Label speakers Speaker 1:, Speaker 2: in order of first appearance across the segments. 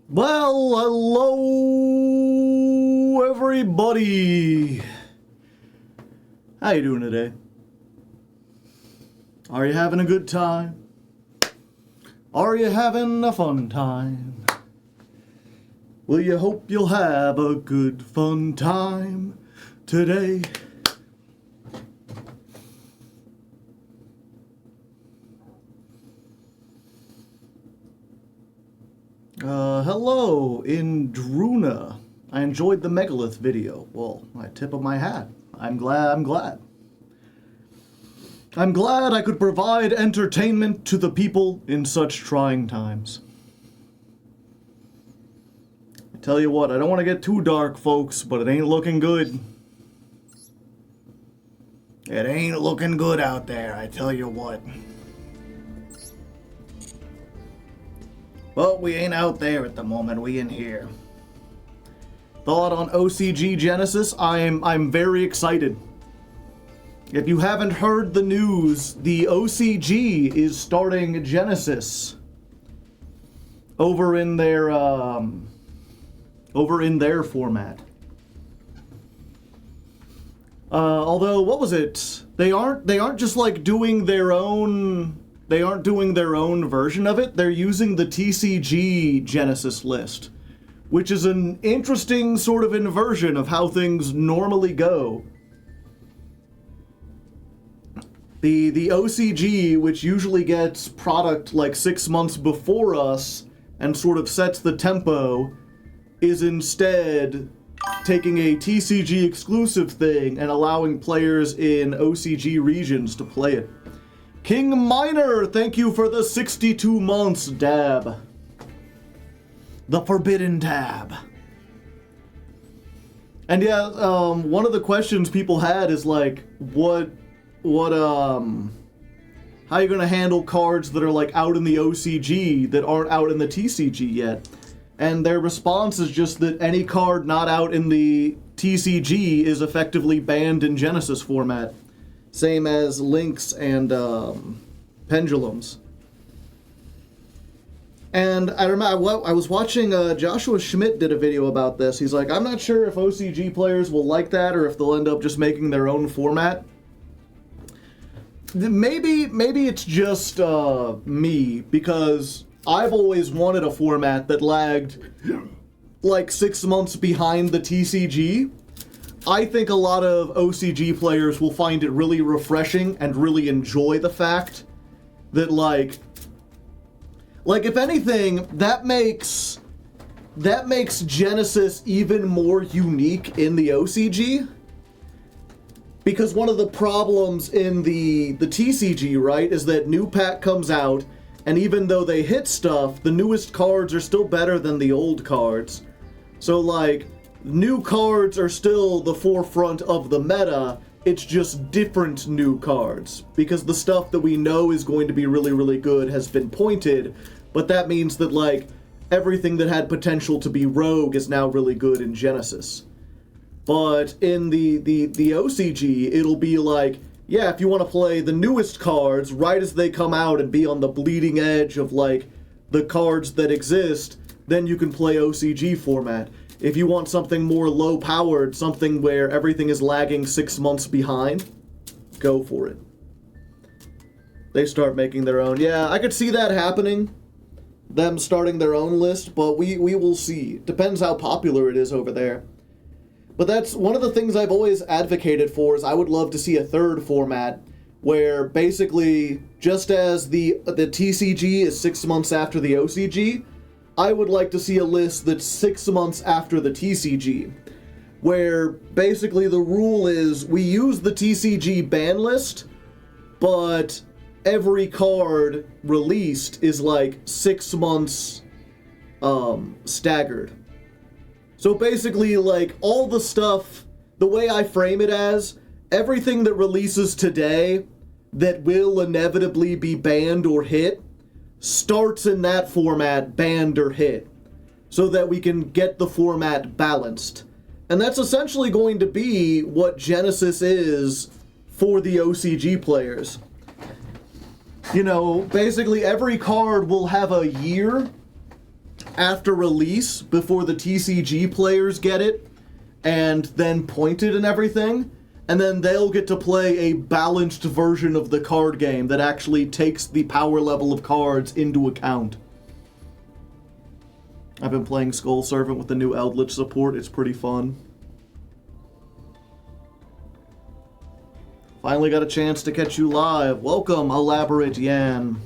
Speaker 1: Well, hello everybody. How you doing today? Are you having a good time? Are you having a fun time? Well, you hope you'll have a good fun time today. Hello, Indruna. I enjoyed the Megalith video. Well, my tip of my hat. I'm glad. I'm glad I could provide entertainment to the people in such trying times. I tell you what, I don't want to get too dark, folks, but it ain't looking good. It ain't looking good out there, I tell you what. But we ain't out there at the moment, we in here. Thought on OCG Genesis, I'm very excited. If you haven't heard the news, the OCG is starting Genesis over in their format. Although, what was it? They aren't just like doing their own. They aren't doing their own version of it. They're using the TCG Genesis list, which is an interesting sort of inversion of how things normally go. The OCG, which usually gets product like 6 months before us and sort of sets the tempo, is instead taking a TCG exclusive thing and allowing players in OCG regions to play it. King Miner, thank you for the 62 months dab. The forbidden tab. And yeah, one of the questions people had is like, how are you gonna handle cards that are like out in the OCG that aren't out in the TCG yet? And their response is just that any card not out in the TCG is effectively banned in Genesis format. Same as links and pendulums. And I remember I was watching Joshua Schmidt did a video about this. He's like, I'm not sure if OCG players will like that or if they'll end up just making their own format. Maybe it's just me, because I've always wanted a format that lagged like 6 months behind the TCG. I think a lot of OCG players will find it really refreshing and really enjoy the fact that like if anything, that makes Genesis even more unique in the OCG. Because one of the problems in the TCG, right, is that new pack comes out, and even though they hit stuff, the newest cards are still better than the old cards. So like, new cards are still the forefront of the meta, it's just different new cards. Because the stuff that we know is going to be really, really good has been pointed, but that means that, like, everything that had potential to be rogue is now really good in Genesis. But in the OCG, it'll be like, yeah, if you want to play the newest cards right as they come out and be on the bleeding edge of, like, the cards that exist, then you can play OCG format. If you want something more low-powered, something where everything is lagging 6 months behind, go for it. They start making their own. Yeah, I could see that happening, them starting their own list, but we will see. Depends how popular it is over there. But that's one of the things I've always advocated for, is I would love to see a third format where basically, just as the TCG is 6 months after the OCG, I would like to see a list that's 6 months after the TCG, where basically the rule is we use the TCG ban list, but every card released is like 6 months staggered. So basically, like, all the stuff, the way I frame it as, everything that releases today that will inevitably be banned or hit starts in that format, banned or hit, so that we can get the format balanced. And that's essentially going to be what Genesis is for the OCG players. You know, basically every card will have a year after release before the TCG players get it and then point it and everything, and then they'll get to play a balanced version of the card game that actually takes the power level of cards into account. I've been playing Skull Servant with the new Eldritch support. It's pretty fun. Finally got a chance to catch you live. Welcome, Elaborate Yan.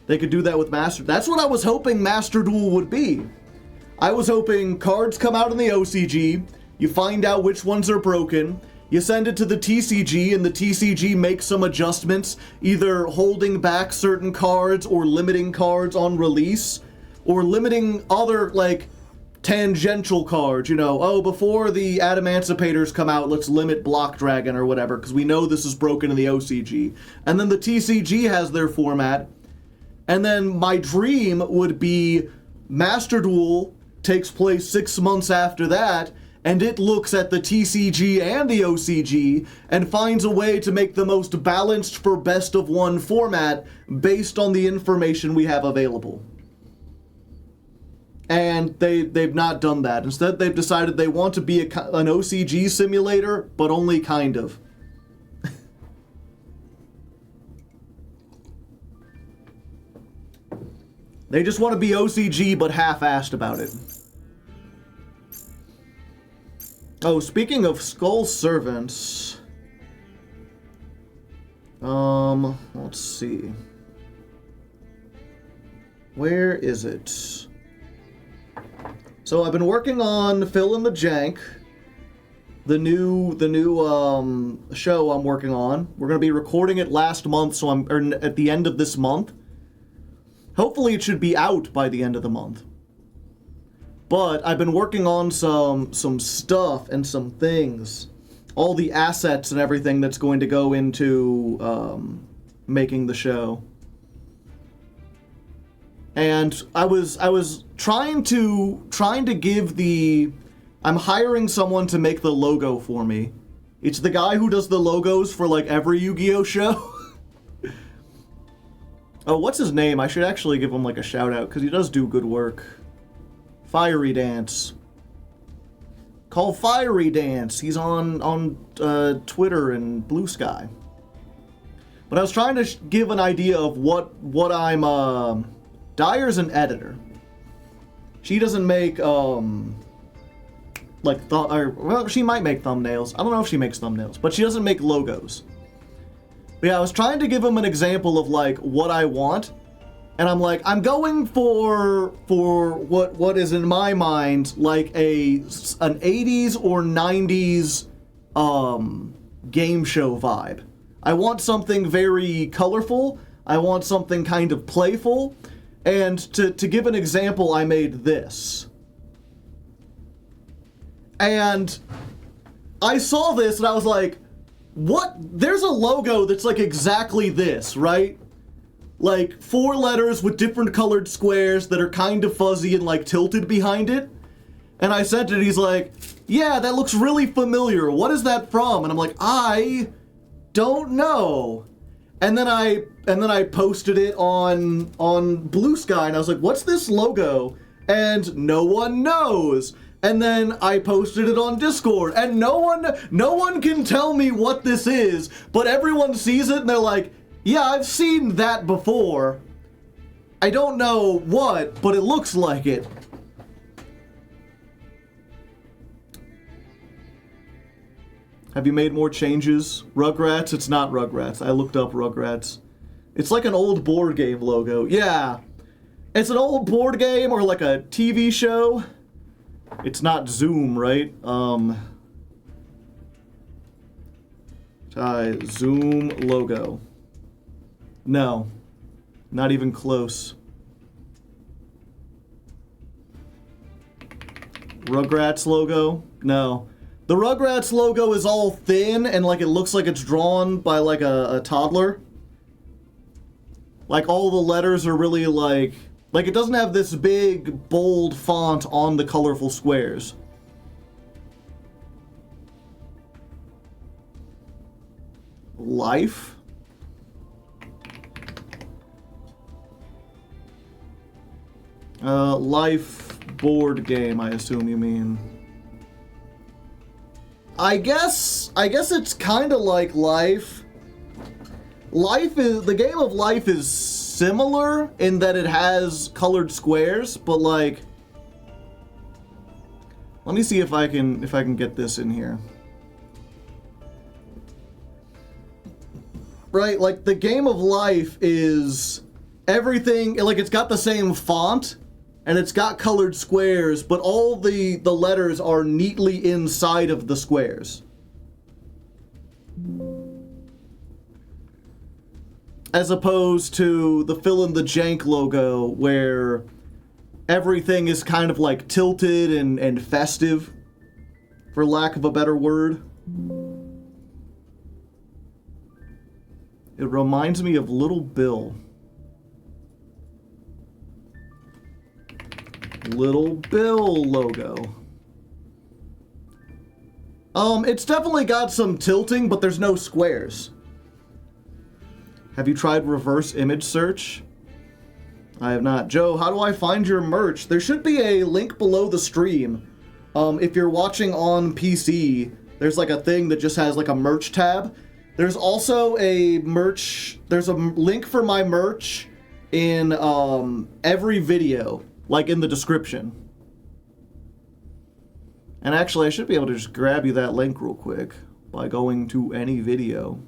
Speaker 1: They could do that with Master... That's what I was hoping Master Duel would be. I was hoping cards come out in the OCG, you find out which ones are broken, you send it to the TCG, and the TCG makes some adjustments, either holding back certain cards or limiting cards on release, or limiting other, like, tangential cards, you know, oh, before the Adamancipators come out, let's limit Block Dragon or whatever, because we know this is broken in the OCG. And then the TCG has their format, and then my dream would be Master Duel takes place 6 months after that, and it looks at the TCG and the OCG and finds a way to make the most balanced for best of one format based on the information we have available. And they've not done that. Instead, they've decided they want to be an OCG simulator, but only kind of. They just want to be OCG, but half-assed about it. Oh, speaking of Skull Servants... let's see. Where is it? So I've been working on Fill in the Jank, the new show I'm working on. We're going to be recording it last month, so at the end of this month. Hopefully it should be out by the end of the month. But I've been working on some stuff and some things. All the assets and everything that's going to go into making the show. And I was trying to give the... I'm hiring someone to make the logo for me. It's the guy who does the logos for like every Yu-Gi-Oh show. Oh, what's his name? I should actually give him like a shout out because he does do good work. Fiery Dance. Call Fiery Dance. He's on Twitter and Blue Sky. But I was trying to give an idea of what I'm... Dyer's an editor. She doesn't make, well, she might make thumbnails. I don't know if she makes thumbnails, but she doesn't make logos. But yeah, I was trying to give him an example of, like, what I want. And I'm like, I'm going for what is in my mind, like, an 80s or 90s, game show vibe. I want something very colorful. I want something kind of playful. And to give an example, I made this. And I saw this and I was like, what? There's a logo that's like exactly this, right? Like 4 letters with different colored squares that are kind of fuzzy and like tilted behind it. And I sent it, he's like, yeah, that looks really familiar. What is that from? And I'm like, I don't know. And then I posted it on Blue Sky and I was like, what's this logo? And no one knows. And then I posted it on Discord, and no one can tell me what this is, but everyone sees it and they're like, yeah, I've seen that before. I don't know what, but it looks like it. Have you made more changes? Rugrats? It's not Rugrats. I looked up Rugrats. It's like an old board game logo. Yeah. It's an old board game or like a TV show. It's not Zoom, right? Zoom logo. No. Not even close. Rugrats logo? No. The Rugrats logo is all thin and like it looks like it's drawn by like a toddler. Like all the letters are really like it doesn't have this big, bold font on the colorful squares. Life? Life board game, I assume you mean. I guess it's kind of like Life. The game of Life is similar in that it has colored squares, but like, let me see if I can get this in here. Right, like the game of Life is everything, like it's got the same font and it's got colored squares, but all the letters are neatly inside of the squares. As opposed to the fill in the jank logo where everything is kind of like tilted and festive, for lack of a better word. It reminds me of Little Bill. Little Bill logo. It's definitely got some tilting, but there's no squares. Have you tried reverse image search? I have not. Joe, how do I find your merch? There should be a link below the stream. If you're watching on PC, there's like a thing that just has like a merch tab. There's also a merch, there's a link for my merch in every video, like in the description. And actually, I should be able to just grab you that link real quick by going to any video.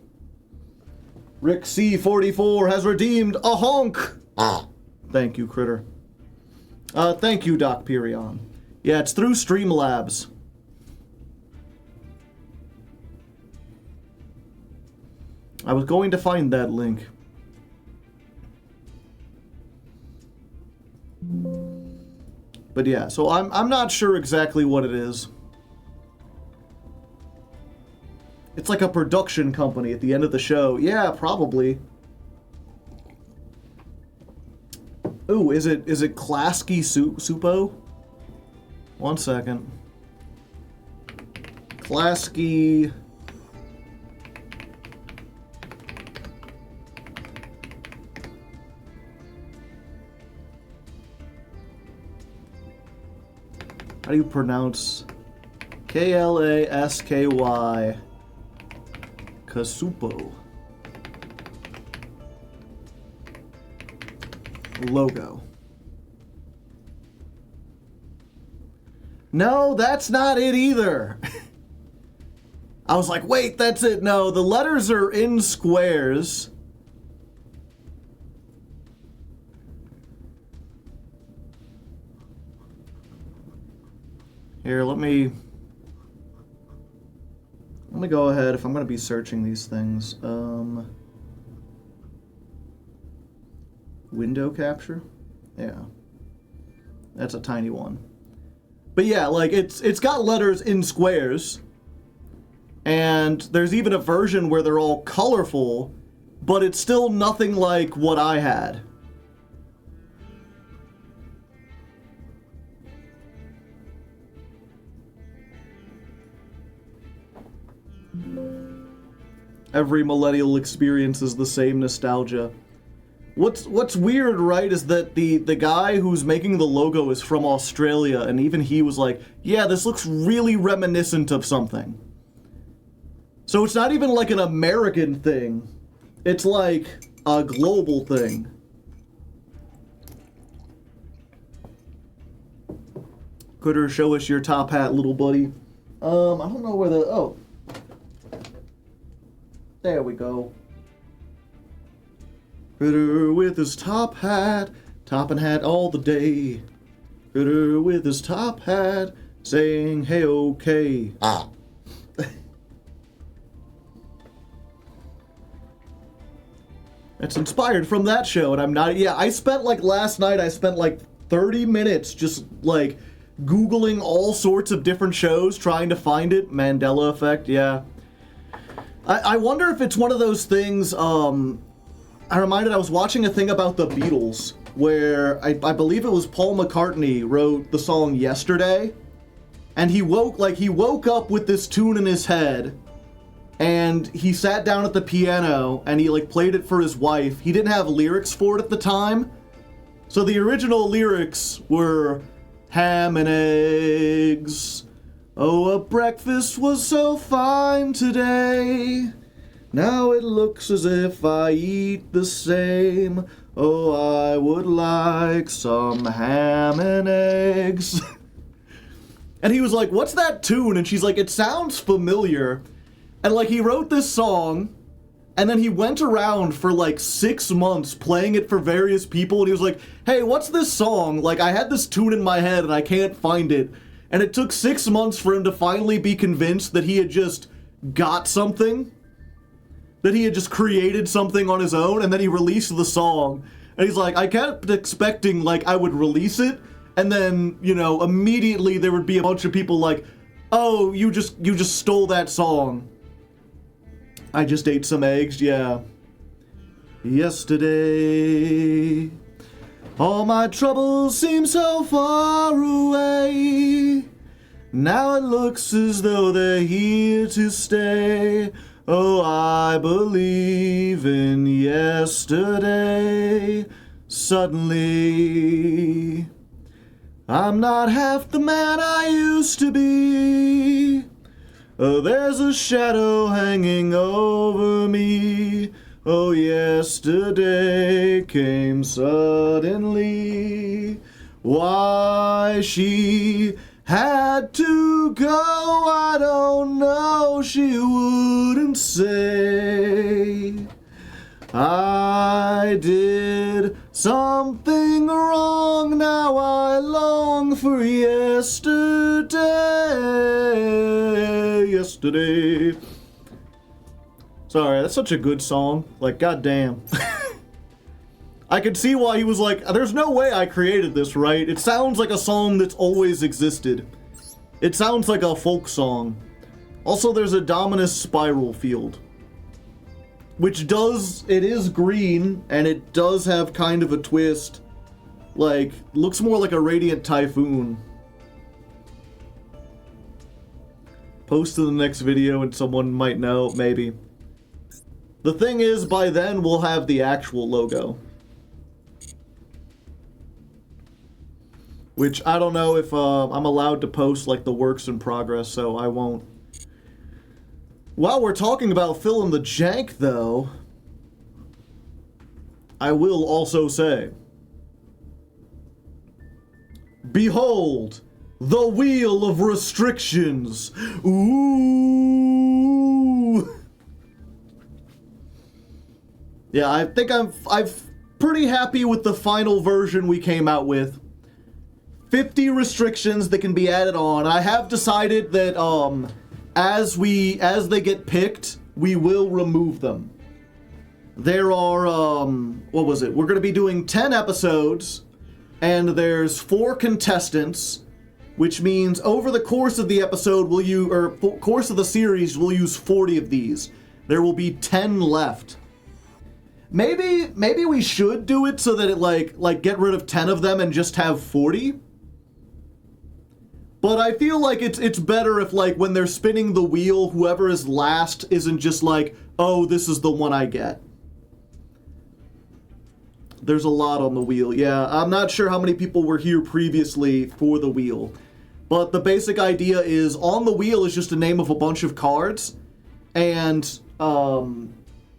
Speaker 1: Rick C44 has redeemed a honk. Thank you, Critter. Thank you, Doc Perion. Yeah, it's through Streamlabs. I was going to find that link. But yeah, so I'm not sure exactly what it is. It's like a production company at the end of the show. Yeah, probably. Ooh, is it Klasky Supo? One second. Klasky. How do you pronounce Klasky Kasupo logo? No, that's not it either. I was like, wait, that's it. No, the letters are in squares. Here, let me go ahead if I'm going to be searching these things. Window capture? Yeah. That's a tiny one. But yeah, like it's got letters in squares. And there's even a version where they're all colorful, but it's still nothing like what I had. Every millennial experiences the same nostalgia. What's weird, right, is that the guy who's making the logo is from Australia, and even he was like, yeah, this looks really reminiscent of something. So it's not even like an American thing. It's like a global thing. Critter, show us your top hat, little buddy. I don't know where the... Oh. There we go. Critter with his top hat, topping hat all the day. Critter with his top hat, saying, hey, okay. It's inspired from that show, and I'm not... Yeah, I spent, like, last night, I spent, like, 30 minutes just, like, Googling all sorts of different shows, trying to find it. Mandela Effect, yeah. I wonder if it's one of those things, I was watching a thing about the Beatles, where I believe it was Paul McCartney wrote the song Yesterday, and he woke up with this tune in his head, and he sat down at the piano, and he, like, played it for his wife. He didn't have lyrics for it at the time, So the original lyrics were ham and eggs. Oh, a breakfast was so fine today. Now it looks as if I eat the same. Oh, I would like some ham and eggs. And he was like, what's that tune? And she's like, it sounds familiar. And like, he wrote this song, and then he went around for like 6 months playing it for various people, and he was like, hey, what's this song? Like, I had this tune in my head and I can't find it. And it took 6 months for him to finally be convinced that he had just got something. That he had just created something on his own, and then he released the song. And he's like, I kept expecting, like, I would release it, and then, you know, immediately there would be a bunch of people like, oh, you just stole that song. I just ate some eggs, yeah. Yesterday, all my troubles seem so far away. Now it looks as though they're here to stay. Oh, I believe in yesterday. Suddenly, I'm not half the man I used to be. Oh, there's a shadow hanging over me. Oh, yesterday came suddenly. Why she had to go, I don't know, she wouldn't say. I did something wrong, now I long for yesterday. Sorry, that's such a good song. Like, goddamn. I could see why he was like, there's no way I created this, right? It sounds like a song that's always existed. It sounds like a folk song. Also, there's a Dominus spiral field. Which it is green, and it does have kind of a twist. Like, looks more like a Radiant Typhoon. Post to the next video and someone might know, maybe. The thing is, by then we'll have the actual logo. Which, I don't know if I'm allowed to post, like, the works in progress, so I won't. While we're talking about fill in the jank, though, I will also say, behold, the wheel of restrictions. Ooh. Yeah, I think I'm pretty happy with the final version we came out with. 50 restrictions that can be added on. I have decided that as they get picked, we will remove them. There are what was it? We're going to be doing 10 episodes, and there's 4 contestants, which means over the course of the episode course of the series we'll use 40 of these. There will be 10 left. Maybe we should do it so that it like get rid of 10 of them and just have 40. But I feel like it's better if, like, when they're spinning the wheel, whoever is last isn't just like, oh, this is the one I get. There's a lot on the wheel. Yeah, I'm not sure how many people were here previously for the wheel. But the basic idea is, on the wheel is just a name of a bunch of cards. And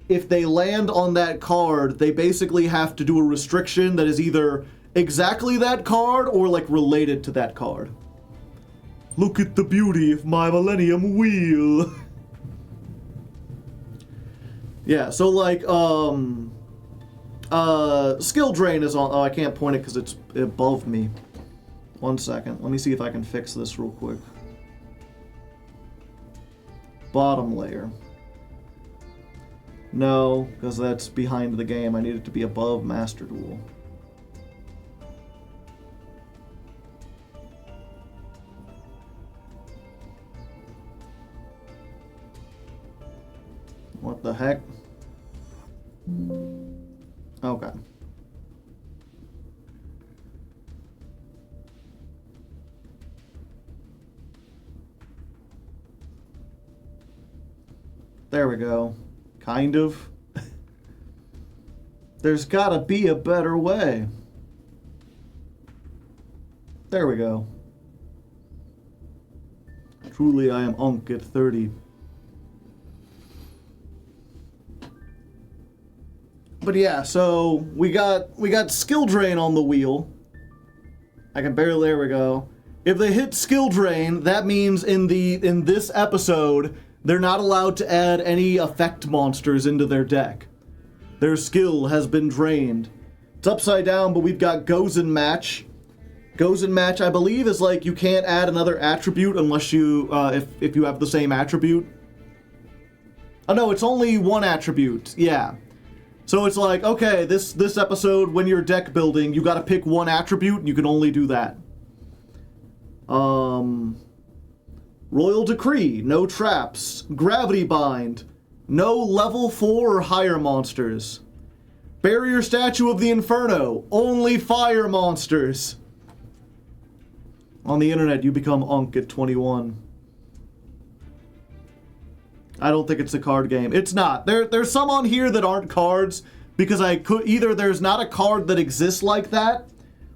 Speaker 1: if they land on that card, they basically have to do a restriction that is either exactly that card or, like, related to that card. Look at the beauty of my Millennium Wheel. Yeah, so like, skill drain is on. Oh, I can't point it because it's above me. 1 second. Let me see if I can fix this real quick. Bottom layer. No, because that's behind the game. I need it to be above Master Duel. What the heck? Okay. There we go. Kind of. There's gotta be a better way. There we go. Truly, I am Unk at 30. But yeah, so we got skill drain on the wheel. I can barely, there we go. If they hit skill drain, that means in this episode, they're not allowed to add any effect monsters into their deck. Their skill has been drained. It's upside down, but we've got Goes and Match. Goes and Match, I believe, is like you can't add another attribute unless you, if you have the same attribute. Oh no, it's only one attribute, yeah. So it's like, okay, this episode, when you're deck building, you gotta pick one attribute, and you can only do that. Royal Decree, no traps. Gravity Bind, no level 4 or higher monsters. Barrier Statue of the Inferno, only fire monsters. On the internet, you become Unk at 21. I don't think it's a card game. It's not. There's some on here that aren't cards, because either there's not a card that exists like that,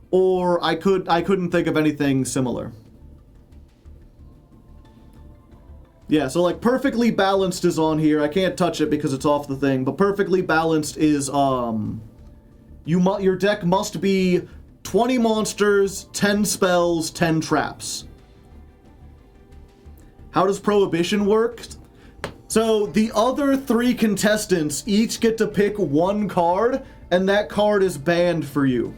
Speaker 1: or I couldn't think of anything similar. Yeah, so like Perfectly Balanced is on here. I can't touch it because it's off the thing, but Perfectly Balanced is your deck must be 20 monsters, 10 spells, 10 traps. How does Prohibition work? So the other 3 contestants each get to pick one card, and that card is banned for you.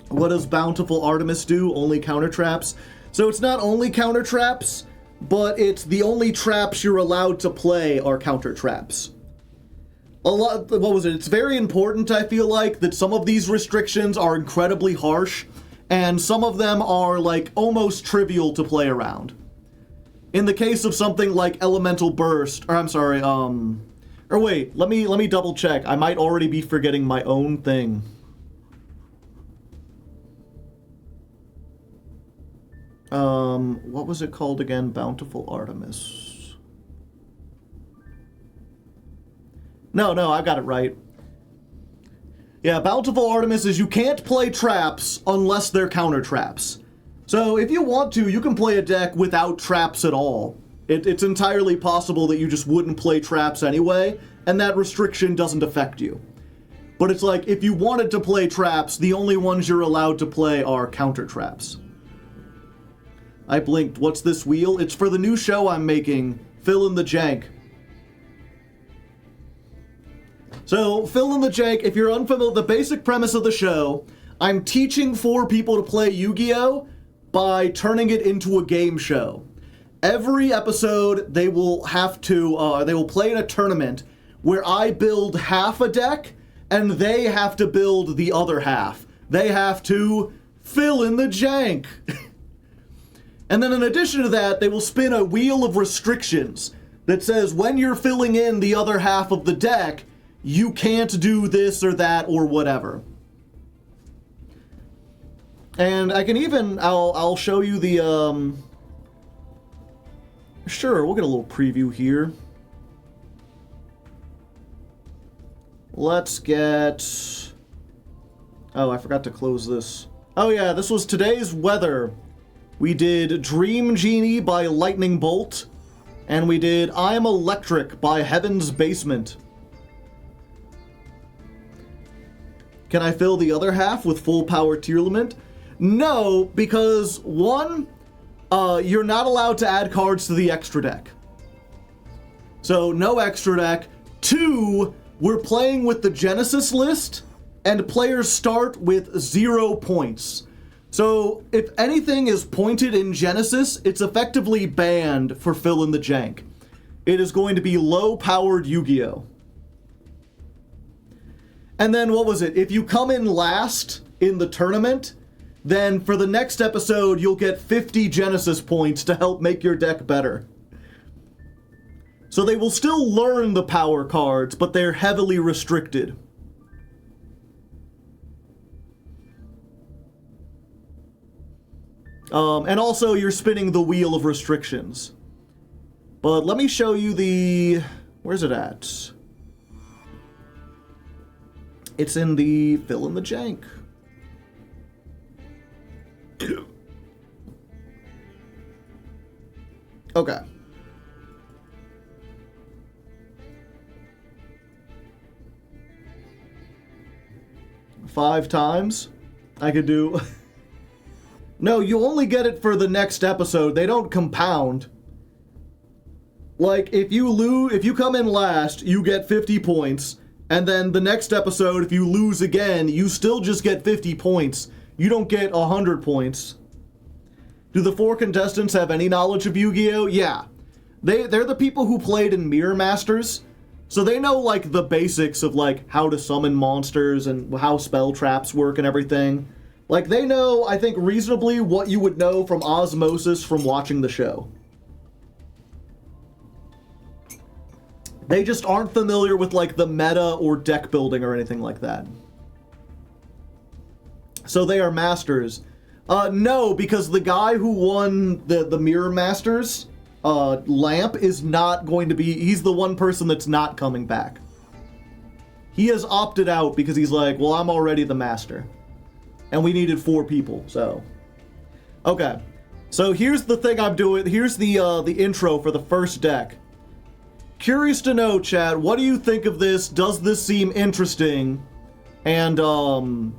Speaker 1: What does Bountiful Artemis do? Only counter traps? So it's not only counter traps, but it's the only traps you're allowed to play are counter traps. It's very important, I feel like, that some of these restrictions are incredibly harsh, and some of them are, like, almost trivial to play around. In the case of something like Elemental Burst, or I'm sorry, or wait, let me double check. I might already be forgetting my own thing. What was it called again? Bountiful Artemis. No, I got it right. Yeah, Bountiful Artemis is you can't play traps unless they're counter traps. So if you want to, you can play a deck without traps at all. It's entirely possible that you just wouldn't play traps anyway, and that restriction doesn't affect you. But it's like, if you wanted to play traps, the only ones you're allowed to play are counter traps. I blinked. What's this wheel? It's for the new show I'm making, Fill in the Jank. So, Fill in the Jank, if you're unfamiliar, the basic premise of the show, I'm teaching 4 people to play Yu-Gi-Oh! By turning it into a game show. Every episode, they will play in a tournament where I build half a deck, and they have to build the other half. They have to fill in the jank. And then in addition to that, they will spin a wheel of restrictions that says when you're filling in the other half of the deck, you can't do this or that or whatever. And I can even, I'll show you the, sure, we'll get a little preview here. Let's get, oh, I forgot to close this. Oh yeah, this was today's weather. We did Dream Genie by Lightning Bolt, and we did I'm Electric by Heaven's Basement. Can I fill the other half with full power Tearlament? No, because one, you're not allowed to add cards to the extra deck. So no extra deck. 2, we're playing with the Genesis list, and players start with 0 points. So, if anything is pointed in Genesis, it's effectively banned for Fill in the Jank. It is going to be low-powered Yu-Gi-Oh! And then, what was it? If you come in last in the tournament, then for the next episode, you'll get 50 Genesis points to help make your deck better. So they will still learn the power cards, but they're heavily restricted. And also, you're spinning the wheel of restrictions. But let me show you the... Where's it at? It's in the fill in the jank. Okay. Five times I could do. No, you only get it for the next episode. They don't compound. Like, if you come in last, you get 50 points. And then the next episode, if you lose again, you still just get 50 points. You don't get 100 points. Do the 4 contestants have any knowledge of Yu-Gi-Oh? Yeah. They're the people who played in Mirror Masters. So they know, like, the basics of, like, how to summon monsters and how spell traps work and everything. Like, they know, I think, reasonably what you would know from osmosis from watching the show. They just aren't familiar with, like, the meta or deck building or anything like that. So they are masters. No, because the guy who won the Mirror Masters, Lamp, is not going to be... He's the one person that's not coming back. He has opted out because he's like, well, I'm already the master. And we needed 4 people, so... Okay. So here's the thing I'm doing. Here's the intro for the first deck. Curious to know, chat, what do you think of this? Does this seem interesting? And,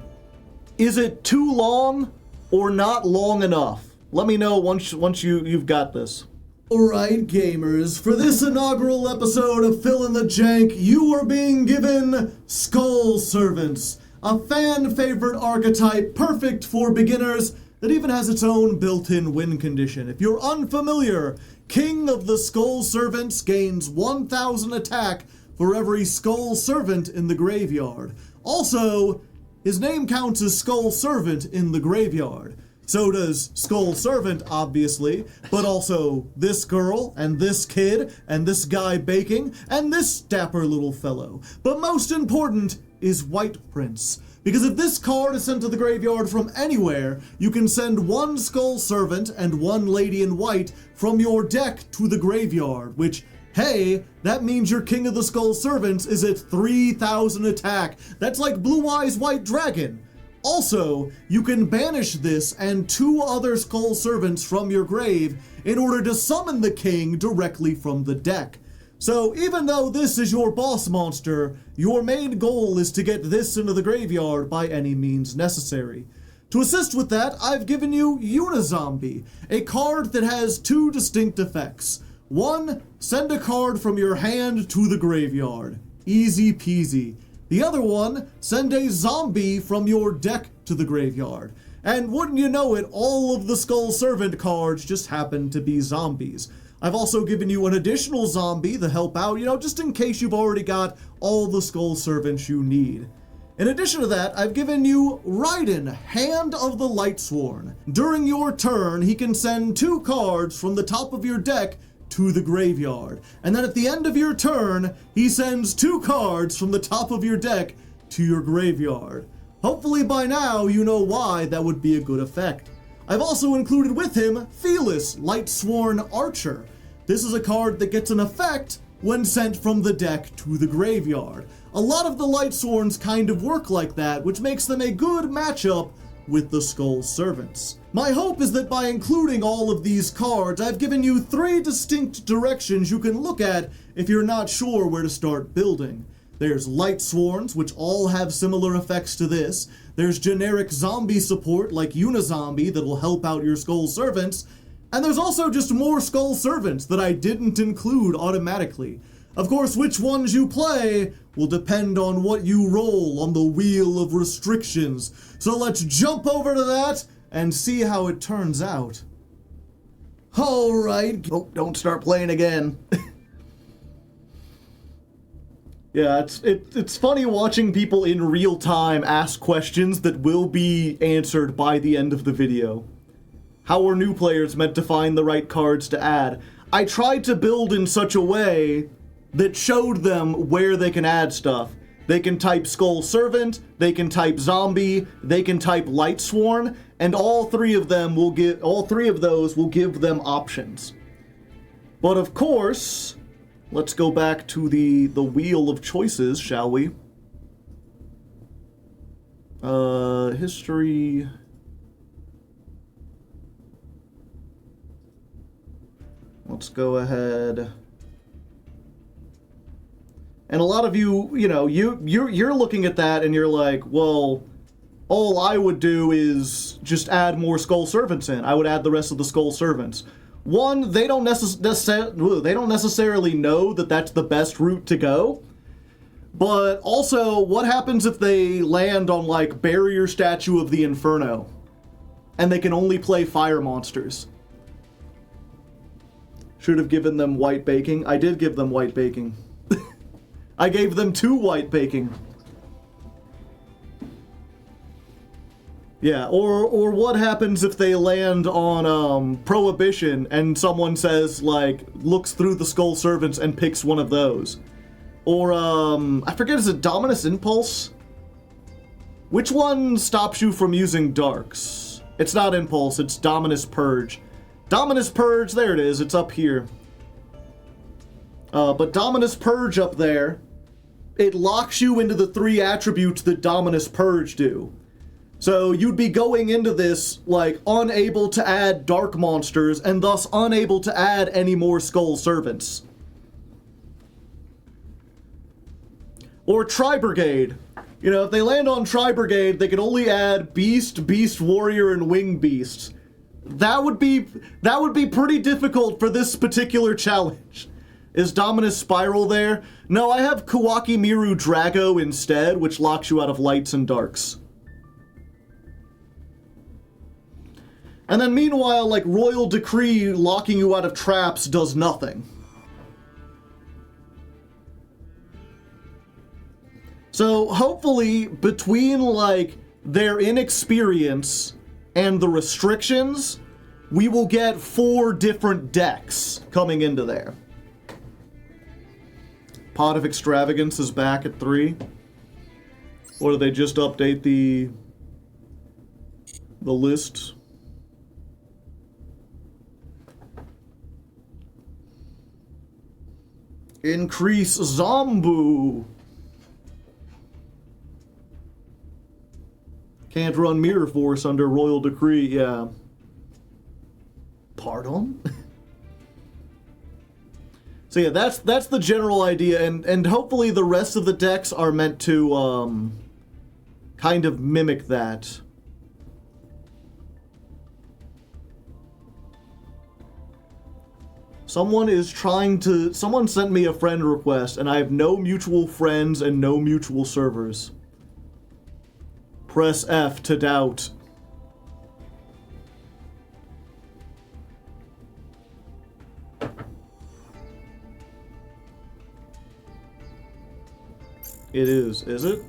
Speaker 1: is it too long or not long enough? Let me know once you've got this. Alright, gamers, for this inaugural episode of Fill in the Jank, you are being given Skull Servants, a fan-favorite archetype perfect for beginners that even has its own built-in win condition. If you're unfamiliar, King of the Skull Servants gains 1,000 attack for every Skull Servant in the graveyard. Also, his name counts as Skull Servant in the graveyard. So does Skull Servant, obviously, but also this girl, and this kid, and this guy baking, and this dapper little fellow. But most important is White Prince. Because if this card is sent to the graveyard from anywhere, you can send 1 Skull Servant and 1 Lady in White from your deck to the graveyard, which, hey, that means your King of the Skull Servants is at 3,000 attack. That's like Blue Eyes White Dragon. Also, you can banish this and 2 other Skull Servants from your grave in order to summon the king directly from the deck. So even though this is your boss monster, your main goal is to get this into the graveyard by any means necessary. To assist with that, I've given you Unizombie, a card that has 2 distinct effects. 1, send a card from your hand to the graveyard. Easy peasy. The other one, send a zombie from your deck to the graveyard. And wouldn't you know it, all of the Skull Servant cards just happen to be zombies. I've also given you an additional zombie to help out, just in case you've already got all the Skull Servants you need. In addition to that, I've given you Raiden, Hand of the Lightsworn. During your turn, he can send 2 cards from the top of your deck to the graveyard. And then at the end of your turn, he sends 2 cards from the top of your deck to your graveyard. Hopefully by now you know why that would be a good effect. I've also included with him Felis, Lightsworn Archer. This is a card that gets an effect when sent from the deck to the graveyard. A lot of the Lightsworns kind of work like that, which makes them a good matchup with the Skull Servants. My hope is that by including all of these cards, I've given you 3 distinct directions you can look at if you're not sure where to start building. There's Lightsworns, which all have similar effects to this. There's generic zombie support like Unizombie that will help out your Skull Servants. And there's also just more Skull Servants that I didn't include automatically. Of course, which ones you play will depend on what you roll on the Wheel of Restrictions. So let's jump over to that and see how it turns out. Alright. Oh, don't start playing again. Yeah, it's funny watching people in real time ask questions that will be answered by the end of the video. How are new players meant to find the right cards to add? I tried to build in such a way that showed them where they can add stuff. They can type Skull Servant, they can type Zombie, they can type Lightsworn, and all 3 of those will give them options. But of course, let's go back to the wheel of choices, shall we? History. Let's go ahead. And a lot of you, you know, you're looking at that and you're like, well, all I would do is just add more Skull Servants in. I would add the rest of the Skull Servants. One, they don't necessarily know that that's the best route to go. But also, what happens if they land on, like, Barrier Statue of the Inferno? And they can only play fire monsters? Should have given them white baking. I did give them white baking. I gave them 2 white baking. Yeah, or what happens if they land on Prohibition and someone says, like, looks through the Skull Servants and picks one of those? Or, I forget, is it Dominus Impulse? Which one stops you from using Darks? It's not Impulse, it's Dominus Purge. Dominus Purge, there it is, it's up here. But Dominus Purge up there, it locks you into the 3 attributes that Dominus Purge do. So you'd be going into this, like, unable to add dark monsters, and thus unable to add any more Skull Servants. Or Tri-Brigade. You know, if they land on Tri-Brigade, they can only add Beast, Beast Warrior, and Wing Beasts. That would be pretty difficult for this particular challenge. Is Dominus Spiral there? No, I have Kawaki Miru Drago instead, which locks you out of lights and darks. And then meanwhile, like, Royal Decree locking you out of traps does nothing. So hopefully, between, like, their inexperience and the restrictions, we will get 4 different decks coming into there. Pot of Extravagance is back at 3. Or do they just update the list? Increase Zombu. Can't run Mirror Force under Royal Decree, yeah. Pardon? So yeah, that's the general idea, and hopefully the rest of the decks are meant to kind of mimic that. Someone sent me a friend request, and I have no mutual friends and no mutual servers. Press F to doubt. It is it?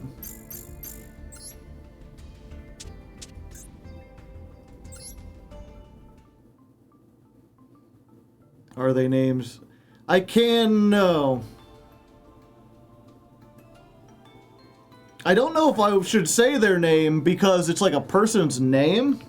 Speaker 1: Are they names? I can know. I don't know if I should say their name because it's like a person's name.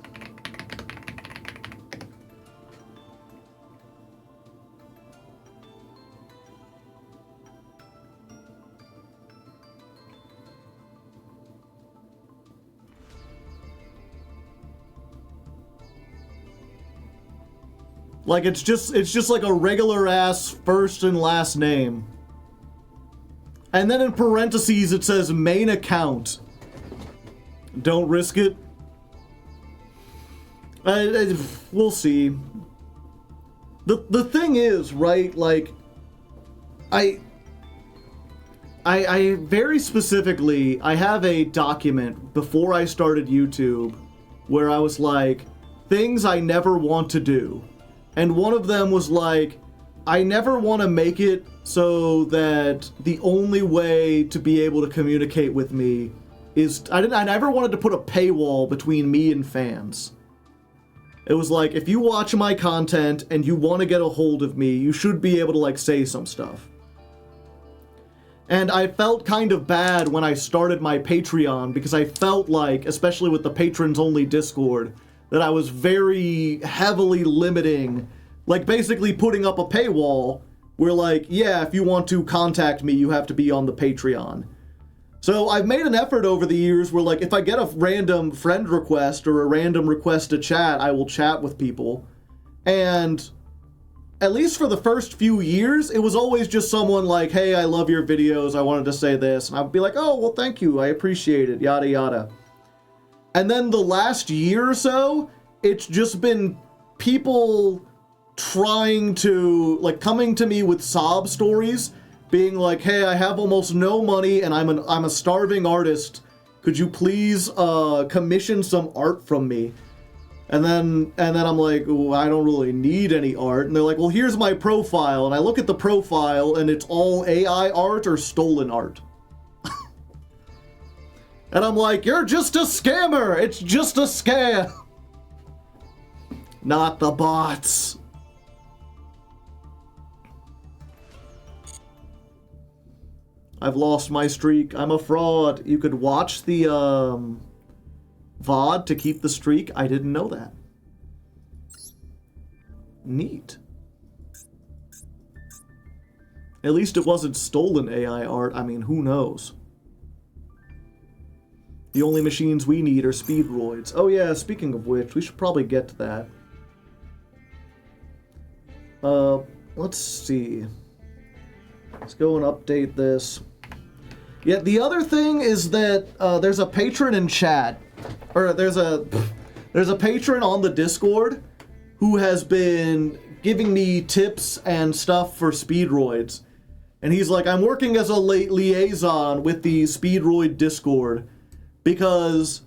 Speaker 1: Like it's just like a regular ass first and last name. And then in parentheses it says main account. Don't risk it. We'll see. The thing is, right, like I very specifically, I have a document before I started YouTube where I was like, things I never want to do. And one of them was like, I never want to make it so that the only way to be able to communicate with me is... I never wanted to put a paywall between me and fans. It was like, if you watch my content and you want to get a hold of me, you should be able to, like, say some stuff. And I felt kind of bad when I started my Patreon because I felt like, especially with the patrons-only Discord, that I was very heavily limiting, like basically putting up a paywall where like, yeah, if you want to contact me, you have to be on the Patreon. So I've made an effort over the years where, like, if I get a random friend request or a random request to chat, I will chat with people. And at least for the first few years, it was always just someone like, hey, I love your videos, I wanted to say this. And I'd be like, oh, well, thank you, I appreciate it, yada yada. And then the last year or so, it's just been people trying to, like, coming to me with sob stories, being like, hey, I have almost no money and I'm a starving artist. Could you please commission some art from me? And then I'm like, oh, I don't really need any art. And they're like, well, here's my profile. And I look at the profile and it's all AI art or stolen art. And I'm like, you're just a scammer. It's just a scam. Not the bots. I've lost my streak. I'm a fraud. You could watch the VOD to keep the streak. I didn't know that. Neat. At least it wasn't stolen AI art. I mean, who knows? The only machines we need are Speedroids. Oh yeah, speaking of which, we should probably get to that. Let's see. Let's go and update this. Yeah, the other thing is that there's a patron in chat, or there's a patron on the Discord who has been giving me tips and stuff for Speedroids. And he's like, I'm working as a liaison with the Speedroid Discord because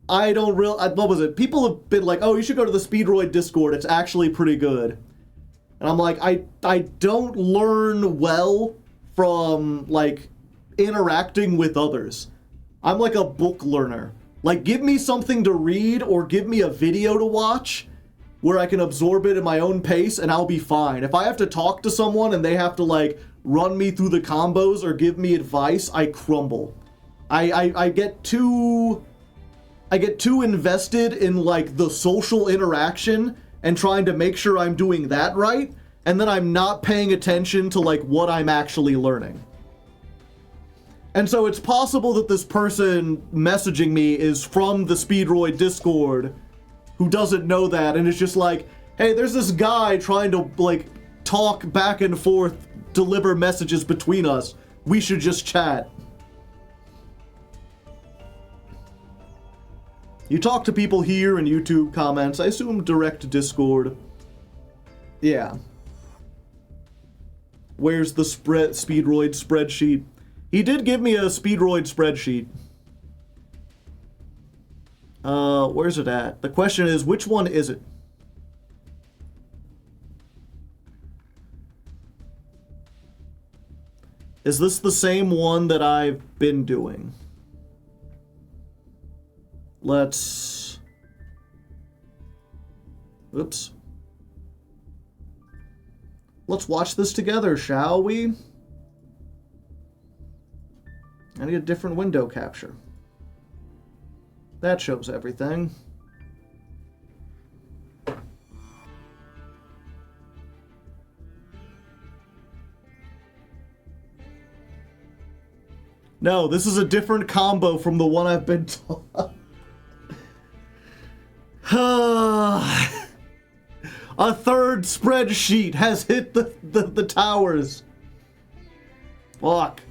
Speaker 1: I don't what was it? People have been like, oh, you should go to the Speedroid Discord. It's actually pretty good. And I'm like, I don't learn well from, like, interacting with others. I'm like a book learner. Like, give me something to read or give me a video to watch where I can absorb it at my own pace and I'll be fine. If I have to talk to someone and they have to, like, run me through the combos or give me advice, I crumble. I get too invested in, like, the social interaction and trying to make sure I'm doing that right, and then I'm not paying attention to, like, what I'm actually learning. And so it's possible that this person messaging me is from the Speedroid Discord who doesn't know that, and it's just like, hey, there's this guy trying to, like, talk back and forth, deliver messages between us. We should just chat. You talk to people here in YouTube comments. I assume direct to Discord. Yeah. Where's the Speedroid spreadsheet? He did give me a Speedroid spreadsheet. Where's it at? The question is, which one is it? Is this the same one that I've been doing? Let's... Oops. Let's watch this together, shall we? I need a different window capture. That shows everything. No, this is a different combo from the one I've been taught. A third spreadsheet has hit the towers. Fuck.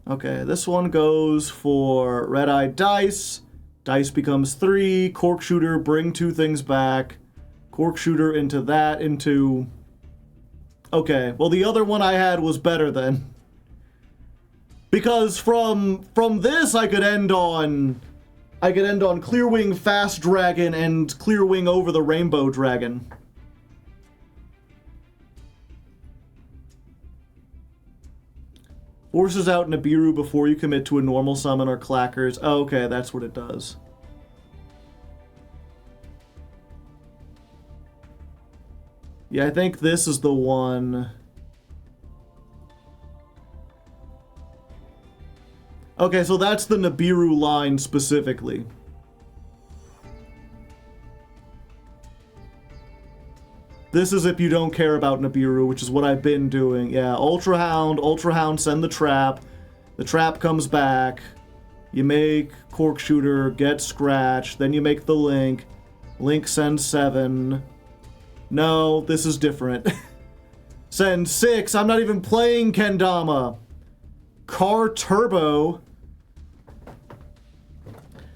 Speaker 1: Okay, this one goes for red-eye dice. Dice becomes 3. Cork shooter, bring 2 things back. Cork shooter into that, into... Okay, well the other one I had was better then. Because from this I could end on Clearwing Fast Dragon and Clearwing over the Rainbow Dragon. Forces out Nibiru before you commit to a normal summon or clackers. Oh, okay, that's what it does. Yeah, I think this is the one. Okay, so that's the Nibiru line specifically. This is if you don't care about Nibiru, which is what I've been doing. Yeah, Ultra Hound, send the trap comes back, you make Cork Shooter, get Scratch, then you make the Link sends 7. No, this is different. Send 6, I'm not even playing Kendama. Car Turbo.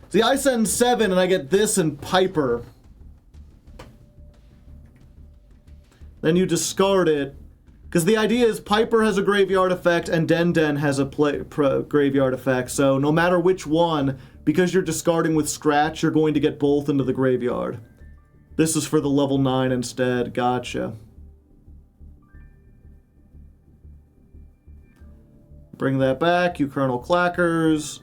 Speaker 1: See, I send 7 and I get this and Piper. Then you discard it. Because the idea is Piper has a graveyard effect and Den Den has a graveyard effect. So no matter which one, because you're discarding with Scratch, you're going to get both into the graveyard. This is for the level 9 instead. Gotcha. Bring that back. You Colonel Clackers.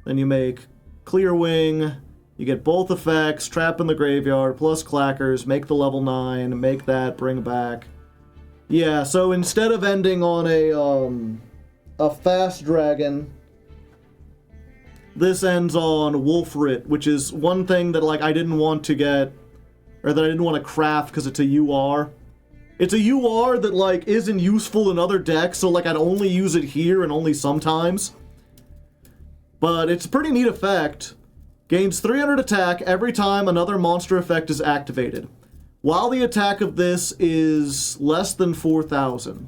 Speaker 1: Then you make Clear Wing. You get both effects. Trap in the graveyard plus Clackers. Make the level 9. Make that. Bring back. Yeah, so instead of ending on a fast dragon, this ends on Wolfrit, which is one thing that like I didn't want to get, or that I didn't want to craft because it's a UR. It's a UR that like isn't useful in other decks, so like I'd only use it here and only sometimes. But it's a pretty neat effect. Gains 300 attack every time another monster effect is activated. While the attack of this is less than 4,000.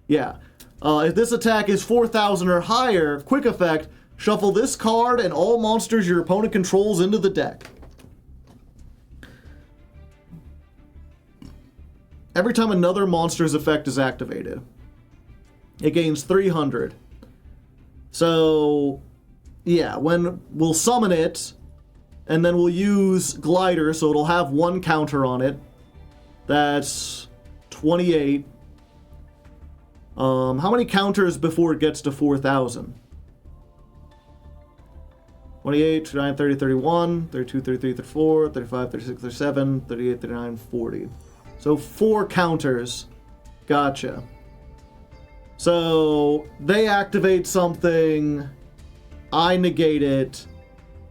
Speaker 1: Yeah. If this attack is 4,000 or higher, quick effect, shuffle this card and all monsters your opponent controls into the deck. Every time another monster's effect is activated, it gains 300. So, yeah, we'll summon it, and then we'll use Glider, so it'll have 1 counter on it. That's 28. How many counters before it gets to 4,000? 28, 29, 30, 31, 32, 33, 34, 35, 36, 37, 38, 39, 40. So 4 counters. Gotcha. So they activate something, I negate it,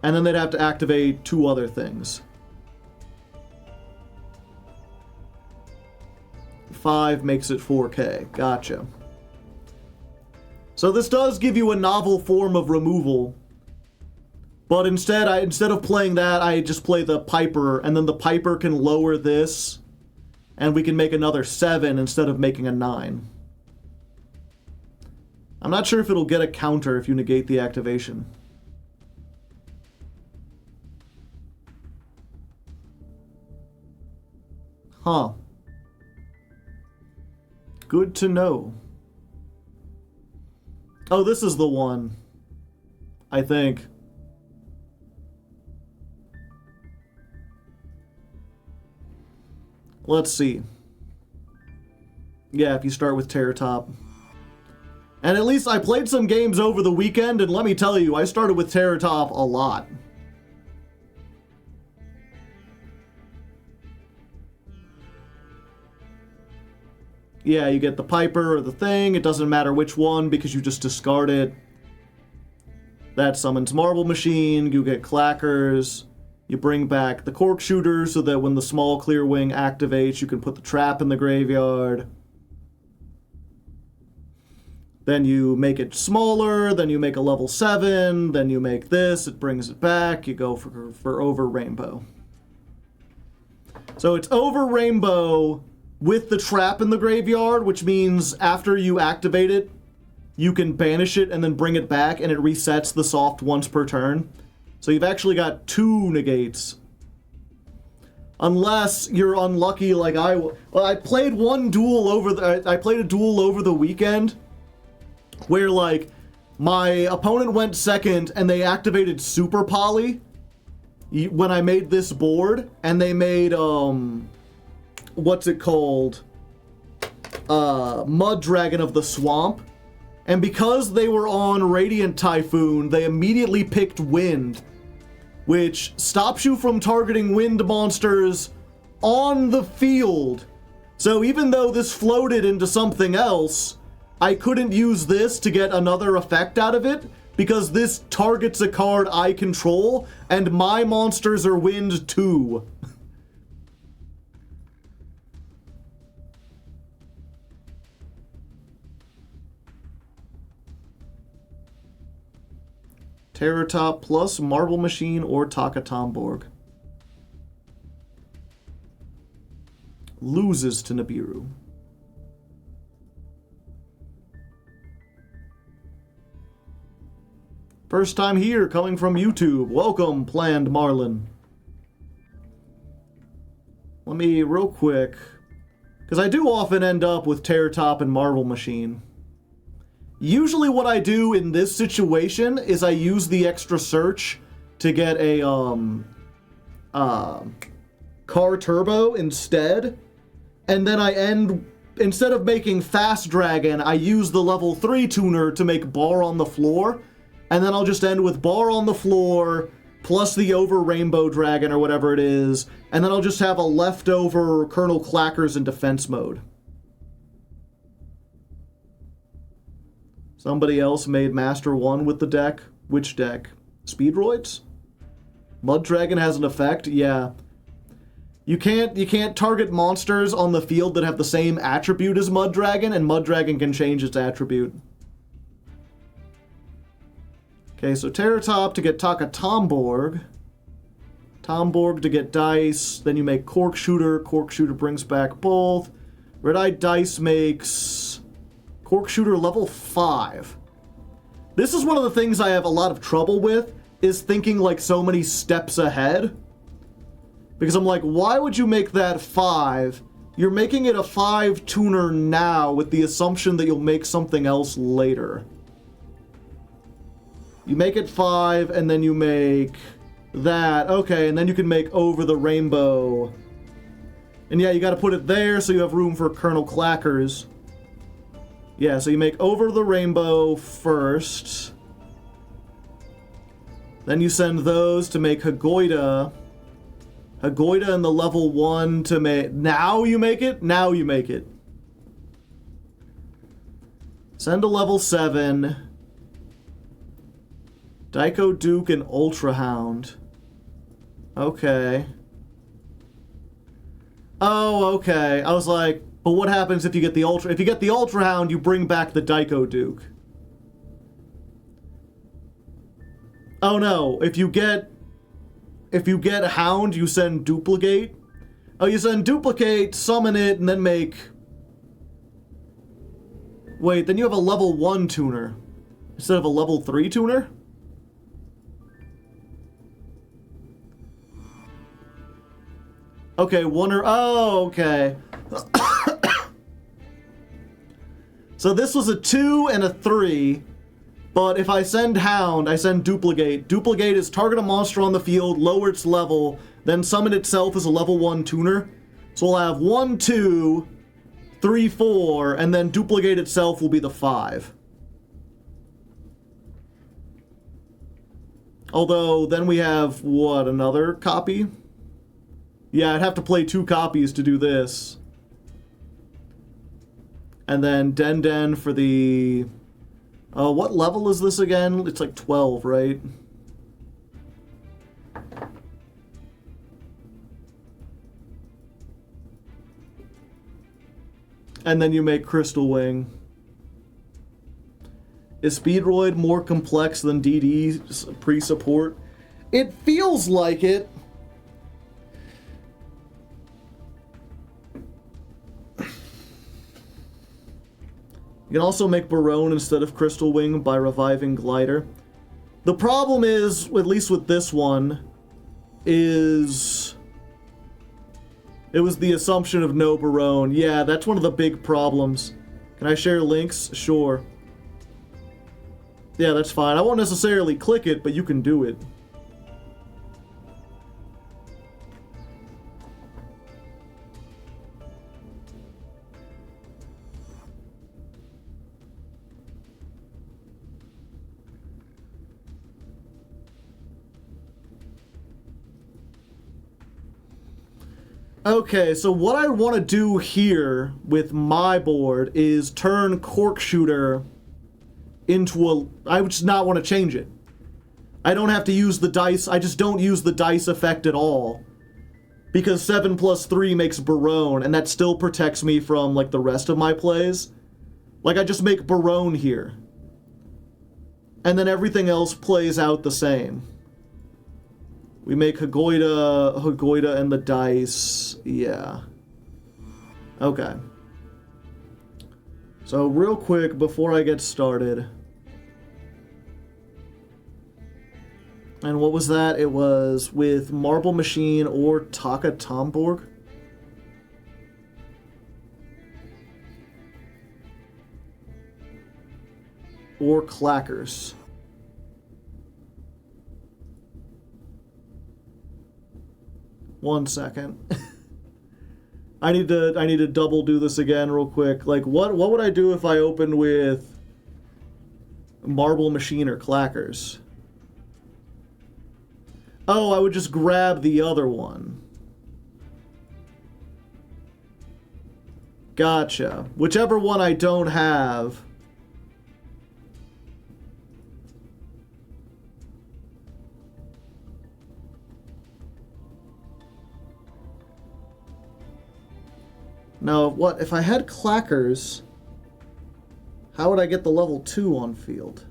Speaker 1: and then they'd have to activate 2 other things. 5 makes it 4K. Gotcha. So this does give you a novel form of removal. But instead of playing that, I just play the Piper, and then the Piper can lower this, and we can make another 7 instead of making a 9. I'm not sure if it'll get a counter if you negate the activation. Huh. Good to know. Oh, this is the one. I think. Let's see. Yeah, if you start with Terror Top. And at least I played some games over the weekend, and let me tell you, I started with Terror Top a lot. Yeah, you get the Piper or the thing. It doesn't matter which one because you just discard it. That summons Marble Machine. You get Clackers. You bring back the Cork Shooter so that when the small Clear Wing activates, you can put the trap in the graveyard. Then you make it smaller. Then you make a level 7. Then you make this. It brings it back. You go for Over Rainbow. So it's Over Rainbow with the trap in the graveyard, which means after you activate it, you can banish it and then bring it back, and it resets the soft once per turn. So you've actually got 2 negates. Unless you're unlucky like I played one duel I played a duel over the weekend where like my opponent went second and they activated Super Poly when I made this board, and they made what's it called? Mud Dragon of the Swamp. And because they were on Radiant Typhoon, they immediately picked Wind, which stops you from targeting wind monsters on the field. So even though this floated into something else, I couldn't use this to get another effect out of it, because this targets a card I control, and my monsters are wind too. Terror Top plus Marble Machine or Taka Tomborg. Loses to Nibiru. First time here, coming from YouTube. Welcome, Planned Marlin. Let me, real quick, because I do often end up with Terror Top and Marble Machine. Usually what I do in this situation is I use the extra search to get a, car turbo instead. And then I end, instead of making Fast Dragon, I use the level 3 tuner to make Bar on the Floor. And then I'll just end with Bar on the Floor, plus the over Rainbow Dragon or whatever it is. And then I'll just have a leftover Colonel Clackers in defense mode. Somebody else made Master 1 with the deck. Which deck? Speedroids? Mud Dragon has an effect? Yeah. You can't target monsters on the field that have the same attribute as Mud Dragon, and Mud Dragon can change its attribute. Okay, so Terror Top to get Taka Tomborg. Tomborg to get Dice. Then you make Cork Shooter. Cork Shooter brings back both. Red Eye Dice makes Cork Shooter level 5. This is one of the things I have a lot of trouble with, is thinking like so many steps ahead. Because I'm like, why would you make that 5? You're making it a 5 tuner now with the assumption that you'll make something else later. You make it 5, and then you make that. Okay, and then you can make Over the Rainbow. And yeah, you gotta put it there so you have room for Colonel Clackers. Yeah, so you make Over the Rainbow first. Then you send those to make Hagoida. Hagoida in the level 1 to make... Now you make it? Now you make it. Send a level 7. Daiko Duke and Ultra Hound. Okay. Oh, okay. I was like, but what happens if you get the Ultra... If you get the Ultra Hound, you bring back the Daiko Duke. Oh no, if you get Hound, you send Duplicate. Oh, you send Duplicate, summon it, and then make... Wait, then you have a level 1 tuner instead of a level 3 tuner? Okay, one or... Oh, okay. So this was a 2 and a 3, but if I send Hound, I send Duplicate. Duplicate is target a monster on the field, lower its level, then summon itself as a level 1 tuner. So we'll have 1, 2, 3, 4, and then Duplicate itself will be the 5. Although, then we have, what, another copy? Yeah, I'd have to play 2 copies to do this. And then Den Den for the... what level is this again? It's like 12, right? And then you make Crystal Wing. Is Speedroid more complex than DD pre-support? It feels like it. You can also make Barone instead of Crystal Wing by reviving Glider. The problem is, at least with this one, is... It was the assumption of no Barone. Yeah, that's one of the big problems. Can I share links? Sure. Yeah, that's fine. I won't necessarily click it, but you can do it. Okay, so what I want to do here with my board is turn Cork Shooter into a... I would just not want to change it. I don't have to use the dice. I just don't use the dice effect at all. Because 7 plus 3 makes Barone, and that still protects me from, like, the rest of my plays. Like, I just make Barone here. and then everything else plays out the same. We make Hagoida and the dice. Yeah. Okay. So real quick, before I get started. And what was that? It was with Marble Machine or Taka Tomborg. Or Clackers. One second. I need to double do this again real quick. Like what would I do if I opened with Marble Machine or Clackers? Oh, I would just grab the other one. Gotcha. Whichever one I don't have. No, what? If I had Clackers, how would I get the level 2 on field?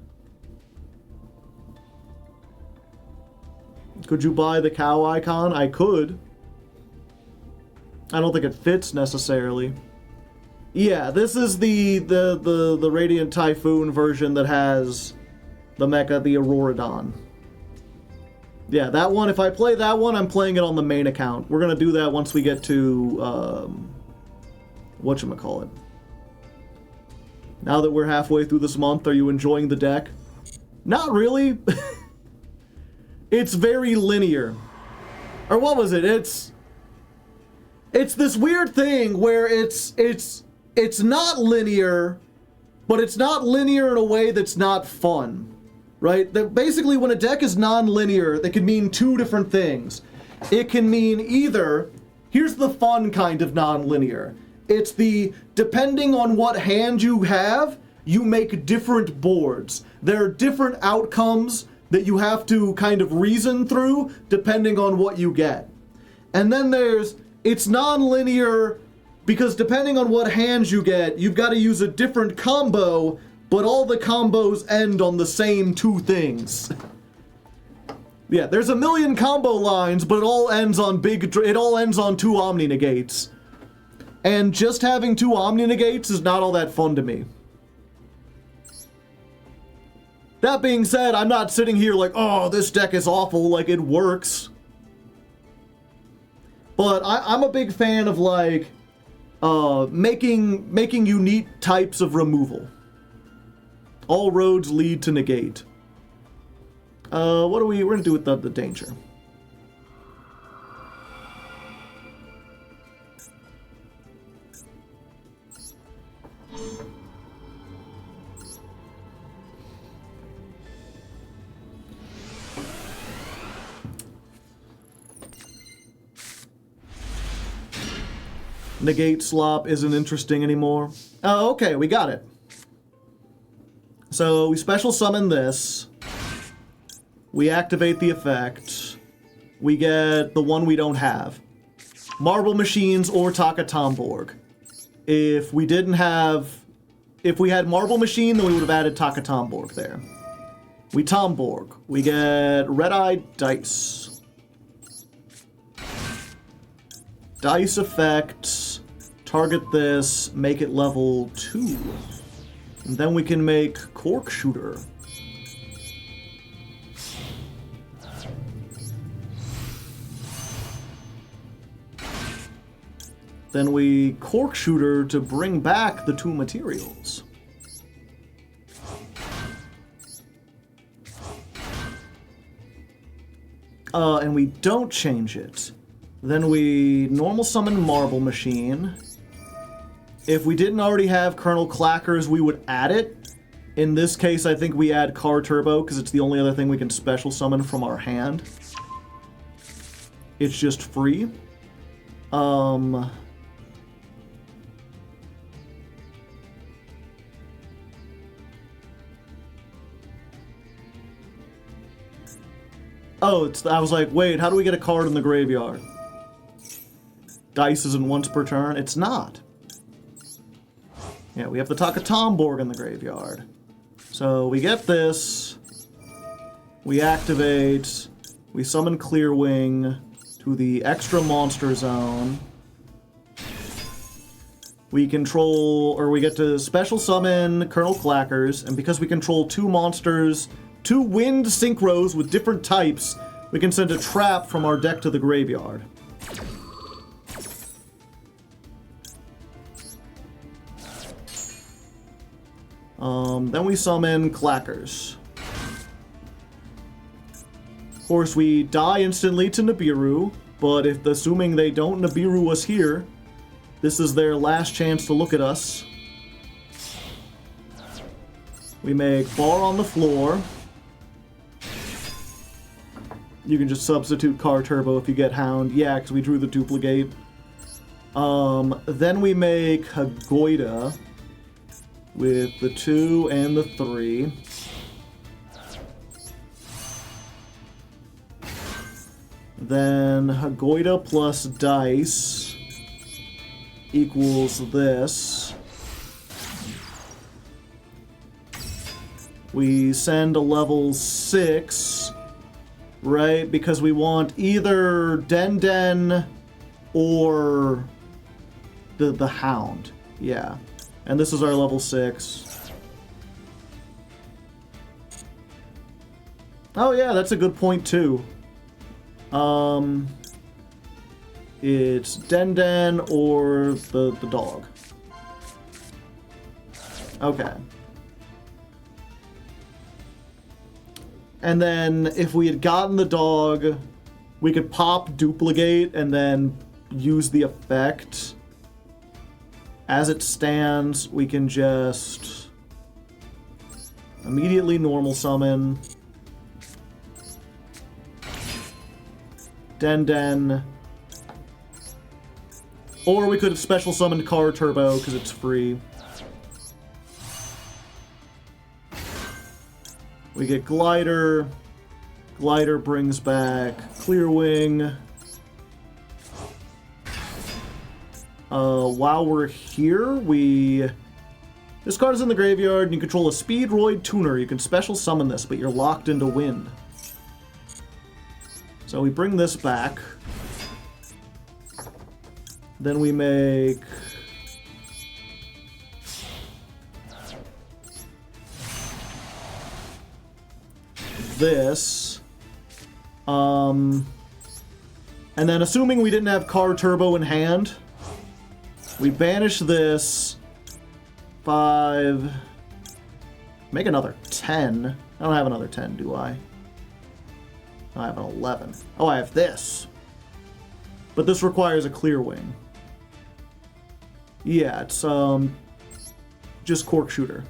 Speaker 1: Could you buy the cow icon? I could. I don't think it fits necessarily. Yeah, this is the Radiant Typhoon version that has the mecha, the Auroradon. Yeah, that one, if I play that one, I'm playing it on the main account. We're gonna do that once we get to, whatchamacallit. Now that we're halfway through this month, are you enjoying the deck? Not really. It's very linear. Or what was it? It's this weird thing where it's not linear, but it's not linear in a way that's not fun. Right? That basically when a deck is non-linear, that can mean two different things. It can mean either, here's the fun kind of non-linear. It's the, depending on what hand you have, you make different boards. There are different outcomes that you have to kind of reason through, depending on what you get. And then there's, it's non-linear, because depending on what hands you get, you've got to use a different combo, but all the combos end on the same two things. Yeah, there's a million combo lines, but it all ends on two Omni Negates. And just having two Omni Negates is not all that fun to me. That being said, I'm not sitting here like, oh, this deck is awful, like it works. But I'm a big fan of like, making unique types of removal. All roads lead to negate. We're gonna do with the danger. Negate slop isn't interesting anymore. Oh, okay, we got it. So we special summon this. We activate the effect. We get the one we don't have. Marble Machines or Taka Tomborg. If we had Marble Machine, then we would have added Taka Tomborg there. We Tomborg. We get Red-Eyed Dice. Dice effect. Target this, make it level 2. And then we can make Cork Shooter. Then we Cork Shooter to bring back the two materials. And we don't change it. Then we normal summon Marble Machine. If we didn't already have Colonel Clackers, we would add it. In this case, I think we add Car Turbo, because it's the only other thing we can special summon from our hand. It's just free. Oh, I was like, wait, how do we get a card in the graveyard? Dice isn't once per turn? It's not. Yeah, we have the Taka Tomborg in the graveyard. So we get this. We activate. We summon Clearwing to the extra monster zone. We control, or we get to special summon Colonel Clackers, and because we control 2 monsters, 2 wind synchros with different types, we can send a trap from our deck to the graveyard. Then we summon Clackers. Of course, we die instantly to Nibiru, but if assuming they don't Nibiru us here, this is their last chance to look at us. We make bar on the floor. You can just substitute Car Turbo if you get Hound. Yeah, because we drew the duplicate. Then we make Hagoida with the 2 and the 3. Then Hagoida plus dice equals this. We send a level 6, right? Because we want either Den or the Hound. Yeah. And this is our level 6. Oh yeah, that's a good point too. It's Den or the dog. Okay. And then if we had gotten the dog, we could pop duplicate and then use the effect. As it stands, we can just immediately normal summon Den. Or we could have special summoned Car Turbo because it's free. We get Glider. Glider brings back Clearwing. While we're here, this card is in the graveyard, and you control a Speedroid tuner. You can special summon this, but you're locked into wind. So we bring this back. Then we make this. And then assuming we didn't have Car Turbo in hand, we banish this. 5. Make another 10. I don't have another 10, do I? I have an 11. Oh, I have this. But this requires a Clearwing. Yeah, it's just Cork Shooter.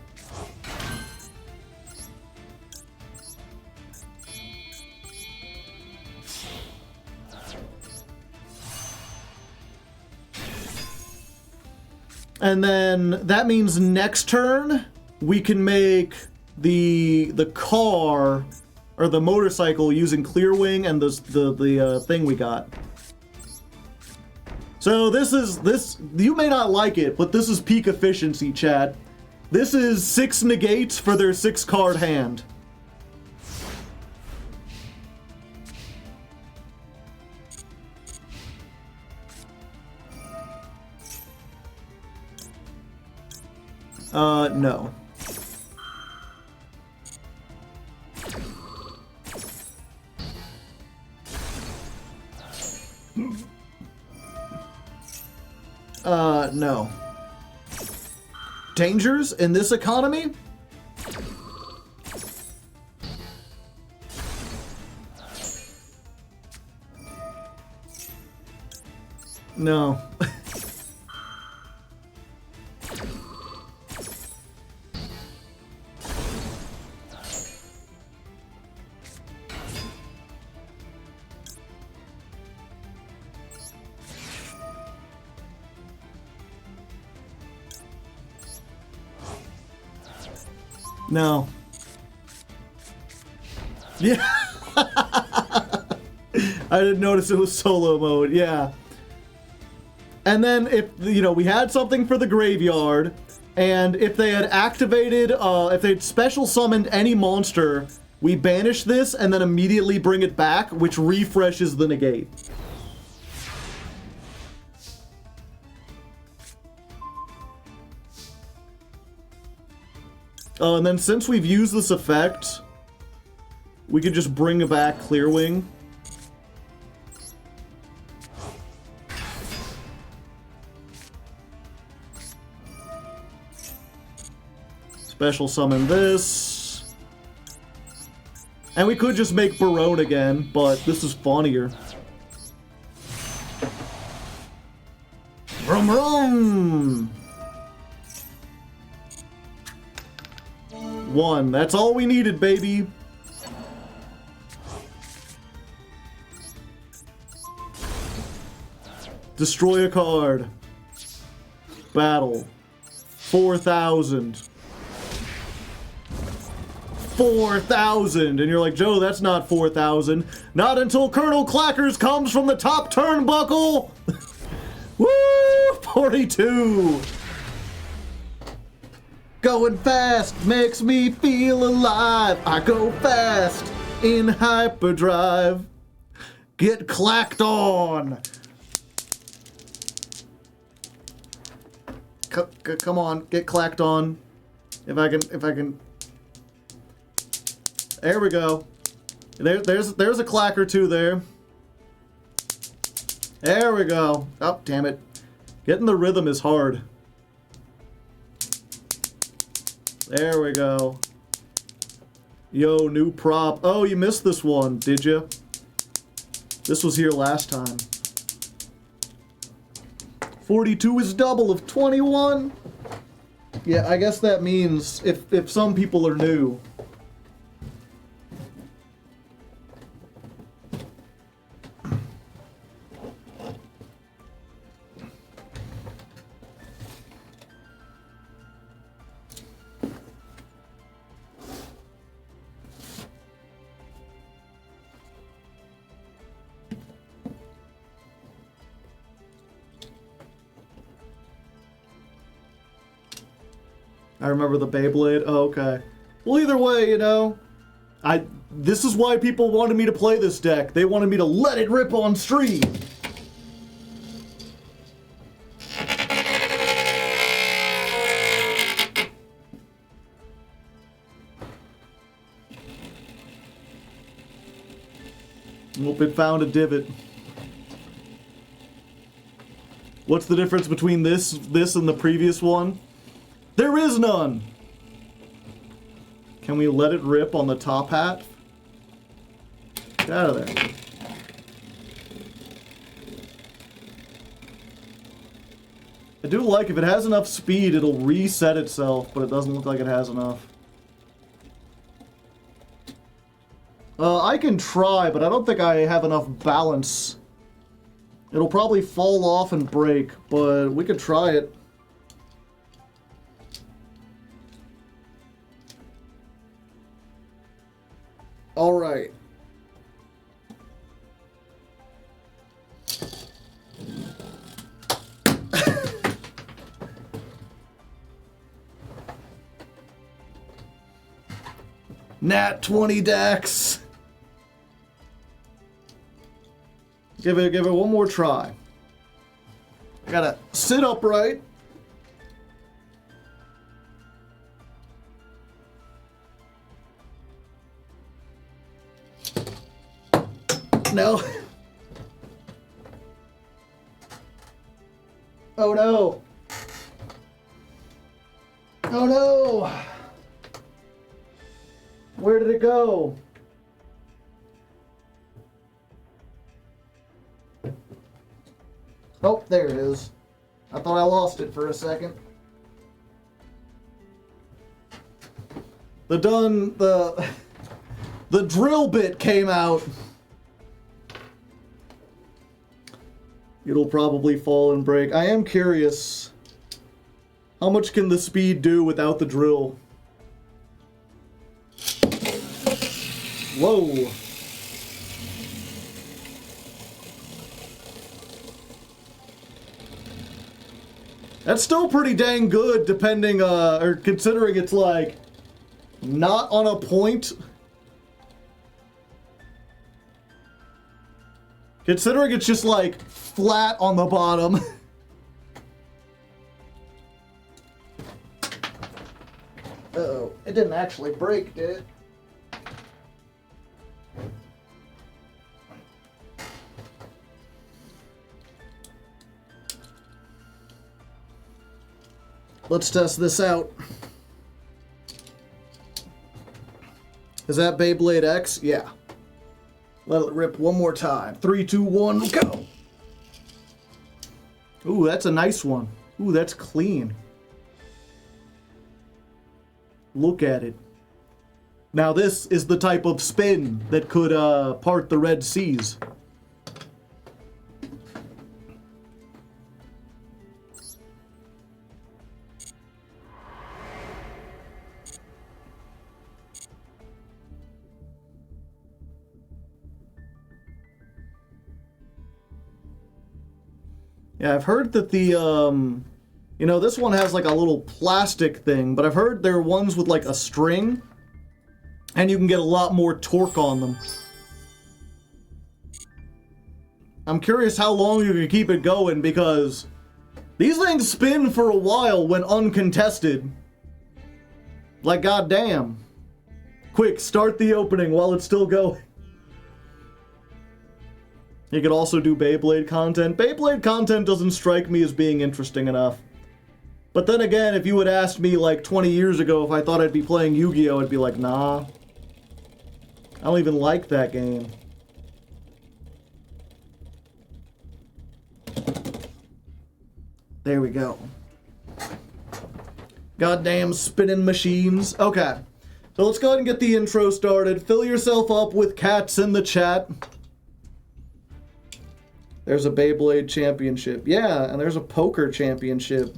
Speaker 1: And then that means next turn we can make the car or the motorcycle using Clearwing and the thing we got. So this you may not like it, but this is peak efficiency, chat. This is 6 negates for their 6 card hand. No. No. Dangers in this economy? No. No. Yeah. I didn't notice it was solo mode. Yeah. And then if, we had something for the graveyard, And if they had activated, if they'd special summoned any monster, we banish this and then immediately bring it back, which refreshes the negate. And then since we've used this effect, we could just bring back Clearwing. Special summon this. And we could just make Barone again, but this is funnier. Vroom vroom! 1. That's all we needed, baby. Destroy a card. Battle. 4,000. 4,000! And you're like, Joe, that's not 4,000. Not until Colonel Clackers comes from the top turnbuckle! Woo! 42! Going fast makes me feel alive. I go fast in hyperdrive. Get clacked on. Come on, get clacked on. If I can. There we go. There's a clack or two there. There we go. Oh, damn it. Getting the rhythm is hard. There we go. Yo, new prop. Oh, you missed this one, did you? This was here last time. 42 is double of 21. Yeah, I guess that means if some people are new. I remember the Beyblade. Oh, okay. Well, either way, you know, this is why people wanted me to play this deck. They wanted me to let it rip on stream. Nope, it found a divot. What's the difference between this and the previous one? There is none! Can we let it rip on the top hat? Get out of there. I do like if it has enough speed, it'll reset itself, but it doesn't look like it has enough. I can try, but I don't think I have enough balance. It'll probably fall off and break, but we could try it. All right. Nat 20 Dex. Give it one more try. I gotta sit upright. No. Oh no. Oh no. Where did it go? Oh, there it is. I thought I lost it for a second. The drill bit came out. It'll probably fall and break. I am curious. How much can the speed do without the drill? Whoa. That's still pretty dang good, depending, or considering it's, like, not on a point. Considering it's just, like, flat on the bottom. Uh-oh, it didn't actually break, did it? Let's test this out. Is that Beyblade X? Yeah. Let it rip one more time. 3, 2, 1, go! Ooh, that's a nice one. Ooh, that's clean. Look at it. Now this is the type of spin that could part the Red Seas. Yeah, I've heard that the, you know, this one has like a little plastic thing, but I've heard there are ones with like a string, and you can get a lot more torque on them. I'm curious how long you can keep it going, because these things spin for a while when uncontested. Like, goddamn. Quick, start the opening while it's still going. You could also do Beyblade content. Beyblade content doesn't strike me as being interesting enough. But then again, if you had asked me like 20 years ago if I thought I'd be playing Yu-Gi-Oh!, I'd be like, nah. I don't even like that game. There we go. Goddamn spinning machines. Okay. So let's go ahead and get the intro started. Fill yourself up with cats in the chat. There's a Beyblade championship. Yeah, and there's a poker championship.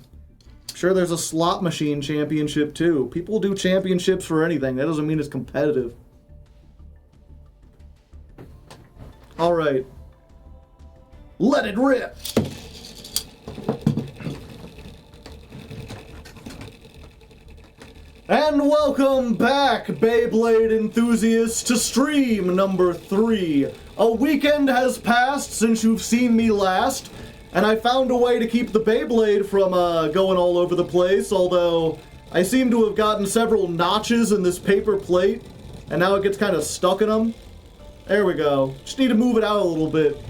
Speaker 1: I'm sure there's a slot machine championship too. People do championships for anything. That doesn't mean it's competitive. Alright. Let it rip! And welcome back, Beyblade enthusiasts, to stream number 3. A weekend has passed since you've seen me last, and I found a way to keep the Beyblade from going all over the place, although I seem to have gotten several notches in this paper plate, and now it gets kind of stuck in them. There we go. Just need to move it out a little bit.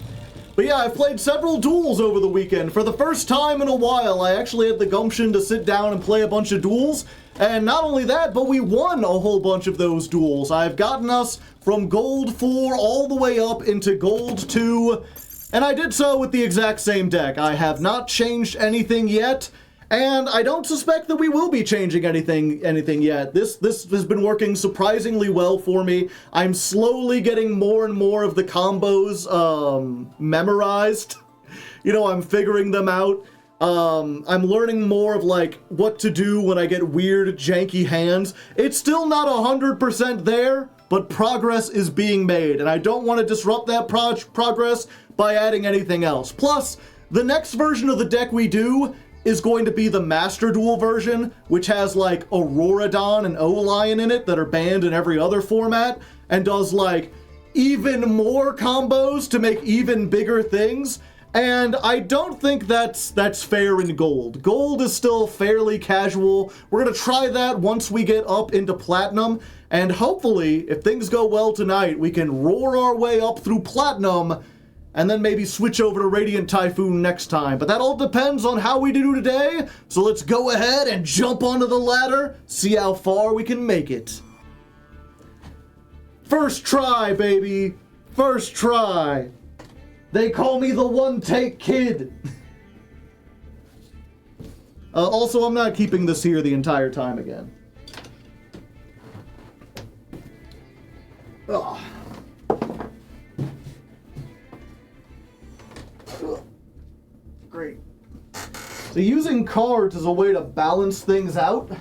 Speaker 1: But yeah, I've played several duels over the weekend. For the first time in a while, I actually had the gumption to sit down and play a bunch of duels. And not only that, but we won a whole bunch of those duels. I've gotten us from Gold 4 all the way up into Gold 2. And I did so with the exact same deck. I have not changed anything yet. And I don't suspect that we will be changing anything yet. This has been working surprisingly well for me. I'm slowly getting more and more of the combos memorized. You know, I'm figuring them out. I'm learning more of like what to do when I get weird, janky hands. It's still not 100% there, but progress is being made, and I don't want to disrupt that progress by adding anything else. Plus, the next version of the deck we do is going to be the Master Duel version, which has like Auroradon and O-Lion in it that are banned in every other format, and does like even more combos to make even bigger things. And I don't think that's fair in Gold. Gold is still fairly casual. We're gonna try that once we get up into Platinum, and hopefully, if things go well tonight, we can roar our way up through Platinum, and then maybe switch over to Radiant Typhoon next time. But that all depends on how we do today, so let's go ahead and jump onto the ladder, see how far we can make it. First try, baby. First try. They call me the one-take kid. Also, I'm not keeping this here the entire time again. Ugh. Great. So using cards as a way to balance things out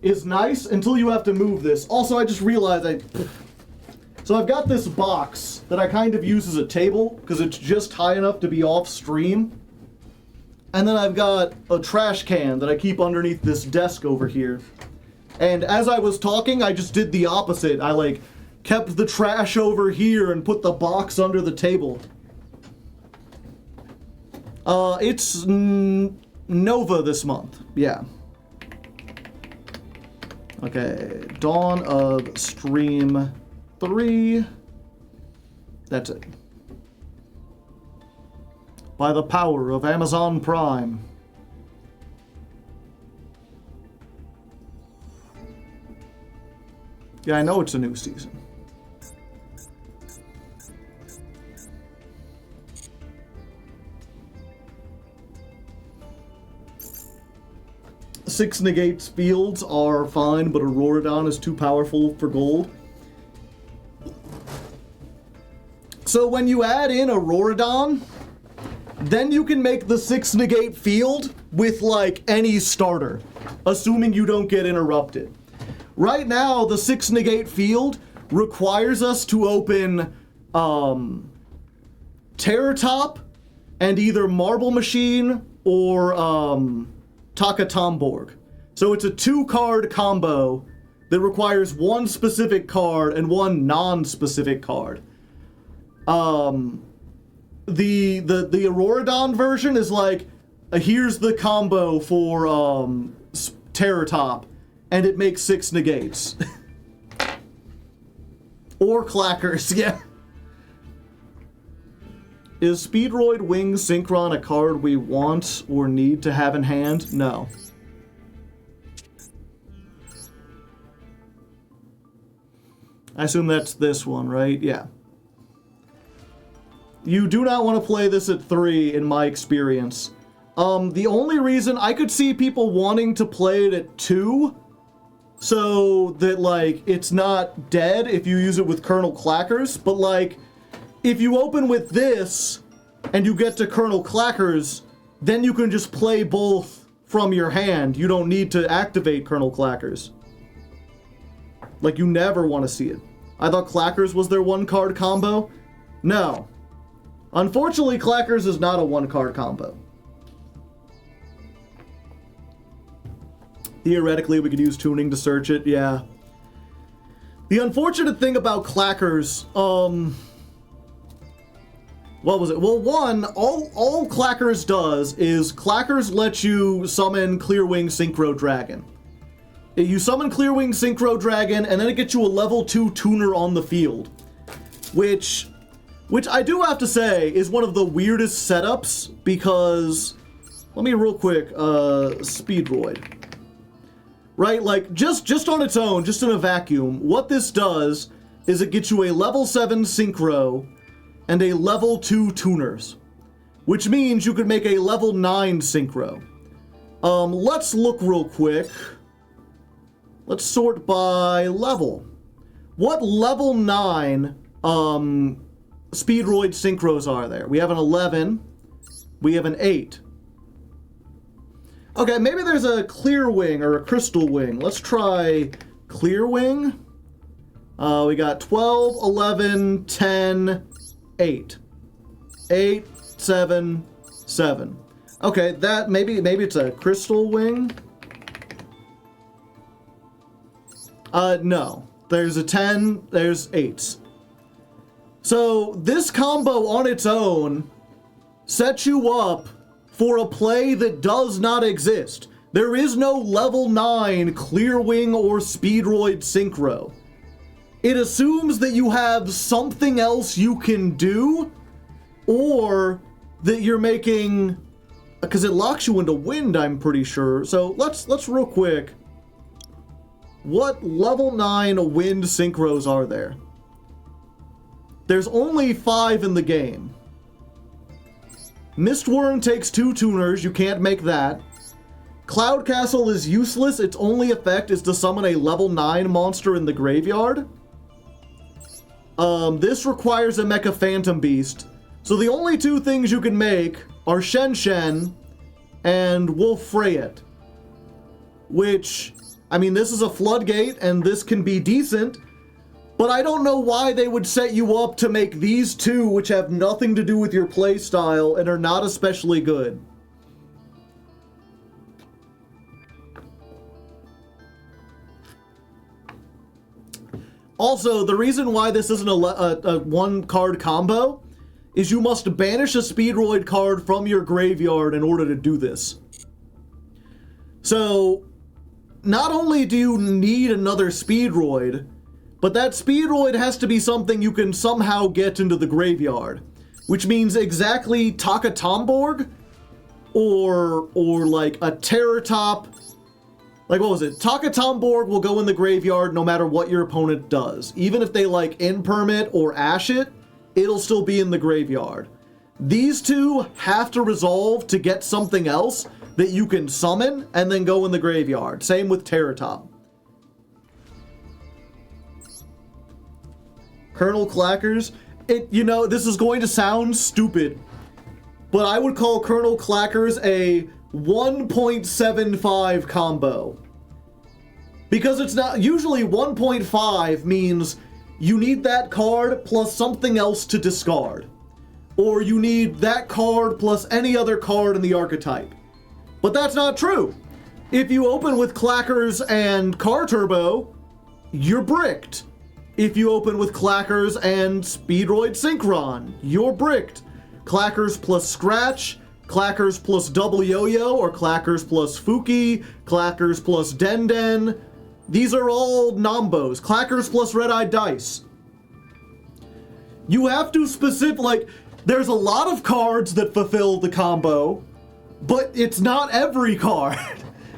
Speaker 1: is nice until you have to move this. Also, I just realized So I've got this box that I kind of use as a table because it's just high enough to be off stream. And then I've got a trash can that I keep underneath this desk over here. And as I was talking, I just did the opposite. I, like, kept the trash over here and put the box under the table. It's Nova this month. Yeah. Okay. Dawn of Stream 3. That's it. By the power of Amazon Prime. Yeah, I know it's a new season. Six negates fields are fine, but Auroradon is too powerful for gold. So when you add in Auroradon, then you can make the 6 negate field with, like, any starter, assuming you don't get interrupted. Right now, the 6 negate field requires us to open Terror Top and either Marble Machine or Taka Tomborg. So it's a 2-card combo that requires one specific card and one non-specific card. The Auroradon version is like, here's the combo for Terror Top, and it makes 6 negates. Or Clackers, yeah. Is Speedroid Wing Synchron a card we want or need to have in hand? No. I assume that's this one, right? Yeah. You do not want to play this at 3, in my experience. The only reason I could see people wanting to play it at 2, so that, like, it's not dead if you use it with Colonel Clackers, but, like, if you open with this, and you get to Colonel Clackers, then you can just play both from your hand. You don't need to activate Colonel Clackers. Like, you never want to see it. I thought Clackers was their 1-card combo. No. Unfortunately, Clackers is not a 1-card combo. Theoretically, we could use tuning to search it, yeah. The unfortunate thing about Clackers, what was it? Well, one, all Clackers does is Clackers lets you summon Clearwing Synchro Dragon. You summon Clearwing Synchro Dragon, and then it gets you a level 2 tuner on the field. Which I do have to say is one of the weirdest setups, because, let me real quick, Speedroid. Right, like, just on its own, just in a vacuum, what this does is it gets you a level 7 Synchro and a level 2 tuners. Which means you could make a level 9 Synchro. Let's look real quick. Let's sort by level. What level 9, Speedroid Synchros are there? We have an 11. We have an 8. Okay, maybe there's a Clear Wing or a Crystal Wing. Let's try Clear Wing. We got 12, 11, 10, 8. 8, 7, 7. Okay, that maybe it's a Crystal Wing. No. There's a 10, there's 8s. So this combo on its own sets you up for a play that does not exist. There is no level 9 Clearwing or Speedroid Synchro. It assumes that you have something else you can do, or that you're making, because it locks you into wind, I'm pretty sure. So let's real quick. What level 9 wind synchros are there? There's only 5 in the game. Mistworm takes 2 tuners, you can't make that. Cloud Castle is useless, its only effect is to summon a level 9 monster in the graveyard. This requires a Mecha Phantom Beast. So the only 2 things you can make are Shen Shen and Wolf Freyet. Which, I mean, this is a floodgate and this can be decent, but I don't know why they would set you up to make these 2, which have nothing to do with your playstyle and are not especially good. Also, the reason why this isn't a one-card combo is you must banish a Speedroid card from your graveyard in order to do this. So, not only do you need another Speedroid, but that Speedroid has to be something you can somehow get into the graveyard. Which means exactly Takatomborg, or like a Terratop. Like, what was it? Takatomborg will go in the graveyard no matter what your opponent does. Even if they, like, Impermit or Ash it, it'll still be in the graveyard. These two have to resolve to get something else that you can summon and then go in the graveyard. Same with Terratop. Colonel Clackers. You know, this is going to sound stupid, but I would call Colonel Clackers a 1.75 combo. Because it's not, usually 1.5 means you need that card plus something else to discard. Or you need that card plus any other card in the archetype. But that's not true. If you open with Clackers and Car Turbo, you're bricked. If you open with Clackers and Speedroid Synchron, you're bricked. Clackers plus Scratch, Clackers plus Double Yo-Yo, or Clackers plus Fuki, Clackers plus Den. These are all Nombos. Clackers plus Red-Eyed Dice. You have to like, there's a lot of cards that fulfill the combo, but it's not every card,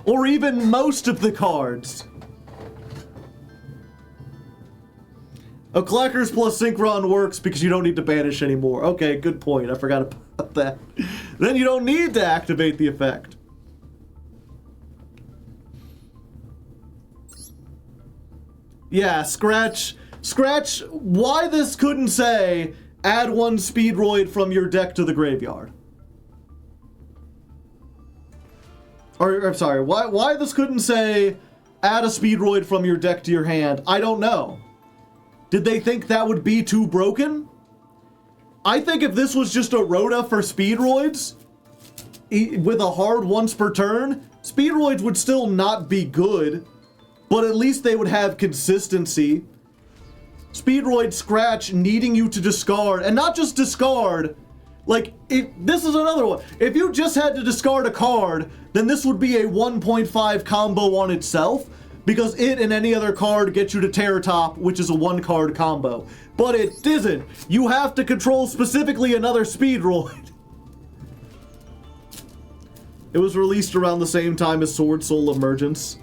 Speaker 1: or even most of the cards. Oh, Clackers plus Synchron works because you don't need to banish anymore. Okay, good point. I forgot about that. Then you don't need to activate the effect. Yeah, Scratch, why this couldn't say, add one Speedroid from your deck to the graveyard? Or, I'm sorry, why this couldn't say, add a Speedroid from your deck to your hand? I don't know. Did they think that would be too broken? I think if this was just a Rota for Speedroids, with a hard once per turn, Speedroids would still not be good, but at least they would have consistency. Speedroid Scratch needing you to discard, and not just discard, like, this is another one. If you just had to discard a card, then this would be a 1.5 combo on itself, because it and any other card gets you to Terratop, which is a one-card combo. But it isn't. You have to control specifically another Speedroid. It was released around the same time as Sword Soul Emergence.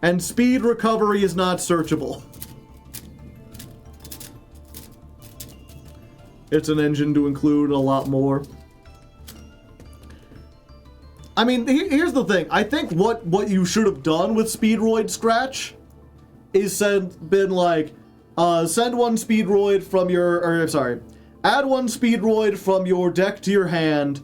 Speaker 1: And speed recovery is not searchable. It's an engine to include a lot more. I mean, here's the thing. I think what you should have done with Speedroid Scratch is been like, send one Speedroid from your, add one Speedroid from your deck to your hand.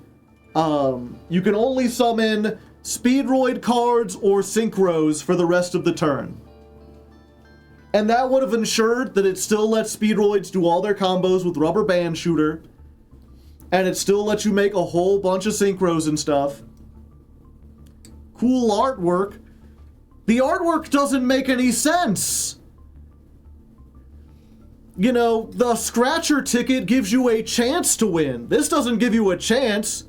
Speaker 1: You can only summon Speedroid cards or Synchros for the rest of the turn. And that would have ensured that it still lets Speedroids do all their combos with Rubber Band Shooter. And it still lets you make a whole bunch of Synchros and stuff. Cool artwork. The artwork doesn't make any sense. You know, the Scratcher ticket gives you a chance to win. This doesn't give you a chance.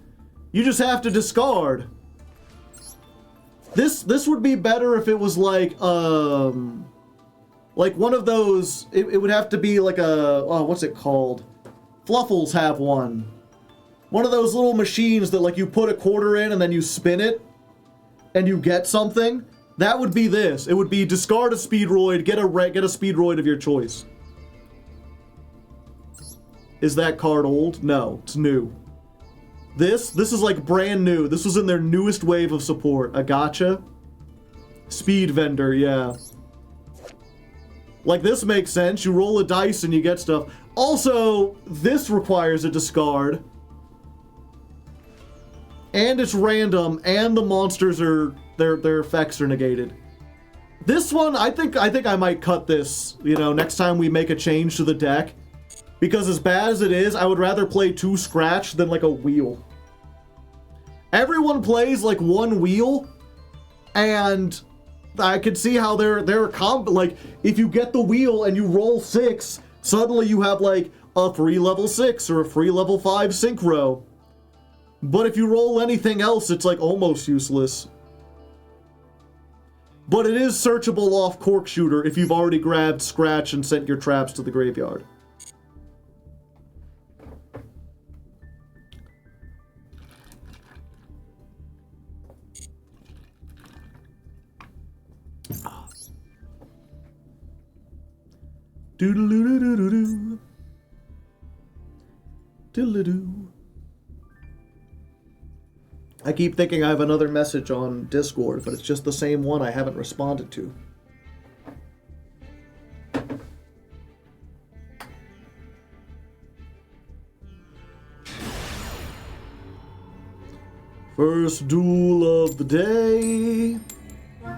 Speaker 1: You just have to discard. This would be better if it was like one of those, it would have to be like a, oh, what's it called? Fluffles have one. One of those little machines that like you put a quarter in and then you spin it and you get something. That would be this. It would be discard a Speedroid, get a Speedroid of your choice. Is that card old? No, it's new. This is like brand new. This was in their newest wave of support. A gotcha? Speed Vendor, yeah. Like, this makes sense. You roll a dice and you get stuff. Also, this requires a discard. And it's random, and the monsters are, their effects are negated. This one, I think I might cut this, you know, next time we make a change to the deck. Because as bad as it is, I would rather play 2 Scratch than like a wheel. Everyone plays like 1 wheel, and I could see how they're like, if you get the wheel and you roll 6, suddenly you have like a free level 6 or a free level 5 synchro. But if you roll anything else, it's like almost useless. But it is searchable off Cork Shooter if you've already grabbed Scratch and sent your traps to the graveyard. Doodle-doo-doo-doo-doo. Doodle-doo. I keep thinking I have another message on Discord, but it's just the same one I haven't responded to. First duel of the day.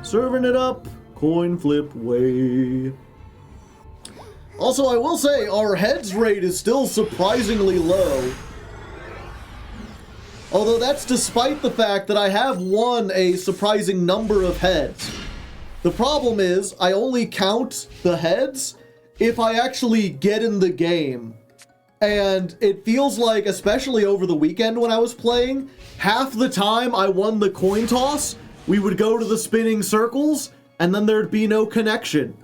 Speaker 1: Serving it up, coin flip way. Also, I will say, our heads rate is still surprisingly low. Although that's despite the fact that I have won a surprising number of heads. The problem is, I only count the heads if I actually get in the game. And it feels like, especially over the weekend when I was playing, half the time I won the coin toss, we would go to the spinning circles, and then there'd be no connection.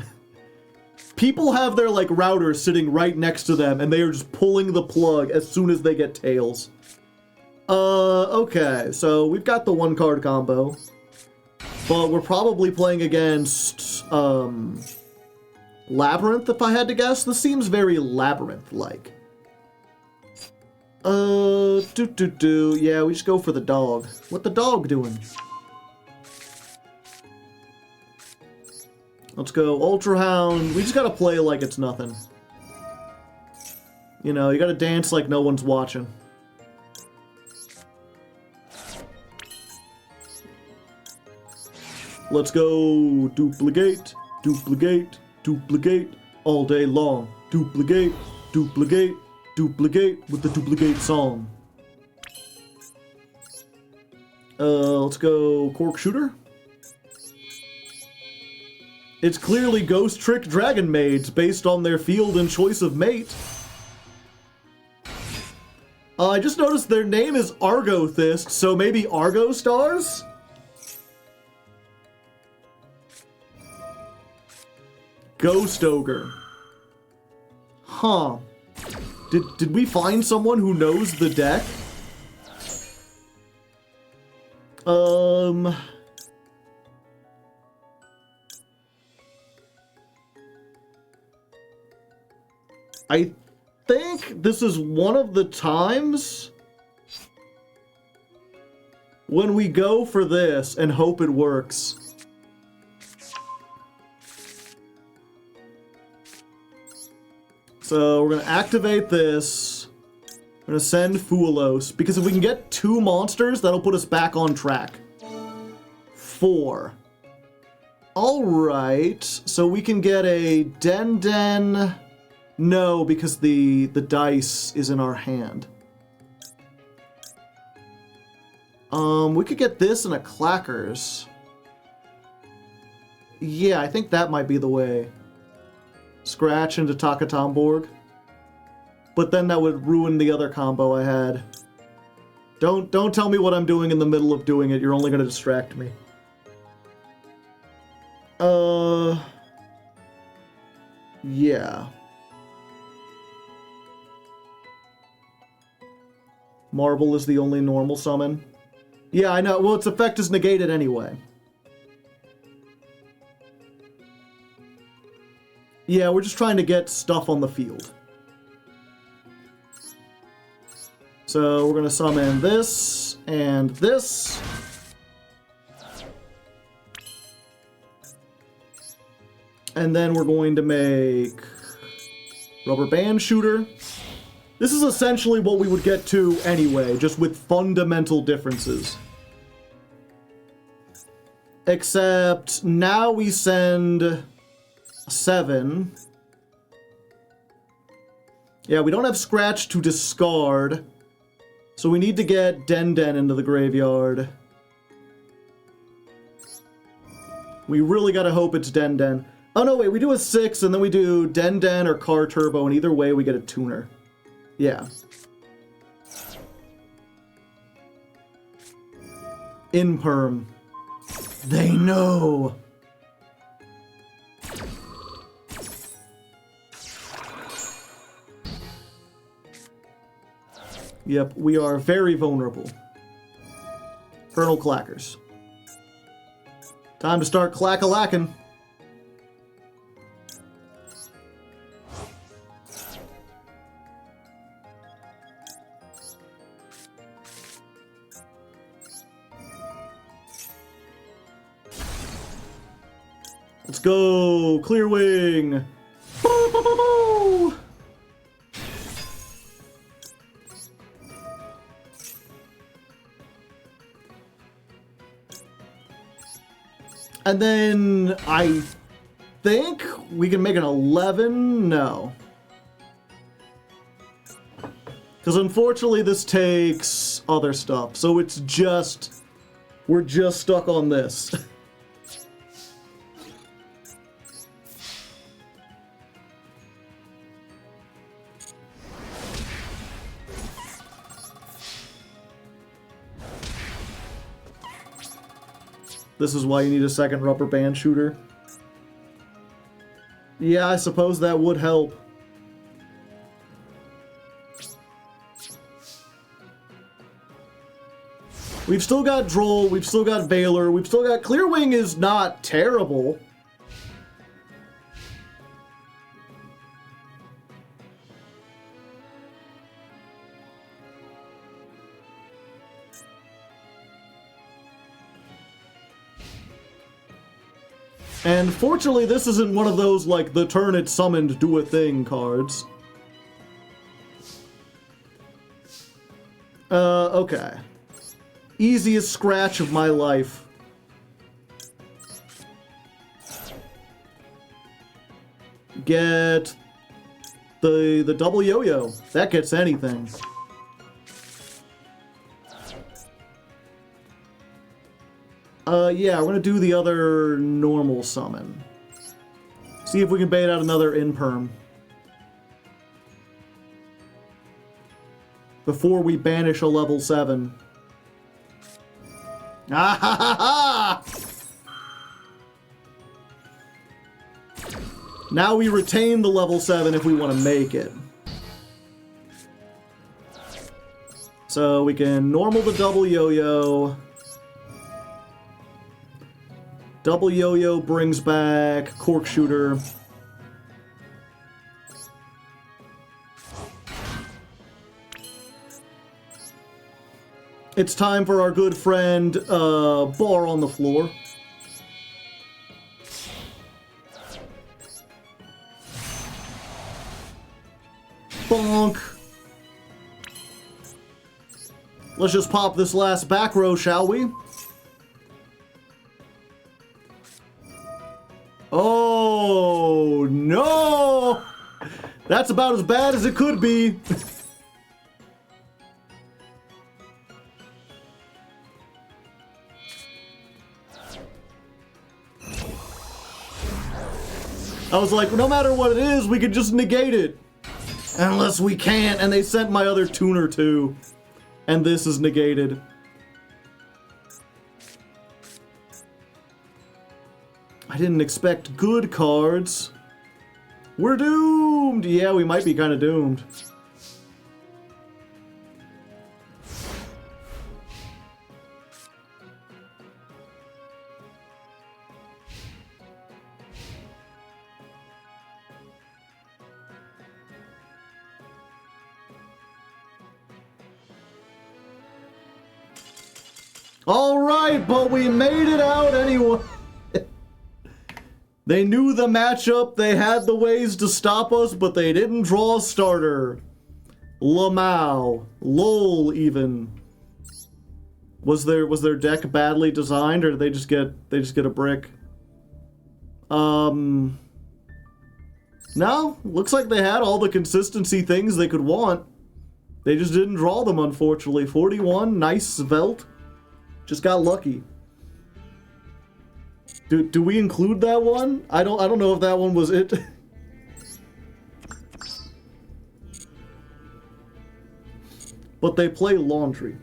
Speaker 1: People have their, like, routers sitting right next to them, and they are just pulling the plug as soon as they get tails. Okay, so we've got the 1-card combo. But we're probably playing against, Labyrinth, if I had to guess. This seems very Labyrinth-like. Yeah, we just go for the dog. What the dog doing? Let's go Ultra Hound. We just gotta play like it's nothing. You know, you gotta dance like no one's watching. Let's go duplicate, duplicate, duplicate all day long. Duplicate, duplicate, duplicate with the duplicate song. Let's go Cork Shooter. It's clearly Ghost Trick Dragon Maids based on their field and choice of mate. I just noticed their name is Argothist, so maybe Argo Stars? Ghost Ogre. Huh. Did we find someone who knows the deck? I think this is one of the times when we go for this and hope it works. So we're going to activate this. We're going to send Fuelos, because if we can get 2 monsters, that'll put us back on track. 4. Alright, so we can get a Den. No, because the dice is in our hand. We could get this and a Clackers. Yeah, I think that might be the way. Scratch into Takatomborg. But then that would ruin the other combo I had. Don't tell me what I'm doing in the middle of doing it. You're only going to distract me. Yeah. Marble is the only normal summon. Yeah, I know. Well, its effect is negated anyway. Yeah, we're just trying to get stuff on the field. So we're going to summon this and this. And then we're going to make Rubber Band Shooter. This is essentially what we would get to anyway, just with fundamental differences. Except now we send 7. Yeah, we don't have Scratch to discard, so we need to get Den into the graveyard. We really gotta hope it's Den Den. Oh no, wait, we do a 6 and then we do Den Den or Car Turbo, and either way we get a tuner. Yeah. Imperm. They know! Yep, we are very vulnerable. Colonel Clackers. Time to start clack-a-lackin'. Let's go! Clear wing! Boo, boo, boo, boo. And then I think we can make an 11? No. Because unfortunately this takes other stuff. So it's just, we're just stuck on this. This is why you need a second rubber band shooter. Yeah, I suppose that would help. We've still got Droll, we've still got Valor, we've still got... Clearwing is not terrible. And fortunately, this isn't one of those, like, the turn it summoned, do a thing cards. Okay. Easiest scratch of my life. Get the double yo-yo. That gets anything. Yeah, we're gonna do the other normal summon. See if we can bait out another Imperm. Before we banish a level 7. Ah ha ha ha! Now we retain the level 7 if we want to make it. So we can normal the double yo-yo. Double yo-yo brings back Cork Shooter. It's time for our good friend, Bar on the Floor. Bonk. Let's just pop this last back row, shall we? Oh, no! That's about as bad as it could be. I was like, no matter what it is, we could just negate it. Unless we can't, and they sent my other tuner too. And this is negated. I didn't expect good cards. We're doomed! Yeah, we might be kind of doomed. Alright, but we made it out anyway. They knew the matchup, they had the ways to stop us, but they didn't draw a starter. Lamau. Lol, even. Was their deck badly designed, or did they just get a brick? No, looks like they had all the consistency things they could want. They just didn't draw them, unfortunately. 41, nice svelte. Just got lucky. Do we include that one? I don't know if that one was it. But they play laundry.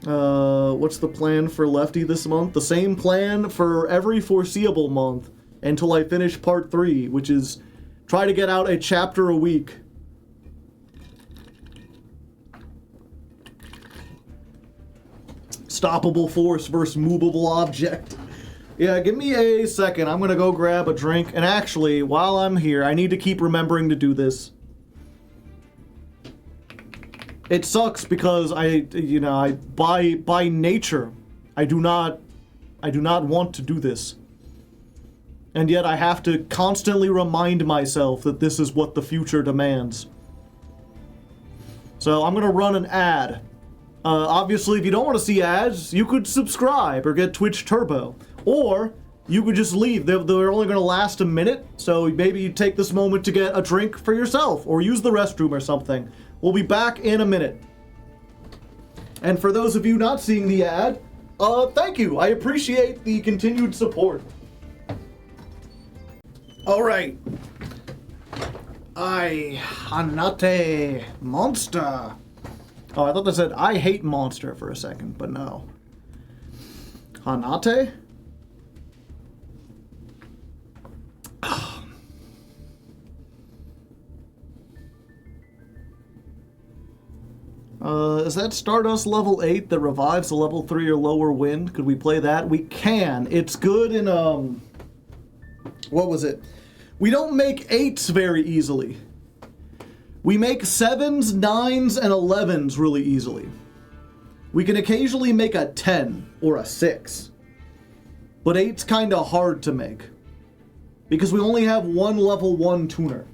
Speaker 1: What's the plan for Lefty this month? The same plan for every foreseeable month until I finish part 3, which is try to get out a chapter a week. Stoppable force versus movable object. Yeah, give me a second. I'm gonna go grab a drink. And actually, while I'm here, I need to keep remembering to do this. It sucks because by nature, I do not want to do this. And yet I have to constantly remind myself that this is what the future demands. So I'm gonna run an ad. Obviously, if you don't want to see ads, you could subscribe or get Twitch Turbo. Or you could just leave. They're only going to last a minute, so maybe you take this moment to get a drink for yourself or use the restroom or something. We'll be back in a minute. And for those of you not seeing the ad, thank you. I appreciate the continued support. Alright. Hanate Monster. Oh, I thought they said, I hate Monster for a second, but no. Hanate? Is that Stardust level 8 that revives a level 3 or lower wind? Could we play that? We can. It's good in, what was it? We don't make 8s very easily. We make 7s, 9s, and 11s really easily. We can occasionally make a 10 or a 6. But 8's kinda hard to make. Because we only have one level 1 tuner.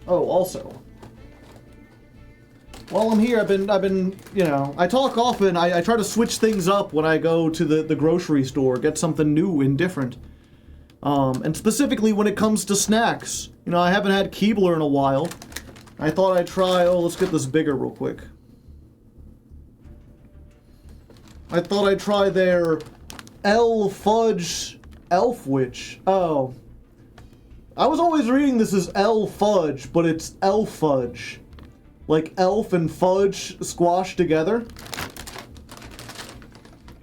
Speaker 1: Oh, also. While I'm here, I've been, you know, I talk often, I try to switch things up when I go to the grocery store, get something new and different. And specifically when it comes to snacks. You know, I haven't had Keebler in a while. I thought I'd try, let's get this bigger real quick. I thought I'd try their Fudge Elf Witch. Oh. I was always reading this as Fudge, but it's Elf Fudge. Like elf and fudge squashed together.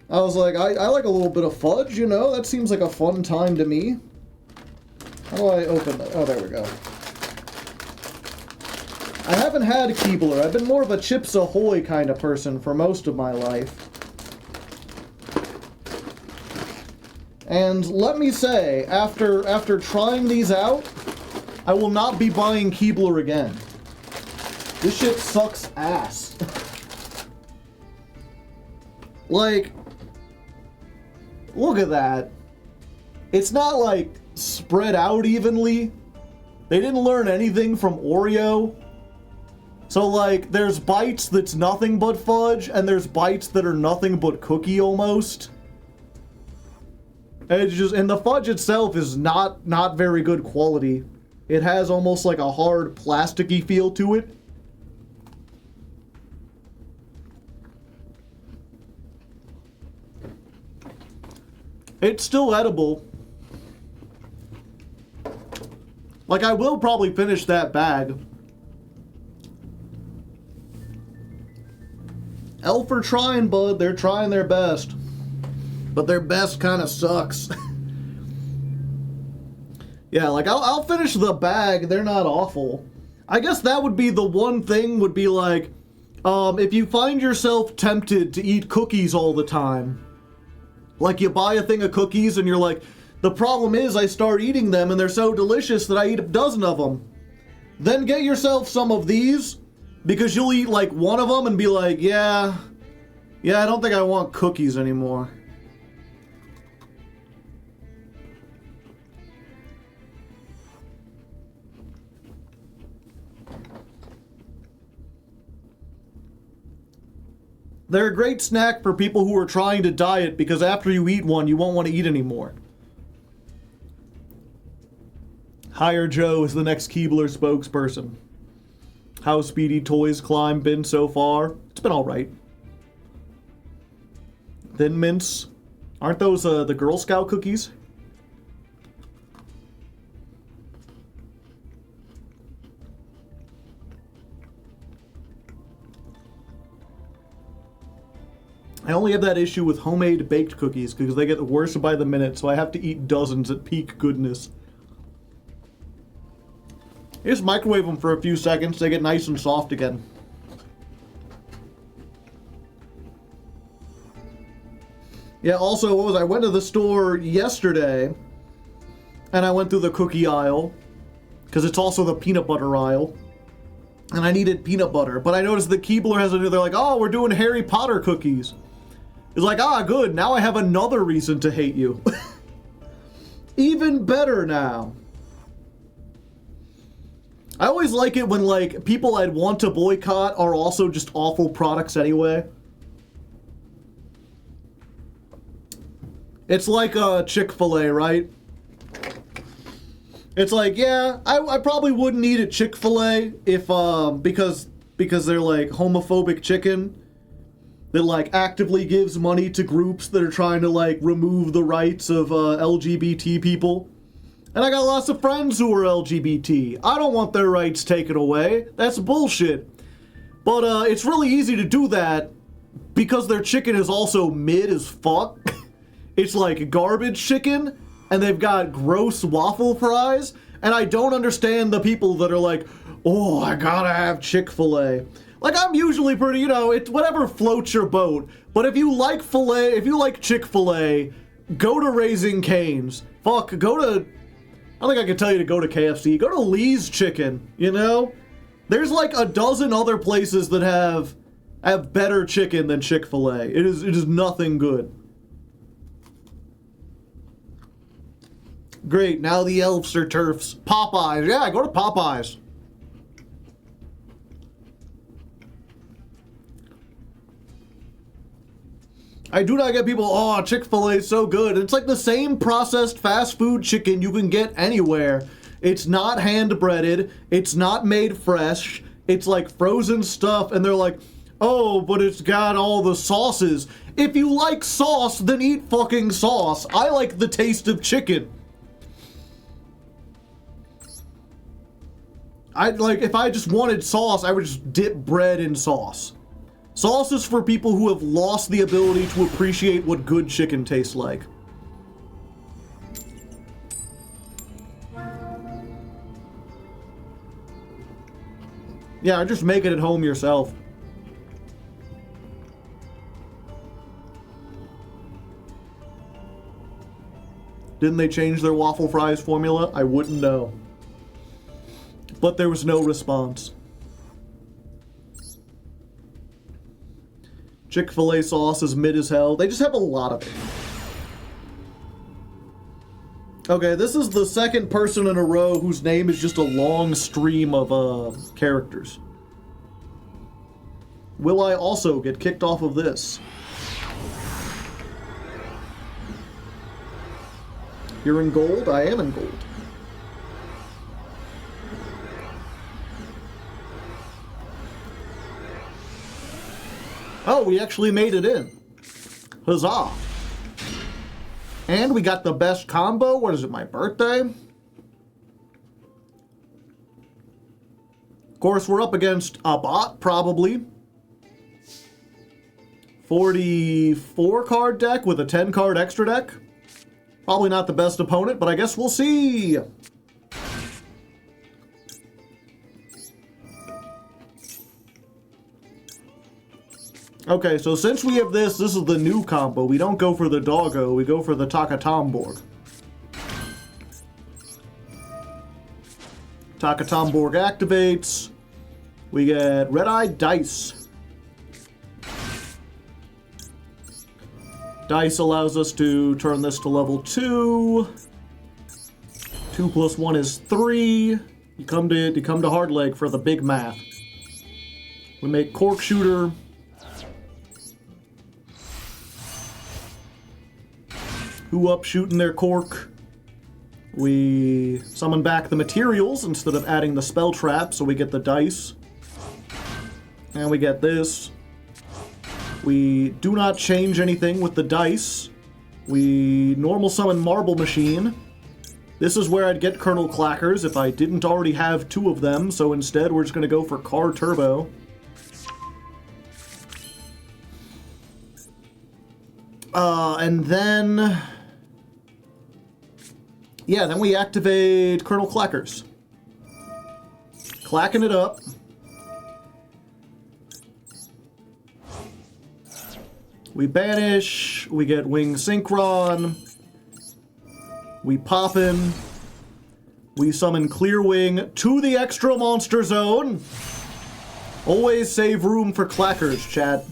Speaker 1: I was like, I like a little bit of fudge, you know? That seems like a fun time to me. How do I open that? Oh, there we go. I haven't had Keebler. I've been more of a Chips Ahoy kind of person for most of my life. And let me say, after trying these out, I will not be buying Keebler again. This shit sucks ass. Like, look at that. It's not like spread out evenly. They didn't learn anything from Oreo. So like, there's bites that's nothing but fudge, and there's bites that are nothing but cookie almost. And it's just, and the fudge itself is not very good quality. It has almost like a hard plasticky feel to it. It's still edible. Like, I will probably finish that bag. Elf are trying, bud. They're trying their best. But their best kind of sucks. Yeah, like, I'll finish the bag. They're not awful. I guess that would be the one thing, would be like, if you find yourself tempted to eat cookies all the time, like you buy a thing of cookies and you're like, the problem is I start eating them and they're so delicious that I eat a dozen of them. Then get yourself some of these, because you'll eat like one of them and be like, yeah, I don't think I want cookies anymore. They're a great snack for people who are trying to diet, because after you eat one, you won't want to eat anymore. Hire Joe is the next Keebler spokesperson. How's Speedy Toys Climb been so far? It's been alright. Thin Mints. Aren't those the Girl Scout cookies? I only have that issue with homemade baked cookies because they get worse by the minute, so I have to eat dozens at peak goodness. You just microwave them for a few seconds, they get nice and soft again. Yeah, also, what was I went to the store yesterday, and I went through the cookie aisle, because it's also the peanut butter aisle, and I needed peanut butter, but I noticed that Keebler has a new, they're like, oh, we're doing Harry Potter cookies. It's like, ah, good, now I have another reason to hate you. Even better now. I always like it when, like, people I'd want to boycott are also just awful products anyway. It's like Chick-fil-A, right? It's like, yeah, I probably wouldn't eat at Chick-fil-A if, because they're, like, homophobic chicken that, like, actively gives money to groups that are trying to, like, remove the rights of LGBT people. And I got lots of friends who are LGBT. I don't want their rights taken away. That's bullshit. But it's really easy to do that because their chicken is also mid as fuck. It's like garbage chicken, and they've got gross waffle fries, and I don't understand the people that are like, oh, I gotta have Chick-fil-A. Like, I'm usually pretty, you know, it's whatever floats your boat, but if you like Chick-fil-A, go to Raising Cane's. Fuck, go to, I don't think I can tell you to go to KFC, go to Lee's Chicken, you know? There's like a dozen other places that have better chicken than Chick-fil-A. It is nothing good. Great, now the elves are turfs. Popeyes, yeah, go to Popeyes. I do not get people, oh, Chick-fil-A is so good. It's like the same processed fast food chicken you can get anywhere. It's not hand-breaded, it's not made fresh, it's like frozen stuff, and they're like, oh, but it's got all the sauces. If you like sauce, then eat fucking sauce. I like the taste of chicken. If I just wanted sauce, I would just dip bread in sauce. Sauce is for people who have lost the ability to appreciate what good chicken tastes like. Yeah, just make it at home yourself. Didn't they change their waffle fries formula? I wouldn't know. But there was no response. Chick-fil-A sauce is mid as hell. They just have a lot of it. Okay, this is the second person in a row whose name is just a long stream of characters. Will I also get kicked off of this? You're in gold? I am in gold. Oh, we actually made it in. Huzzah. And we got the best combo. What is it, my birthday? Of course, we're up against a bot, probably. 44 card deck with a 10 card extra deck. Probably not the best opponent, but I guess we'll see. Okay, so since we have this is the new combo. We don't go for the doggo, we go for the Takatomborg. Takatomborg activates. We get Red-Eye Dice. Dice allows us to turn this to level 2. 2 plus 1 is 3. You come to Hardleg for the big math. We make Cork Shooter. Who up shooting their cork? We summon back the materials instead of adding the spell trap, so we get the dice. And we get this. We do not change anything with the dice. We normal summon Marble Machine. This is where I'd get Colonel Clackers if I didn't already have 2 of them, so instead we're just going to go for Car Turbo. And then... yeah, then we activate Colonel Clackers. Clacking it up. We banish, we get Wing Synchron, we pop in, we summon Clear Wing to the extra monster zone. Always save room for Clackers, chat.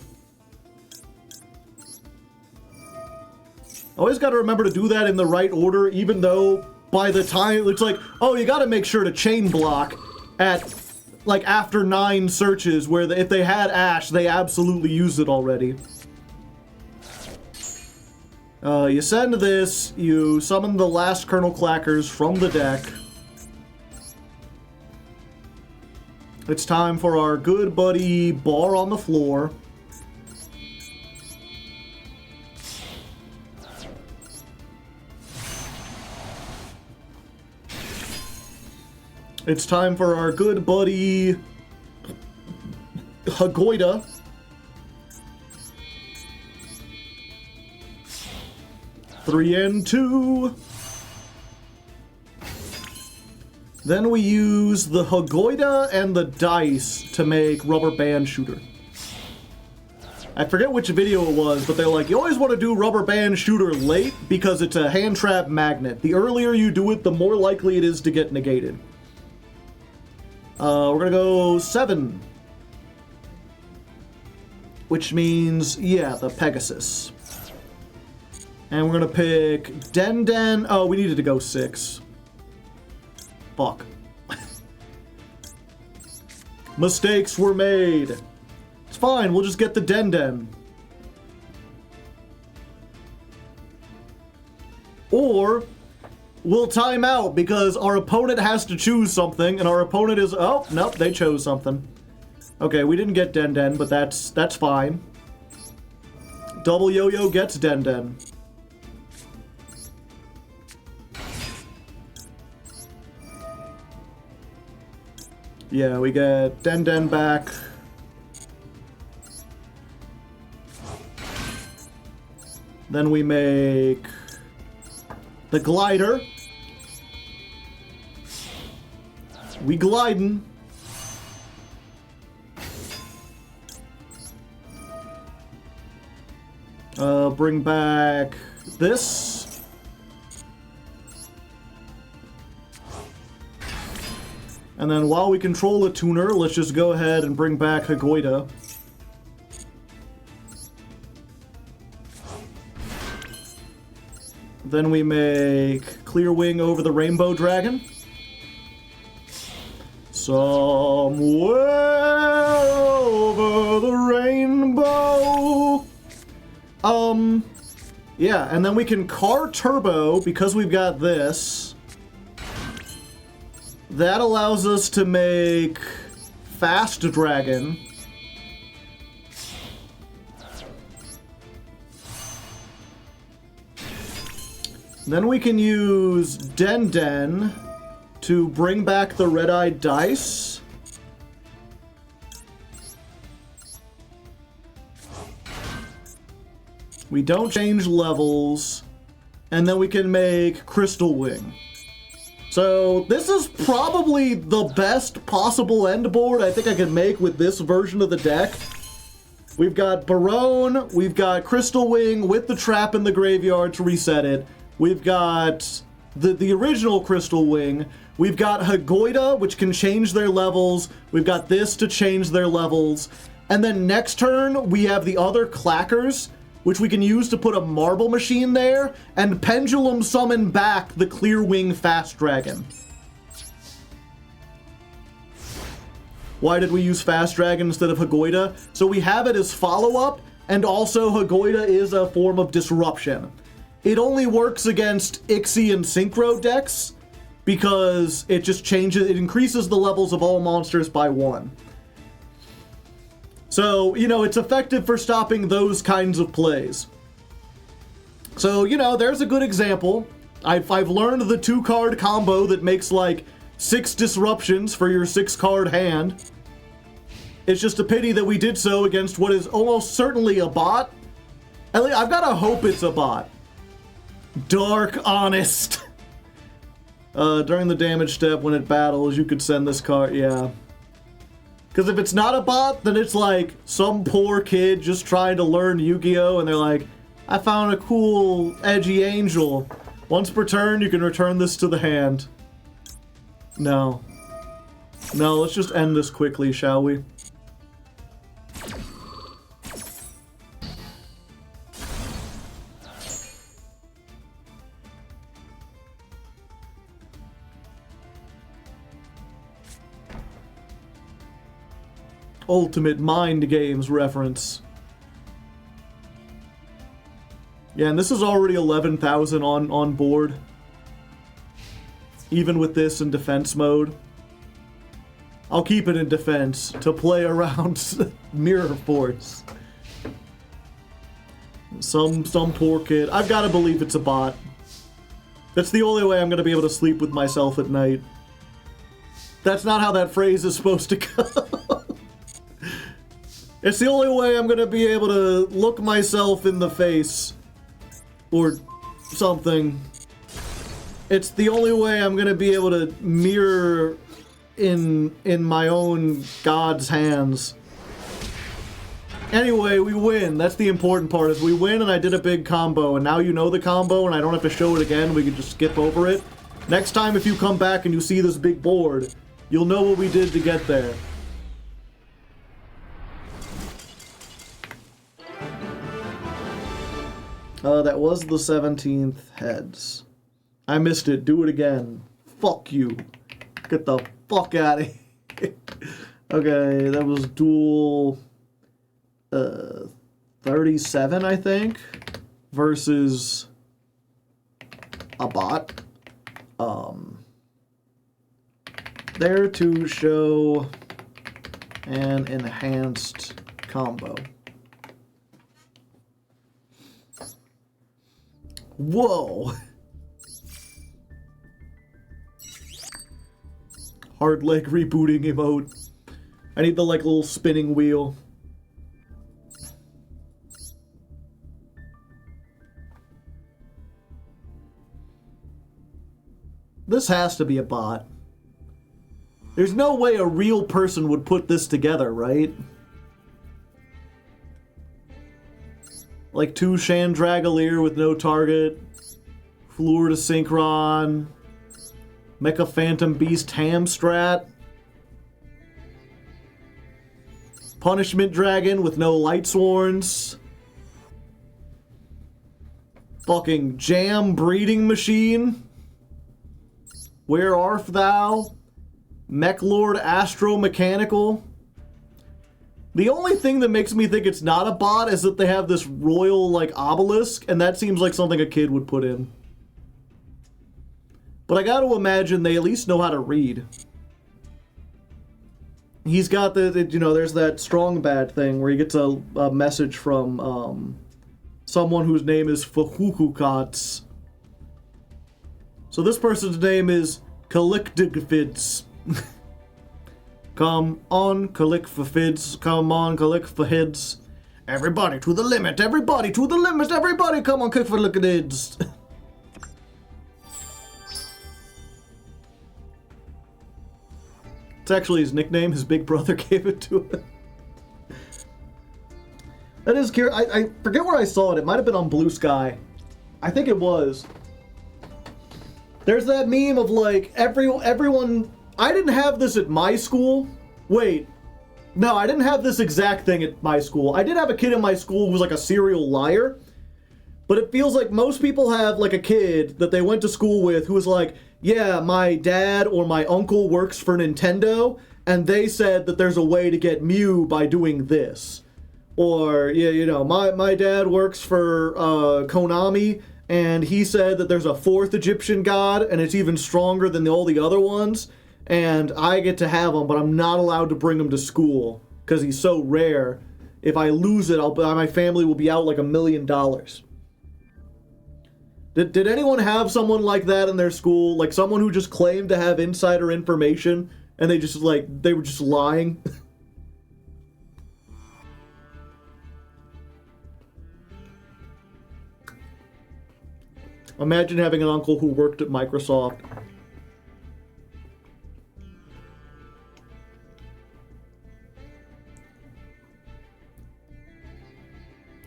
Speaker 1: Always gotta remember to do that in the right order, even though by the time it looks like, oh, you gotta make sure to chain block at, like, after 9 searches, where if they had Ash, they absolutely used it already. You send this, you summon the last Colonel Clackers from the deck. It's time for our good buddy Bar on the Floor. It's time for our good buddy Hagoida. Three and 2. Then we use the Hagoida and the dice to make Rubber Band Shooter. I forget which video it was, but they're like, you always want to do Rubber Band Shooter late because it's a hand trap magnet. The earlier you do it, the more likely it is to get negated. We're gonna go 7. Which means, yeah, the Pegasus. And we're gonna pick Den. Oh, we needed to go 6. Fuck. Mistakes were made. It's fine, we'll just get the Den. Or we'll time out because our opponent has to choose something, and our opponent is... oh, nope, they chose something. Okay, we didn't get Den, but that's fine. Double Yo-Yo gets Den. Yeah, we get Den back. Then we make the glider. We glidin'. Bring back this. And then while we control the tuner, let's just go ahead and bring back Hagoida. Then we make Clear Wing over the Rainbow Dragon. Somewhere over the rainbow. Yeah, and then we can Car Turbo because we've got this. That allows us to make Fast Dragon. Then we can use Den to bring back the red-eyed dice. We don't change levels. And then we can make Crystal Wing. So this is probably the best possible end board I think I can make with this version of the deck. We've got Barone, we've got Crystal Wing with the trap in the graveyard to reset it. We've got the original Crystal Wing. We've got Hagoida, which can change their levels. We've got this to change their levels. And then next turn, we have the other Clackers, which we can use to put a Marble Machine there, and Pendulum summon back the Clear Wing Fast Dragon. Why did we use Fast Dragon instead of Hagoida? So we have it as follow-up, and also Hagoida is a form of disruption. It only works against Ixie and Synchro decks, because it just changes, it increases the levels of all monsters by 1. So, you know, it's effective for stopping those kinds of plays. So, you know, there's a good example. I've learned the 2-card combo that makes, like, 6 disruptions for your 6-card hand. It's just a pity that we did so against what is almost certainly a bot. At least I've gotta hope it's a bot. Dark Honest. During the damage step when it battles, you could send this card, yeah. Because if it's not a bot, then it's like some poor kid just trying to learn Yu-Gi-Oh! And they're like, I found a cool, edgy angel. Once per turn, you can return this to the hand. No. No, let's just end this quickly, shall we? Ultimate Mind Games reference. Yeah, and this is already 11,000 on board. Even with this in defense mode. I'll keep it in defense to play around Mirror Force. Some poor kid. I've got to believe it's a bot. That's the only way I'm going to be able to sleep with myself at night. That's not how that phrase is supposed to go. It's the only way I'm gonna be able to look myself in the face. Or something. It's the only way I'm gonna be able to mirror in my own God's hands. Anyway, we win. That's the important part, is we win and I did a big combo, and now you know the combo and I don't have to show it again, we can just skip over it. Next time if you come back and you see this big board, you'll know what we did to get there. That was the 17th heads. I missed it. Do it again. Fuck you. Get the fuck out of here. Okay, that was duel 37, I think, versus a bot. There to show an enhanced combo. Whoa! Hardleg rebooting emote. I need the, like, little spinning wheel. This has to be a bot. There's no way a real person would put this together, right? Like 2 Chandragolier with no target, Fleur to Synchron, Mecha Phantom Beast Hamstrat, Punishment Dragon with no Light Sworns, fucking Jam Breeding Machine, Where Art Thou, Mech Lord Astro Mechanical. The only thing that makes me think it's not a bot is that they have this royal, like, obelisk, and that seems like something a kid would put in. But I gotta imagine they at least know how to read. He's got the you know, there's that strong bad thing where he gets a message from, someone whose name is Fahukukats. So this person's name is Kalikdigfids. Come on, click for fids. Come on, click for heads. Everybody to the limit. Everybody to the limit. Everybody come on, click for look at heads. It's actually his nickname. His big brother gave it to him. That is curious. I forget where I saw it. It might have been on Blue Sky. I think it was. There's that meme of like everyone. I didn't have this at my school. Wait. No, I didn't have this exact thing at my school. I did have a kid in my school who was like a serial liar. But it feels like most people have like a kid that they went to school with who was like, yeah, my dad or my uncle works for Nintendo, and they said that there's a way to get Mew by doing this. Or, yeah, you know, my dad works for Konami, and he said that there's a 4th Egyptian god, and it's even stronger than all the other ones. And I get to have them, but I'm not allowed to bring them to school. because he's so rare. If I lose it, my family will be out like $1 million. Did anyone have someone like that in their school? Like someone who just claimed to have insider information and they were just lying? Imagine having an uncle who worked at Microsoft.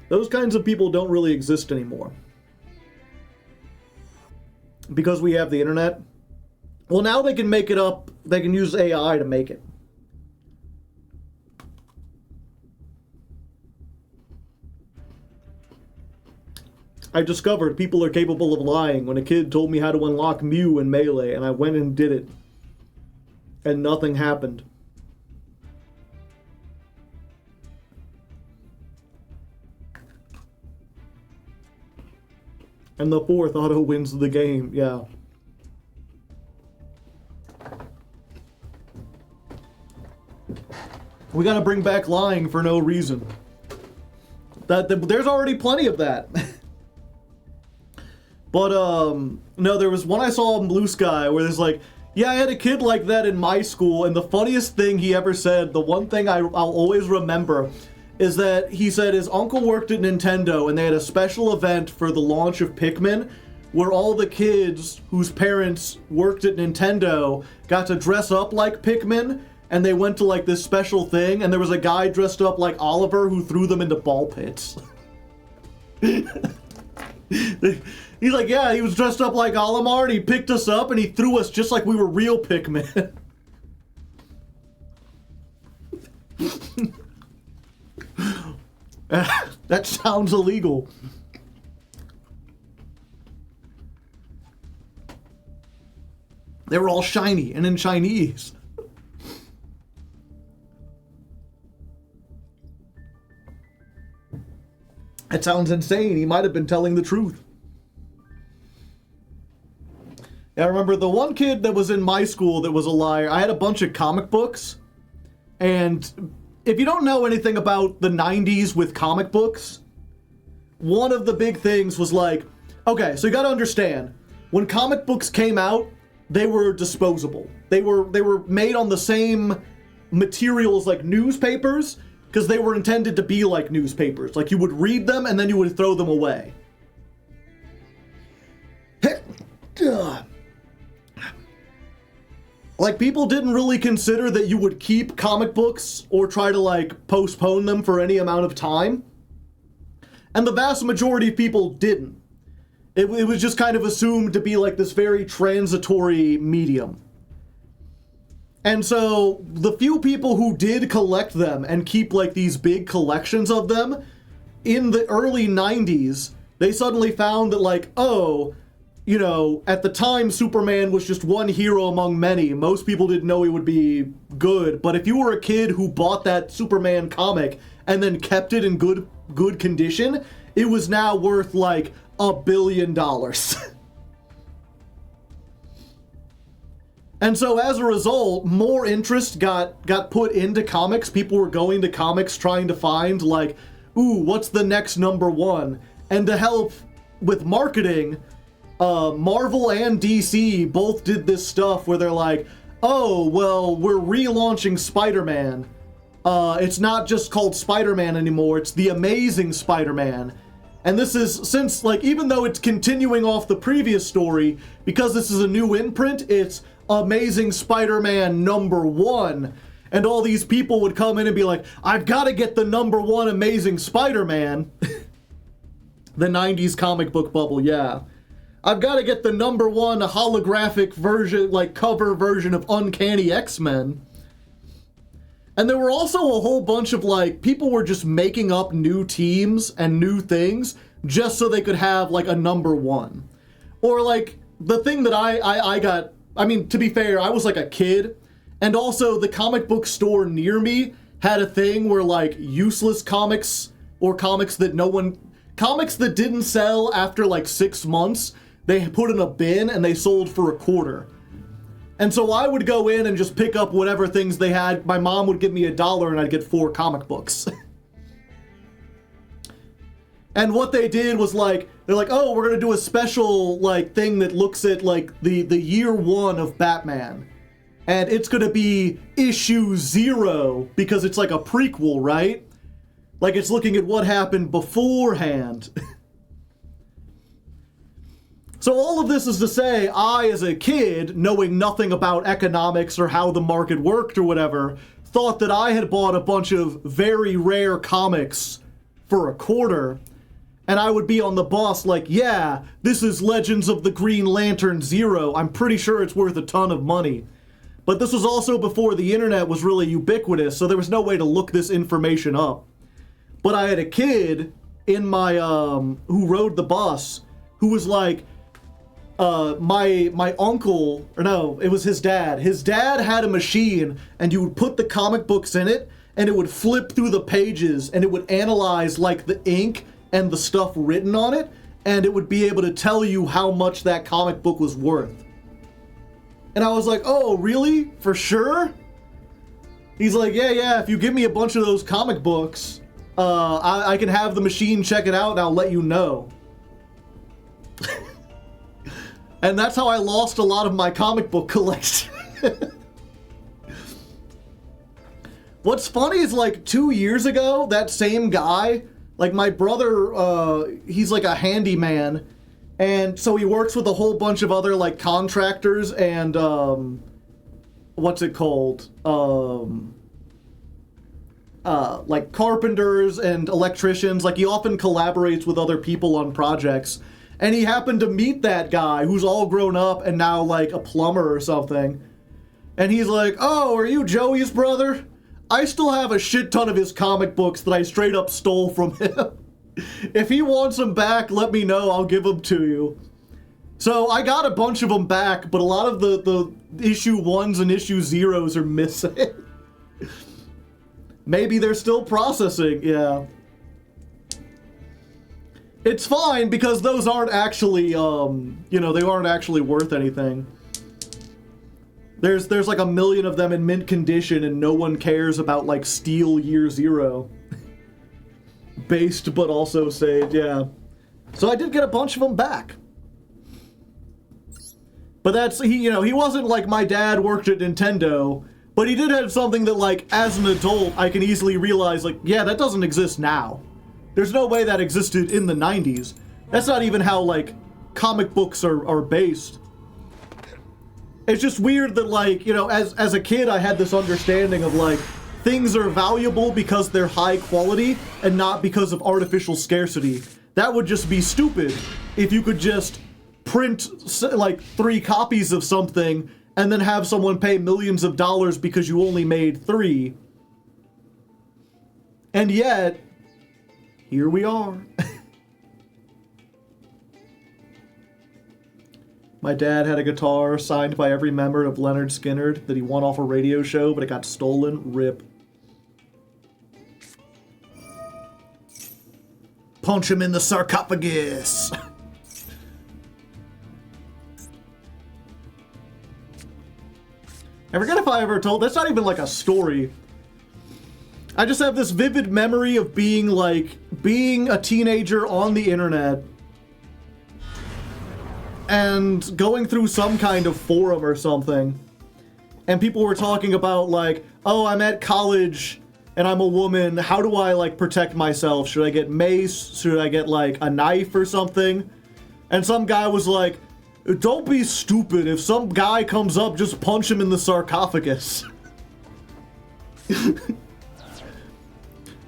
Speaker 1: Those kinds of people don't really exist anymore. Because we have the internet. Well, now they can make it up. They can use AI to make it. I discovered people are capable of lying when a kid told me how to unlock Mew in Melee, and I went and did it. And nothing happened. And the fourth auto wins the game, yeah. We gotta bring back lying for no reason. There's already plenty of that. But, no, there was one I saw in Blue Sky where there's like, yeah, I had a kid like that in my school, and the funniest thing he ever said, the one thing I'll always remember, is that he said his uncle worked at Nintendo and they had a special event for the launch of Pikmin where all the kids whose parents worked at Nintendo got to dress up like Pikmin, and they went to like this special thing, and there was a guy dressed up like Oliver who threw them into ball pits. He's like, yeah, he was dressed up like Olimar and he picked us up and he threw us just like we were real Pikmin. That sounds illegal. They were all shiny and in Chinese. That sounds insane. He might have been telling the truth. Yeah, I remember the one kid that was in my school that was a liar. I had a bunch of comic books, and if you don't know anything about the 90s with comic books, one of the big things was like, okay, so you gotta understand, when comic books came out, they were disposable. They were made on the same materials like newspapers, because they were intended to be like newspapers. Like, you would read them and then you would throw them away. Like, people didn't really consider that you would keep comic books or try to, like, postpone them for any amount of time. And the vast majority of people didn't. It was just kind of assumed to be, like, this very transitory medium. And so, the few people who did collect them and keep, like, these big collections of them, in the early 90s, they suddenly found that, like, oh, you know, at the time, Superman was just one hero among many. Most people didn't know he would be good. But if you were a kid who bought that Superman comic and then kept it in good condition, it was now worth, like, $1 billion. And so as a result, more interest got put into comics. People were going to comics trying to find, like, ooh, what's the next #1? And to help with marketing, Marvel and DC both did this stuff where they're like, oh, well, we're relaunching Spider-Man. It's not just called Spider-Man anymore, it's The Amazing Spider-Man. And this is, since, like, even though it's continuing off the previous story, because this is a new imprint, it's Amazing Spider-Man #1. And all these people would come in and be like, I've got to get the #1 Amazing Spider-Man. The 90s comic book bubble, yeah. I've got to get the #1 holographic version, like, cover version of Uncanny X-Men. And there were also a whole bunch of, like, people were just making up new teams and new things just so they could have, like, a #1. Or, like, the thing that I got, I mean, to be fair, I was, like, a kid, and also the comic book store near me had a thing where, like, useless comics, or comics that comics that didn't sell after, like, 6 months, they put in a bin and they sold for $0.25. And so I would go in and just pick up whatever things they had. My mom would give me $1 and I'd get 4 comic books. And what they did was like, they're like, oh, we're gonna do a special like thing that looks at like the year 1 of Batman. And it's gonna be issue 0 because it's like a prequel, right? Like it's looking at what happened beforehand. So all of this is to say, I, as a kid, knowing nothing about economics or how the market worked or whatever, thought that I had bought a bunch of very rare comics for $0.25, and I would be on the bus like, yeah, this is Legends of the Green Lantern 0. I'm pretty sure it's worth a ton of money. But this was also before the internet was really ubiquitous, so there was no way to look this information up. But I had a kid in my, who rode the bus, who was like, my uncle, or no, it was his dad. His dad had a machine, and you would put the comic books in it, and it would flip through the pages, and it would analyze, like, the ink and the stuff written on it, and it would be able to tell you how much that comic book was worth. And I was like, oh, really? For sure? He's like, yeah, if you give me a bunch of those comic books, I can have the machine check it out, and I'll let you know. And that's how I lost a lot of my comic book collection. What's funny is, like, 2 years ago, that same guy, like, my brother, he's like a handyman, and so he works with a whole bunch of other, like, contractors and, what's it called? Like, carpenters and electricians. Like, he often collaborates with other people on projects. And he happened to meet that guy who's all grown up and now, like, a plumber or something. And he's like, oh, are you Joey's brother? I still have a shit ton of his comic books that I straight up stole from him. If he wants them back, let me know. I'll give them to you. So I got a bunch of them back, but a lot of the issue 1s and issue 0s are missing. Maybe they're still processing, yeah. It's fine, because those aren't actually, they aren't actually worth anything. There's like 1 million of them in mint condition, and no one cares about, like, Steel Year 0. Based, but also saved, yeah. So I did get a bunch of them back. But that's, he wasn't like my dad worked at Nintendo, but he did have something that, like, as an adult, I can easily realize, like, yeah, that doesn't exist now. There's no way that existed in the 90s. That's not even how, like, comic books are based. It's just weird that, like, as a kid, I had this understanding of, like, things are valuable because they're high quality and not because of artificial scarcity. That would just be stupid if you could just print, like, 3 copies of something and then have someone pay millions of dollars because you only made 3. And yet, here we are. My dad had a guitar signed by every member of Leonard Skinner that he won off a radio show, but it got stolen. RIP. Punch him in the sarcophagus. I forget if I ever told, that's not even like a story. I just have this vivid memory of being a teenager on the internet and going through some kind of forum or something, and people were talking about, like, oh, I'm at college and I'm a woman, how do I, like, protect myself? Should I get mace? Should I get, like, a knife or something? And some guy was like, don't be stupid. If some guy comes up, just punch him in the sarcophagus.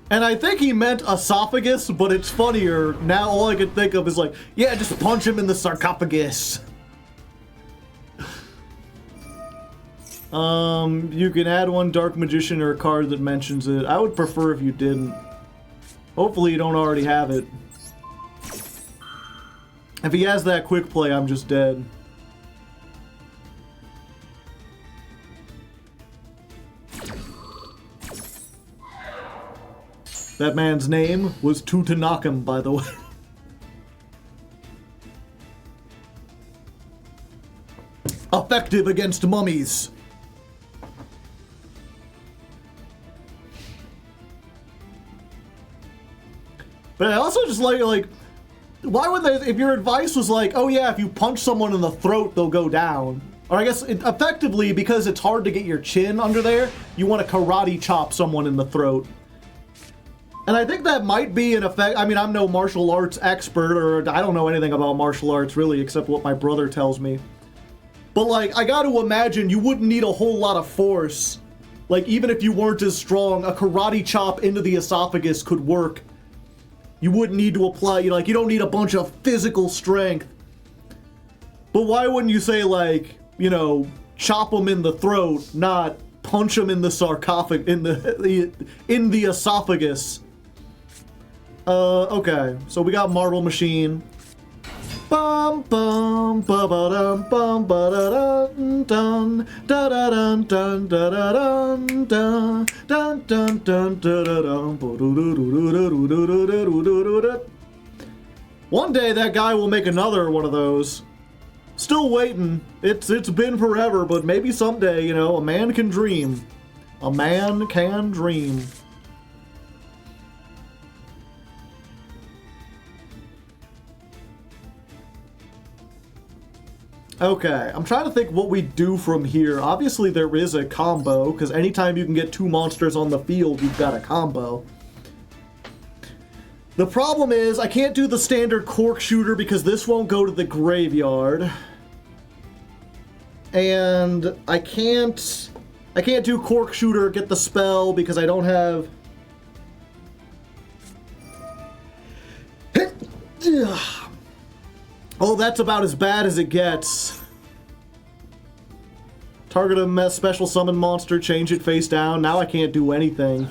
Speaker 1: And I think he meant esophagus, but it's funnier. Now all I can think of is like, yeah, just punch him in the sarcophagus. You can add one Dark Magician or a card that mentions it. I would prefer if you didn't. Hopefully you don't already have it. If he has that quick play, I'm just dead. That man's name was Tutankhamun, by the way. effective against mummies. But I also just like, why would they, if your advice was like, oh yeah, if you punch someone in the throat, they'll go down. Or I guess, effectively, because it's hard to get your chin under there, you want to karate chop someone in the throat. And I think that might be an effect. I mean, I'm no martial arts expert, or I don't know anything about martial arts, really, except what my brother tells me. But, like, I gotta imagine you wouldn't need a whole lot of force. Like, even if you weren't as strong, a karate chop into the esophagus could work. You wouldn't need to apply, you know, like, you don't need a bunch of physical strength. But why wouldn't you say, like, you know, chop them in the throat, not punch them in the sarcophagus, in the esophagus? Okay, so we got Marble Machine. Bum bum ba ba dum bum ba da dun dun da da dun dun da da dun dun dun dun dun da da dun. One day that guy will make another one of those. Still waiting. It's been forever, but maybe someday, you know, a man can dream. A man can dream. Okay, I'm trying to think what we do from here. Obviously there is a combo, because anytime you can get two monsters on the field, you've got a combo. The problem is, I can't do the standard cork shooter because this won't go to the graveyard. And I can't do cork shooter, get the spell, because I don't have... Oh, that's about as bad as it gets. Target a special summon monster, change it face down. Now I can't do anything.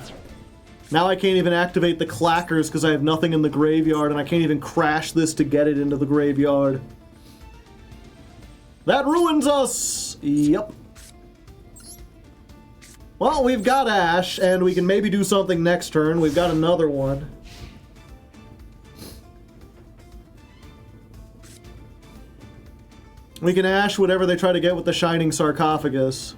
Speaker 1: Now I can't even activate the clackers because I have nothing in the graveyard, and I can't even crash this to get it into the graveyard. That ruins us! Yep. Well, we've got Ash, and we can maybe do something next turn. We've got another one. We can Ash whatever they try to get with the Shining Sarcophagus.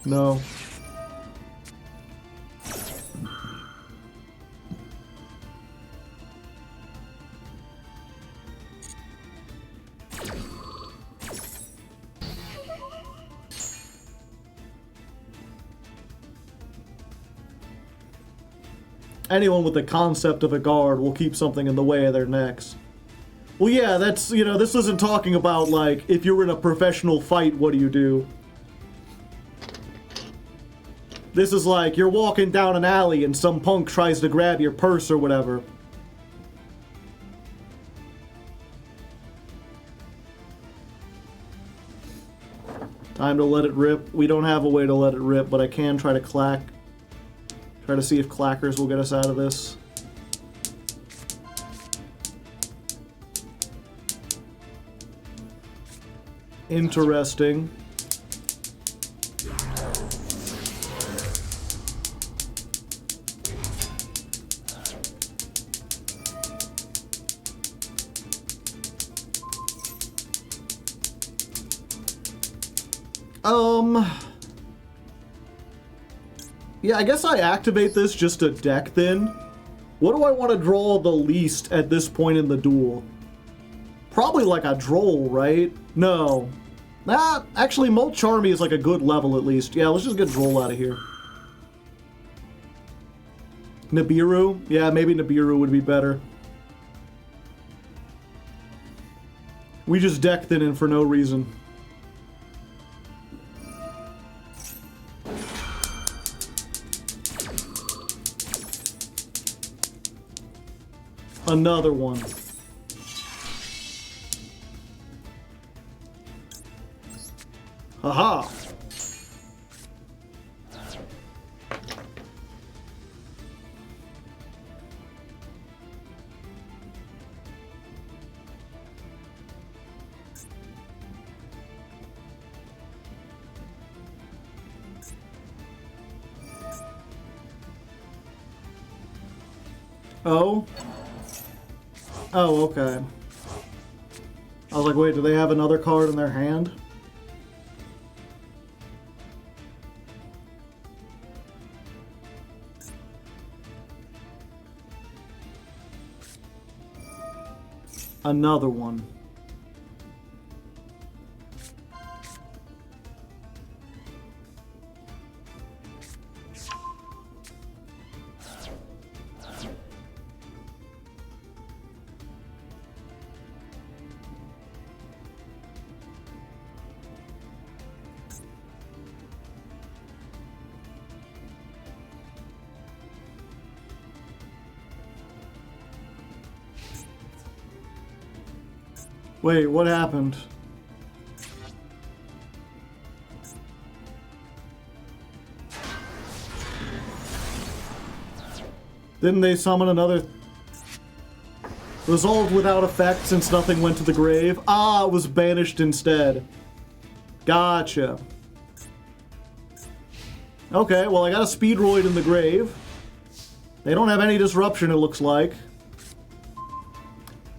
Speaker 1: No. Anyone with the concept of a guard will keep something in the way of their necks. Well, yeah, that's, you know, this isn't talking about, like, if you're in a professional fight, what do you do? This is like, you're walking down an alley and some punk tries to grab your purse or whatever. Time to let it rip. We don't have a way to let it rip, but I can try to clack. Try to see if clackers will get us out of this. Interesting. Yeah, I guess I activate this just to deck then. What do I want to draw the least at this point in the duel? Probably like a Droll, right? No. Nah, actually, Molt Charmy is like a good level at least. Yeah, let's just get Droll out of here. Nibiru? Yeah, maybe Nibiru would be better. We just deck thin in for no reason. Another one. Haha. Oh? Oh, okay. I was like, wait, do they have another card in their hand? Another one. Wait, what happened? Didn't they summon another... Resolved without effect since nothing went to the grave? Ah, it was banished instead. Gotcha. Okay, well I got a Speedroid in the grave. They don't have any disruption, it looks like.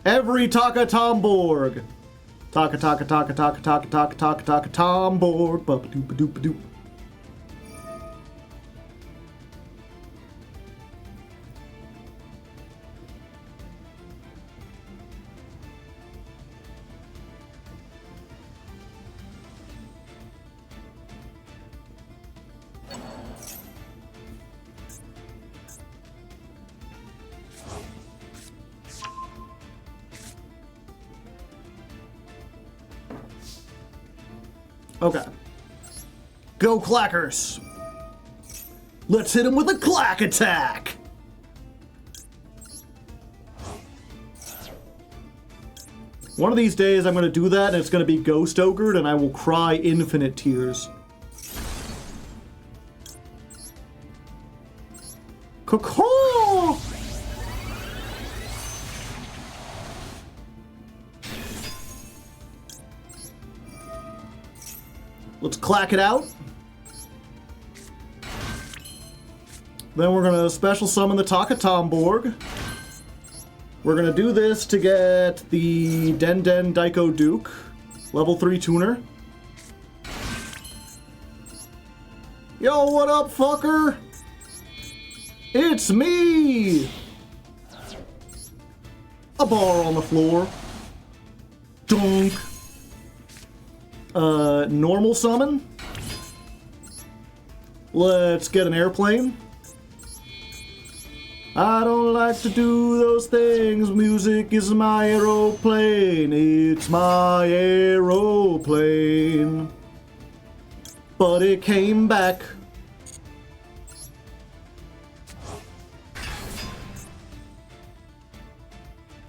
Speaker 1: Every Taka Tomborg. Taka Taka Taka Taka Taka Taka Taka Taka Tomborg. Ba-ba-doop-ba-doop-ba-doop. Okay. Go Clackers! Let's hit him with a Clack attack! One of these days I'm going to do that and it's going to be Ghost Ogred and I will cry infinite tears. Caw-caw! Let's clack it out. Then we're gonna special summon the Taka Tomborg. We're gonna do this to get the Den Den Daiko Duke, level 3 tuner. Yo, what up, fucker? It's me! A bar on the floor. Dunk. Normal summon. Let's get an airplane. I don't like to do those things. Music is my aeroplane. It's my aeroplane. But it came back.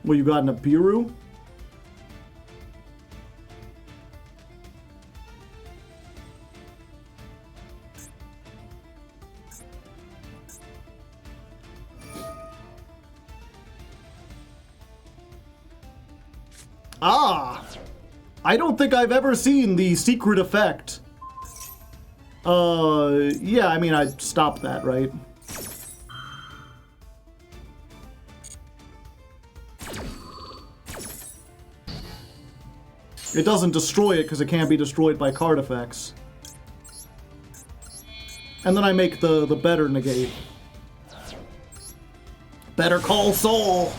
Speaker 1: What, you got in a Biru? Ah! I don't think I've ever seen the secret effect. Yeah, I mean, I stopped that, right? It doesn't destroy it because it can't be destroyed by card effects. And then I make the better negate. Better Call Saul!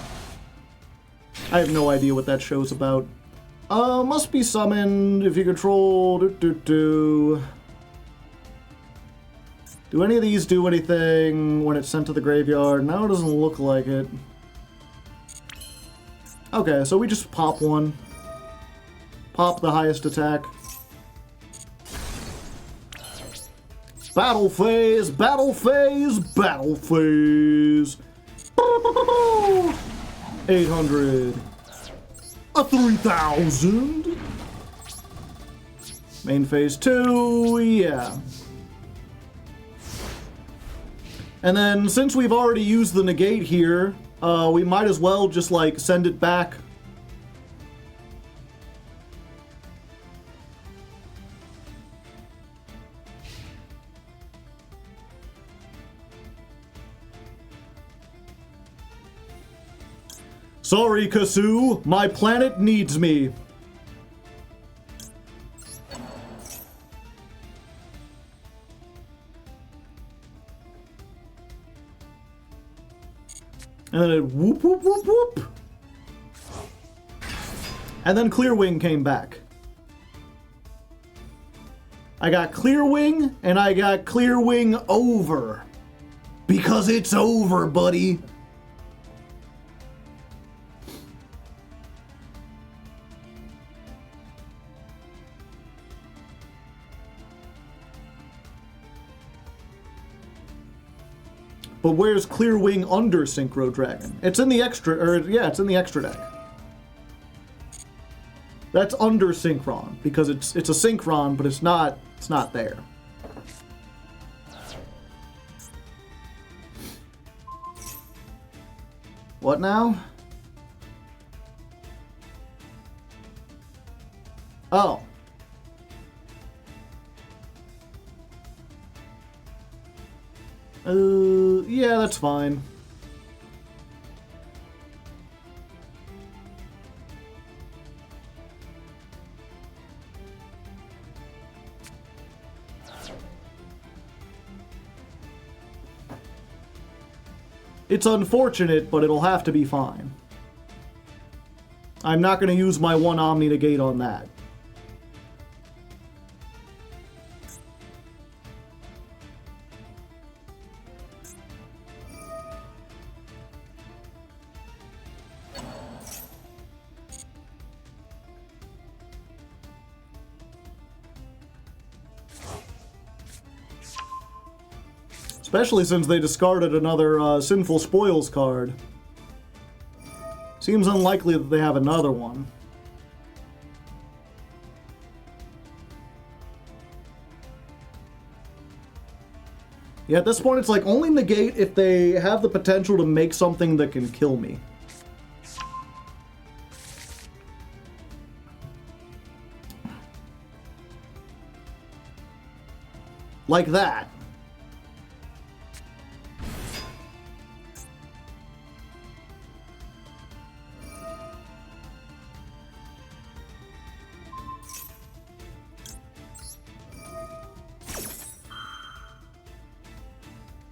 Speaker 1: I have no idea what that show's about. Must be summoned if you control... Do any of these do anything when it's sent to the graveyard? No, it doesn't look like it. Okay, so we just pop one. Pop the highest attack. Battle phase, battle phase, battle phase. 800. A 3,000. Main phase 2, yeah. And then, since we've already used the negate here, we might as well just, like, send it back. Sorry, Kasu, my planet needs me. And then it whoop, whoop, whoop, whoop. And then Clear Wing came back. I got Clear Wing, and I got Clear Wing over. Because it's over, buddy. But where's Clear Wing under Synchro Dragon? It's in the extra, or yeah, it's in the extra deck. That's under Synchron, because it's a Synchron, but it's not there. What now? Oh. Yeah, that's fine. It's unfortunate, but it'll have to be fine. I'm not going to use my one Omni Negate on that. Especially since they discarded another Sinful Spoils card. Seems unlikely that they have another one. Yeah, at this point it's like only negate if they have the potential to make something that can kill me. Like that.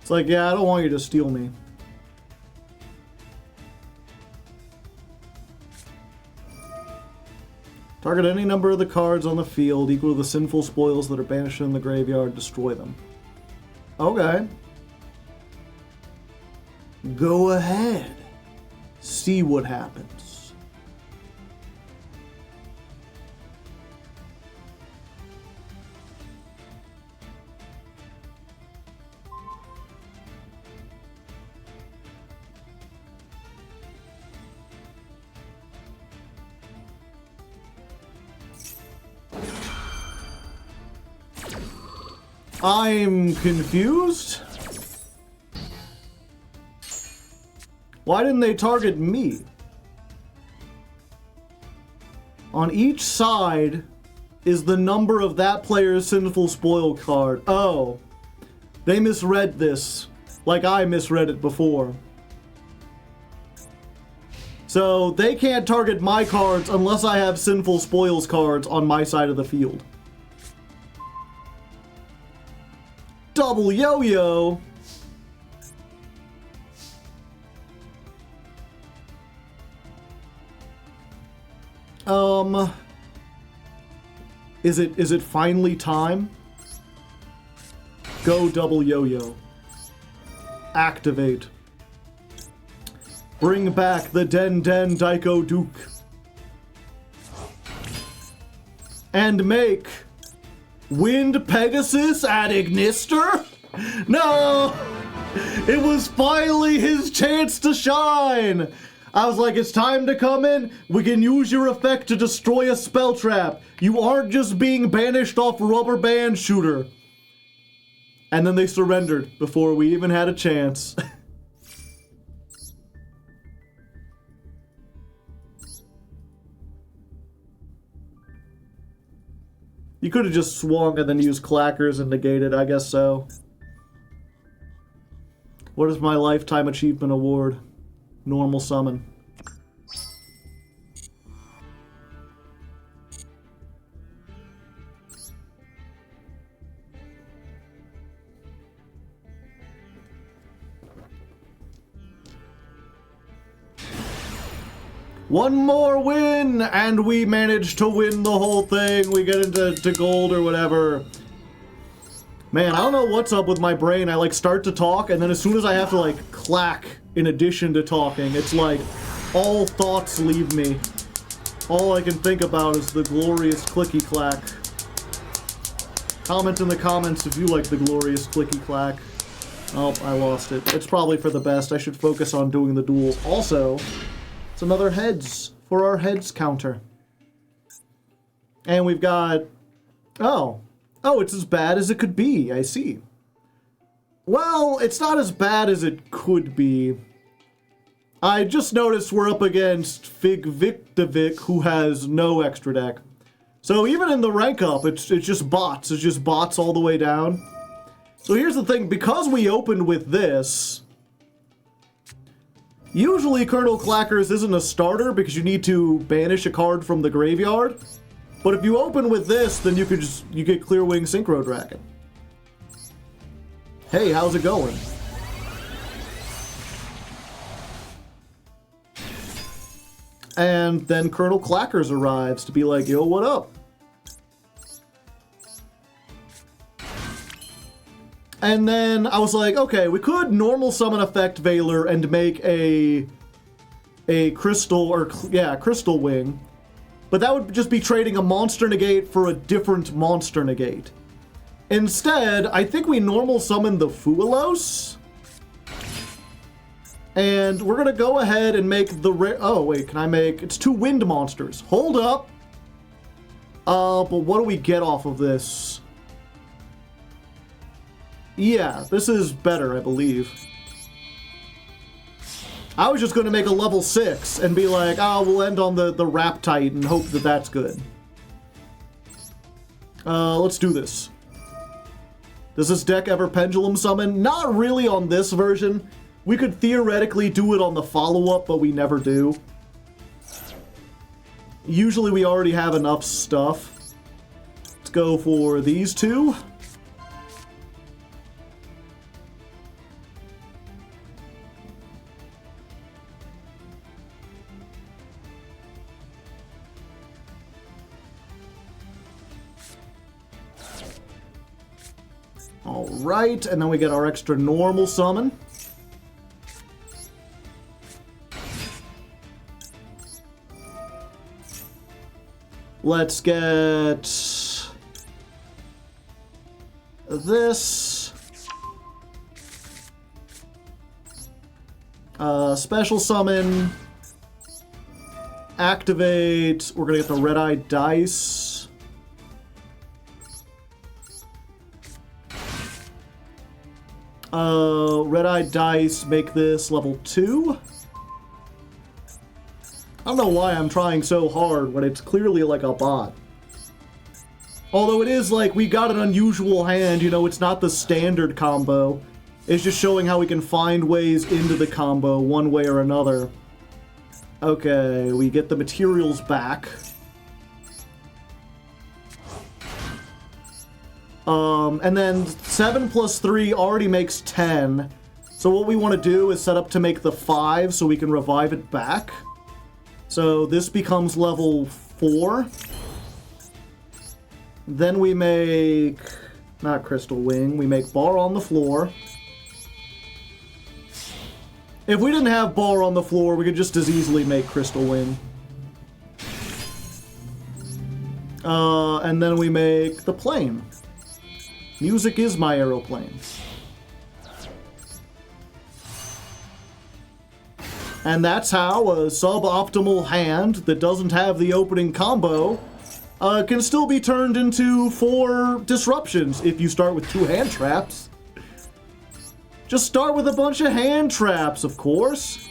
Speaker 1: It's like, yeah, I don't want you to steal me. Target any number of the cards on the field equal to the Sinful Spoils that are banished in the graveyard. Destroy them. Okay. Go ahead. See what happens. I'm confused. Why didn't they target me? On each side is the number of that player's Sinful Spoil card. Oh, they misread this, like I misread it before. So they can't target my cards unless I have Sinful Spoils cards on my side of the field. Double yo-yo. Is it finally time? Go double yo-yo. Activate. Bring back the Den Den Daiko Duke. And make Wind Pegasus at Ignister? No! It was finally his chance to shine! I was like, it's time to come in. We can use your effect to destroy a spell trap. You aren't just being banished off Rubber Band Shooter. And then they surrendered before we even had a chance. You could have just swung and then used clackers and negated, I guess so. What is my lifetime achievement award? Normal summon. One more win, and we managed to win the whole thing. We get into gold or whatever. Man, I don't know what's up with my brain. I, like, start to talk, and then as soon as I have to, like, clack in addition to talking, it's like all thoughts leave me. All I can think about is the glorious clicky-clack. Comment in the comments if you like the glorious clicky-clack. Oh, I lost it. It's probably for the best. I should focus on doing the duels. Also, it's another heads for our heads counter. And we've got... Oh, it's as bad as it could be. I see. Well, it's not as bad as it could be. I just noticed we're up against Fig Victovic, who has no extra deck. So even in the rank up, it's just bots. It's just bots all the way down. So here's the thing. Because we opened with this, usually Colonel Clackers isn't a starter because you need to banish a card from the graveyard. But if you open with this, then you get Clearwing Synchro Dragon. Hey, how's it going? And then Colonel Clackers arrives to be like, yo, what up? And then I was like, okay, we could normal summon Effect Veiler and make a crystal, or yeah, Crystal Wing. But that would just be trading a monster negate for a different monster negate. Instead, I think we normal summon the Fuelos. And we're going to go ahead and make the... Oh, wait, can I make... It's 2 wind monsters. Hold up. But what do we get off of this? Yeah, this is better, I believe. I was just going to make a level 6 and be like, oh, we'll end on the Raptite and hope that that's good. Let's do this. Does this deck ever Pendulum Summon? Not really on this version. We could theoretically do it on the follow-up, but we never do. Usually we already have enough stuff. Let's go for these 2. Alright, and then we get our extra normal summon. Let's get this. Special summon. Activate. We're gonna get the red-eye dice. Red-eye dice, make this level 2. I don't know why I'm trying so hard when it's clearly like a bot. Although it is like, we got an unusual hand, you know, it's not the standard combo. It's just showing how we can find ways into the combo one way or another. Okay, we get the materials back. And then 7 plus 3 already makes 10. So what we want to do is set up to make the 5 so we can revive it back. So this becomes level 4. Then we make... not Crystal Wing. We make Bar on the Floor. If we didn't have Bar on the Floor, we could just as easily make Crystal Wing. And then we make the plane. Music is my aeroplane. And that's how a suboptimal hand that doesn't have the opening combo can still be turned into 4 disruptions if you start with 2 hand traps. Just start with a bunch of hand traps, of course.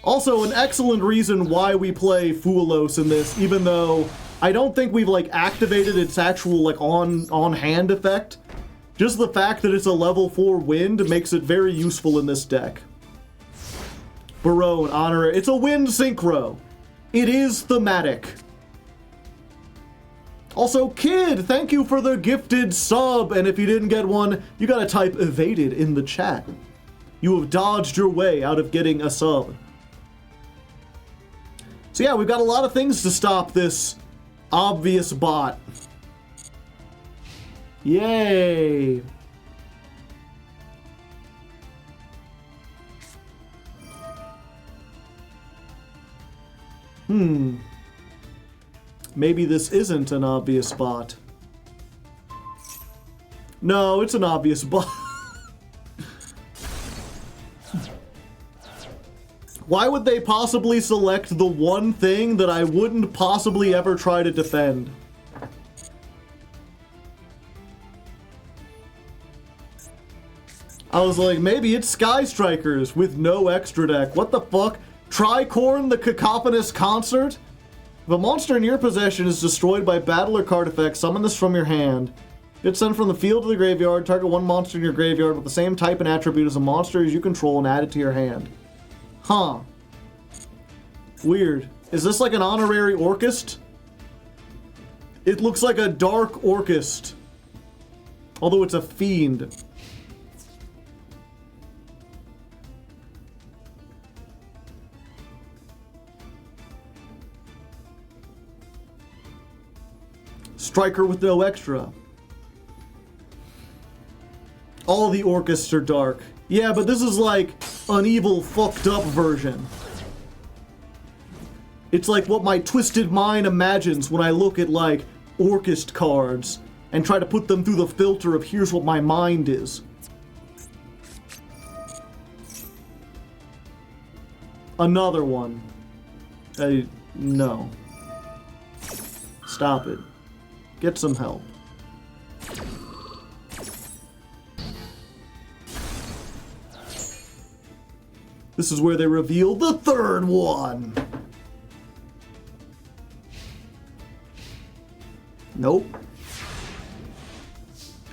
Speaker 1: Also, an excellent reason why we play Fuelos in this, even though I don't think we've, like, activated its actual, like, on-hand effect. Just the fact that it's a level 4 wind makes it very useful in this deck. Barone, honor, it's a wind synchro. It is thematic. Also, Kid, thank you for the gifted sub, and if you didn't get one, you gotta type evaded in the chat. You have dodged your way out of getting a sub. So yeah, we've got a lot of things to stop this obvious bot. Yay! Maybe this isn't an obvious bot. No, it's an obvious bot. Why would they possibly select the one thing that I wouldn't possibly ever try to defend? I was like, maybe it's Sky Strikers with no extra deck. What the fuck? Tricorn the Cacophonous Concert? If a monster in your possession is destroyed by battle or card effect, summon this from your hand. It's sent from the field to the graveyard. Target one monster in your graveyard with the same type and attribute as a monster as you control and add it to your hand. Huh. Weird. Is this like an honorary Orchist? It looks like a dark Orchist. Although it's a fiend. Striker with no extra. All the Orchists are dark. Yeah, but this is like an evil, fucked up version. It's like what my twisted mind imagines when I look at like Orchist cards and try to put them through the filter of here's what my mind is. Another one. No. Stop it. Get some help. This is where they reveal the third one. Nope.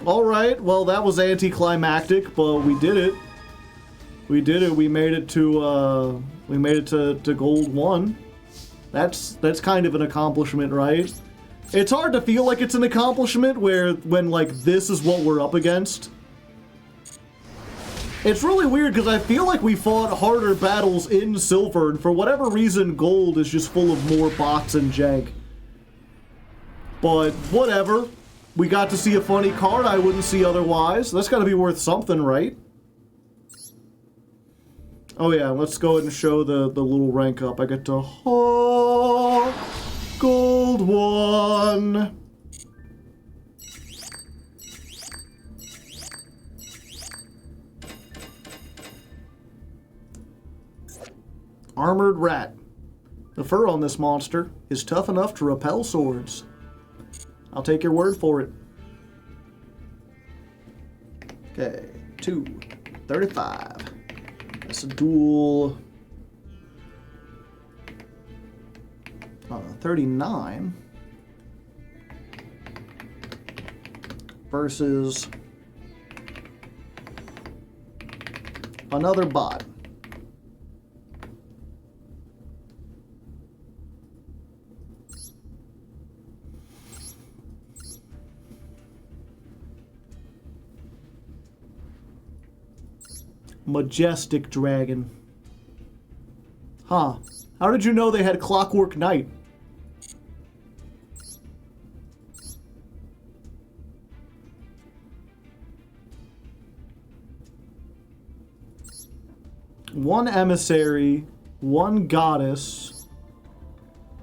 Speaker 1: Alright, well that was anticlimactic, but we did it. We did it. We made it to gold 1. That's kind of an accomplishment, right? It's hard to feel like it's an accomplishment when like this is what we're up against. It's really weird because I feel like we fought harder battles in silver, and for whatever reason gold is just full of more bots and jank. But whatever. We got to see a funny card I wouldn't see otherwise. That's gotta be worth something, right? Oh yeah, let's go ahead and show the little rank up. I get to gold 1. Armored Rat. The fur on this monster is tough enough to repel swords. I'll take your word for it. Okay, 235. That's a dual 39 versus another bot. Majestic Dragon. Huh. How did you know they had Clockwork Knight? One Emissary, one Goddess,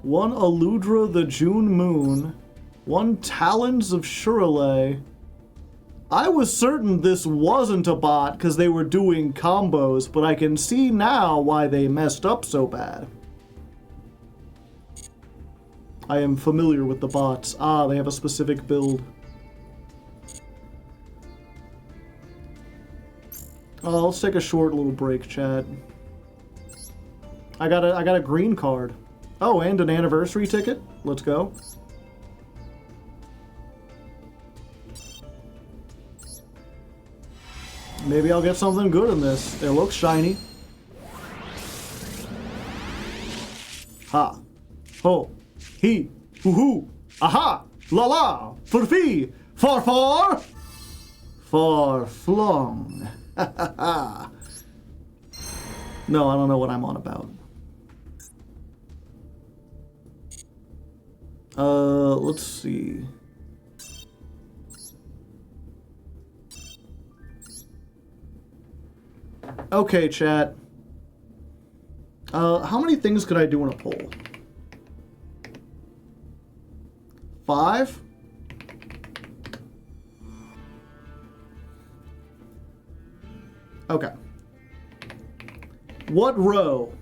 Speaker 1: one Aludra the June Moon, one Talons of Shurelay. I was certain this wasn't a bot because they were doing combos, but I can see now why they messed up so bad. I am familiar with the bots. Ah, they have a specific build. Oh, let's take a short little break, chat. I got a green card. Oh, and an anniversary ticket. Let's go. Maybe I'll get something good in this. It looks shiny. Ha. Ho. He. Hoo hoo. Aha. La la. For fee. Far far. Far flung. Ha ha ha. No, I don't know what I'm on about. Let's see. Okay, chat. How many things could I do in a poll? 5? Okay. What row?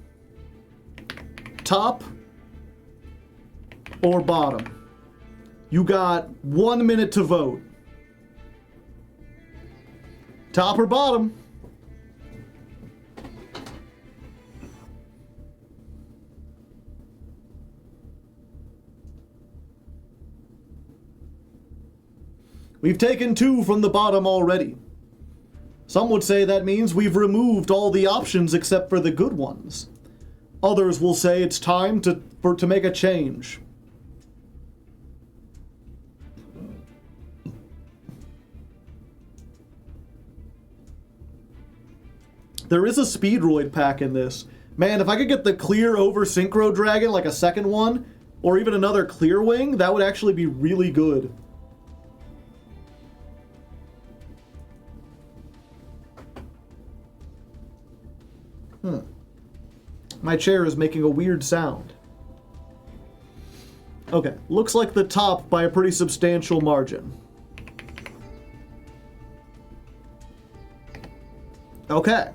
Speaker 1: Top or bottom? You got 1 minute to vote. Top or bottom? We've taken 2 from the bottom already. Some would say that means we've removed all the options except for the good ones. Others will say it's time to make a change. There is a Speedroid pack in this. Man, if I could get the clear over Synchro Dragon, like a second one, or even another clear wing, that would actually be really good. My chair is making a weird sound. Okay, looks like the top by a pretty substantial margin. Okay.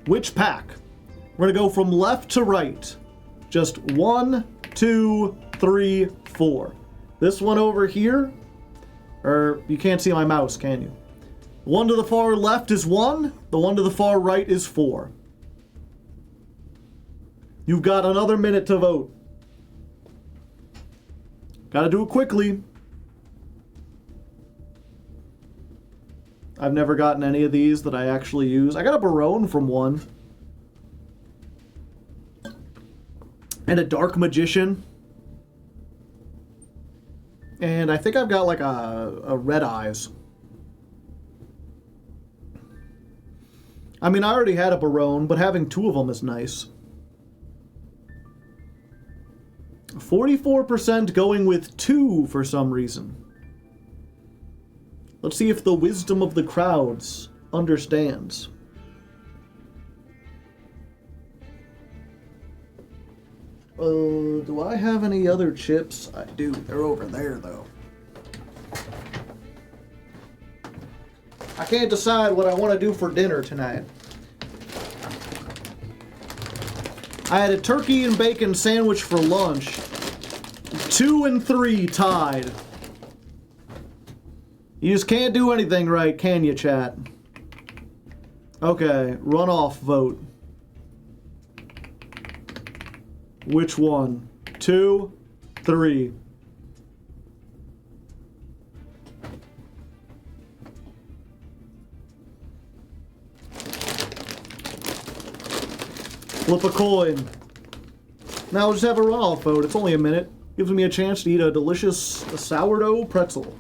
Speaker 1: Which pack? We're gonna go from left to right. Just 1, 2, 3, 4. This one over here, or you can't see my mouse, can you? One to the far left is 1, the one to the far right is 4. You've got another minute to vote. Gotta do it quickly. I've never gotten any of these that I actually use. I got a Barone from one. And a Dark Magician. And I think I've got like a Red Eyes. I mean, I already had a Barone, but having 2 of them is nice. 44% going with 2 for some reason. Let's see if the wisdom of the crowds understands. Do I have any other chips? I do. They're over there, though. I can't decide what I want to do for dinner tonight. I had a turkey and bacon sandwich for lunch. 2 and 3 tied. You just can't do anything right, can you, chat? Okay, runoff vote. Which one? 2, 3. Flip a coin. Now we'll just have a runoff vote. It's only a minute. Gives me a chance to eat a delicious sourdough pretzel.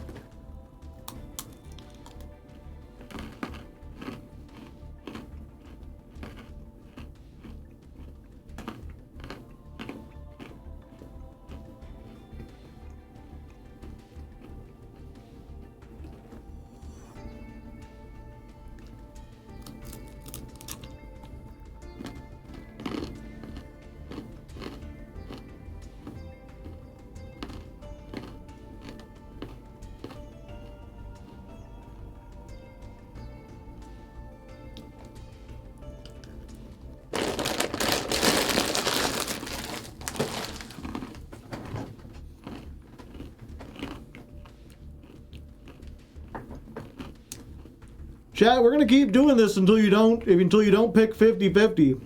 Speaker 1: Chat, we're gonna keep doing this until you don't pick 50-50.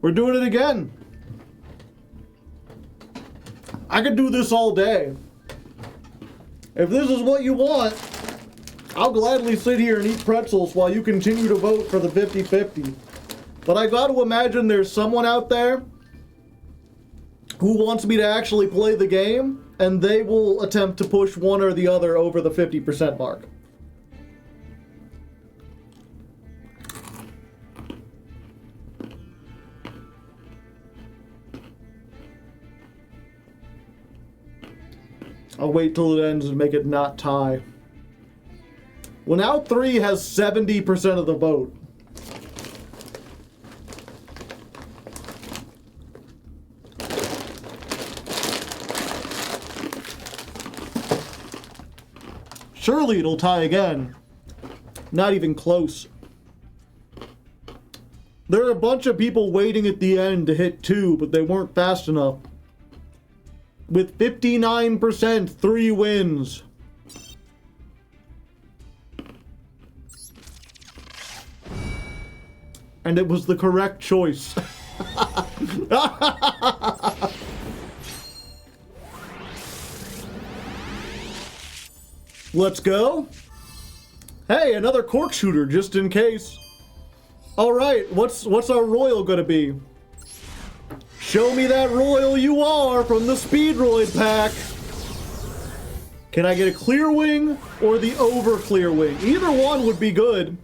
Speaker 1: We're doing it again. I could do this all day. If this is what you want, I'll gladly sit here and eat pretzels while you continue to vote for the 50-50. But I got to imagine there's someone out there who wants me to actually play the game, and they will attempt to push one or the other over the 50% mark. I'll wait till it ends and make it not tie. Well, now 3 has 70% of the vote. Surely it'll tie again. Not even close. There are a bunch of people waiting at the end to hit 2, but they weren't fast enough. With 59%, 3 wins. And it was the correct choice. Let's go. Hey, another cork shooter, just in case. All right, what's our royal gonna be? Show me that royal you are from the Speedroid pack. Can I get a clear wing or the over clear wing? Either one would be good.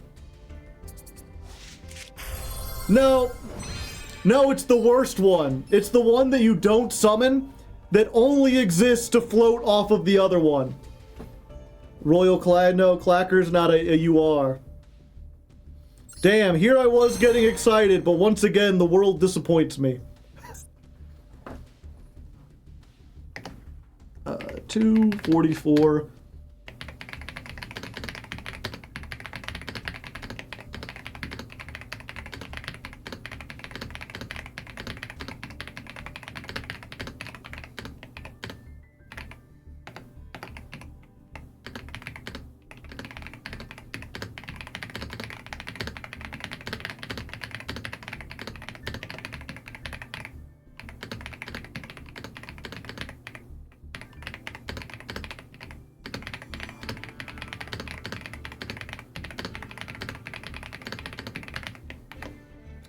Speaker 1: No, it's the worst one. It's the one that you don't summon that only exists to float off of the other one. Royal Clad, no, Clacker's not a UR. Damn, here I was getting excited, but once again, the world disappoints me. 244.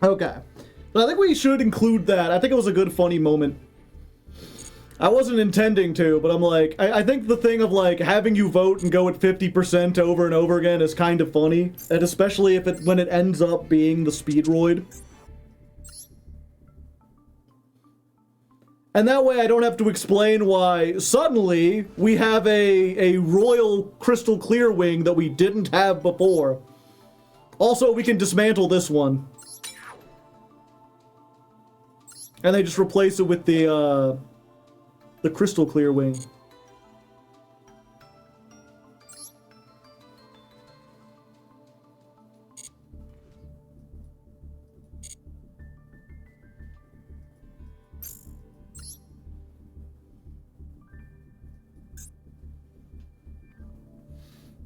Speaker 1: Okay. So I think we should include that. I think it was a good, funny moment. I wasn't intending to, but I'm like, I think the thing of like having you vote and go at 50% over and over again is kind of funny. And especially if when it ends up being the Speedroid. And that way I don't have to explain why suddenly we have a royal crystal clear wing that we didn't have before. Also, we can dismantle this one. And they just replace it with the crystal clear wing.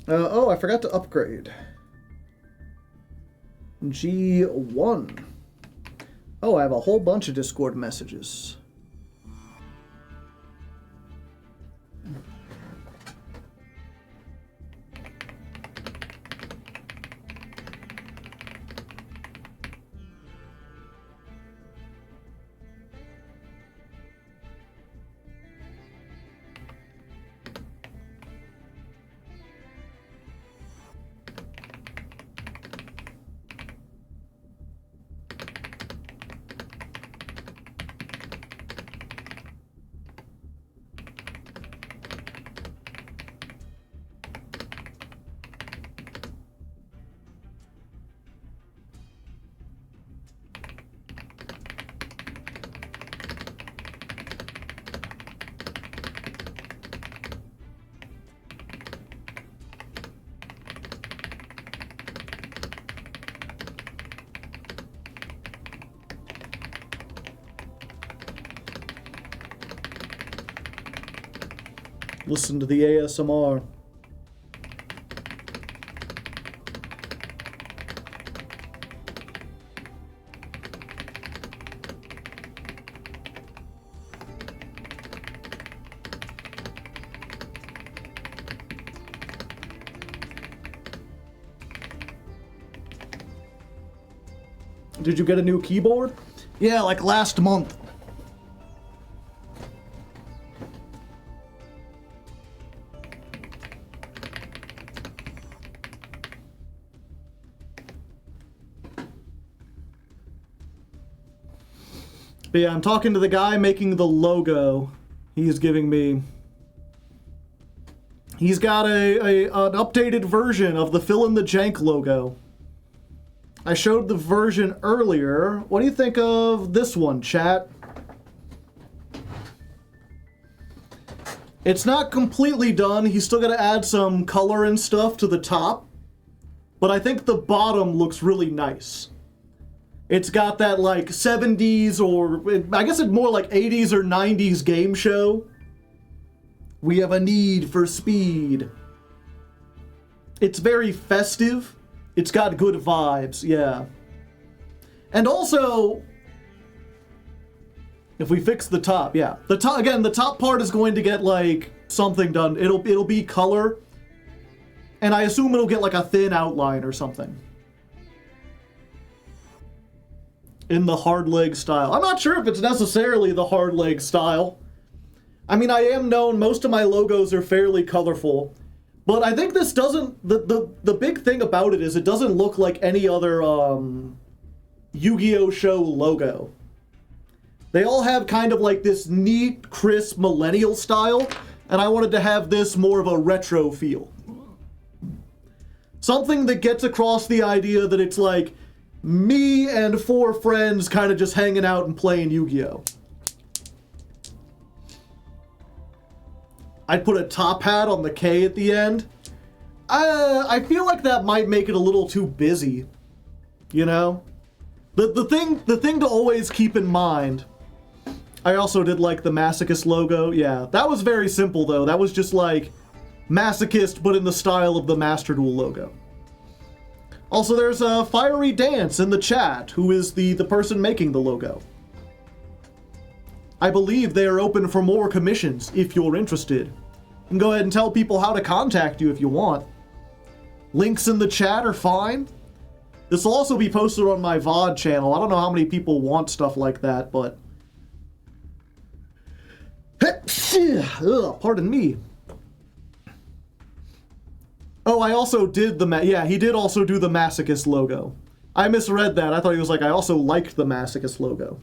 Speaker 1: Oh, I forgot to upgrade. G1. Oh, I have a whole bunch of Discord messages. Listen to the ASMR. Did you get a new keyboard? Yeah, like last month. But yeah, I'm talking to the guy making the logo. He's giving me... He's got an updated version of the Fill in the Jank logo. I showed the version earlier. What do you think of this one, chat? It's not completely done. He's still got to add some color and stuff to the top. But I think the bottom looks really nice. It's got that like 70s or I guess it's more like 80s or 90s game show. We have a need for speed. It's very festive. It's got good vibes, yeah. And also, if we fix the top, yeah. The top part is going to get like something done. It'll be color. And I assume it'll get like a thin outline or something. In the Hardleg style. I'm not sure if it's necessarily the Hardleg style. I mean, I am known, most of my logos are fairly colorful, but I think this doesn't, the big thing about it is it doesn't look like any other Yu-Gi-Oh! Show logo. They all have kind of like this neat, crisp, millennial style, and I wanted to have this more of a retro feel. Something that gets across the idea that it's like me and 4 friends kind of just hanging out and playing Yu-Gi-Oh! I'd put a top hat on the K at the end. I feel like that might make it a little too busy, you know? The thing to always keep in mind, I also did like the Masochist logo. Yeah, that was very simple though. That was just like Masochist, but in the style of the Master Duel logo. Also, there's a Fiery Dance in the chat, who is the person making the logo. I believe they are open for more commissions if you're interested. You can go ahead and tell people how to contact you if you want. Links in the chat are fine. This will also be posted on my VOD channel. I don't know how many people want stuff like that, but... Ugh, pardon me. Oh, I also did yeah, he did also do the Masochist logo. I misread that. I thought he was like, I also liked the Masochist logo.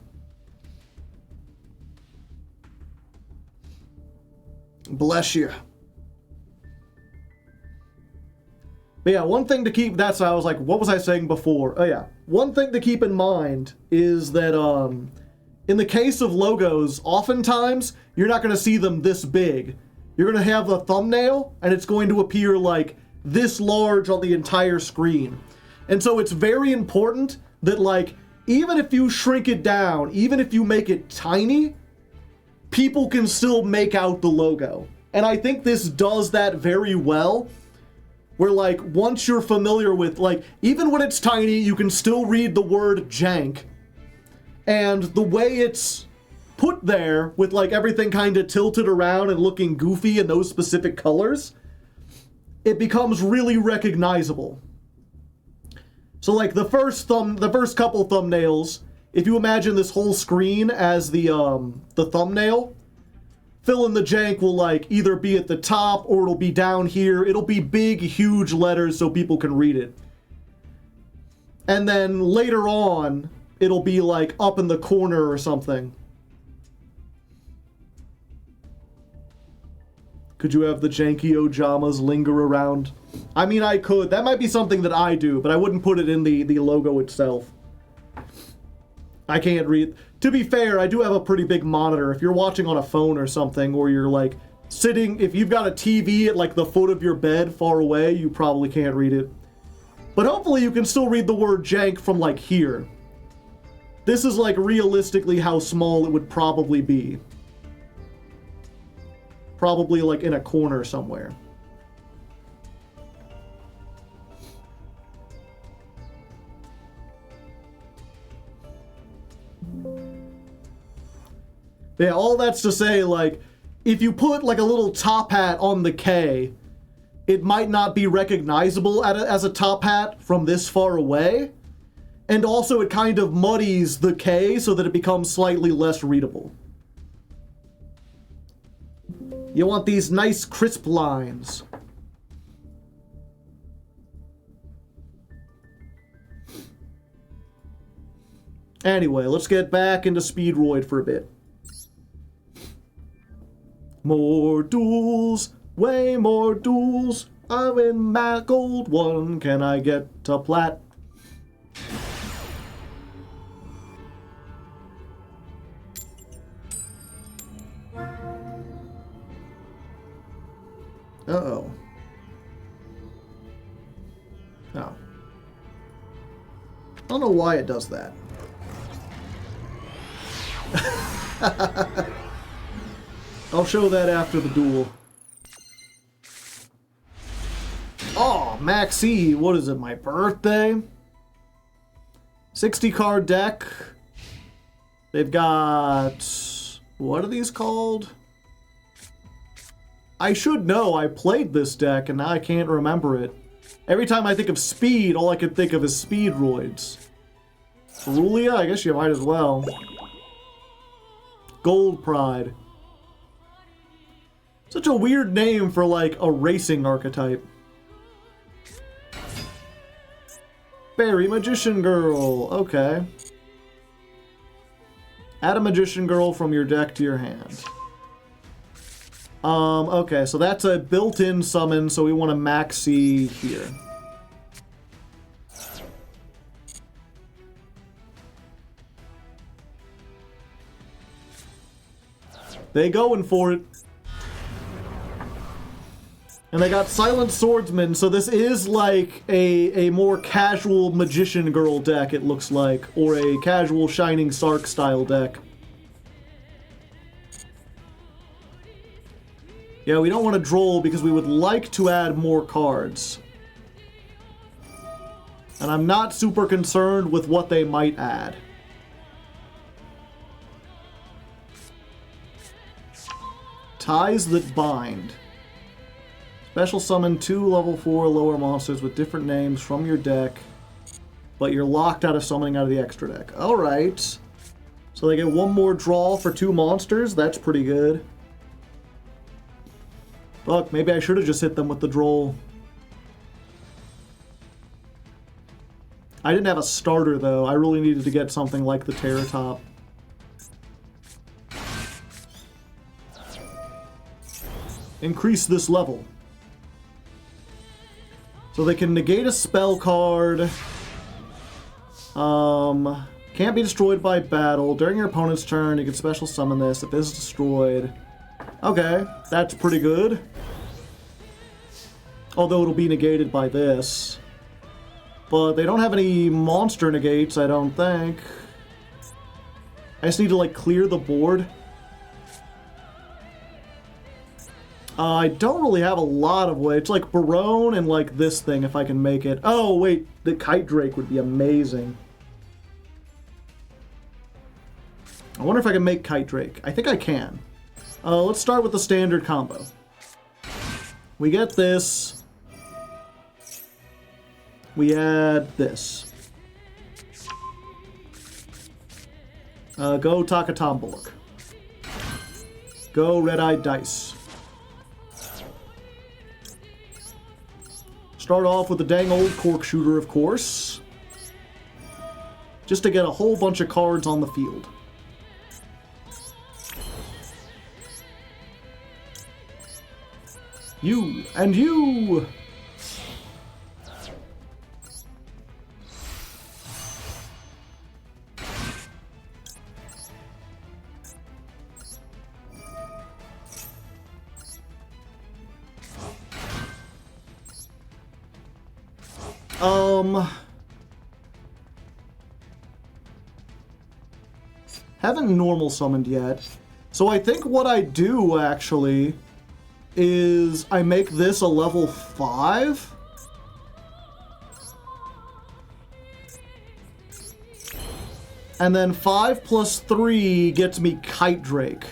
Speaker 1: Bless you. But yeah, one thing to keep, I was like, what was I saying before? Oh yeah. One thing to keep in mind is that in the case of logos, oftentimes you're not going to see them this big. You're going to have a thumbnail and it's going to appear like this large on the entire screen. And so it's very important that like, even if you shrink it down, even if you make it tiny, people can still make out the logo. And I think this does that very well, where like, once you're familiar with, like, even when it's tiny, you can still read the word jank. And the way it's put there, with like everything kind of tilted around and looking goofy in those specific colors, it becomes really recognizable. So like the first couple thumbnails, if you imagine this whole screen as the thumbnail, Fill in the Jank will like either be at the top or it'll be down here. It'll be big, huge letters so people can read it. And then later on, it'll be like up in the corner or something. Could you have the janky Ojamas linger around? I mean, I could. That might be something that I do, but I wouldn't put it in the logo itself. I can't read. To be fair, I do have a pretty big monitor. If you're watching on a phone or something, or you're like sitting, if you've got a TV at like the foot of your bed far away, you probably can't read it. But hopefully you can still read the word jank from like here. This is like realistically how small it would probably be. Probably like in a corner somewhere. Yeah, all that's to say, like, if you put like a little top hat on the K, it might not be recognizable as a top hat from this far away. And also it kind of muddies the K so that it becomes slightly less readable. You want these nice crisp lines. Anyway, let's get back into Speedroid for a bit. More duels, way more duels. I'm in my gold one. Can I get to plat? Uh-oh. Oh. I don't know why it does that. I'll show that after the duel. Oh, Maxi, what is it, my birthday? 60 card deck. They've got... what are these called? I should know, I played this deck and now I can't remember it. Every time I think of speed, all I can think of is Speedroids. Cerulia? I guess you might as well. Gold Pride. Such a weird name for, like, a racing archetype. Berry Magician Girl. Okay. Add a Magician Girl from your deck to your hand. Okay, so that's a built-in summon, so we want a maxi here. They going for it. And they got Silent Swordsman, so this is like a more casual Magician Girl deck, it looks like. Or a casual Shining Sark style deck. Yeah, we don't want to droll because we would like to add more cards. And I'm not super concerned with what they might add. Ties that bind. Special summon 2 level 4 lower monsters with different names from your deck, but you're locked out of summoning out of the extra deck. Alright. So they get 1 more draw for 2 monsters. That's pretty good. Fuck, maybe I should have just hit them with the droll. I didn't have a starter, though. I really needed to get something like the Terratop. Increase this level. So they can negate a spell card. Can't be destroyed by battle. During your opponent's turn, you can special summon this. If this is destroyed... okay, that's pretty good. Although it'll be negated by this. But they don't have any monster negates, I don't think. I just need to, like, clear the board. I don't really have a lot of ways. It's like Barone and, like, this thing, if I can make it. Oh, wait, the Kite Drake would be amazing. I wonder if I can make Kite Drake. I think I can. Let's start with the standard combo. We get this. We add this. Go Takatombolok. Go Red-Eyed Dice. Start off with the dang old Cork Shooter, of course. Just to get a whole bunch of cards on the field. You and you! Haven't normal summoned yet. So I think what I do, actually, is I make this a level 5? And then 5 plus 3 gets me Kite Drake.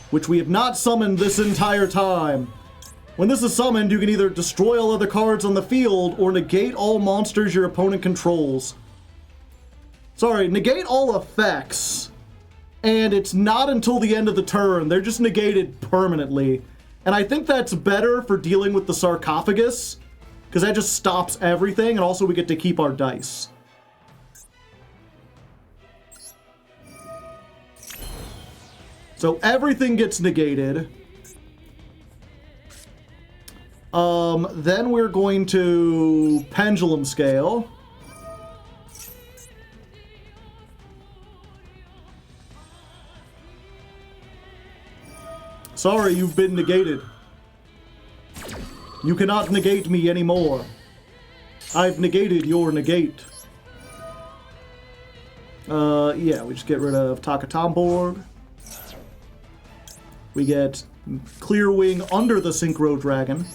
Speaker 1: Which we have not summoned this entire time. When this is summoned, you can either destroy all other cards on the field or negate all monsters your opponent controls. Sorry, negate all effects. And it's not until the end of the turn. They're just negated permanently. And I think that's better for dealing with the sarcophagus, because that just stops everything, and also we get to keep our dice. So everything gets negated. Then we're going to pendulum scale. Sorry, you've been negated. You cannot negate me anymore. I've negated your negate. Yeah, we just get rid of Takatomborg. We get Clear Wing under the Synchro Dragon.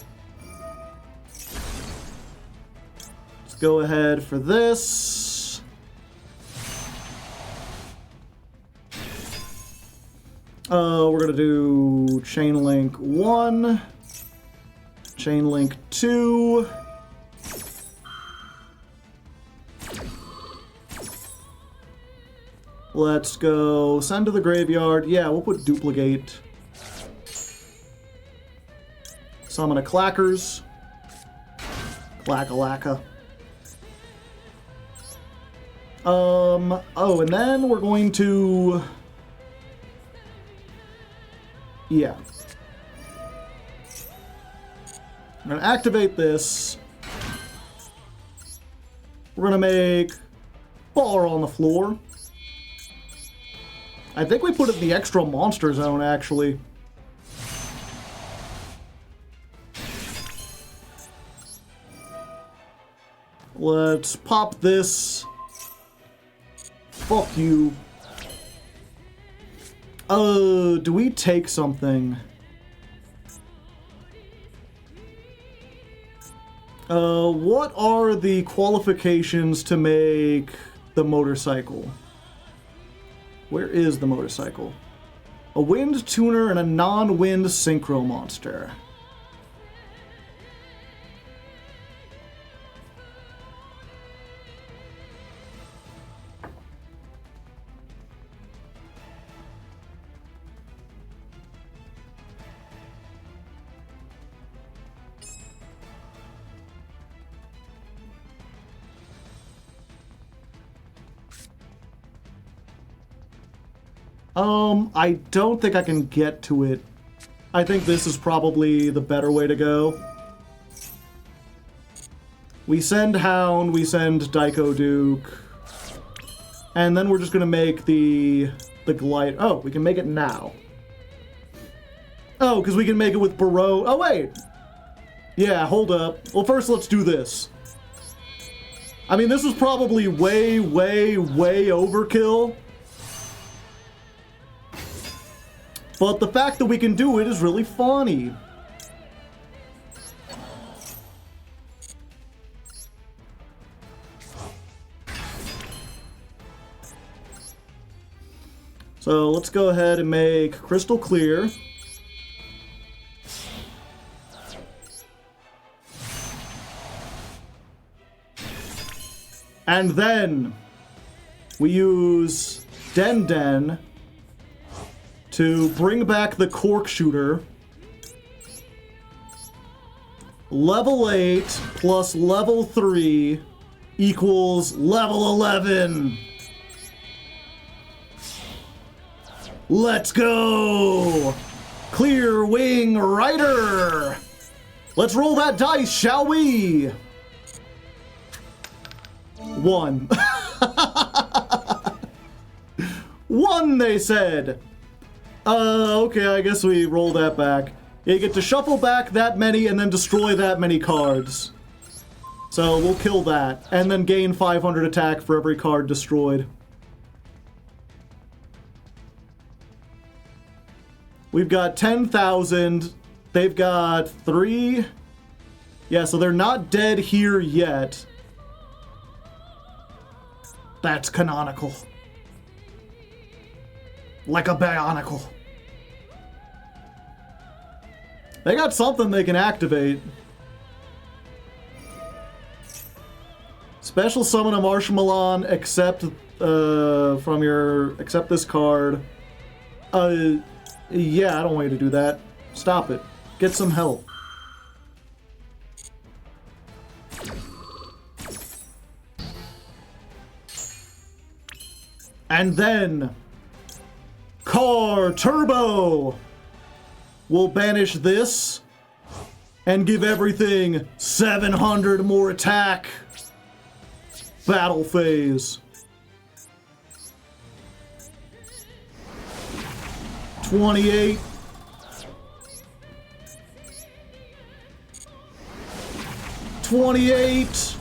Speaker 1: Let's go ahead for this. We're gonna do Chain Link 1, Chain Link 2. Let's go send to the graveyard. Yeah, we'll put Duplicate. Summon a Clackers. Clack-a-lacka. Oh, and then we're going to... Yeah. I'm going to activate this. We're going to make Baller on the floor. I think we put it in the extra monster zone, actually. Let's pop this. Fuck you. Do we take something? What are the qualifications to make the motorcycle? Where is the motorcycle? A wind tuner and a non-wind synchro monster. I don't think I can get to it. I think this is probably the better way to go. We send Hound, we send Daiko Duke. And then we're just gonna make the glide. Oh, we can make it now. Oh, because we can make it with Barreau. Oh, wait. Yeah, hold up. Well, first let's do this. I mean, this is probably way, way, way overkill. But the fact that we can do it is really funny. So let's go ahead and make Crystal Clear. And then we use Den Den to bring back the Cork Shooter. Level 8 plus level 3 equals level 11. Let's go! Clear Wing Rider! Let's roll that dice, shall we? 1. 1, they said. Okay, I guess we roll that back. You get to shuffle back that many and then destroy that many cards. So we'll kill that, and then gain 500 attack for every card destroyed. We've got 10,000. They've got 3. Yeah, so they're not dead here yet. That's canonical. Like a bionicle. They got something they can activate. Special summon a Marshmallow, except this card. Yeah, I don't want you to do that. Stop it. Get some help. And then Car Turbo will banish this and give everything 700 more attack. Battle phase. 28. 28.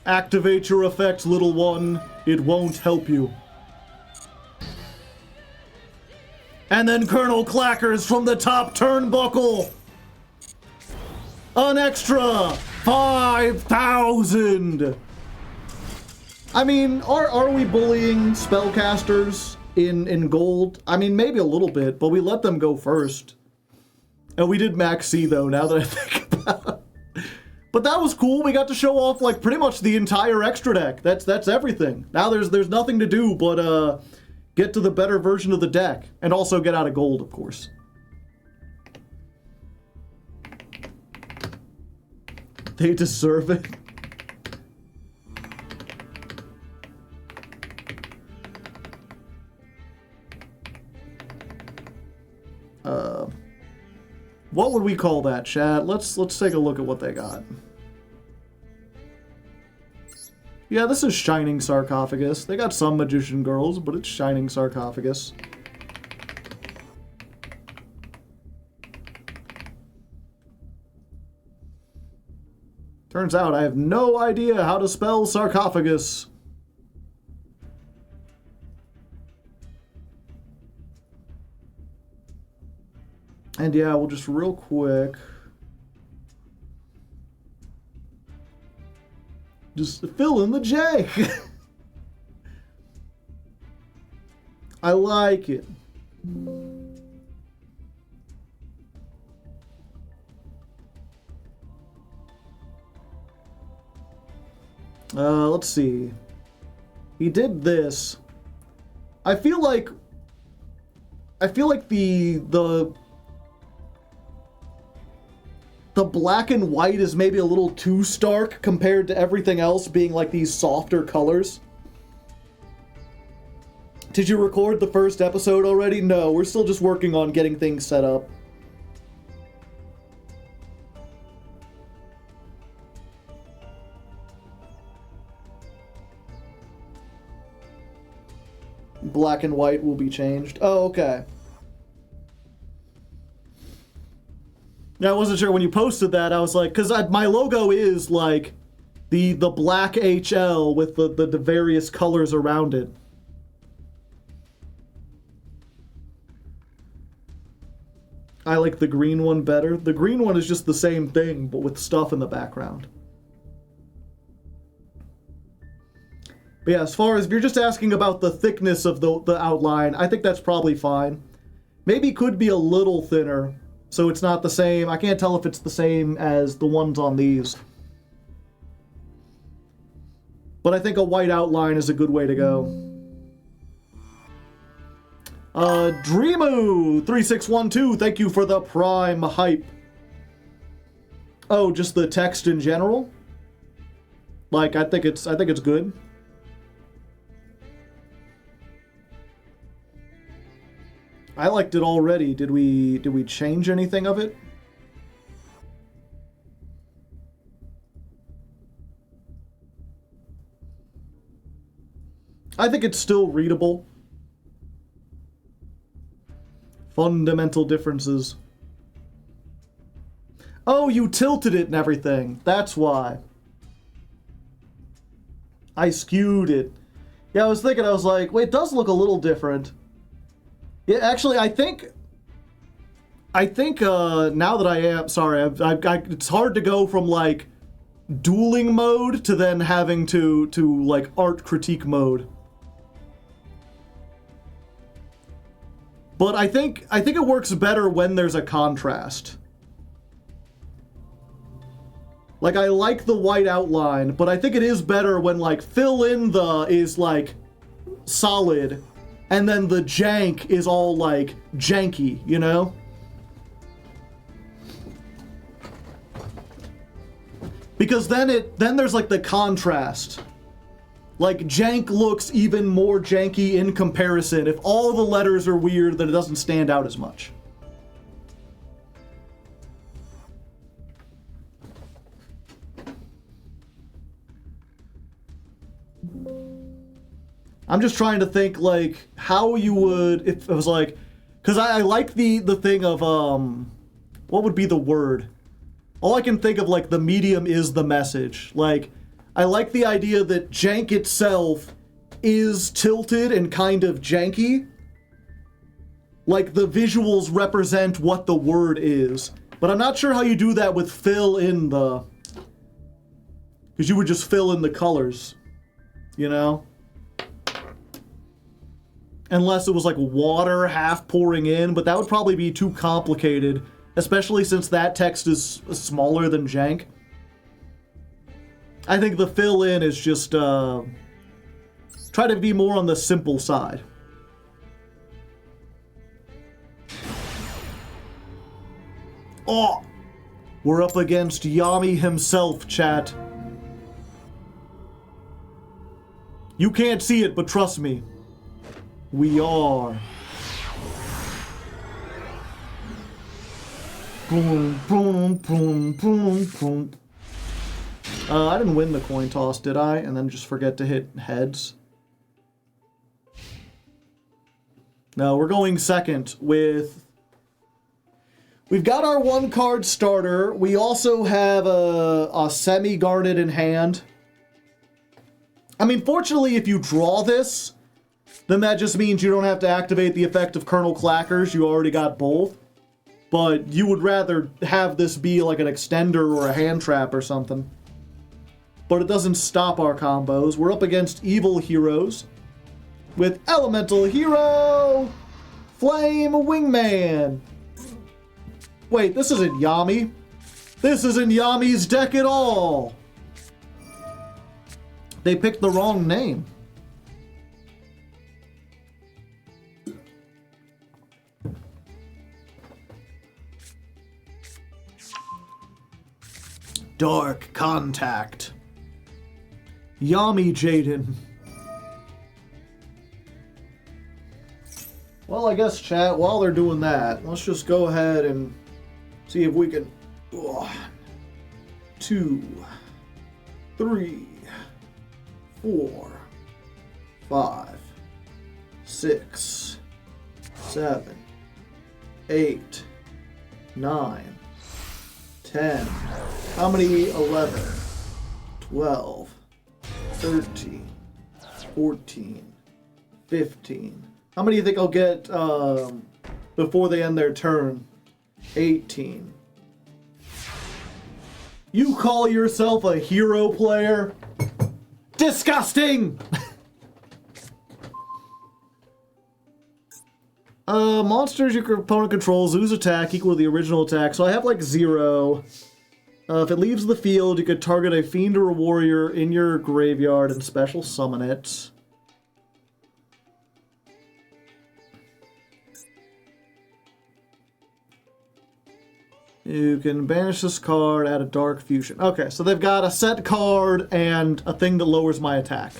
Speaker 1: Activate your effect, little one. It won't help you. And then Colonel Clackers from the top turnbuckle. An extra 5,000. I mean, are we bullying spellcasters in gold? I mean, maybe a little bit, but we let them go first. And we did Max C though, now that I think about it. But that was cool. We got to show off like pretty much the entire extra deck. That's everything. Now there's nothing to do but get to the better version of the deck and also get out of gold, of course. They deserve it. What would we call that, chat? Let's take a look at what they got. Yeah, this is Shining Sarcophagus. They got some Magician Girls, but it's Shining Sarcophagus. Turns out I have no idea how to spell sarcophagus. And yeah, we'll just real quick just fill in the J. I like it. Let's see. He did this. I feel like the black and white is maybe a little too stark compared to everything else being like these softer colors. Did you record the first episode already? No, we're still just working on getting things set up. Black and white will be changed. Oh, okay. I wasn't sure when you posted that. I was like, because my logo is like the black HL with the various colors around it. I like the green one better. The green one is just the same thing, but with stuff in the background. But yeah, as far as if you're just asking about the thickness of the outline, I think that's probably fine. Maybe could be a little thinner. So it's not the same. I can't tell if it's the same as the ones on these. But I think a white outline is a good way to go. Dreamu3612, thank you for the Prime Hype. Oh, just the text in general? Like, I think it's good. I liked it already. Did we change anything of it? I think it's still readable. Fundamental differences. Oh, you tilted it and everything. That's why. I skewed it. Yeah, I was thinking, I was like, wait, it does look a little different. Yeah, actually, I think now that I am, sorry, it's hard to go from, like, dueling mode to then having to like, art critique mode. But I think it works better when there's a contrast. Like, I like the white outline, but I think it is better when, like, fill in the is, like, solid, and then the jank is all like janky, you know? Because then there's like the contrast. Like jank looks even more janky in comparison. If all the letters are weird, then it doesn't stand out as much. I'm just trying to think, like, how you would, if it was like, because I like the thing of, what would be the word? All I can think of, like, the medium is the message. Like, I like the idea that jank itself is tilted and kind of janky. Like, the visuals represent what the word is. But I'm not sure how you do that with fill in the, because you would just fill in the colors, you know? Unless it was like water half pouring in, but that would probably be too complicated, especially since that text is smaller than jank. I think the fill in is just try to be more on the simple side. Oh, we're up against Yami himself, chat. You can't see it, but trust me. We are. Boom, boom, boom, boom, boom. I didn't win the coin toss, did I? And then just forget to hit heads. No, we're going second with... We've got our one card starter. We also have a semi-garnet in hand. I mean, fortunately, if you draw this, then that just means you don't have to activate the effect of Colonel Clackers. You already got both. But you would rather have this be like an extender or a hand trap or something. But it doesn't stop our combos. We're up against evil heroes with Elemental Hero Flame Wingman. Wait, this isn't Yami. This isn't Yami's deck at all. They picked the wrong name. Dark Contact. Yami Jaden. Well, I guess, chat, while they're doing that, let's just go ahead and see if we can... 1, 2, 3, 4, 5, 6, 7, 8, 9, 10. How many? 11, 12, 13, 14, 15. How many do you think I'll get before they end their turn? 18. You call yourself a hero player? Disgusting! Monsters your opponent controls lose attack equal to the original attack. So I have like 0. If it leaves the field, you could target a fiend or a warrior in your graveyard and special summon it. You can banish this card, add a Dark Fusion. Okay, so they've got a set card and a thing that lowers my attack.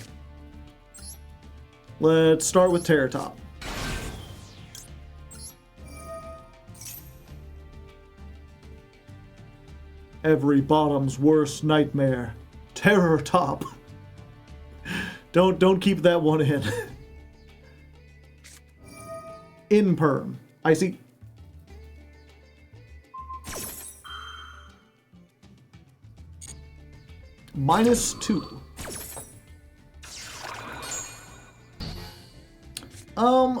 Speaker 1: Let's start with Terror Top. Every bottom's worst nightmare. Terror Top. Don't keep that one in. Imperm. I see. -2.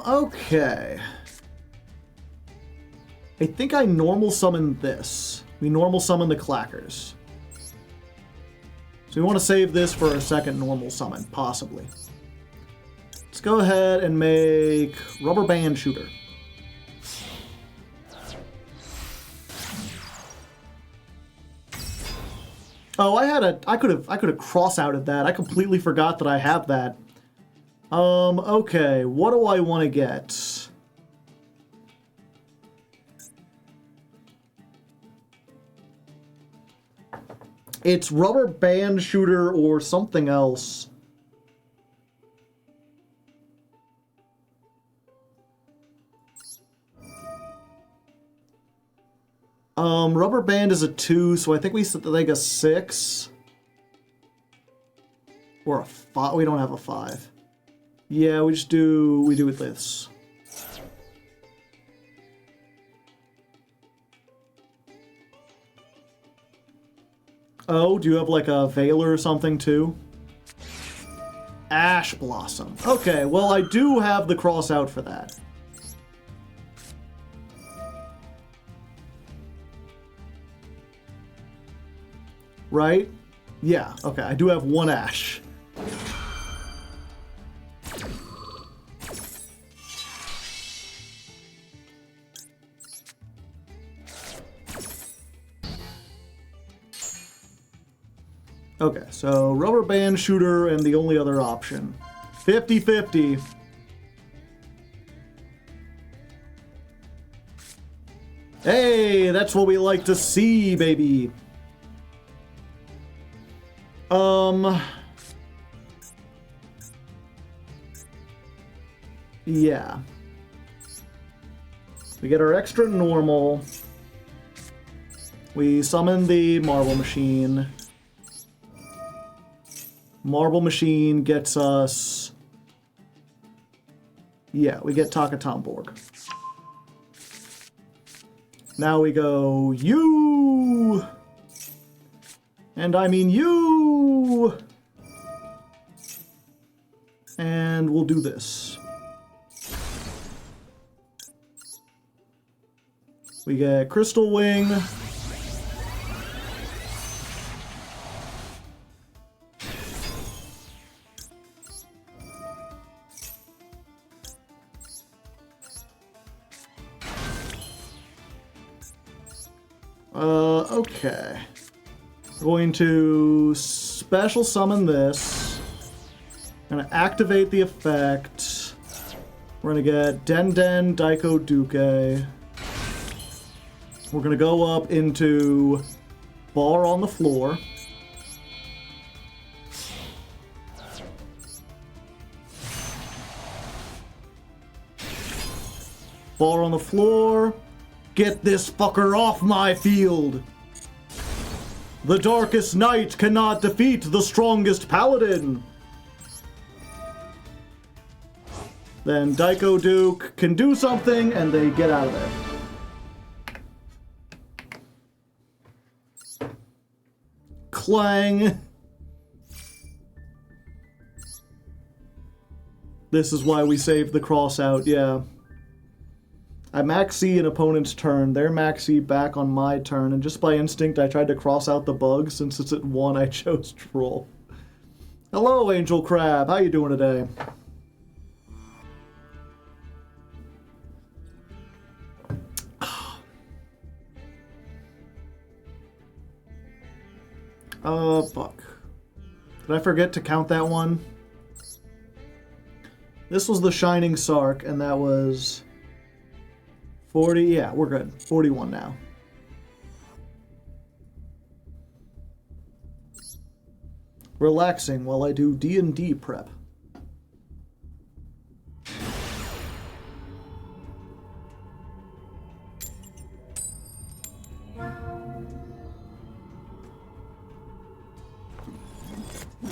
Speaker 1: Okay. I think I normal summon this. We normal summon the Clackers. So we want to save this for our second normal summon, possibly. Let's go ahead and make Rubber Band Shooter. Oh, I could have cross-outed that. I completely forgot that I have that. Okay, what do I want to get? It's rubber band shooter or something else. Rubber band is a 2, so I think we set like a 6. Or a 5. We don't have a 5. Yeah, we do it this. Oh, do you have like a Veiler or something too? Ash Blossom. Okay, well I do have the cross out for that. Right? Yeah, okay, I do have one Ash. Okay, so rubber band shooter and the only other option. 50-50. Hey, that's what we like to see, baby. Yeah. We get our extra normal. We summon the Marble Machine. Marble Machine gets us... Yeah, we get Takatomborg. Now we go, you! And I mean you! And we'll do this. We get Crystal Wing. Okay. We're going to special summon this. Gonna activate the effect. We're gonna get Den Den Daiko Duke. We're gonna go up into Bar on the Floor. Bar on the Floor. Get this fucker off my field! The darkest night cannot defeat the strongest paladin! Then Daiko Duke can do something, and they get out of there. Clang! This is why we saved the cross out, yeah. I maxi an opponent's turn, their maxi back on my turn, and just by instinct I tried to cross out the bug. Since it's at 1, I chose Troll. Hello, Angel Crab. How you doing today? Fuck. Did I forget to count that one? This was the Shining Sark, and that was... 40, yeah, we're good. 41 now. Relaxing while I do D&D prep.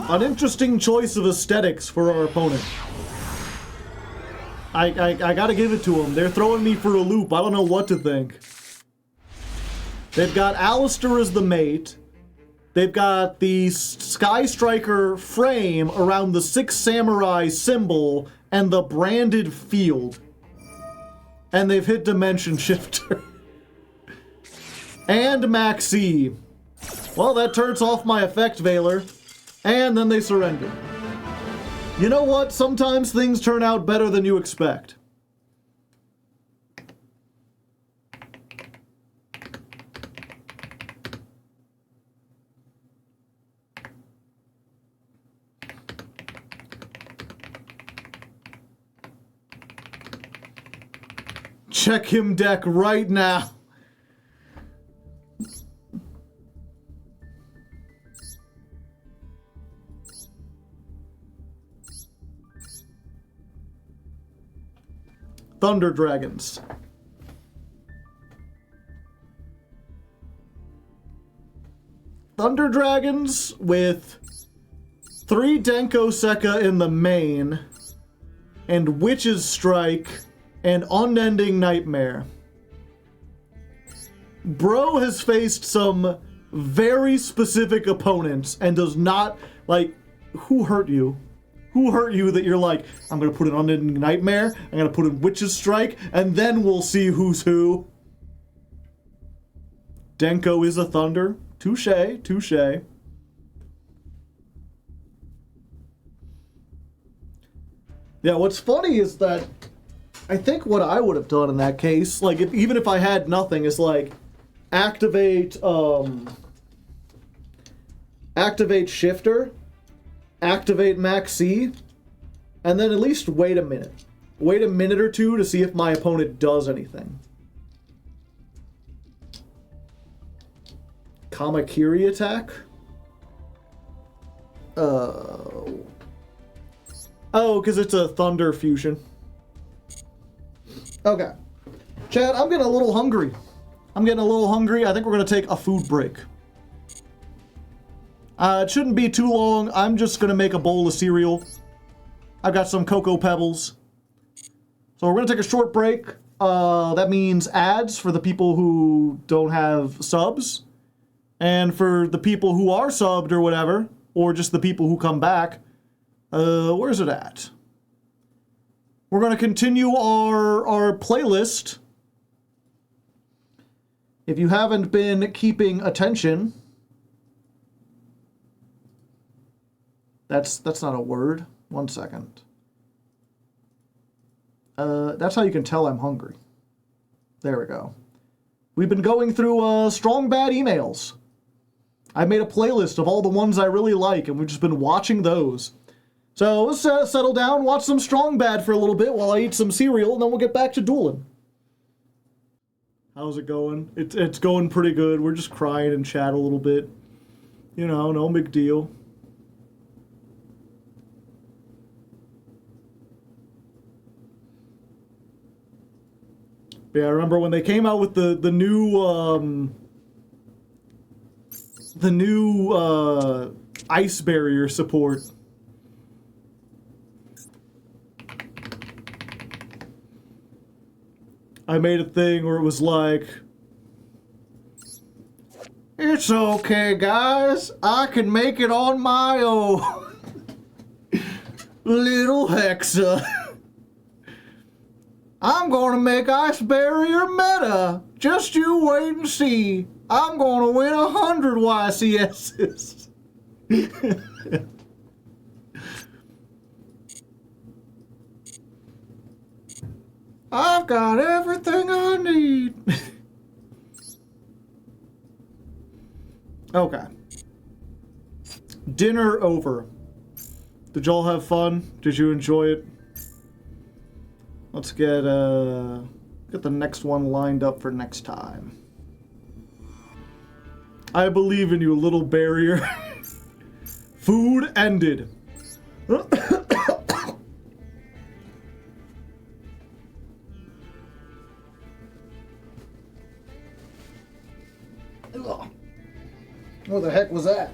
Speaker 1: An interesting choice of aesthetics for our opponent. I gotta give it to them. They're throwing me for a loop. I don't know what to think. They've got Alistair as the mate. They've got the Sky Striker frame around the 6 Samurai symbol and the branded field. And they've hit Dimension Shifter. And Maxi. Well, that turns off my effect Veiler. And then they surrender. You know what? Sometimes things turn out better than you expect. check him deck right now. Thunder Dragons. Thunder Dragons with 3 Denko Sekka in the main, and Witch's Strike, and Unending Nightmare. Bro has faced some very specific opponents and does not, like, who hurt you? Who hurt you that you're like, I'm gonna put an Unending Nightmare, I'm gonna put in Witch's Strike, and then we'll see who's who. Denko is a Thunder. Touche, touche. Yeah, what's funny is that I think what I would have done in that case, like, even if I had nothing, is like, activate Shifter, activate Maxi, and then at least wait a minute. Wait a minute or two to see if my opponent does anything. Kamakiri attack? Oh, because it's a Thunder fusion. Okay. Chad, I'm getting a little hungry. I think we're going to take a food break. It shouldn't be too long. I'm just going to make a bowl of cereal. I've got some Cocoa Pebbles. So we're going to take a short break. That means ads for the people who don't have subs. And for the people who are subbed or whatever, or just the people who come back, where's it at? We're going to continue our playlist. If you haven't been keeping attention, that's not a word. 1 second. That's how you can tell I'm hungry. There we go. We've been going through strong bad emails. I made a playlist of all the ones I really like, and we've just been watching those. So let's settle down, watch some strong bad for a little bit while I eat some cereal, and then we'll get back to dueling. How's it going? It's going pretty good. We're just crying in chat a little bit. You know, no big deal. Yeah, I remember when they came out with the new ice barrier support. I made a thing where it was like, it's okay, guys. I can make it on my own. Little Hexa. I'm gonna make ice barrier meta. Just you wait and see. I'm gonna win 100 YCSs. I've got everything I need. Okay. Dinner over. Did y'all have fun? Did you enjoy it? Let's get the next one lined up for next time. I believe in you, little barrier. Food ended. What the heck was that?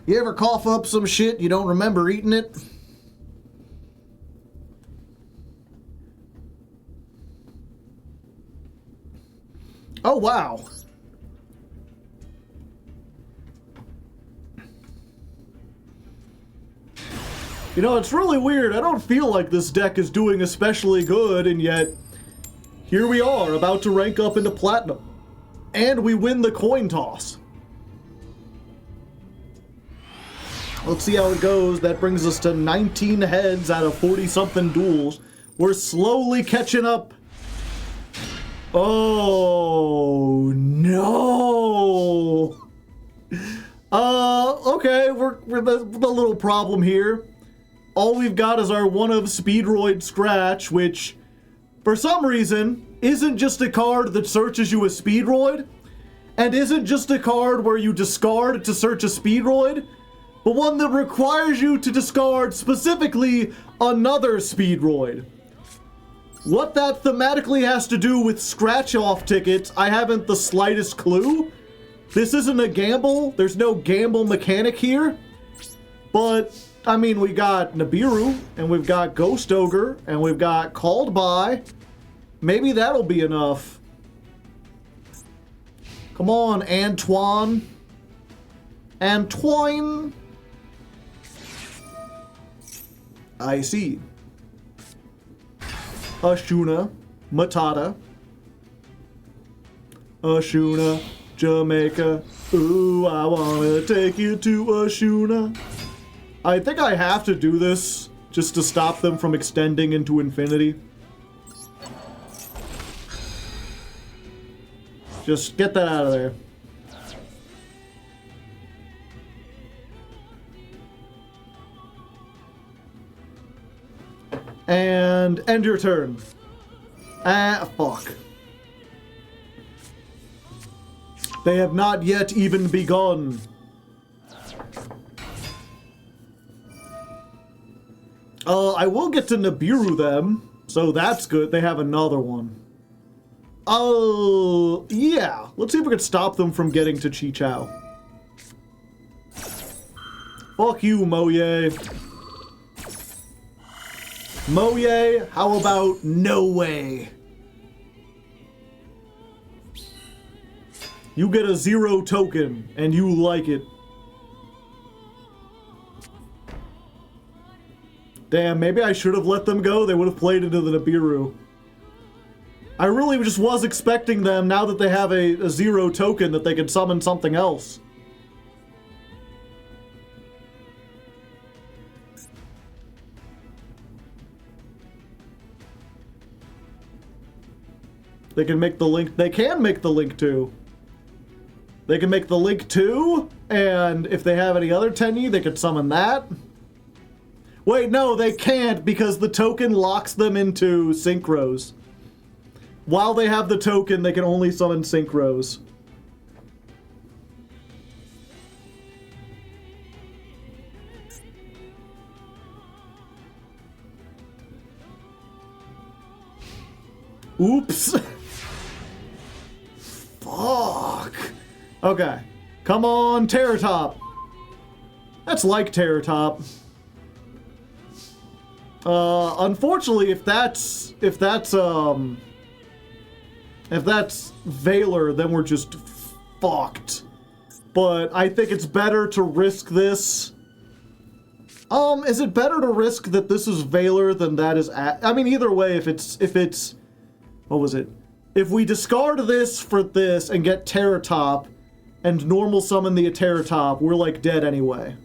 Speaker 1: You ever cough up some shit you don't remember eating it? Oh, wow. You know, it's really weird. I don't feel like this deck is doing especially good, and yet here we are, about to rank up into Platinum. And we win the coin toss. Let's see how it goes. That brings us to 19 heads out of 40-something duels. We're slowly catching up. Oh, no. Okay, we're the little problem here. all we've got is our one of Speedroid Scratch, which, for some reason, isn't just a card that searches you a Speedroid, and isn't just a card where you discard to search a Speedroid, but one that requires you to discard specifically another Speedroid. What that thematically has to do with scratch-off tickets, I haven't the slightest clue. This isn't a gamble. There's no gamble mechanic here. But, I mean, we got Nibiru, and we've got Ghost Ogre, and we've got Called By. Maybe that'll be enough. Come on, Antoine. Antoine. I see. Ashuna, Matata. Ashuna, Jamaica. Ooh, I wanna take you to Ashuna. I think I have to do this just to stop them from extending into infinity. Just get that out of there. And end your turn. Ah, fuck. They have not yet even begun. I will get to Nibiru them, so that's good. They have another one. Oh, yeah. Let's see if we can stop them from getting to Chi-Chao. Fuck you, Moye. Moye, how about no way? You get a 0 token, and you like it. Damn, maybe I should have let them go. They would have played into the Nibiru. I really just was expecting them, now that they have a 0 token, that they could summon something else. They can make the link. They can make the link 2. They can make the link 2, and if they have any other Tenyi, they could summon that. Wait, no, they can't, because the token locks them into Synchros. While they have the token, they can only summon Synchros. Oops. Fuck. Okay. Come on, Terror Top. That's like Terror Top. Unfortunately, if that's Valor, then we're just fucked. But I think it's better to risk this. Is it better to risk that this is Valor than that is I mean, either way, if it's what was it? If we discard this for this and get Terror Top and normal summon the Terror Top, we're like dead anyway.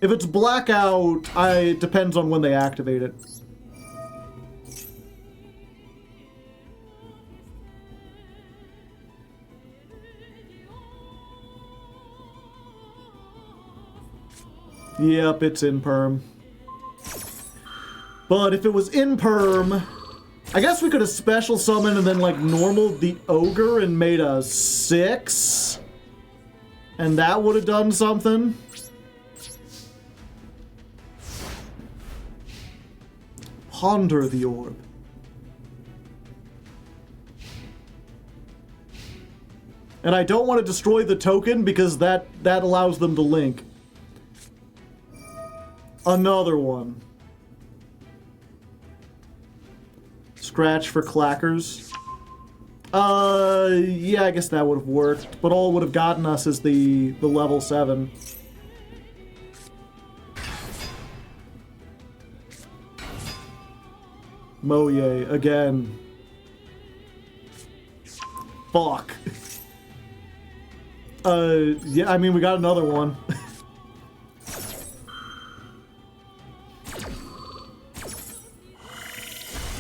Speaker 1: If it's Blackout, it depends on when they activate it. Yep, it's in perm. But if it was in perm, I guess we could have special summoned and then like normaled the Ogre and made a 6. And that would have done something. Ponder the orb. And I don't want to destroy the token because that allows them to link. Another one. Scratch for clackers. Yeah, I guess that would have worked. But all it would have gotten us is the level 7. Moye, again. Fuck. Yeah, I mean, we got another one.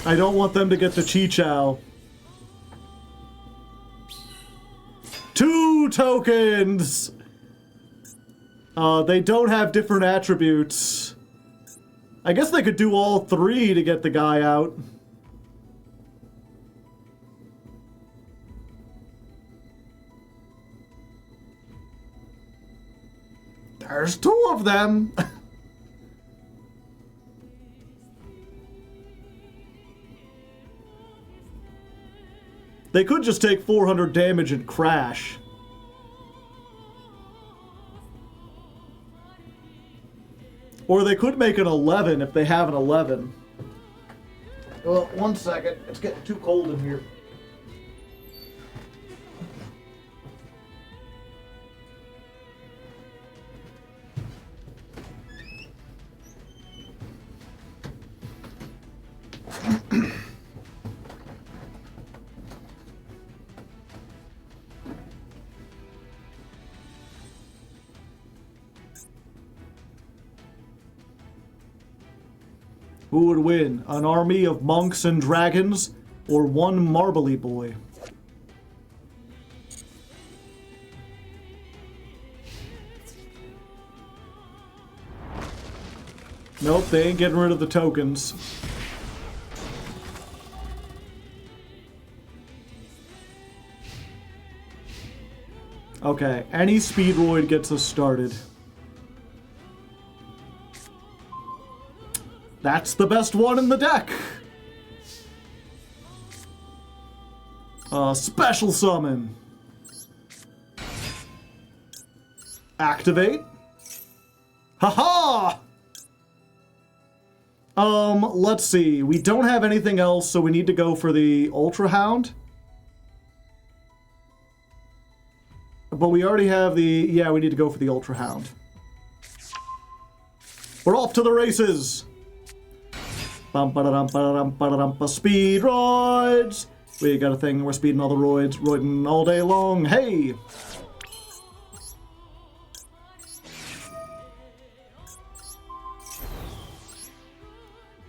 Speaker 1: I don't want them to get to Chi-Chao. 2 tokens! They don't have different attributes. I guess they could do all 3 to get the guy out. There's 2 of them. They could just take 400 damage and crash. Or they could make an 11 if they have an 11. Well, 1 second. It's getting too cold in here. Who would win, an army of monks and dragons, or one marbly boy? Nope, they ain't getting rid of the tokens. Okay, any Speedroid gets us started. That's the best one in the deck! Special summon. Activate. Haha! Let's see. We don't have anything else, so we need to go for the Ultra Hound. But we already have the... Yeah, we need to go for the Ultra Hound. We're off to the races! Speedroids! We got a thing, we're speeding all the roids, roiding all day long. Hey!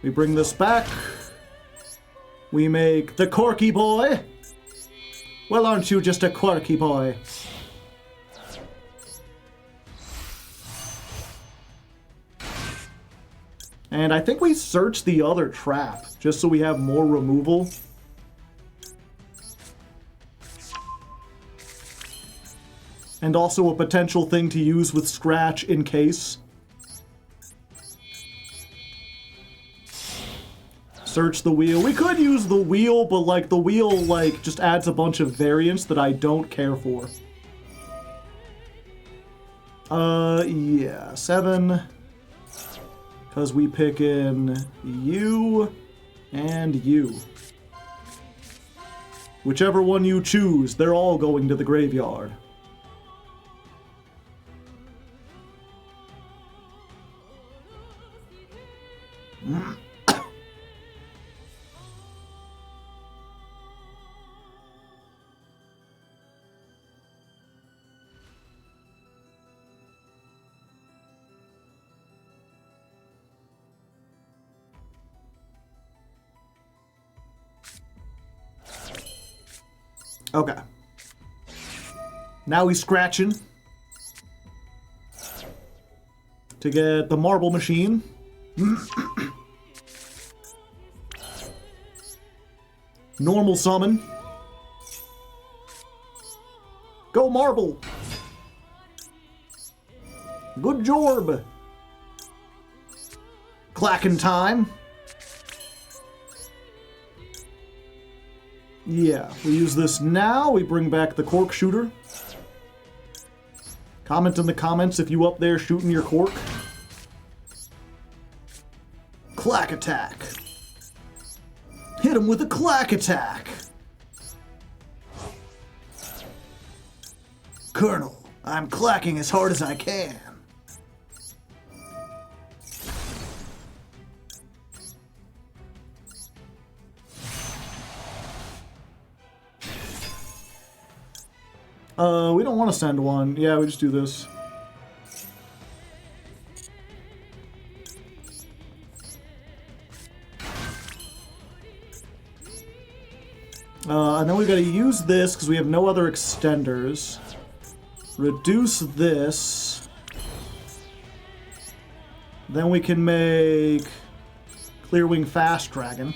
Speaker 1: We bring this back. We make the Corky Boy. Well, aren't you just a quirky boy? And I think we search the other trap, just so we have more removal. And also a potential thing to use with Scratch in case. Search the wheel. We could use the wheel, but like the wheel like just adds a bunch of variants that I don't care for. Yeah, 7. Because we pick in you and you. Whichever one you choose, they're all going to the graveyard. Okay. Now he's scratching to get the marble machine. Normal summon. Go marble. Good job. Clacking time. Yeah, we use this now. We bring back the cork shooter. Comment in the comments if you up there shooting your cork. Clack attack. Hit him with a clack attack. Colonel, I'm clacking as hard as I can. We don't want to send one. Yeah, we just do this. And then we've got to use this because we have no other extenders. Reduce this. Then we can make Clearwing Fast Dragon.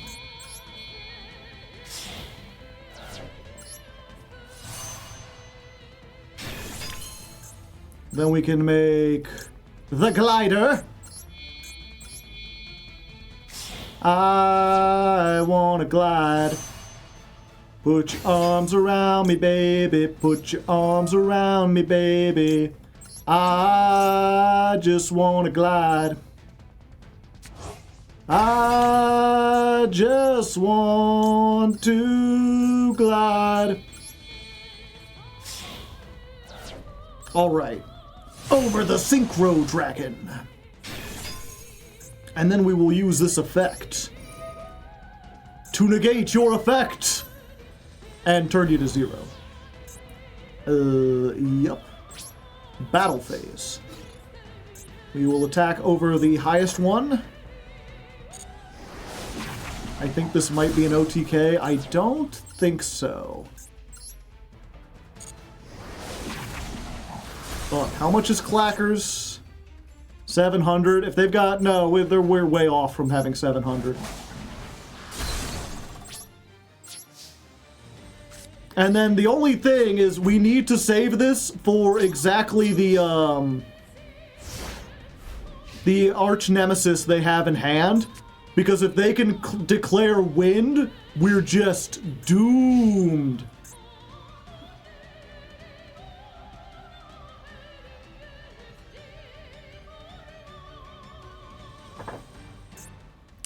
Speaker 1: Then we can make the Glider. I wanna glide. Put your arms around me, baby. Put your arms around me, baby. I just wanna glide. I just want to glide. All right. Over the Synchro Dragon. And then we will use this effect to negate your effect and turn you to 0. Yep. Battle phase. We will attack over the highest one. I think this might be an OTK. I don't think so. Fuck, how much is Clackers? 700. If they've got... No, we're way off from having 700. And then the only thing is we need to save this for exactly the arch nemesis they have in hand. Because if they can declare wind, we're just doomed.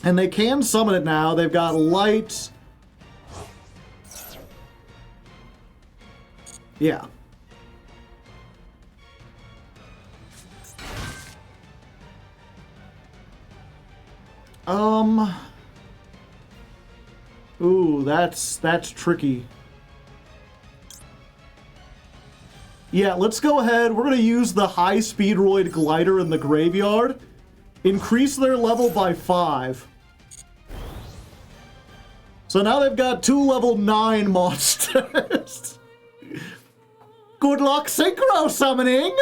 Speaker 1: And they can summon it now. They've got light. Yeah. Ooh, that's tricky. Yeah, let's go ahead. We're going to use the high Speedroid glider in the graveyard. Increase their level by 5. So now they've got 2 level 9 monsters. Good luck synchro summoning!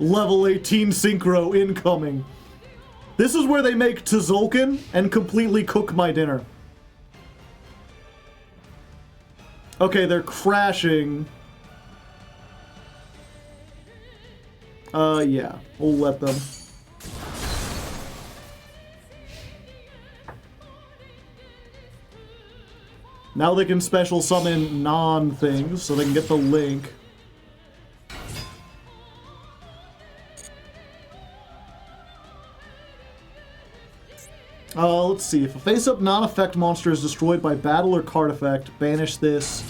Speaker 1: Level 18 synchro incoming. This is where they make Tzolk'in and completely cook my dinner. Okay, they're crashing. Yeah, we'll let them. Now they can special summon non-things, so they can get the link. Let's see. If a face-up non-effect monster is destroyed by battle or card effect, banish this.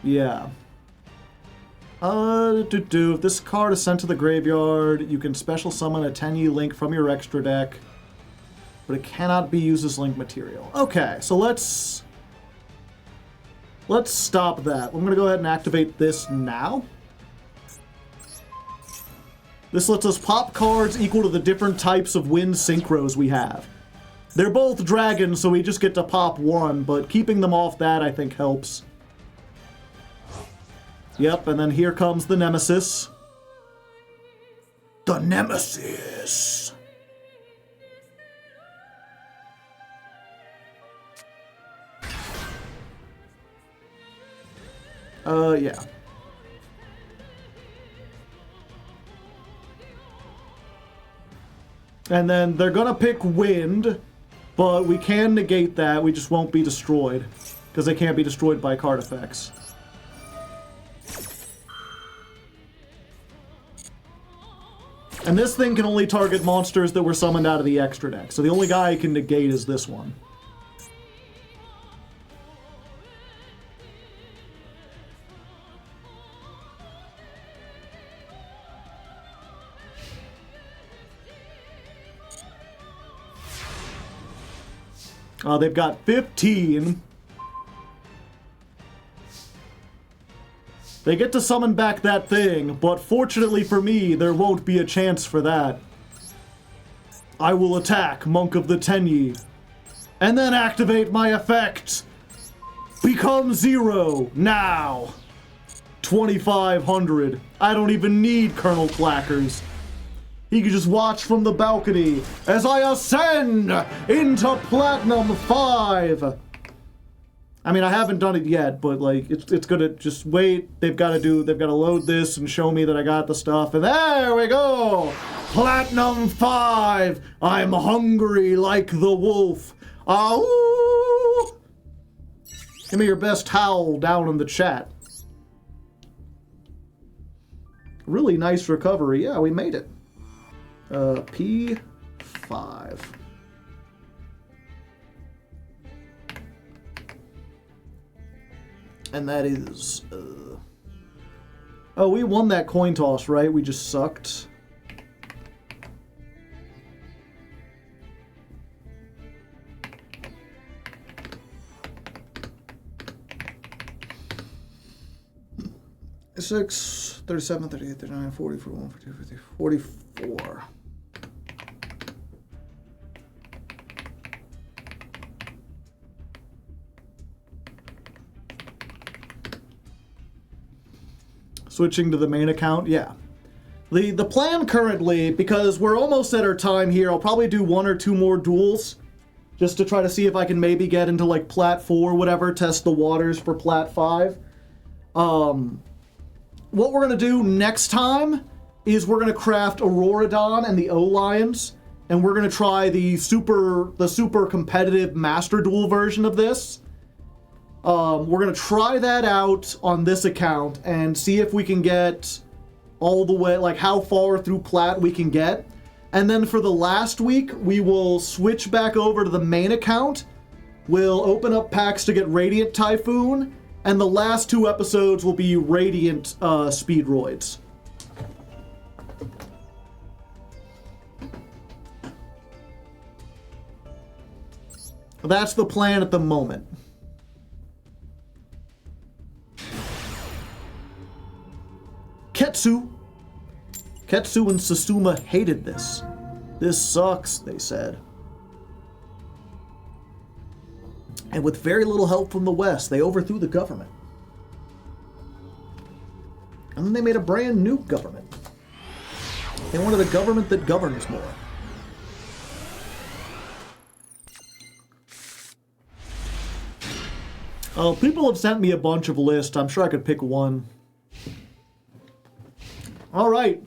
Speaker 1: Yeah. If this card is sent to the graveyard, you can special summon a Tenyi link from your extra deck, but it cannot be used as link material. Okay, so let's stop that. I'm going to go ahead and activate this now. This lets us pop cards equal to the different types of wind synchros we have. They're both dragons, so we just get to pop one, but keeping them off that, I think, helps. Yep, and then here comes the Nemesis. The Nemesis! Yeah. And then they're gonna pick wind, but we can negate that, we just won't be destroyed. Because they can't be destroyed by card effects. And this thing can only target monsters that were summoned out of the extra deck, so the only guy I can negate is this one. They've got 15. They get to summon back that thing, but fortunately for me, there won't be a chance for that. I will attack Monk of the Tenyi, and then activate my effect. Become 0 now. 2,500. I don't even need Colonel Clackers. He can just watch from the balcony as I ascend into Platinum 5. I mean, I haven't done it yet, but like it's gonna just wait. They've got to load this and show me that I got the stuff, and there we go. Platinum 5. I'm hungry like the wolf. Ow! Give me your best howl down in the chat. Really nice recovery. Yeah, we made it. P5. And that is... Oh, we won that coin toss, right? We just sucked. Six, 37, 38, 39, 40, 41, 42, 50, 44. Switching to the main account, yeah. The plan currently, because we're almost at our time here, I'll probably do 1 or 2 more duels, just to try to see if I can maybe get into like Plat 4, whatever, test the waters for Plat 5. What we're gonna do next time is we're gonna craft Auroradon and the O-Lions, and we're gonna try the super competitive Master Duel version of this. We're gonna try that out on this account and see if we can get all the way, like how far through Plat we can get. And then for the last week, we will switch back over to the main account. We'll open up packs to get Radiant Typhoon, and the last 2 episodes will be Radiant Speedroids. That's the plan at the moment. Ketsu and Sasuma hated this. This sucks, they said. And with very little help from the West, they overthrew the government. And then they made a brand new government. They wanted a government that governs more. Oh, people have sent me a bunch of lists. I'm sure I could pick one. All right.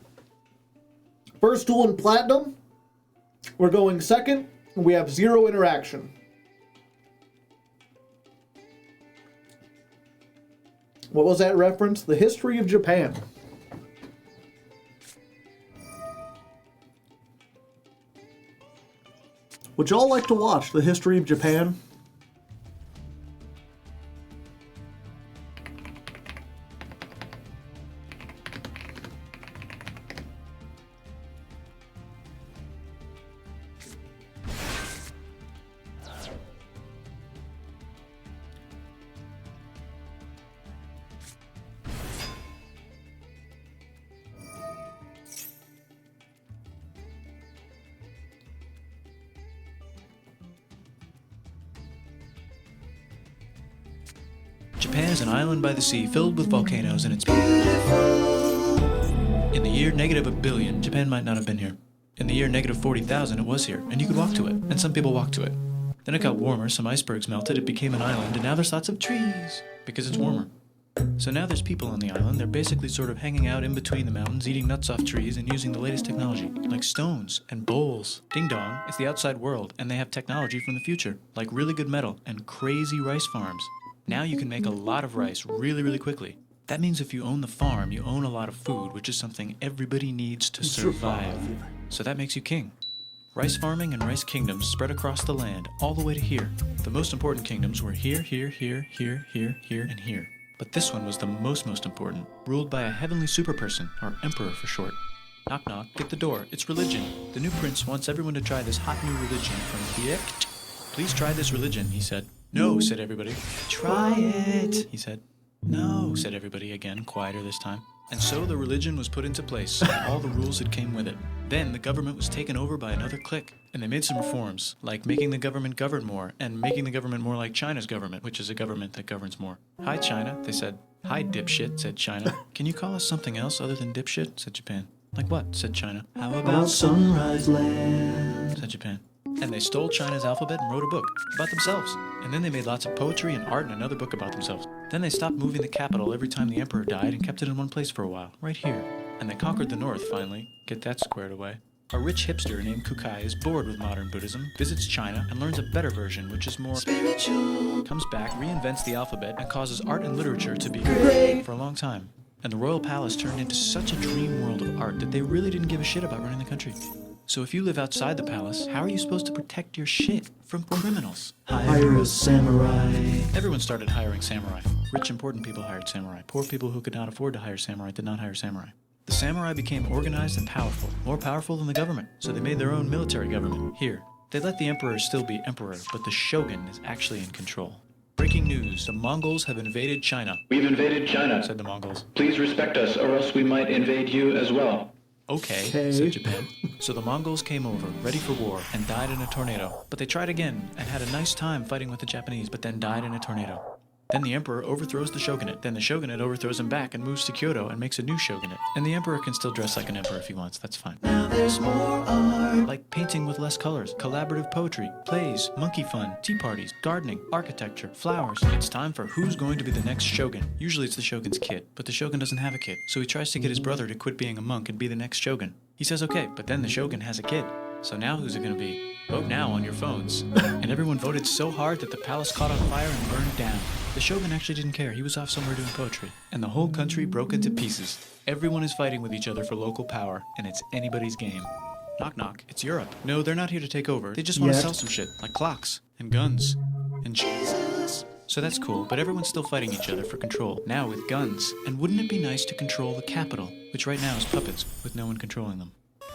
Speaker 1: First duel in Platinum. We're going second. And we have 0 interaction. What was that reference? The history of Japan. Would y'all like to watch the history of Japan?
Speaker 2: Japan is an island by the sea filled with volcanoes and it's beautiful. In the year -1 billion, Japan might not have been here. In the year -40,000, it was here, and you could walk to it, and some people walked to it. Then it got warmer, some icebergs melted, it became an island, and now there's lots of trees, because it's warmer. So now there's people on the island, they're basically sort of hanging out in between the mountains, eating nuts off trees, and using the latest technology, like stones and bowls. Ding dong, it's the outside world, and they have technology from the future, like really good metal and crazy rice farms. Now you can make a lot of rice really, really quickly. That means if you own the farm, you own a lot of food, which is something everybody needs to survive. So that makes you king. Rice farming and rice kingdoms spread across the land, all the way to here. The most important kingdoms were here, here, here, here, here, here, and here. But this one was the most important, ruled by a heavenly superperson, or emperor for short. Knock knock, get the door, it's religion. The new prince wants everyone to try this hot new religion from Diect. Please try this religion, he said. No, said everybody. Try it, he said. No, said everybody again, quieter this time. And so the religion was put into place, and all the rules that came with it. Then the government was taken over by another clique, and they made some reforms, like making the government govern more, and making the government more like China's government, which is a government that governs more. Hi, China, they said. Hi, dipshit, said China. Can you call us something else other than dipshit, said Japan. Like what, said China. How about Sunrise Land, said Japan. And they stole China's alphabet and wrote a book about themselves. And then they made lots of poetry and art and another book about themselves. Then they stopped moving the capital every time the emperor died and kept it in one place for a while, right here. And they conquered the north, finally. Get that squared away. A rich hipster named Kukai is bored with modern Buddhism, visits China, and learns a better version, which is more spiritual. Comes back, reinvents the alphabet, and causes art and literature to be great for a long time. And the royal palace turned into such a dream world of art that they really didn't give a shit about running the country. So if you live outside the palace, how are you supposed to protect your shit from criminals? Hire a samurai. Everyone started hiring samurai. Rich, important people hired samurai. Poor people who could not afford to hire samurai did not hire samurai. The samurai became organized and powerful, more powerful than the government, so they made their own military government. Here, they let the emperor still be emperor, but the shogun is actually in control. Breaking news, the Mongols have invaded China.
Speaker 3: We've invaded China,
Speaker 2: said the Mongols.
Speaker 3: Please respect us, or else we might invade you as well.
Speaker 2: Okay, said Japan. So the Mongols came over, ready for war, and died in a tornado. But they tried again, and had a nice time fighting with the Japanese, but then died in a tornado. Then the emperor overthrows the shogunate. Then the shogunate overthrows him back and moves to Kyoto and makes a new shogunate. And the emperor can still dress like an emperor if he wants, that's fine. Now there's more art. Like painting with less colors, collaborative poetry, plays, monkey fun, tea parties, gardening, architecture, flowers. It's time for who's going to be the next shogun. Usually it's the shogun's kid, but the shogun doesn't have a kid. So he tries to get his brother to quit being a monk and be the next shogun. He says okay, but then the shogun has a kid. So now who's it gonna be? Vote now on your phones. And everyone voted so hard that the palace caught on fire and burned down. The shogun actually didn't care. He was off somewhere doing poetry. And the whole country broke into pieces. Everyone is fighting with each other for local power, and it's anybody's game. Knock knock, it's Europe. No, they're not here to take over. They just want to sell some shit, like clocks, and guns, and Jesus. So that's cool, but everyone's still fighting each other for control, now with guns. And wouldn't it be nice to control the capital, which right now is puppets, with no one controlling them?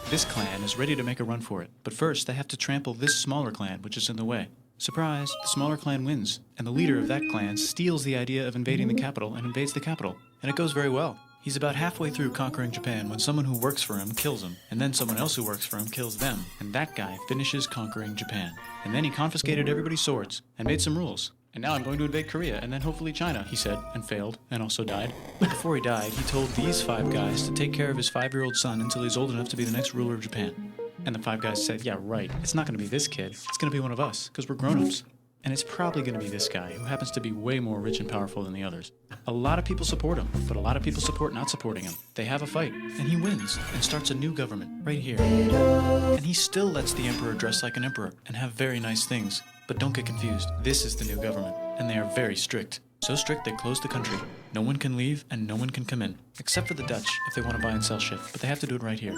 Speaker 2: This clan is ready to make a run for it, but first they have to trample this smaller clan, which is in the way. Surprise, the smaller clan wins, and the leader of that clan steals the idea of invading the capital and invades the capital. And it goes very well. He's about halfway through conquering Japan when someone who works for him kills him, and then someone else who works for him kills them, and that guy finishes conquering Japan. And then he confiscated everybody's swords, and made some rules. And now I'm going to invade Korea, and then hopefully China, he said, and failed, and also died. But before he died, he told these 5 guys to take care of his 5-year-old son until he's old enough to be the next ruler of Japan. And the 5 guys said, yeah, right, it's not going to be this kid, it's going to be one of us, because we're grown-ups. And it's probably going to be this guy, who happens to be way more rich and powerful than the others. A lot of people support him, but a lot of people support not supporting him. They have a fight, and he wins, and starts a new government, right here. And he still lets the emperor dress like an emperor, and have very nice things. But don't get confused, this is the new government, and they are very strict. So strict they closed the country. No one can leave, and no one can come in. Except for the Dutch, if they want to buy and sell shit, but they have to do it right here.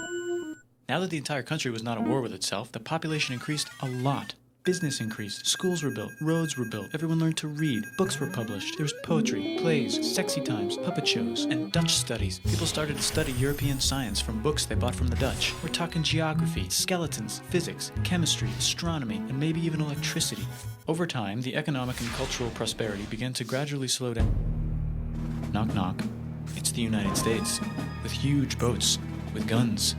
Speaker 2: Now that the entire country was not at war with itself, the population increased a lot. Business increased, schools were built, roads were built, everyone learned to read, books were published, there was poetry, plays, sexy times, puppet shows, and Dutch studies. People started to study European science from books they bought from the Dutch. We're talking geography, skeletons, physics, chemistry, astronomy, and maybe even electricity. Over time, the economic and cultural prosperity began to gradually slow down. Knock knock. It's the United States, with huge boats, with guns.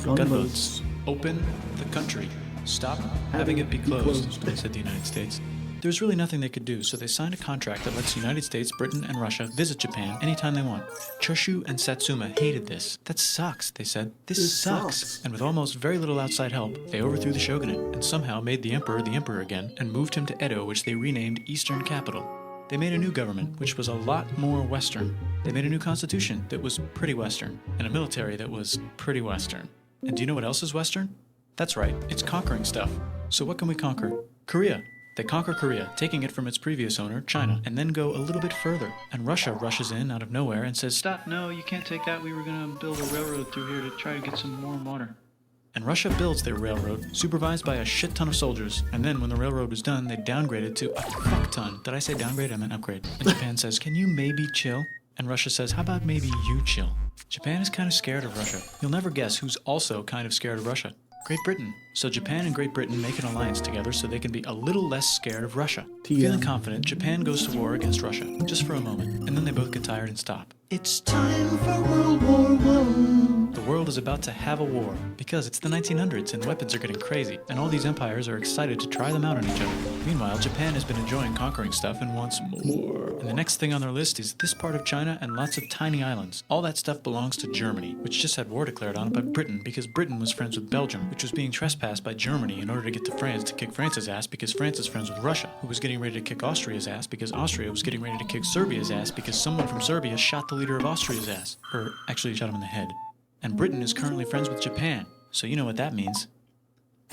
Speaker 2: Gunboats. Open the country. Stop having it be closed, said the United States. There was really nothing they could do, so they signed a contract that lets the United States, Britain, and Russia visit Japan anytime they want. Choshu and Satsuma hated this. That sucks, they said. This sucks. And with almost very little outside help, they overthrew the shogunate and somehow made the emperor again and moved him to Edo, which they renamed Eastern Capital. They made a new government, which was a lot more Western. They made a new constitution that was pretty Western, and a military that was pretty Western. And do you know what else is Western? That's right, it's conquering stuff. So what can we conquer? Korea. They conquer Korea, taking it from its previous owner, China, and then go a little bit further. And Russia rushes in out of nowhere and says, stop, no, you can't take that. We were going to build a railroad through here to try to get some warm water. And Russia builds their railroad, supervised by a shit ton of soldiers. And then when the railroad was done, they downgraded to a fuck ton. Did I say downgrade? I meant upgrade. And Japan says, can you maybe chill? And Russia says, how about maybe you chill? Japan is kind of scared of Russia. You'll never guess who's also kind of scared of Russia. Great Britain. So Japan and Great Britain make an alliance together so they can be a little less scared of Russia.
Speaker 1: TM.
Speaker 2: Feeling confident, Japan goes to war against Russia, just for a moment, and then they both get tired and stop. It's time for World War I. The world is about to have a war, because it's the 1900s and weapons are getting crazy, and all these empires are excited to try them out on each other. Meanwhile, Japan has been enjoying conquering stuff and wants more. And the next thing on their list is this part of China and lots of tiny islands. All that stuff belongs to Germany, which just had war declared on it by Britain because Britain was friends with Belgium, which was being trespassed by Germany in order to get to France to kick France's ass because France is friends with Russia, who was getting ready to kick Austria's ass because Austria was getting ready to kick Serbia's ass because someone from Serbia shot the leader of Austria's ass. Or actually shot him in the head. And Britain is currently friends with Japan, so you know what that means.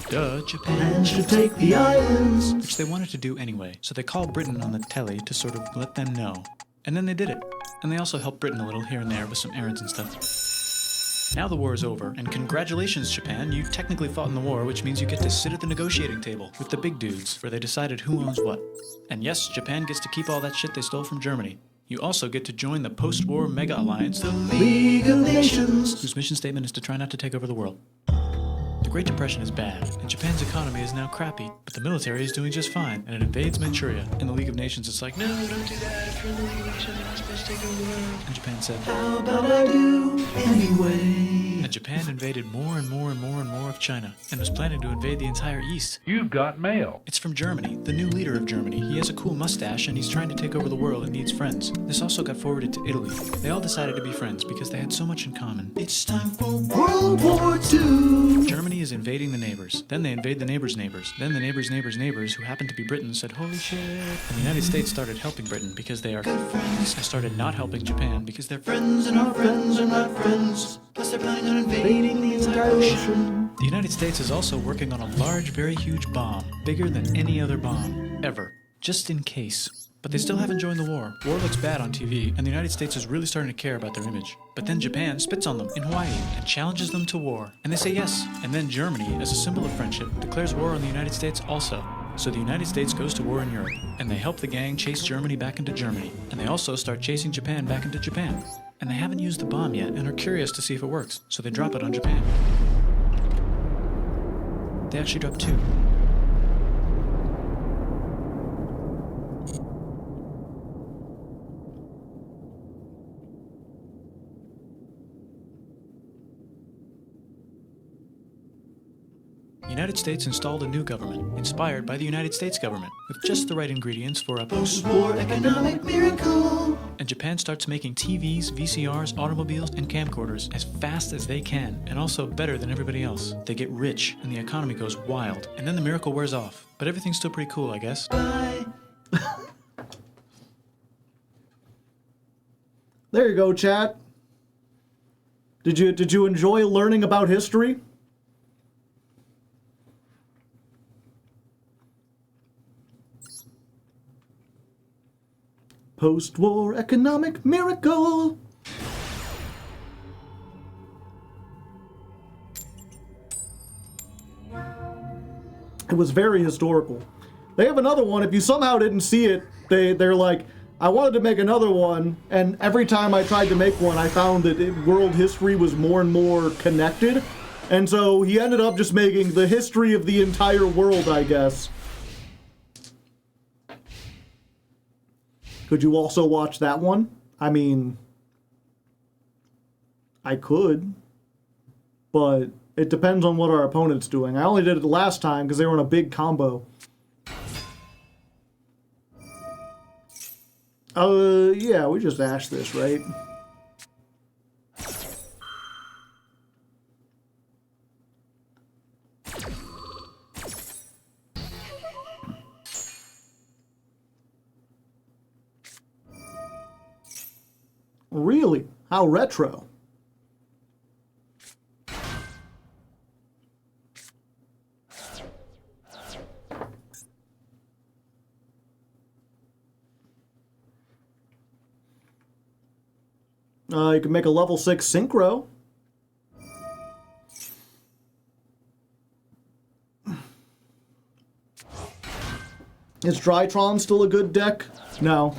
Speaker 2: Duh, Japan should take the islands. Which they wanted to do anyway, so they called Britain on the telly to sort of let them know. And then they did it. And they also helped Britain a little here and there with some errands and stuff. Now the war is over, and congratulations, Japan, you technically fought in the war, which means you get to sit at the negotiating table with the big dudes, where they decided who owns what. And yes, Japan gets to keep all that shit they stole from Germany. You also get to join the post-war mega alliance, the League of Nations, whose mission statement is to try not to take over the world. The Great Depression is bad, and Japan's economy is now crappy, but the military is doing just fine, and it invades Manchuria. In the League of Nations, it's like, no, don't do that, if you're in the League of Nations, you're not supposed to take over the world. And Japan said, how about I do anyway? And Japan invaded more and more and more and more of China, and was planning to invade the entire East.
Speaker 4: You've got mail.
Speaker 2: It's from Germany, the new leader of Germany. He has a cool mustache, and he's trying to take over the world and needs friends. This also got forwarded to Italy. They all decided to be friends because they had so much in common. It's time for World War II! Germany is invading the neighbors. Then they invade the neighbors' neighbors. Then the neighbors' neighbors' neighbors, who happened to be Britain, said, holy shit. And the United States started helping Britain because they are good friends. And started not helping Japan because they're friends and our friends are not friends. Plus they're planning on invading the entire ocean. The United States is also working on a large, very huge bomb. Bigger than any other bomb. Ever. Just in case. But they still haven't joined the war. War looks bad on TV, and the United States is really starting to care about their image. But then Japan spits on them in Hawaii and challenges them to war. And they say yes. And then Germany, as a symbol of friendship, declares war on the United States also. So the United States goes to war in Europe, and they help the gang chase Germany back into Germany. And they also start chasing Japan back into Japan. And they haven't used the bomb yet and are curious to see if it works, so they drop it on Japan. They actually dropped 2. The United States installed a new government, inspired by the United States government, with just the right ingredients for a post-war economic miracle. And Japan starts making TVs, VCRs, automobiles, and camcorders as fast as they can, and also better than everybody else. They get rich, and the economy goes wild, and then the miracle wears off. But everything's still pretty cool, I guess. Bye!
Speaker 1: There you go, chat. Did you enjoy learning about history? Post-war economic miracle. It was very historical. They have another one. If you somehow didn't see it, they're like, I wanted to make another one, and every time I tried to make one, I found that world history was more and more connected. And so he ended up just making the history of the entire world, I guess. Could you also watch that one? I mean, I could, but it depends on what our opponent's doing. I only did it last time because they were in a big combo. Yeah, we just ashed this, right? Really? How retro? You can make a level 6 synchro. Is Drytron still a good deck? No.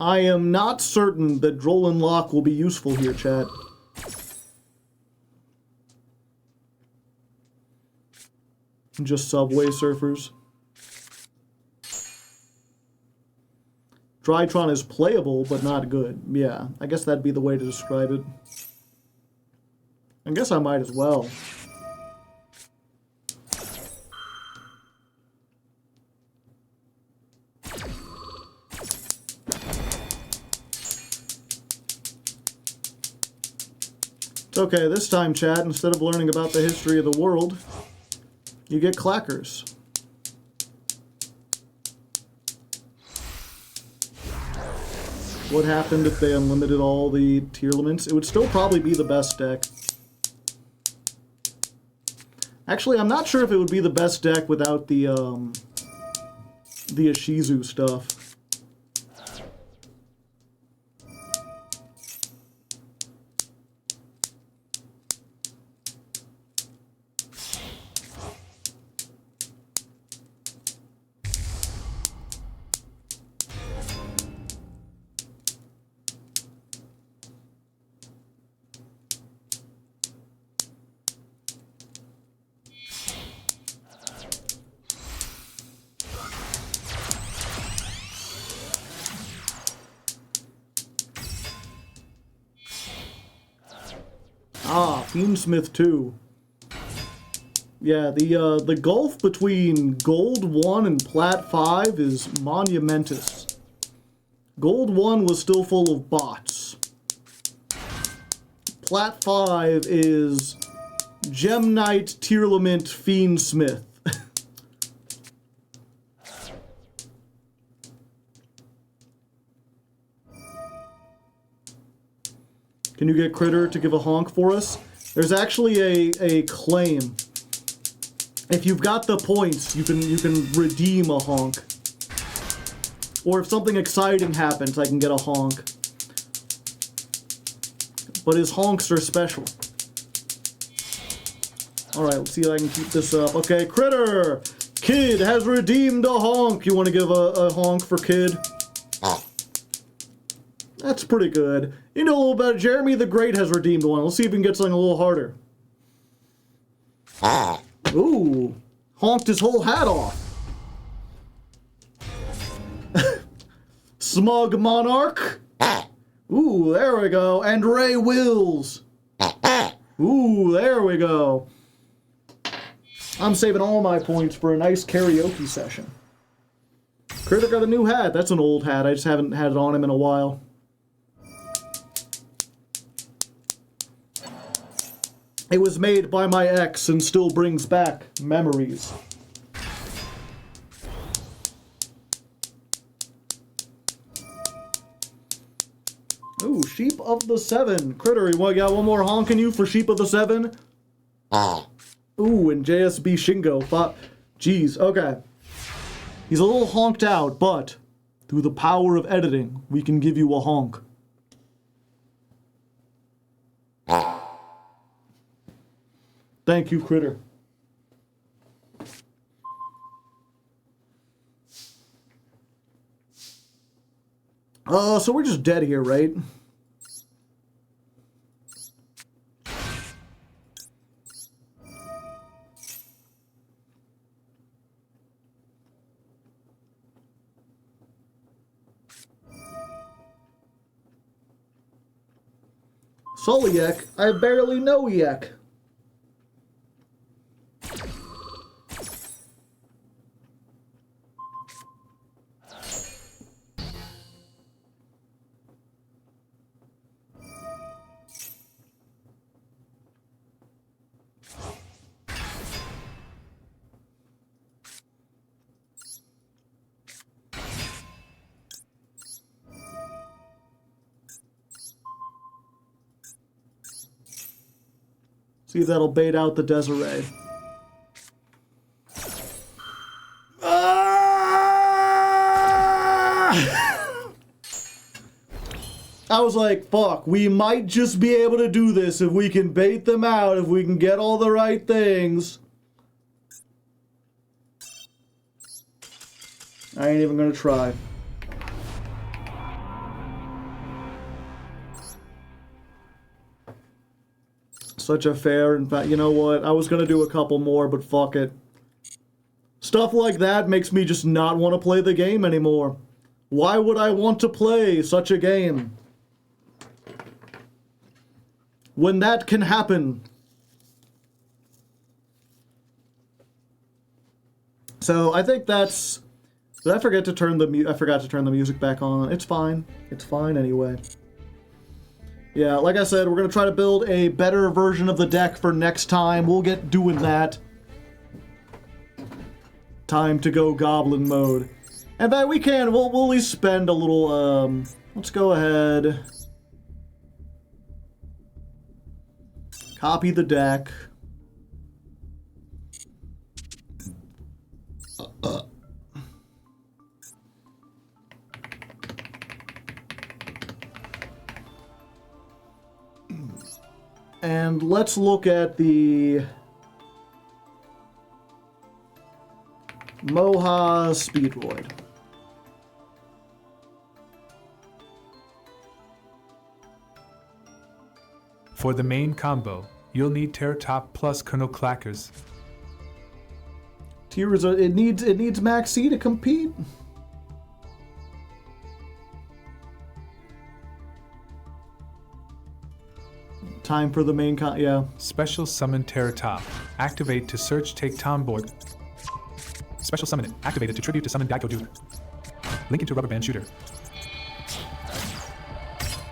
Speaker 1: I am not certain that Droll and Lock will be useful here, chat. Just Subway Surfers. Drytron is playable, but not good. Yeah, I guess that'd be the way to describe it. I guess I might as well. It's okay, this time, chat, instead of learning about the history of the world, you get clackers. What happened if they unlimited all the tier limits? It would still probably be the best deck. Actually, I'm not sure if it would be the best deck without the Ishizu stuff. Ah, Fiendsmith 2. Yeah, the gulf between Gold 1 and Plat 5 is monumentous. Gold 1 was still full of bots. Plat 5 is Gem Knight, Tearlament, Fiendsmith. Can you get Critter to give a honk for us? There's actually a claim. If you've got the points, you can redeem a honk. Or if something exciting happens, I can get a honk. But his honks are special. Alright, let's see if I can keep this up. Okay, Critter! Kid has redeemed a honk. You want to give a honk for Kid? That's pretty good. You know a little bit. Jeremy the Great has redeemed one. Let's see if we can get something a little harder. Ooh. Honked his whole hat off. Smug Monarch. Ooh, there we go. And Ray Wills. Ooh, there we go. I'm saving all my points for a nice karaoke session. Critter got a new hat. That's an old hat. I just haven't had it on him in a while. It was made by my ex and still brings back memories. Ooh, Sheep of the Seven. Critter, you got one more honk in you for Sheep of the Seven? Ooh, and JSB Shingo. Jeez, okay. He's a little honked out, but through the power of editing, we can give you a honk. Thank you, Critter. So we're just dead here, right? Soliek? I barely know Yek. See if that'll bait out the Desiree. I was like, fuck, we might just be able to do this if we can bait them out, if we can get all the right things. I ain't even gonna try. Such a fair, in fact, you know what? I was gonna do a couple more, but fuck it. Stuff like that makes me just not want to play the game anymore. Why would I want to play such a game? When that can happen. So I think that's... Did I forget to turn the I forgot to turn the music back on. It's fine. It's fine anyway. Yeah, like I said, we're going to try to build a better version of the deck for next time. We'll get doing that. Time to go goblin mode. In fact, we can. We'll at least spend a little, let's go ahead. Copy the deck. And let's look at the Moha Speedroid.
Speaker 4: For the main combo, you'll need Terratop plus Colonel Clackers.
Speaker 1: Tears, it needs Max C to compete. Time for the main yeah.
Speaker 4: Special summon Terratop. Activate to search take Tom board. Special summon it. Activated to tribute to summon Geico Duke. Link into Rubber Band Shooter.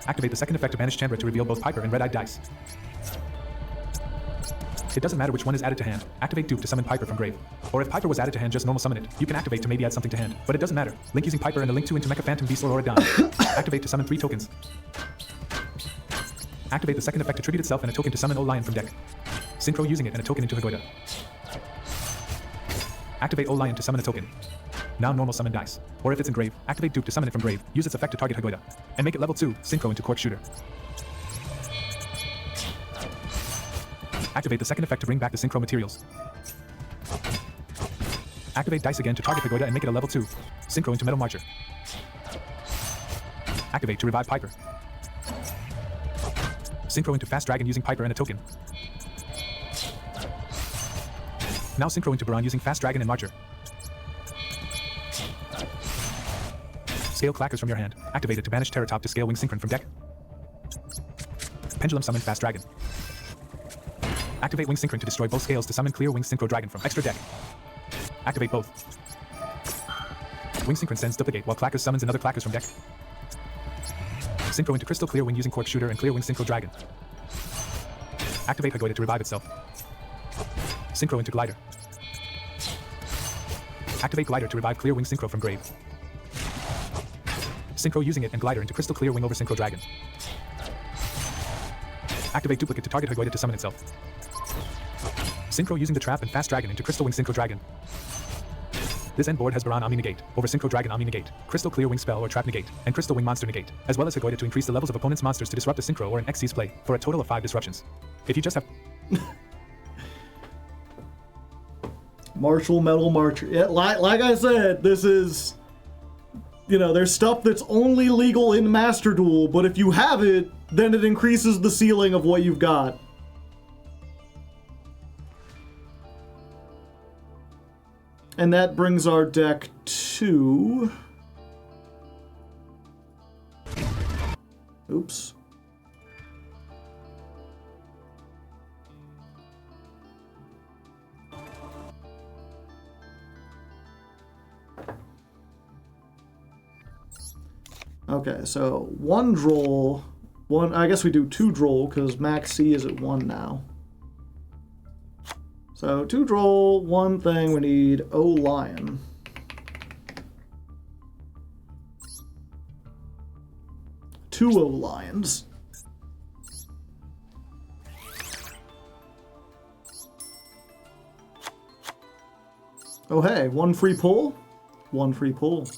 Speaker 4: Activate the second effect to banish Chandra to reveal both Piper and Red-Eyed Dice. It doesn't matter which one is added to hand. Activate Duke to summon Piper from grave. Or if Piper was added to hand, just normal summon it. You can activate to maybe add something to hand. But it doesn't matter. Link using Piper and a link 2 into Mecha Phantom Beast or Oradon. Activate to summon 3 tokens. Activate the second effect to tribute itself and a token to summon O Lion from deck. Synchro using it and a token into Hagoida. Activate O Lion to summon a token. Now normal summon dice. Or if it's in grave, activate Duke to summon it from grave. Use its effect to target Hagoida. And make it level 2, Synchro into Cork Shooter. Activate the second effect to bring back the Synchro materials. Activate dice again to target Hagoida and make it a level 2, Synchro into Metal Marcher. Activate to revive Piper. Synchro into Fast Dragon using Piper and a token. Now Synchro into Baron using Fast Dragon and Marcher. Scale Clackers from your hand. Activate it to banish Terratop to scale Wing Synchron from deck. Pendulum summon Fast Dragon. Activate Wing Synchron to destroy both scales to summon Clear Wing Synchro Dragon from extra deck. Activate both. Wing Synchron sends Duplicate while Clackers summons another Clackers from deck. Synchro into Crystal Clear Wing using Cork Shooter and Clear Wing Synchro Dragon. Activate Hagoida to revive itself. Synchro into Glider. Activate Glider to revive Clear Wing Synchro from grave. Synchro using it and Glider into Crystal Clear Wing over Synchro Dragon. Activate Duplicate to target Hagoida to summon itself. Synchro using the Trap and Fast Dragon into Crystal Wing Synchro Dragon. This end board has Baron Omni Negate, over Synchro Dragon Omni Negate, Crystal Clear Wing Spell or Trap Negate, and Crystal Wing Monster Negate, as well as Hagoida to increase the levels of opponent's monsters to disrupt a Synchro or an Xyz play, for a total of 5 disruptions. If you just have...
Speaker 1: Martial Metal Marcher. Yeah, like I said, this is... You know, there's stuff that's only legal in Master Duel, but if you have it, then it increases the ceiling of what you've got. And that brings our deck to... Oops. Okay, so one droll, I guess we do 2 droll because Max C is at 1 now. So 2 droll, 1 thing, we need O Lion. Two O Lions. Oh hey, 1 free pull? 1 free pull.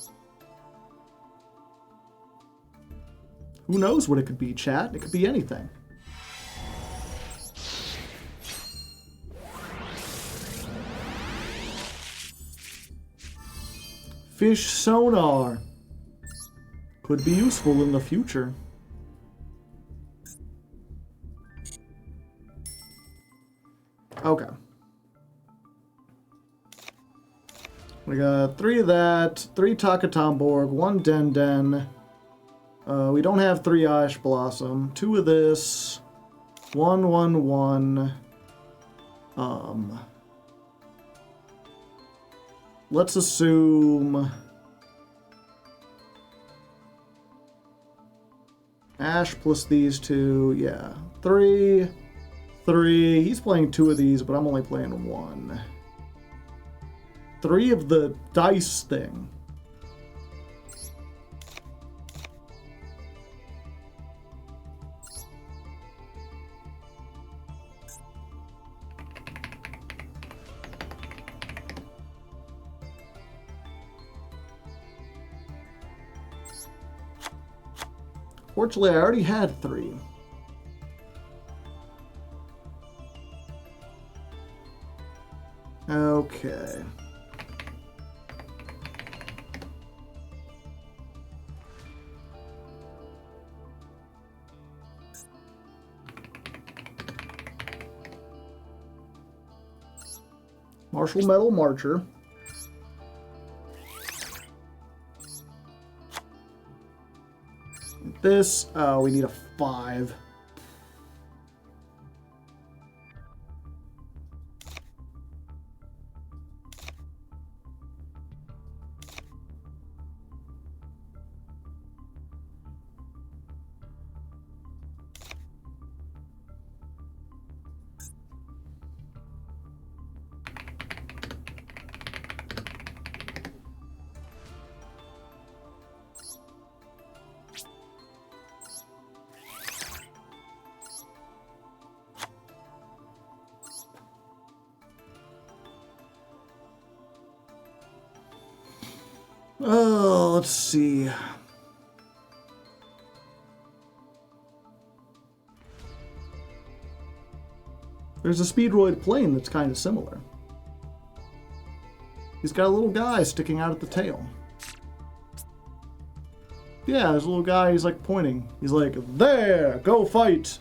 Speaker 1: Who knows what it could be, chat? It could be anything. Fish sonar. Could be useful in the future. Okay. We got 3 of that, 3 Takatomborg, 1 Den. We don't have 3 Ash Blossom, 2 of this, 1. Let's assume Ash plus these 2, yeah. 3. He's playing 2 of these, but I'm only playing 1. 3 of the dice thing. Fortunately, I already had 3. Okay. Martial Metal Marcher. This, we need a 5. Oh, let's see. There's a Speedroid plane that's kind of similar. He's got a little guy sticking out at the tail. Yeah, there's a little guy, he's like pointing. He's like, there, go fight!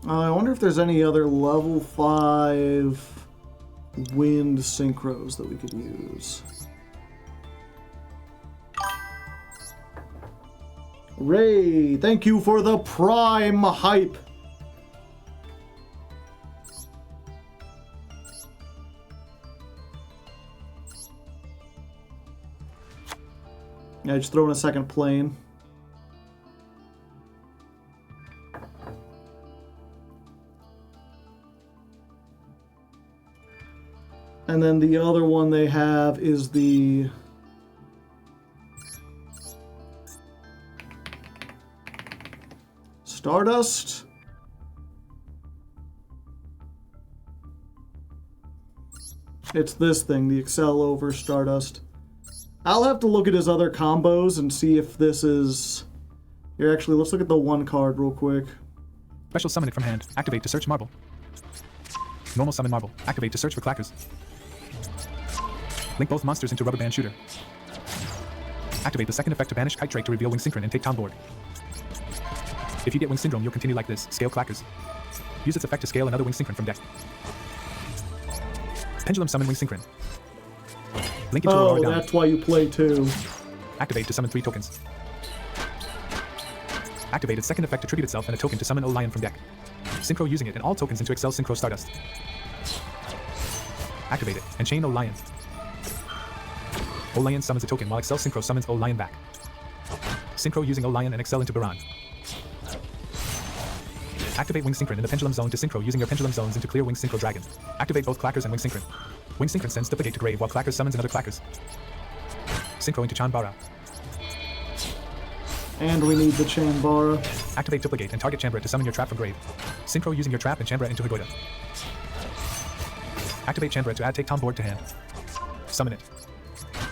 Speaker 1: I wonder if there's any other level 5 wind synchros that we could use. Ray, thank you for the prime hype. Yeah, just throw in a second plane. And then the other one they have is the Stardust. It's this thing, the Excel over Stardust. I'll have to look at his other combos and see if this is... Here, actually, let's look at the one card real quick.
Speaker 4: Special summon it from hand. Activate to search marble. Normal summon marble. Activate to search for clackers. Link both monsters into rubber band shooter. Activate the second effect to banish Kite Drake to reveal Wing Synchron and take Tom board. If you get Wing Syndrome, you'll continue like this. Scale clackers. Use its effect to scale another Wing Synchron from deck. Pendulum summon Wing Synchron. Link into Aurora down.
Speaker 1: That's why you play 2.
Speaker 4: Activate to summon 3 tokens. Activate its second effect to tribute itself and a token to summon O Lion from deck. Synchro using it and all tokens into Excel Synchro Stardust. Activate it and chain O Lion. O Lion summons a token while Excel Synchro summons O Lion back. Synchro using O Lion and Excel into Baran. Activate Wing Synchron in the Pendulum Zone to Synchro using your Pendulum Zones into clear Wing Synchro Dragon. Activate both Clackers and Wing Synchron. Wing Synchron sends Duplicate to grave while Clackers summons another Clackers. Synchro into Chanbara.
Speaker 1: And we need the Chanbara.
Speaker 4: Activate Duplicate and target Chambra to summon your trap from grave. Synchro using your trap and Chambra into Higoida. Activate Chambra to add take Tom board to hand. Summon it.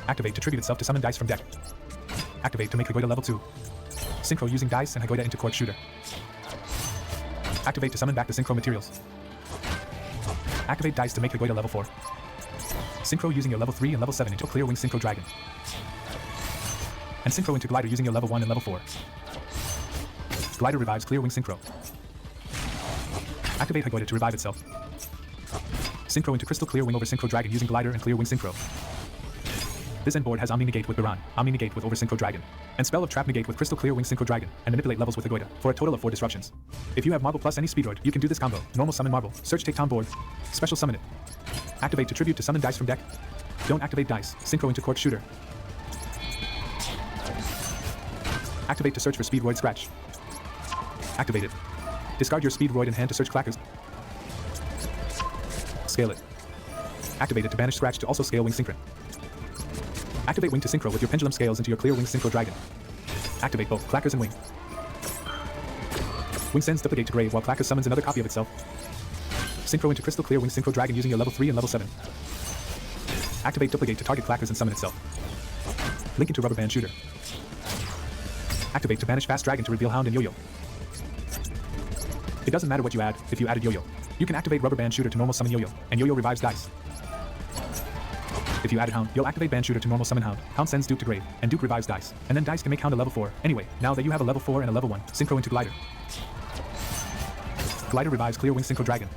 Speaker 4: Activate to tribute itself to summon dice from deck. Activate to make Higoida level 2. Synchro using dice and Higoida into Court Shooter. Activate to summon back the Synchro materials. Activate dice to make Higoida level 4. Synchro using your level 3 and level 7 into a clear Wing Synchro Dragon. And Synchro into Glider using your level 1 and level 4. Glider revives Clear Wing Synchro. Activate Hardleg to revive itself. Synchro into Crystal Clear Wing over Synchro Dragon using Glider and Clear Wing Synchro. This end board has Omni Negate with Baran, Omni Negate with over Synchro Dragon, and Spell of Trap Negate with Crystal Clear Wing Synchro Dragon, and Manipulate levels with Agoida, for a total of 4 disruptions. If you have Marble plus any Speedroid, you can do this combo. Normal summon Marble, search take town board, special summon it. Activate to tribute to summon dice from deck. Don't activate dice, Synchro into Court Shooter. Activate to search for Speedroid Scratch. Activate it. Discard your Speedroid in hand to search Clackers. Scale it. Activate it to banish Scratch to also scale Wing Synchron. Activate Wing to Synchro with your Pendulum Scales into your Clear Wing Synchro Dragon. Activate both Clackers and Wing. Wing sends Duplicate to grave while Clackers summons another copy of itself. Synchro into Crystal Clear Wing Synchro Dragon using your level 3 and level 7. Activate Duplicate to target Clackers and summon itself. Link into Rubber Band Shooter. Activate to banish Fast Dragon to reveal Hound and Yo-Yo. It doesn't matter what you add if you added Yo-Yo. You can activate Rubber Band Shooter to normal summon Yo-Yo, and Yo-Yo revives dice. If you added Hound, you'll activate Band Shooter to normal summon Hound. Hound sends Duke to grave, and Duke revives dice. And then dice can make Hound a level 4. Anyway, now that you have a level 4 and a level 1, Synchro into Glider. Glider revives Clear Wing Synchro Dragon.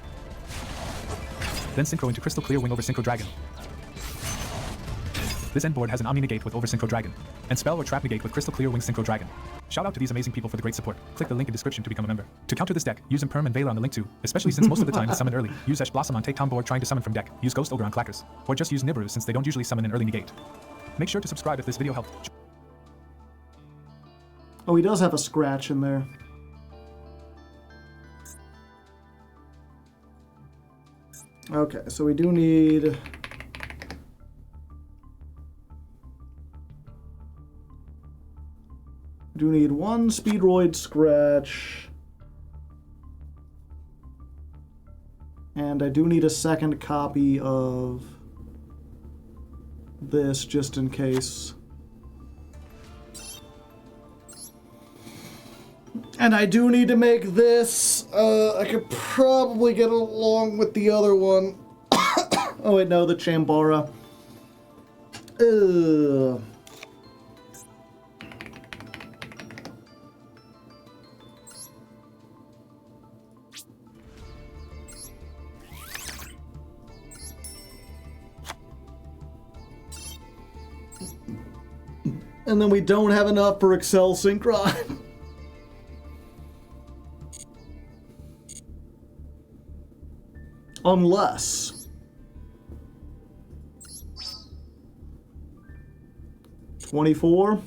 Speaker 4: Then Synchro into Crystal Clear Wing over Synchro Dragon. This end board has an Omni Negate with over Synchro Dragon, and Spell or Trap Negate with Crystal Clear Wing Synchro Dragon. Shout out to these amazing people for the great support. Click the link in description to become a member. To counter this deck, use Imperm and Vela on the link too, especially since most of the time it's summoned early. Use Ash Blossom on take town board trying to summon from deck. Use Ghost Ogre on Clackers. Or just use Nibiru since they don't usually summon an early negate. Make sure to subscribe if this video helped.
Speaker 1: Oh, he does have a scratch in there. Okay, so we do need... Do need one Speedroid scratch. And I do need a second copy of this just in case. And I do need to make this. I could probably get along with the other one. Oh wait, no, the Chambara. Ugh. And then we don't have enough for Excel Synchron. Unless... 24.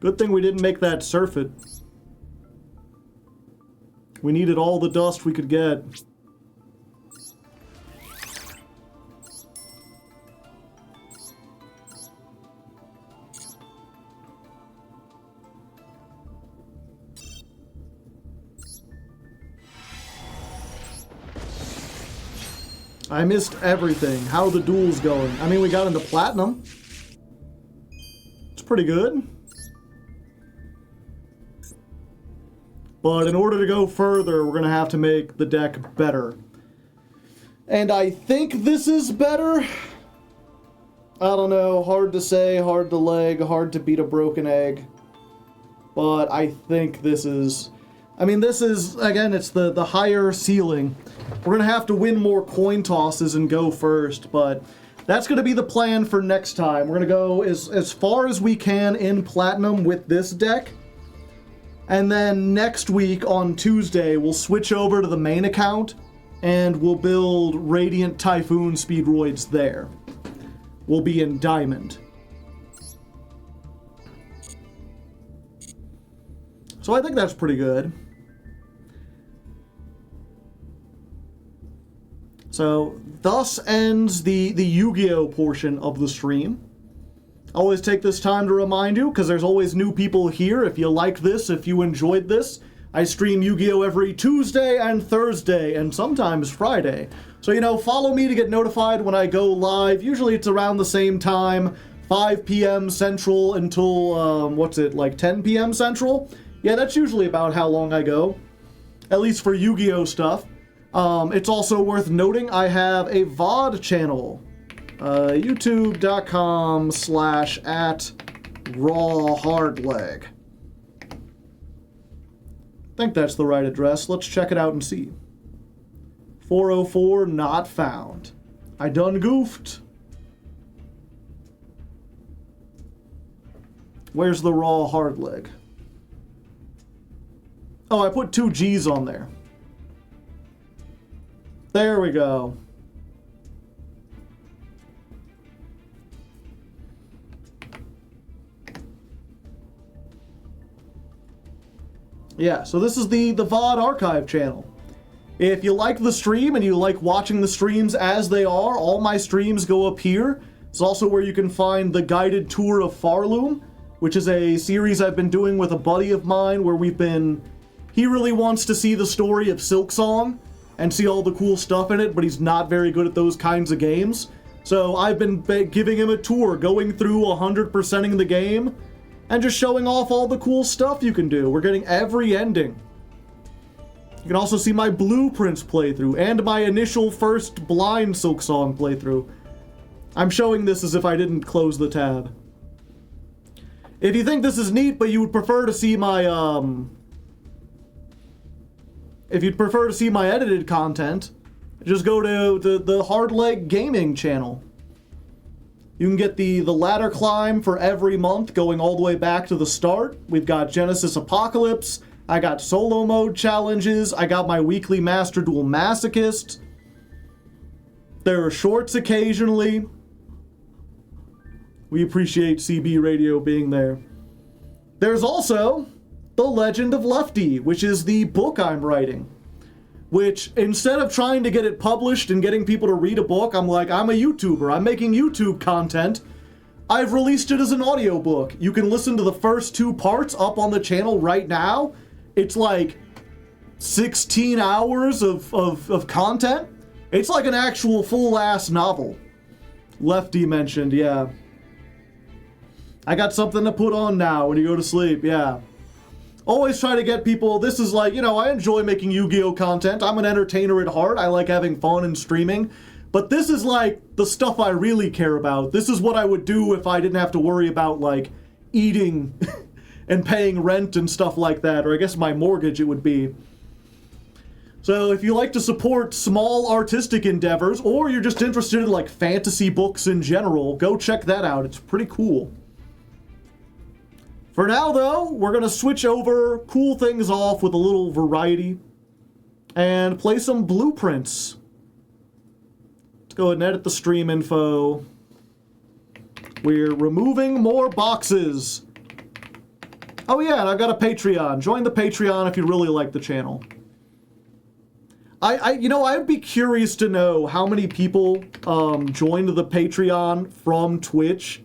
Speaker 1: Good thing we didn't make that Surfeit. We needed all the dust we could get. I missed everything. How are the duels going? I mean, we got into Platinum. It's pretty good. But in order to go further, we're going to have to make the deck better. And I think this is better. I don't know. Hard to say, hard to leg, hard to beat a broken egg. But I think this is... I mean, this is, again, it's the higher ceiling. We're going to have to win more coin tosses and go first, but that's going to be the plan for next time. We're going to go as far as we can in Platinum with this deck. And then next week on Tuesday, we'll switch over to the main account and we'll build Radiant Typhoon Speedroids there. We'll be in Diamond. So I think that's pretty good. So, thus ends the Yu-Gi-Oh! Portion of the stream. I always take this time to remind you, because there's always new people here. If you like this, if you enjoyed this, I stream Yu-Gi-Oh! Every Tuesday and Thursday, and sometimes Friday. So, you know, follow me to get notified when I go live. Usually it's around the same time, 5 p.m. Central until, like 10 p.m. Central? Yeah, that's usually about how long I go. At least for Yu-Gi-Oh! Stuff. It's also worth noting I have a VOD channel, youtube.com/@VOD Raw Hardleg. I think that's the right address. Let's check it out and see. 404 not found. I done goofed. Where's the Raw Hardleg? Oh, I put 2 G's on there. There we go. Yeah, so this is the VOD archive channel. If you like the stream and you like watching the streams as they are, all my streams go up here. It's also where you can find the guided tour of Farloom, which is a series I've been doing with a buddy of mine where he really wants to see the story of Silksong and see all the cool stuff in it, but he's not very good at those kinds of games. So I've been giving him a tour, going through 100%ing the game, and just showing off all the cool stuff you can do. We're getting every ending. You can also see my Blueprints playthrough, and my initial first blind Silksong playthrough. I'm showing this as if I didn't close the tab. If you think this is neat, but you would prefer to see my, if you'd prefer to see my edited content, just go to the Hardleg Gaming channel. You can get the ladder climb for every month, going all the way back to the start. We've got Genesis Apocalypse, I got solo mode challenges, I got my weekly Master Duel Masochist. There are shorts occasionally. We appreciate CB Radio being there. There's also The Legend of Lefty, which is the book I'm writing. Which, instead of trying to get it published and getting people to read a book, I'm like, I'm a YouTuber, I'm making YouTube content. I've released it as an audiobook. You can listen to the first 2 parts up on the channel right now. It's like 16 hours of content. It's like an actual full-ass novel. Lefty mentioned, yeah. I got something to put on now when you go to sleep, yeah. Always try to get people, this is like, you know, I enjoy making Yu-Gi-Oh! Content. I'm an entertainer at heart. I like having fun and streaming. But this is like the stuff I really care about. This is what I would do if I didn't have to worry about, like, eating and paying rent and stuff like that. Or I guess my mortgage it would be. So if you like to support small artistic endeavors, or you're just interested in, like, fantasy books in general, go check that out. It's pretty cool. For now, though, we're going to switch over, cool things off with a little variety, and play some Blueprints. Let's go ahead and edit the stream info. We're removing more boxes. Oh yeah, and I've got a Patreon. Join the Patreon if you really like the channel. I'd be curious to know how many people joined the Patreon from Twitch.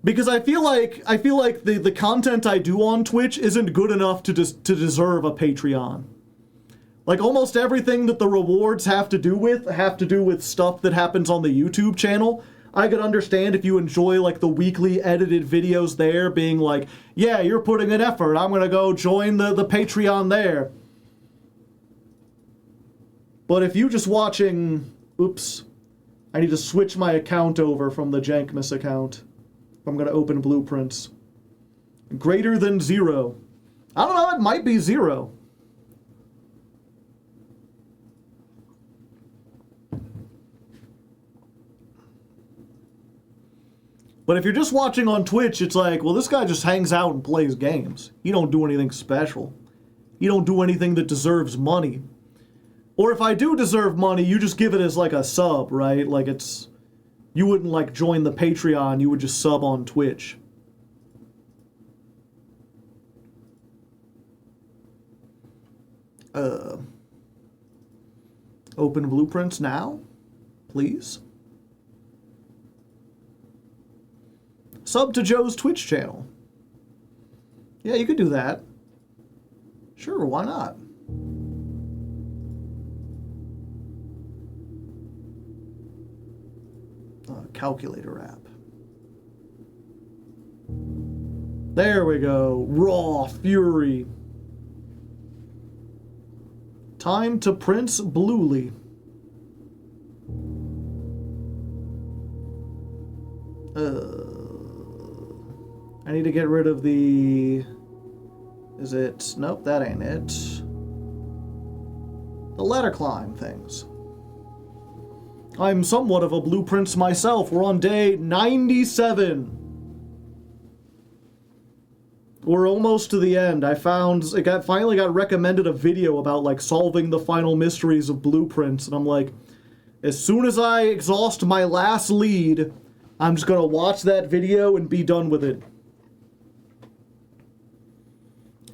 Speaker 1: Because I feel like the content I do on Twitch isn't good enough to deserve a Patreon. Like almost everything that the rewards have to do with stuff that happens on the YouTube channel. I could understand if you enjoy like the weekly edited videos there being like, yeah, you're putting an effort, I'm gonna go join the Patreon there. But if you just watching, oops, I need to switch my account over from the Jankmas account. I'm gonna open Blueprints. Greater than 0. I don't know, it might be 0. But if you're just watching on Twitch, it's like, well, this guy just hangs out and plays games. You don't do anything special. You don't do anything that deserves money. Or if I do deserve money, you just give it as like a sub, right? Like it's, you wouldn't like join the Patreon, you would just sub on Twitch. Open Blueprints now, please. Sub to Joe's Twitch channel. Yeah, you could do that. Sure, why not? Calculator app. There we go. Raw Fury. Time to Prince Bluely. I need to get rid of the... Is it... Nope, that ain't it. The ladder climb things. I'm somewhat of a blueprints myself. We're on day 97. We're almost to the end. I found... finally got recommended a video about, like, solving the final mysteries of blueprints. And I'm like, as soon as I exhaust my last lead, I'm just gonna watch that video and be done with it.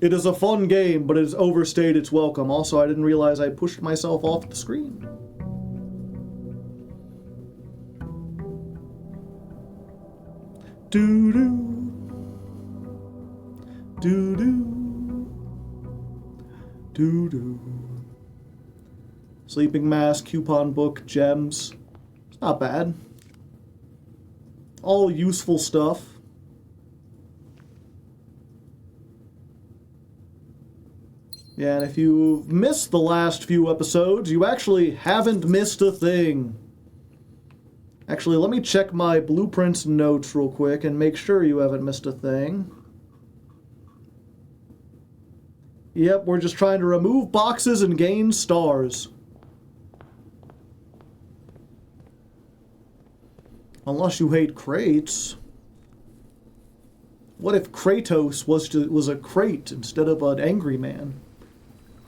Speaker 1: It is a fun game, but it has overstayed its welcome. Also, I didn't realize I pushed myself off the screen. Doo-doo. Doo-doo. Doo-doo. Sleeping mask, coupon book, gems. It's not bad. All useful stuff. Yeah, and if you've missed the last few episodes, you actually haven't missed a thing. Actually, let me check my blueprints notes real quick and make sure you haven't missed a thing. Yep, we're just trying to remove boxes and gain stars. Unless you hate crates. What if Kratos was a crate instead of an angry man?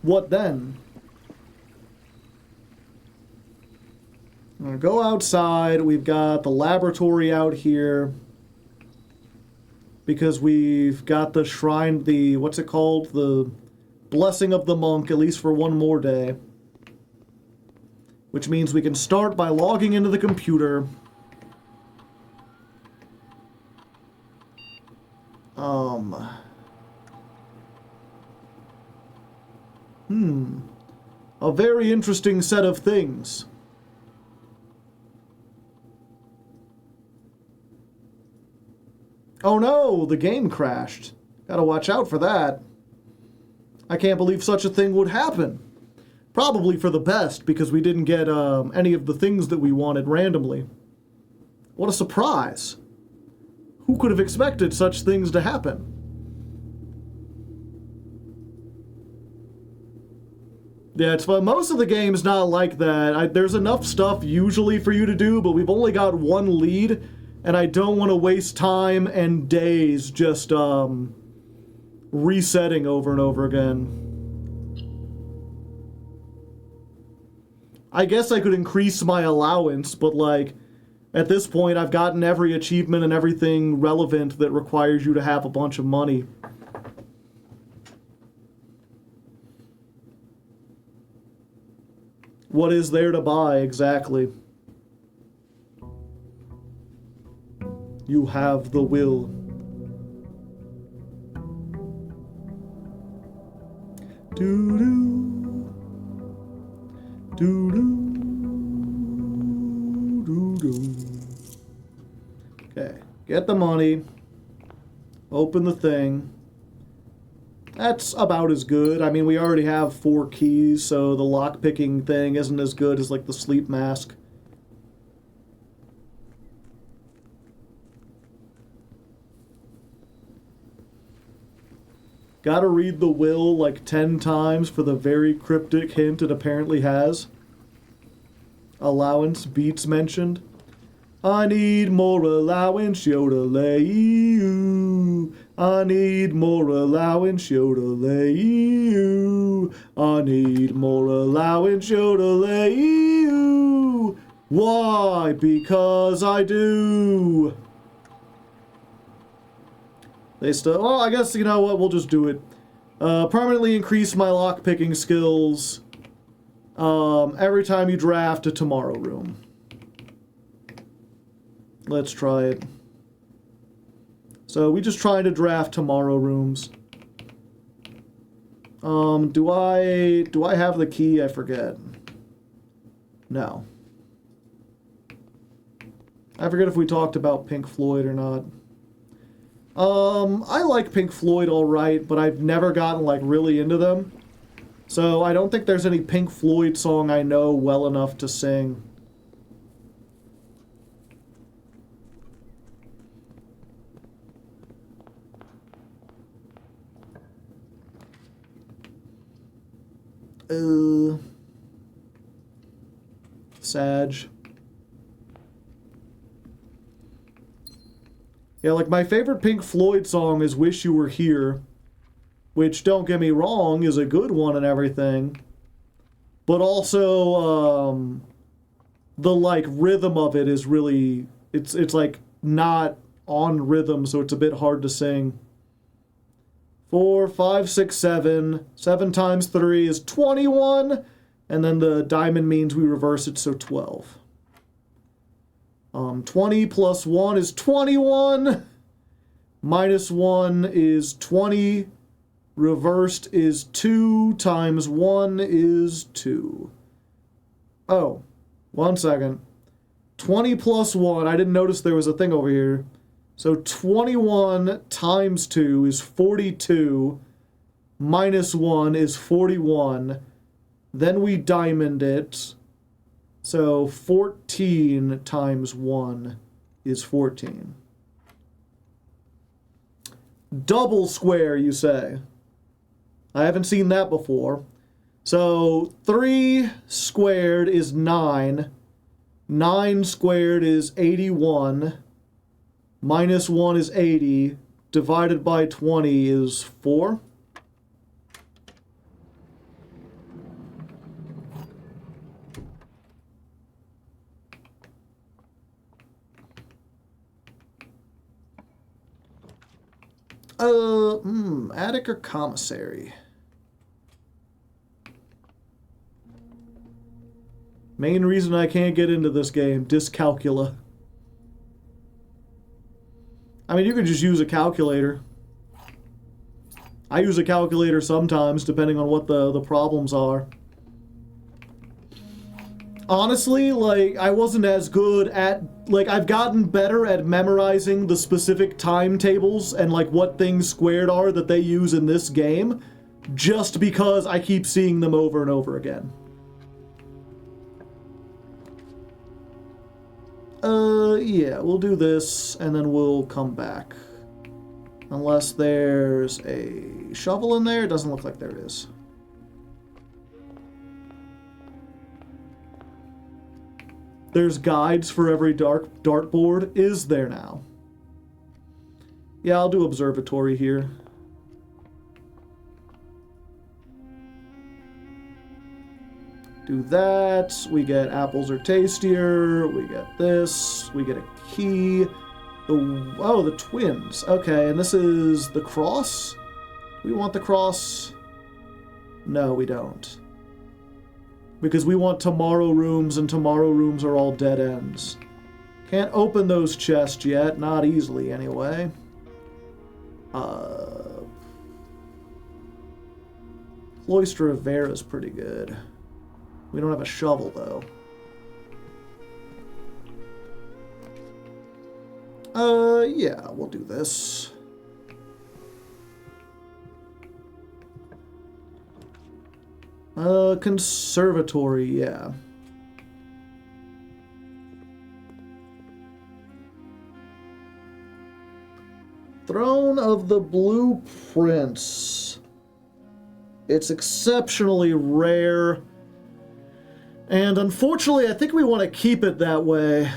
Speaker 1: What then? I'm gonna go outside. We've got the laboratory out here. Because we've got the shrine, the, what's it called? The blessing of the monk, at least for one more day. Which means we can start by logging into the computer. A very interesting set of things. Oh no, the game crashed. Gotta watch out for that. I can't believe such a thing would happen. Probably for the best, because we didn't get any of the things that we wanted randomly. What a surprise. Who could have expected such things to happen? Yeah, it's most of the game's not like that. There's enough stuff usually for you to do, but we've only got one lead, and I don't want to waste time and days just resetting over and over again. I guess I could increase my allowance, but like, at this point I've gotten every achievement and everything relevant that requires you to have a bunch of money. What is there to buy, exactly? You have the will. Doo-doo. Doo-doo. Doo-doo. Okay, get the money. Open the thing. That's about as good. I mean, we already have 4 keys, so the lock-picking thing isn't as good as, like, the sleep mask. Gotta read the will, like, 10 times for the very cryptic hint it apparently has. Allowance, beats mentioned. I need more allowance, yodelay. I need more allowance, yodelay. I need more allowance, yodelay. Why? Because I do. They still... Well, I guess, you know what, we'll just do it. Permanently increase my lock-picking skills every time you draft a tomorrow room. Let's try it. So we just try to draft tomorrow rooms. Do I have the key? I forget. No. I forget if we talked about Pink Floyd or not. I like Pink Floyd alright, but I've never gotten, like, really into them. So I don't think there's any Pink Floyd song I know well enough to sing. Sag. Yeah, like my favorite Pink Floyd song is Wish You Were Here, which, don't get me wrong, is a good one and everything. But also, the, like, rhythm of it is really, it's like, not on rhythm, so it's a bit hard to sing. 4, 5, 6, 7. 7 times 3 is 21. And then the diamond means we reverse it, so 12. 20 plus 1 is 21. Minus 1 is 20. Reversed is 2 times 1 is 2. Oh, 1 second. 20 plus 1. I didn't notice there was a thing over here. So 21 times 2 is 42. Minus 1 is 41. Then we diamond it. So 14 times 1 is 14. Double square, you say? I haven't seen that before. So 3 squared is 9. 9 squared is 81. Minus 1 is 80. Divided by 20 is 4. Attic or commissary? Main reason I can't get into this game, dyscalculia. I mean, you could just use a calculator. I use a calculator sometimes, depending on what the problems are. Honestly, like, I wasn't as good at, like, I've gotten better at memorizing the specific timetables and, like, what things squared are that they use in this game, just because I keep seeing them over and over again. Yeah, we'll do this, and then we'll come back. Unless there's a shovel in there, it doesn't look like there is. There's guides for every dartboard. Is there now? Yeah, I'll do observatory here. Do that. We get apples are tastier. We get this. We get a key. The twins. Okay, and this is the cross? Do we want the cross? No, we don't. Because we want tomorrow rooms, and tomorrow rooms are all dead ends. Can't open those chests yet. Not easily, anyway. Cloister of Vera's pretty good. We don't have a shovel, though. Yeah, we'll do this. Conservatory, yeah. Throne of the Blueprints. It's exceptionally rare. And unfortunately, I think we want to keep it that way.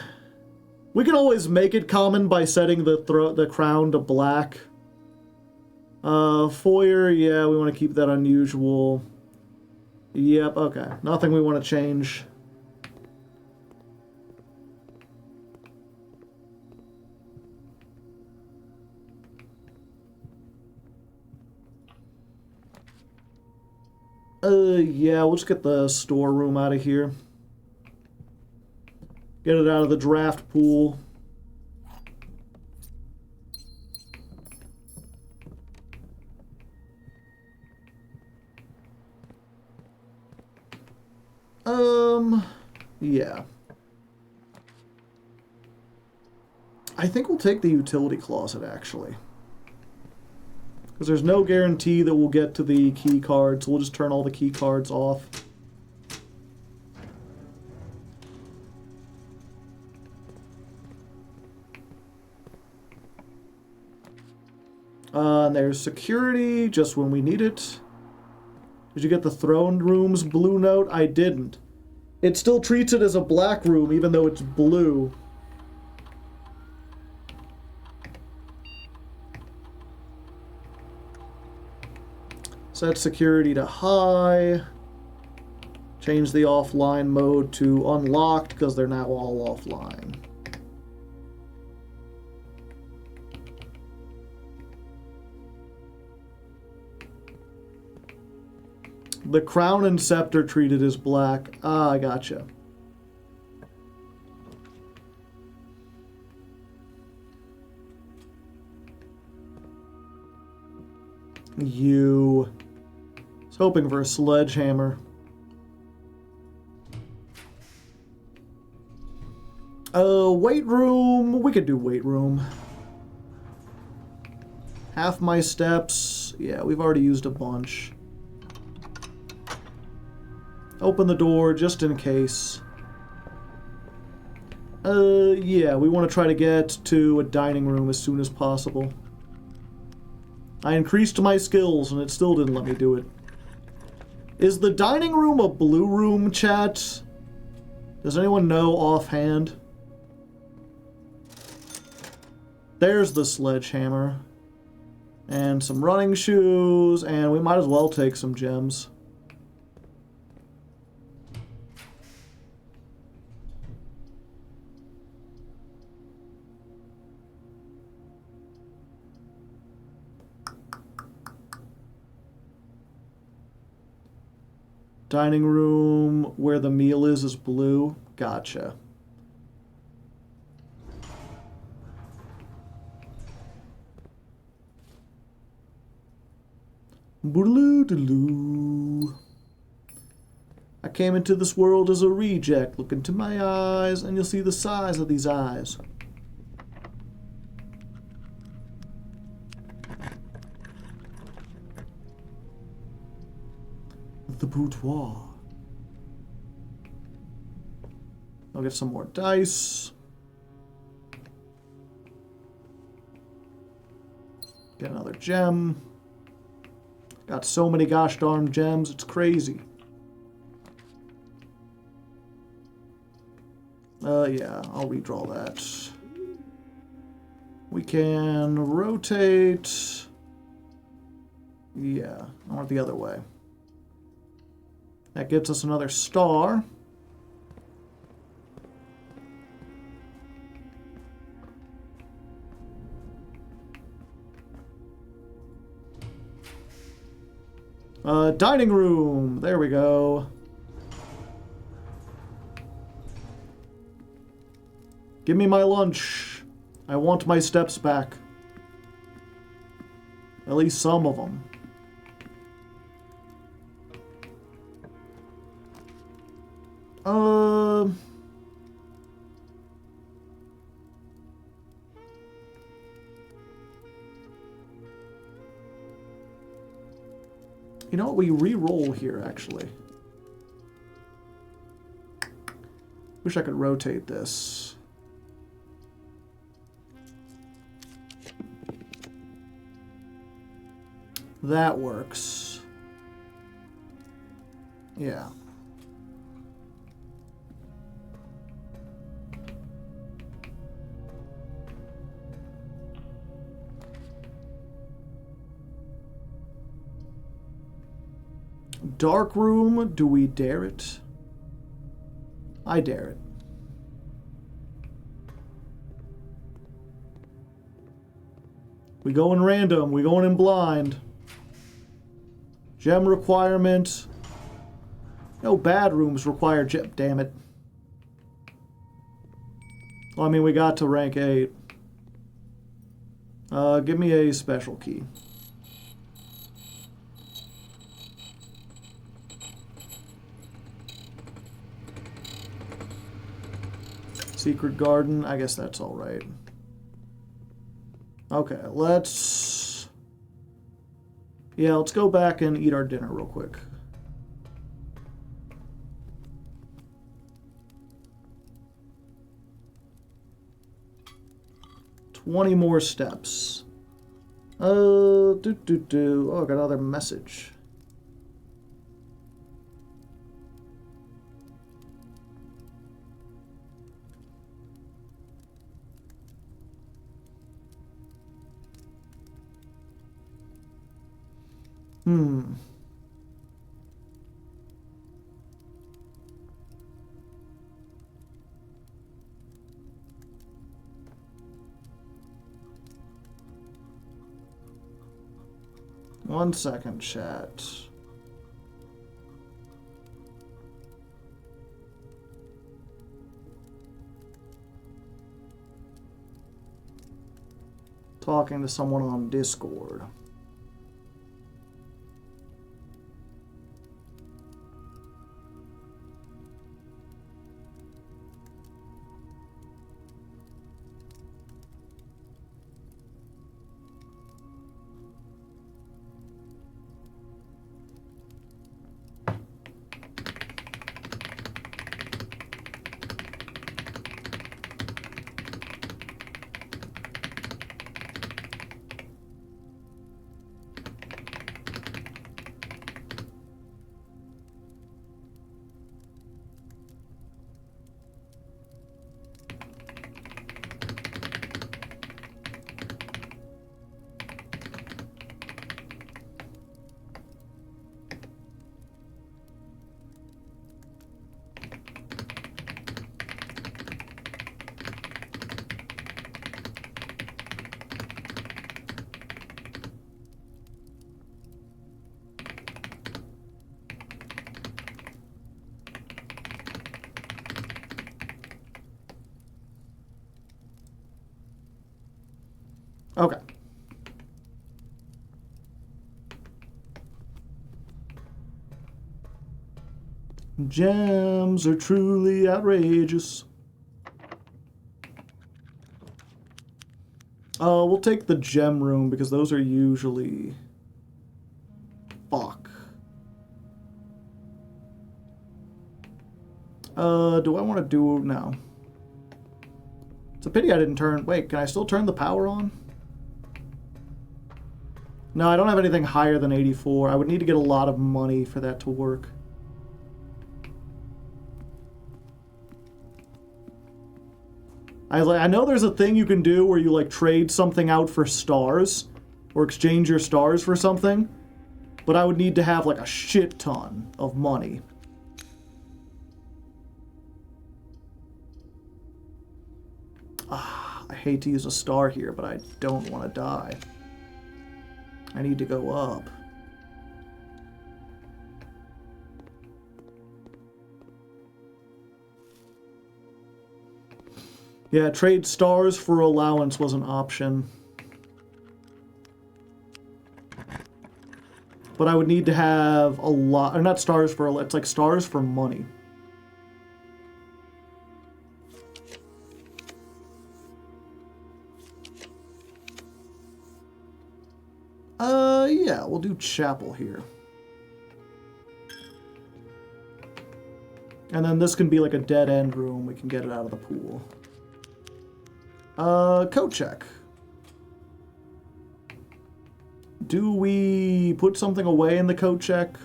Speaker 1: We can always make it common by setting the crown to black. Foyer, yeah, we want to keep that unusual. Yep, okay. Nothing we want to change. Yeah, we'll just get the storeroom out of here. Get it out of the draft pool. Yeah. I think we'll take the utility closet, actually. Because there's no guarantee that we'll get to the key cards, so we'll just turn all the key cards off. And there's security, just when we need it. Did you get the throne room's blue note? I didn't. It still treats it as a black room, even though it's blue. Set security to high. Change the offline mode to unlocked, because they're now all offline. The crown and scepter treated as black. Ah, I gotcha. You... I was hoping for a sledgehammer. Weight room. We could do weight room. Half my steps. Yeah, we've already used a bunch. Open the door just in case. Yeah, we want to try to get to a dining room as soon as possible. I increased my skills and it still didn't let me do it. Is the dining room a blue room, chat? Does anyone know offhand? There's the sledgehammer. And some running shoes, and we might as well take some gems. Dining room where the meal is blue. Gotcha. Boodaloo-daloo. I came into this world as a reject. Look into my eyes and you'll see the size of these eyes. The boudoir. I'll get some more dice. Get another gem. Got so many gosh darn gems, it's crazy. Yeah, I'll redraw that. We can rotate. Yeah, I want it the other way. That gets us another star. Dining room. There we go. Give me my lunch. I want my steps back. At least some of them. You know what? We re-roll here, actually. Wish I could rotate this. That works. Yeah. Dark room, do we dare it? I dare it. We go in random, we going in blind. Gem requirement. No bad rooms require gem, damn it. Well, I mean, we got to rank 8. Give me a special key. Secret garden, I guess that's all right. Okay, let's... Yeah, let's go back and eat our dinner real quick. $20 more steps. Oh, I got another message. One second, chat. Talking to someone on Discord. Okay. Gems are truly outrageous. We'll take the gem room because those are usually... Fuck. Do I want to do... No. It's a pity I didn't turn... Wait, can I still turn the power on? No, I don't have anything higher than 84. I would need to get a lot of money for that to work. I know there's a thing you can do where you, like, trade something out for stars, or exchange your stars for something, but I would need to have, like, a shit ton of money. I hate to use a star here, but I don't want to die. I need to go up. Yeah, trade stars for allowance was an option. But I would need to have a lot, or not stars for, it's like stars for money. Yeah, we'll do chapel here. And then this can be like a dead end room. We can get it out of the pool. Code check. Do we put something away in the code check?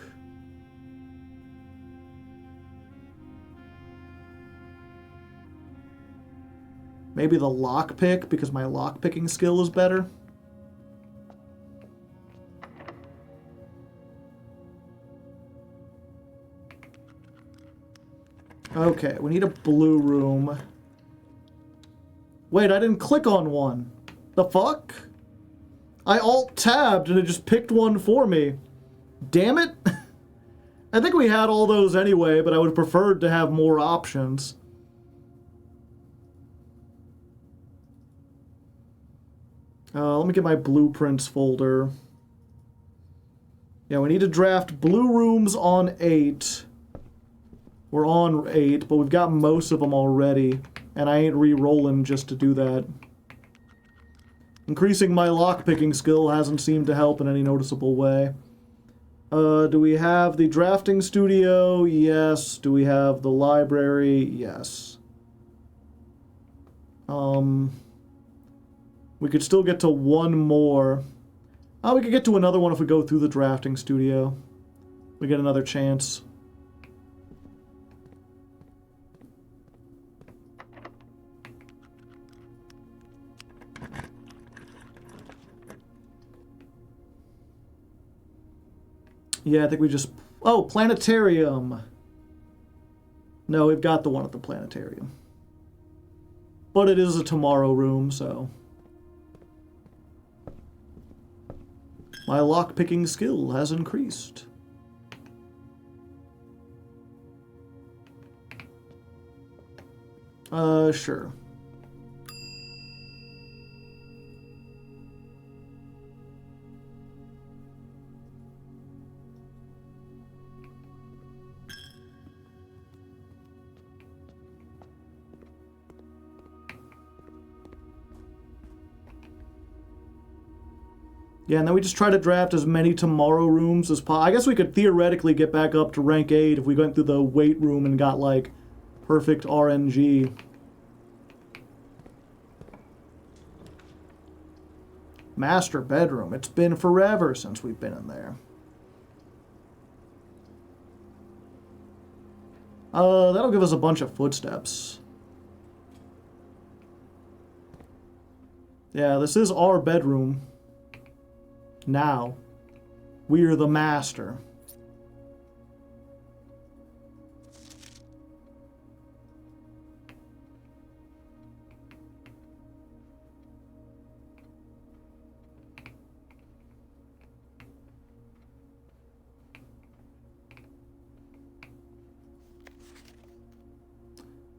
Speaker 1: Maybe the lockpick, because my lockpicking skill is better. Okay, we need a blue room. Wait, I didn't click on one. The fuck? I alt-tabbed and it just picked one for me. Damn it. I think we had all those anyway, but I would have preferred to have more options. Let me get my blueprints folder. Yeah, we need to draft blue rooms on 8. We're on 8, but we've got most of them already, and I ain't re-rolling just to do that. Increasing my lockpicking skill hasn't seemed to help in any noticeable way. Do we have the drafting studio? Yes. Do we have the library? Yes. We could still get to one more. Oh, we could get to another one if we go through the drafting studio. We get another chance. Yeah, I think we just... Oh, planetarium. No, we've got the one at the planetarium. But it is a tomorrow room, so... My lockpicking skill has increased. Sure. Yeah, and then we just try to draft as many tomorrow rooms as possible. I guess we could theoretically get back up to rank 8 if we went through the weight room and got, like, perfect RNG. Master bedroom. It's been forever since we've been in there. That'll give us a bunch of footsteps. Yeah, this is our bedroom. Now, we're the master.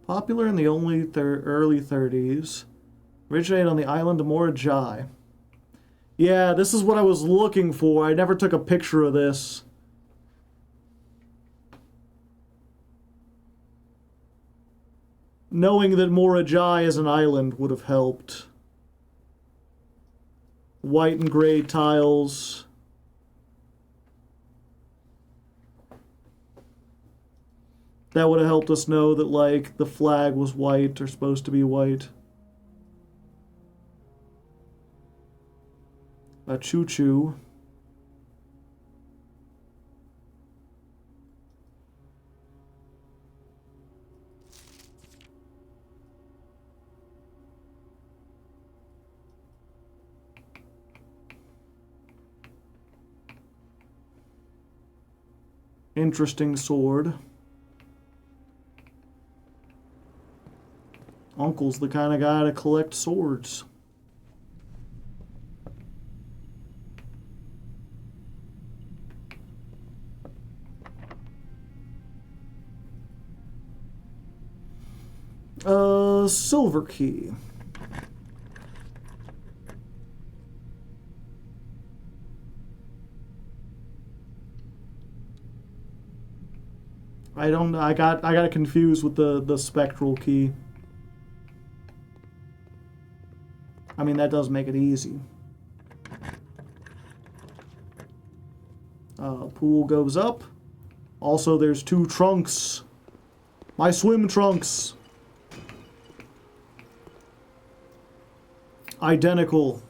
Speaker 1: Popular in the early 30s. Originated on the island of Morajai. Yeah, this is what I was looking for. I never took a picture of this. Knowing that Morajai is an island would have helped. White and gray tiles. That would have helped us know that, like, the flag was white or supposed to be white. A choo-choo. Interesting sword. Uncle's the kind of guy to collect swords. Silver key. I got confused with the spectral key. I mean, that does make it easy. Pool goes up. Also, there's 2 trunks. My swim trunks. Identical.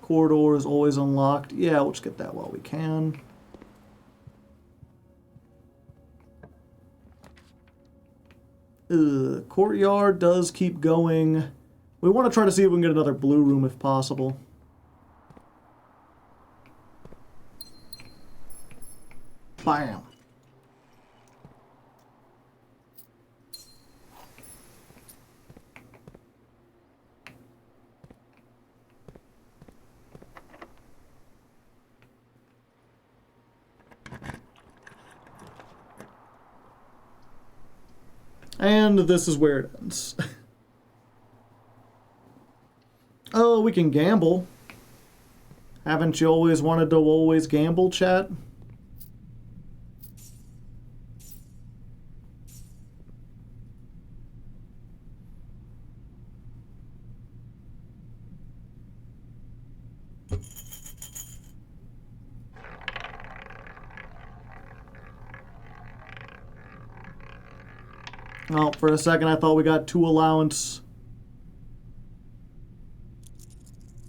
Speaker 1: Corridor is always unlocked. Yeah, we'll just get that while we can. Courtyard does keep going. We want to try to see if we can get another blue room if possible. Bam. And this is where it ends. Oh, we can gamble. Haven't you always wanted to gamble, chat? Oh, for a second I thought we got 2 allowance.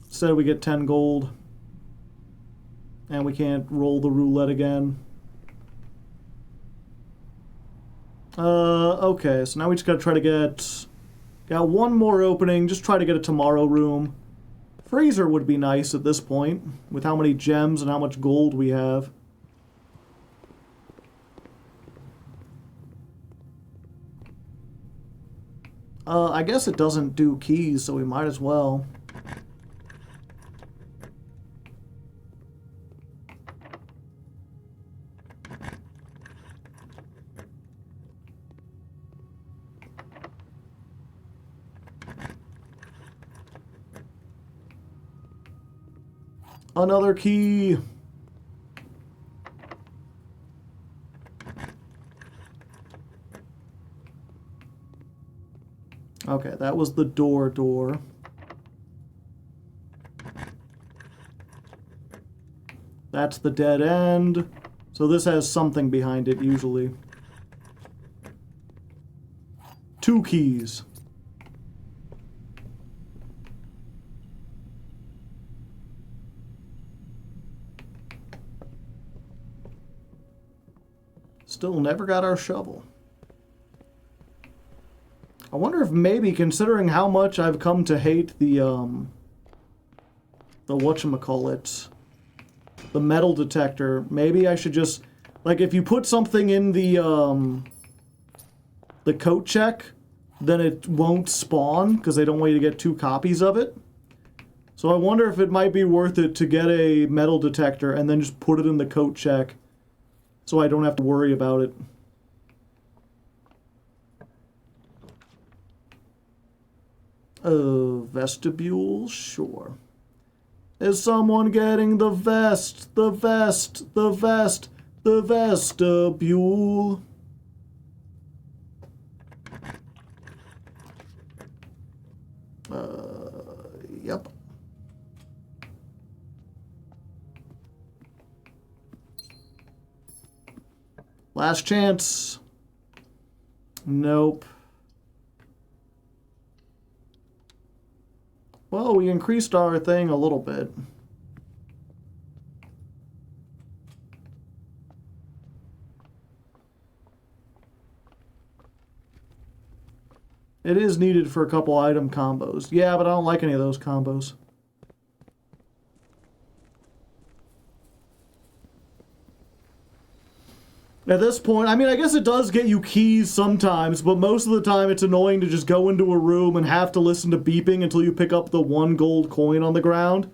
Speaker 1: Said we get 10 gold. And we can't roll the roulette again. Okay, so now we just gotta try to get... Got one more opening, just try to get a tomorrow room. Freezer would be nice at this point, with how many gems and how much gold we have. I guess it doesn't do keys, so we might as well. Another key. Okay, that was the door. That's the dead end. So this has something behind it, usually. 2 keys. Still never got our shovel. I wonder if maybe, considering how much I've come to hate the whatchamacallit, the metal detector, maybe I should just, like, if you put something in the coat check, then it won't spawn, because they don't want you to get 2 copies of it. So I wonder if it might be worth it to get a metal detector and then just put it in the coat check, so I don't have to worry about it. Vestibule? Sure. Is someone getting the vest? The vest? The vest? The vestibule? Yep. Last chance. Nope. Well, we increased our thing a little bit. It is needed for a couple item combos. Yeah, but I don't like any of those combos. At this point, I mean, I guess it does get you keys sometimes, but most of the time it's annoying to just go into a room and have to listen to beeping until you pick up the 1 gold coin on the ground.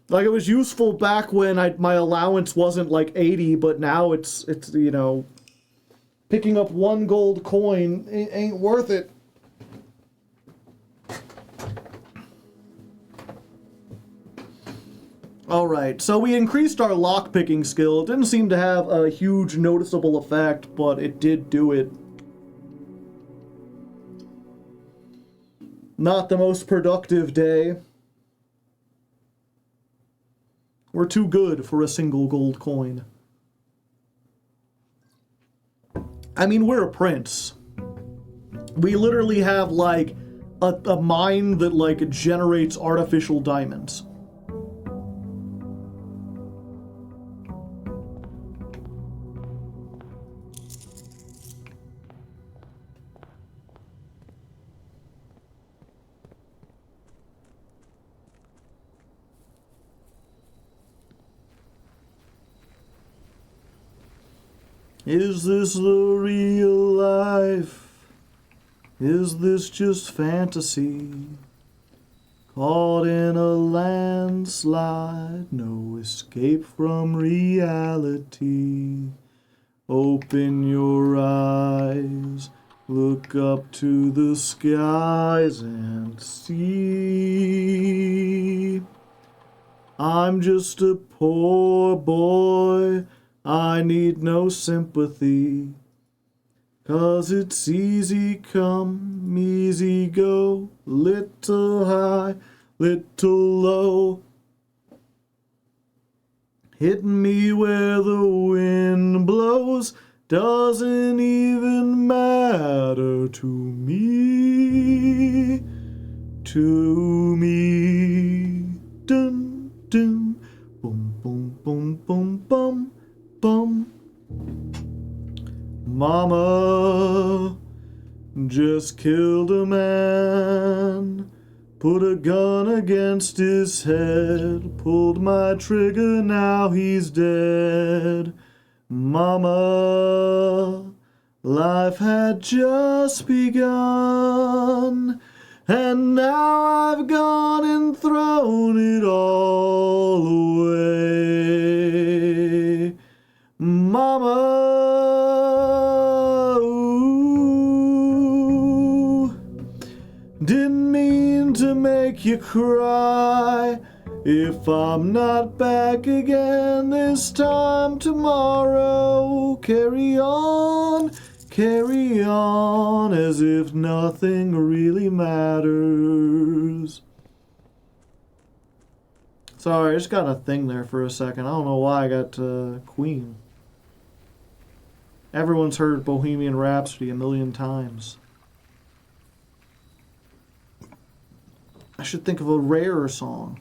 Speaker 1: Like, it was useful back when my allowance wasn't like 80, but now it's you know, picking up 1 gold coin ain't worth it. Alright, so we increased our lockpicking skill. It didn't seem to have a huge noticeable effect, but it did do it. Not the most productive day. We're too good for a single gold coin. I mean, we're a prince. We literally have, like, a mine that, like, generates artificial diamonds. Is this the real life? Is this just fantasy? Caught in a landslide, no escape from reality. Open your eyes, look up to the skies and see. I'm just a poor boy, I need no sympathy, 'cause it's easy come, easy go, little high, little low. Hitting me where the wind blows doesn't even matter to me, Dun, dun, boom, boom, boom. Mama just killed a man, put a gun against his head, pulled my trigger, now he's dead. Mama, life had just begun, and now I've gone and thrown it all away. Mama, ooh, didn't mean to make you cry. If I'm not back again this time tomorrow, carry on as if nothing really matters. Sorry, I just got a thing there for a second. I don't know why I got Queen. Everyone's heard Bohemian Rhapsody a million times. I should think of a rarer song.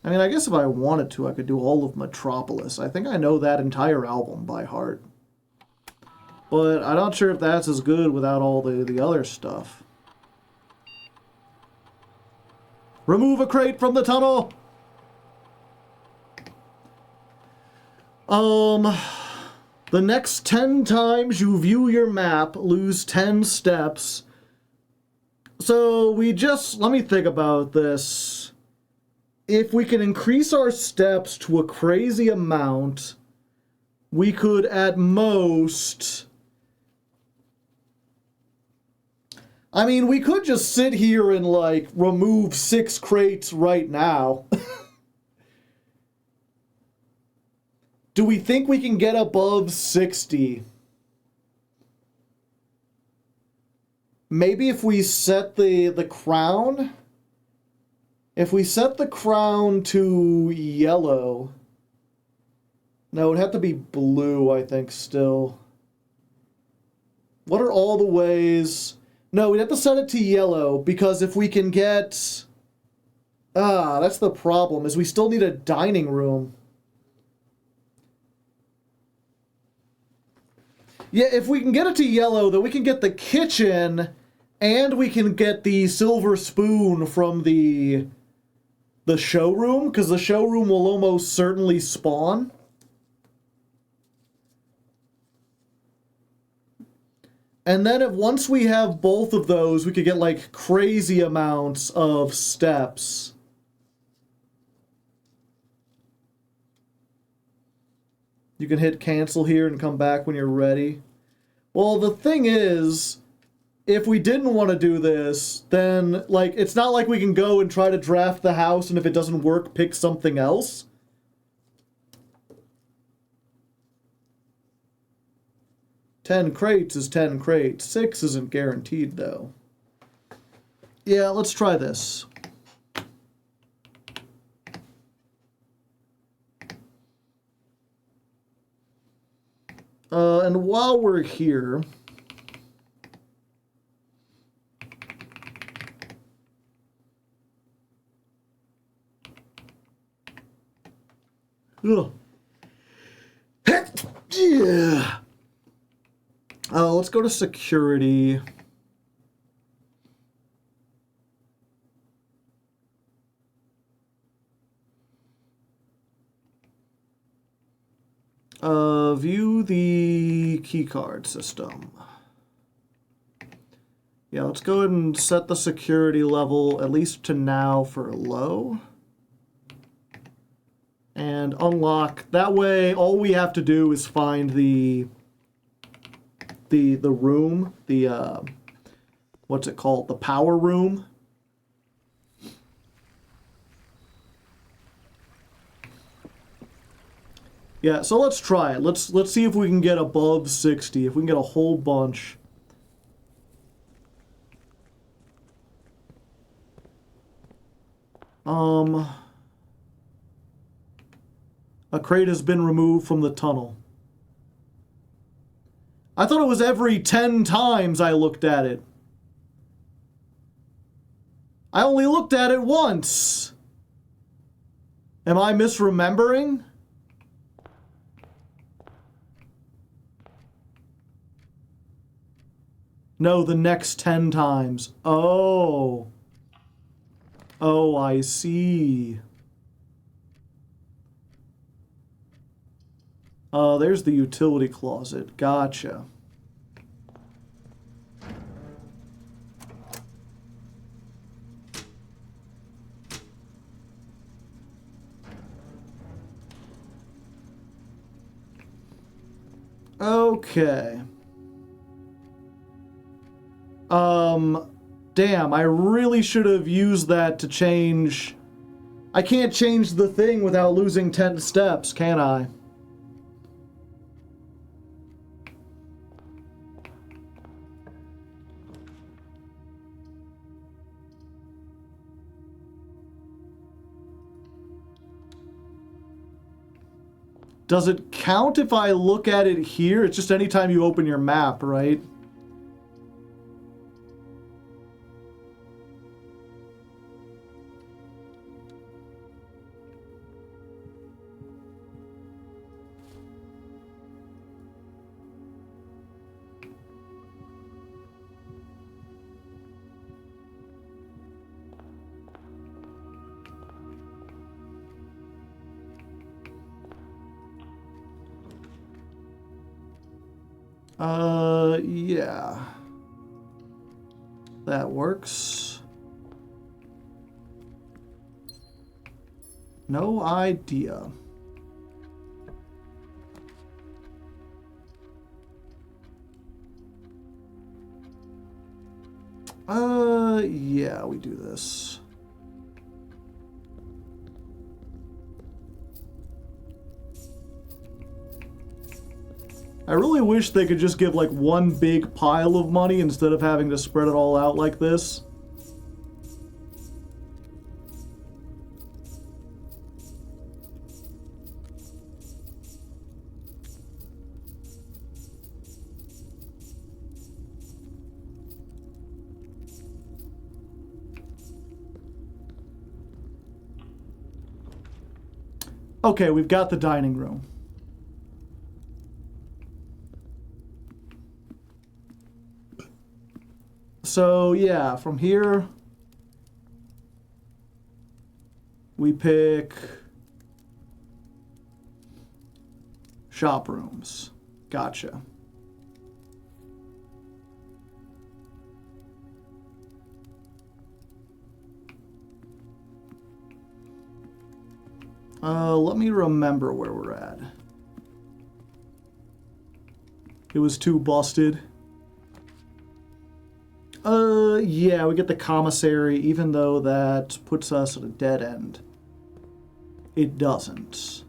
Speaker 1: I mean, I guess if I wanted to, I could do all of Metropolis. I think I know that entire album by heart. But I'm not sure if that's as good without all the other stuff. Remove a crate from the tunnel! The next 10 times you view your map, lose 10 steps. So let me think about this. If we can increase our steps to a crazy amount, we could at most... I mean, we could just sit here and, like, remove 6 crates right now. Do we think we can get above 60? Maybe if we set the crown... If we set the crown to yellow... No, it'd have to be blue, I think, still. What are all the ways... No, we'd have to set it to yellow, because if we can get... that's the problem, is we still need a dining room. Yeah, if we can get it to yellow, then we can get the kitchen, and we can get the silver spoon from the showroom, because the showroom will almost certainly spawn. And then once we have both of those, we could get, like, crazy amounts of steps. You can hit cancel here and come back when you're ready. Well, the thing is, if we didn't want to do this, then, like, it's not like we can go and try to draft the house, and if it doesn't work, pick something else. Ten crates is 10 crates. 6 isn't guaranteed, though. Yeah, let's try this. And while we're here... Ugh. Yeah. Let's go to security. View the keycard system. Yeah, let's go ahead and set the security level, at least to now, for low. And unlock. That way, all we have to do is find the room, what's it called? The power room. Yeah, so let's try it. Let's see if we can get above 60, if we can get a whole bunch. A crate has been removed from the tunnel. I thought it was every 10 times I looked at it. I only looked at it once. Am I misremembering? No, the next 10 times. Oh. Oh, I see. There's the utility closet. Gotcha. Okay. Damn, I really should have used that to change... I can't change the thing without losing 10 steps, can I? Does it count if I look at it here? It's just anytime you open your map, right? Yeah. That works. No idea. Yeah, we do this. I really wish they could just give like one big pile of money instead of having to spread it all out like this. Okay, we've got the dining room. So, yeah, from here, we pick shop rooms. Gotcha. Let me remember where we're at. It was too busted. Yeah, we get the commissary, even though that puts us at a dead end. It doesn't.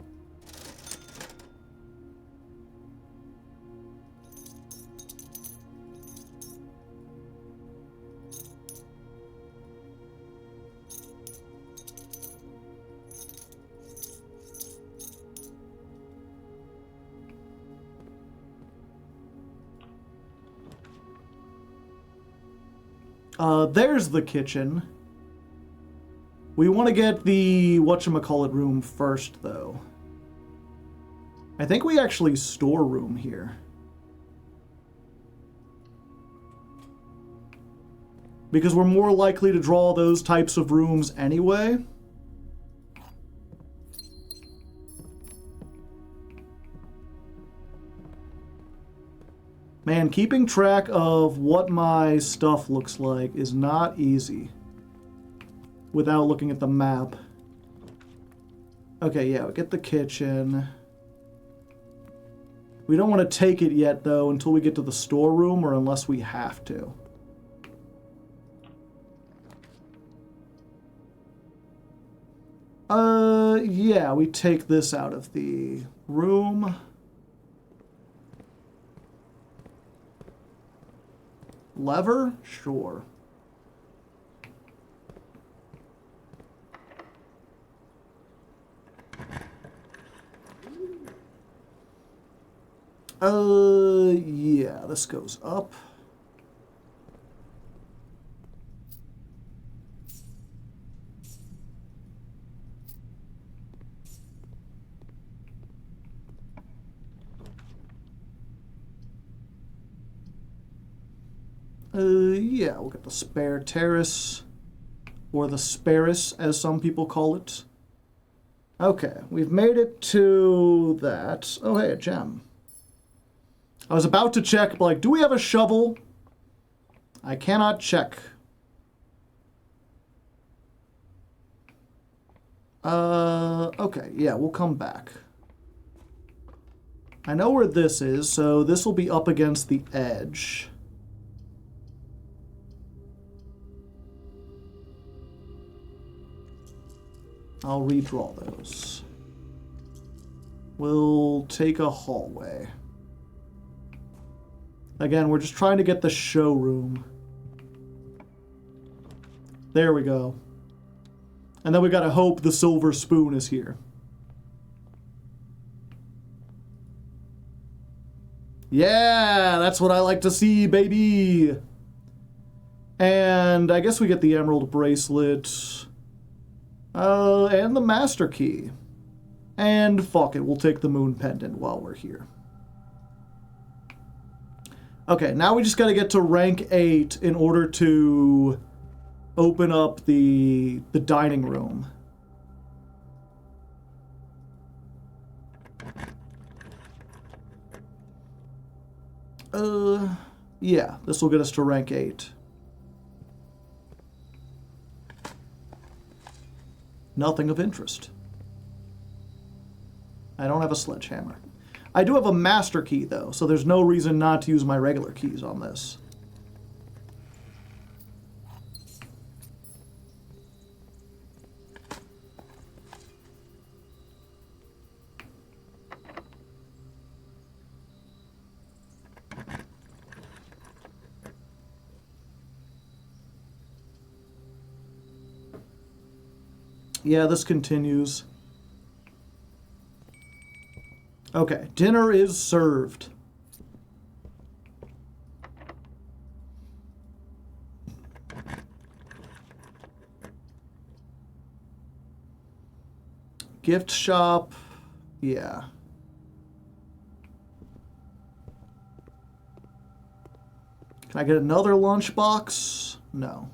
Speaker 1: There's the kitchen. We want to get the whatchamacallit room first, though. I think we actually store room here. Because we're more likely to draw those types of rooms anyway. Man, keeping track of what my stuff looks like is not easy without looking at the map. Okay, yeah, we get the kitchen. We don't want to take it yet, though, until we get to the storeroom or unless we have to. Yeah, we take this out of the room. Lever? Sure. Yeah, this goes up. Yeah, we'll get the spare terrace. Or the Sparris, as some people call it. Okay, we've made it to that. Oh, hey, a gem. I was about to check, but like, do we have a shovel? I cannot check. Okay, yeah, we'll come back. I know where this is, so this will be up against the edge. I'll redraw those. We'll take a hallway. Again, we're just trying to get the showroom. There we go. And then we gotta hope the silver spoon is here. Yeah, that's what I like to see, baby! And I guess we get the emerald bracelet. And the master key. And fuck it, we'll take the moon pendant while we're here. Okay, now we just gotta get to rank 8 in order to open up the dining room. Yeah, this will get us to rank 8. Nothing of interest. I don't have a sledgehammer. I do have a master key, though, so there's no reason not to use my regular keys on this. Yeah, this continues. Okay, dinner is served. Gift shop, yeah. Can I get another lunchbox? No.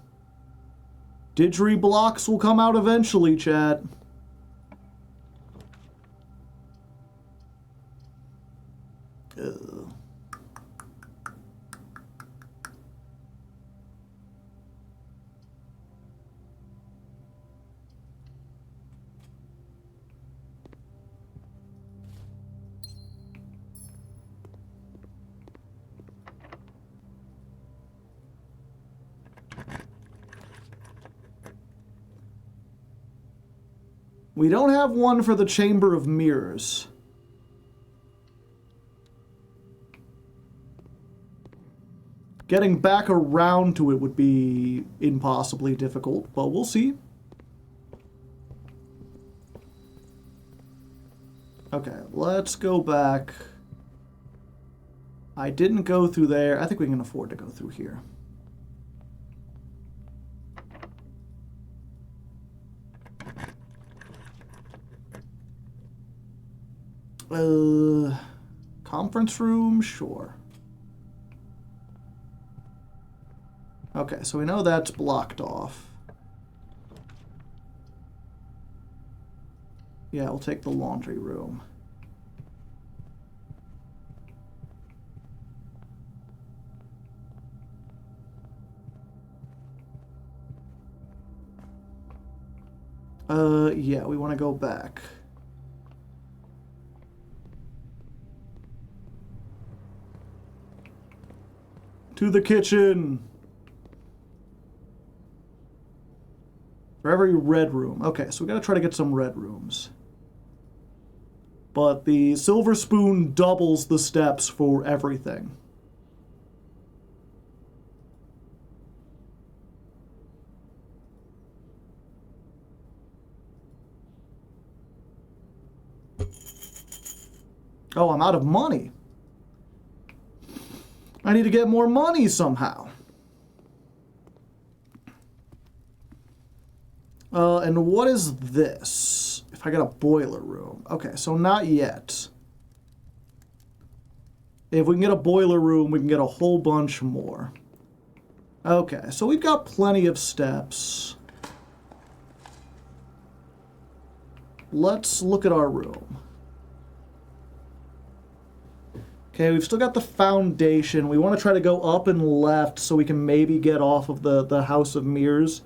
Speaker 1: Didgeridoo blocks will come out eventually, chat. Ugh. We don't have one for the Chamber of Mirrors. Getting back around to it would be impossibly difficult, but we'll see. Okay, let's go back. I didn't go through there. I think we can afford to go through here. Conference room? Sure. Okay, so we know that's blocked off. Yeah, we'll take the laundry room. Yeah, we want to go back. To the kitchen. For every red room. Okay, so we gotta try to get some red rooms. But the silver spoon doubles the steps for everything. Oh, I'm out of money. I need to get more money somehow. And what is this? If I got a boiler room. Okay, so not yet. If we can get a boiler room, we can get a whole bunch more. Okay, so we've got plenty of steps. Let's look at our room. Okay, we've still got the foundation. We want to try to go up and left so we can maybe get off of the House of Mirrors.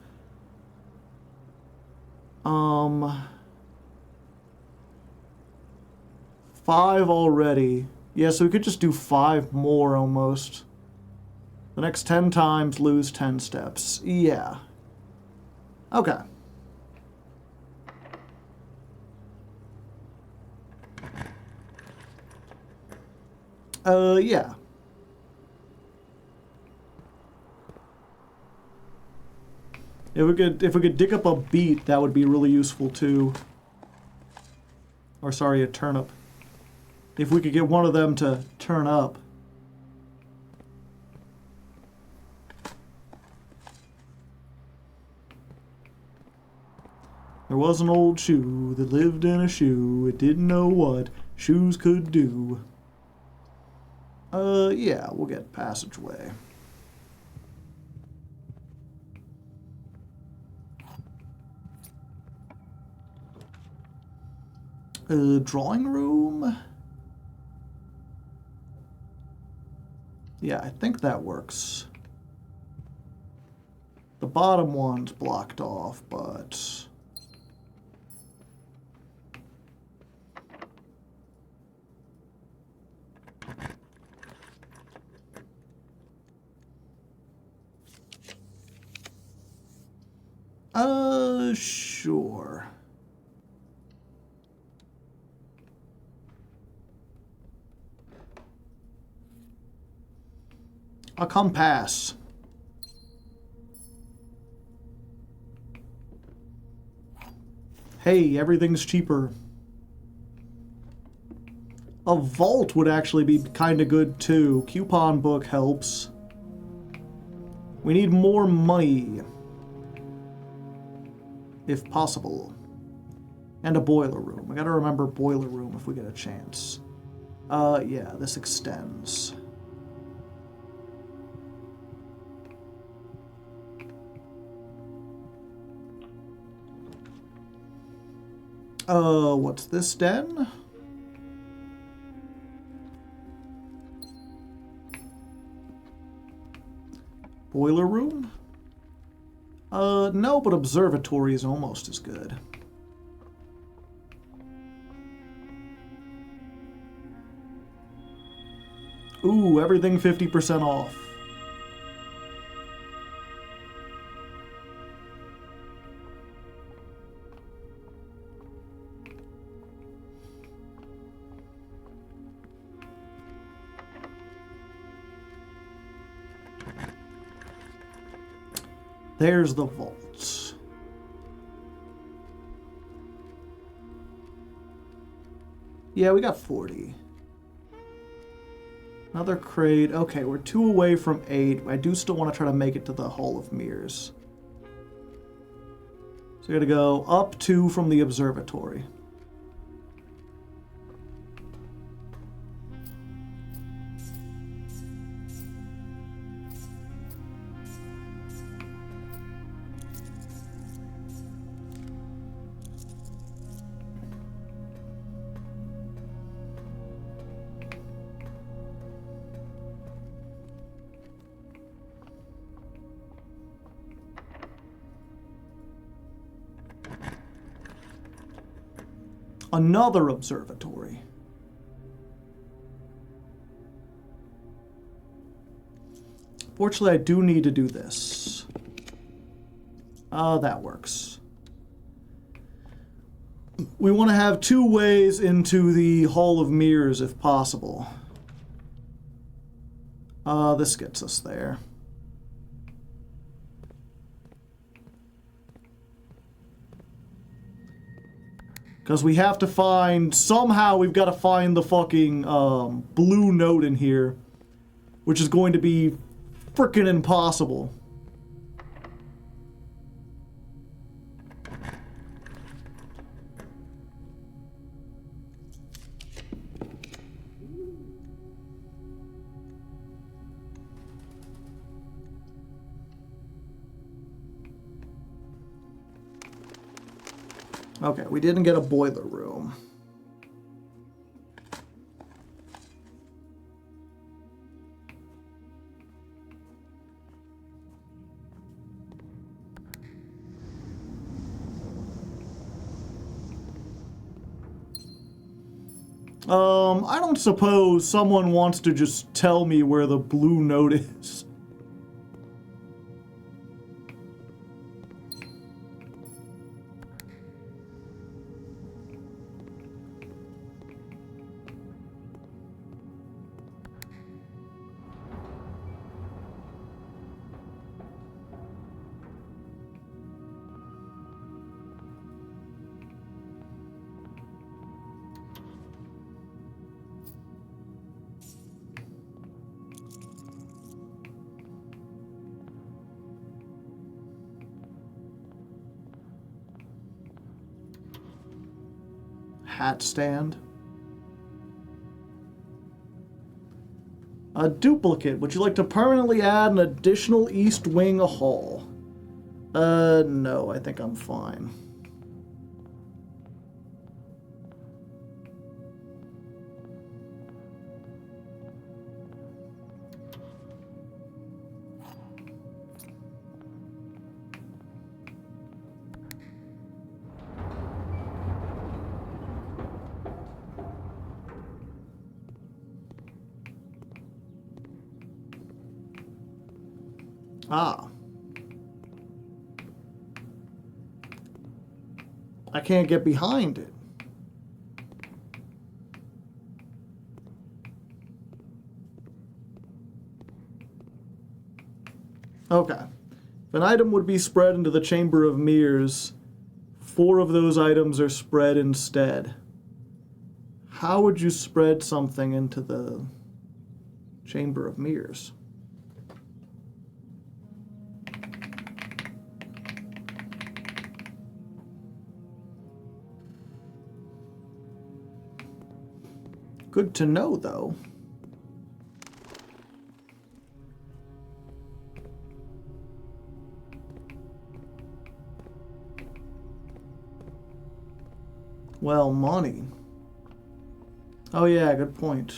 Speaker 1: 5 already. Yeah, so we could just do 5 more almost. The next 10 times, lose 10 steps. Yeah. Okay. Yeah. If we could dig up a beet, that would be really useful too. Or sorry, a turnip. If we could get one of them to turn up. There was an old shoe that lived in a shoe. It didn't know what shoes could do. Yeah, we'll get passageway. Drawing room? Yeah, I think that works. The bottom one's blocked off, but... sure. A compass. Hey, everything's cheaper. A vault would actually be kind of good too. Coupon book helps. We need more money. If possible. And a boiler room. I gotta remember boiler room if we get a chance. Yeah, this extends. What's this den? Boiler room? No, but observatory is almost as good. Ooh, everything 50% off. There's the vault. Yeah, we got 40. Another crate. Okay, we're 2 away from 8. I do still want to try to make it to the Hall of Mirrors. So we gotta go up 2 from the observatory. Another observatory. Fortunately, I do need to do this. That works. We want to have 2 ways into the Hall of Mirrors if possible. This gets us there. Because we have to find... Somehow we've got to find the fucking blue note in here. Which is going to be frickin' impossible. Okay, we didn't get a boiler room. I don't suppose someone wants to just tell me where the blue note is. Hat stand. A duplicate. Would you like to permanently add an additional East Wing hall? No, I think I'm fine. Ah. I can't get behind it. Okay. If an item would be spread into the Chamber of Mirrors, 4 of those items are spread instead. How would you spread something into the Chamber of Mirrors? Good to know, though. Well, money. Oh yeah, good point.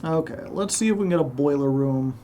Speaker 1: Okay, let's see if we can get a boiler room.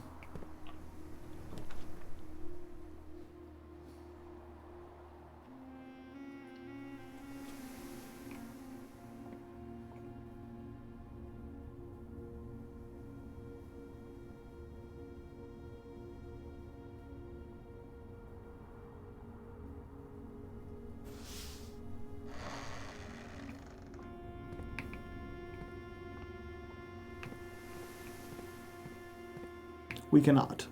Speaker 1: We cannot.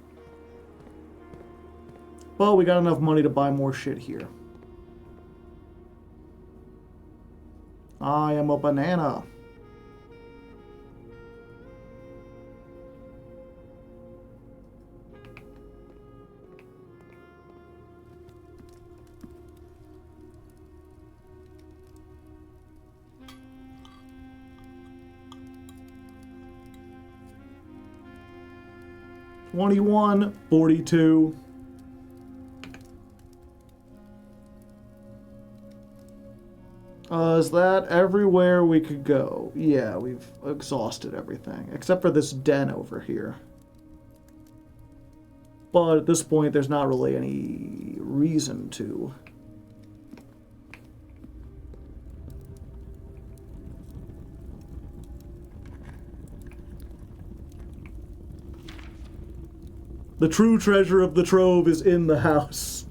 Speaker 1: Well, we got enough money to buy more shit here. I am a banana. $21, $42. Is that everywhere we could go? Yeah, we've exhausted everything, except for this den over here. But at this point, there's not really any reason to. The true treasure of the trove is in the house.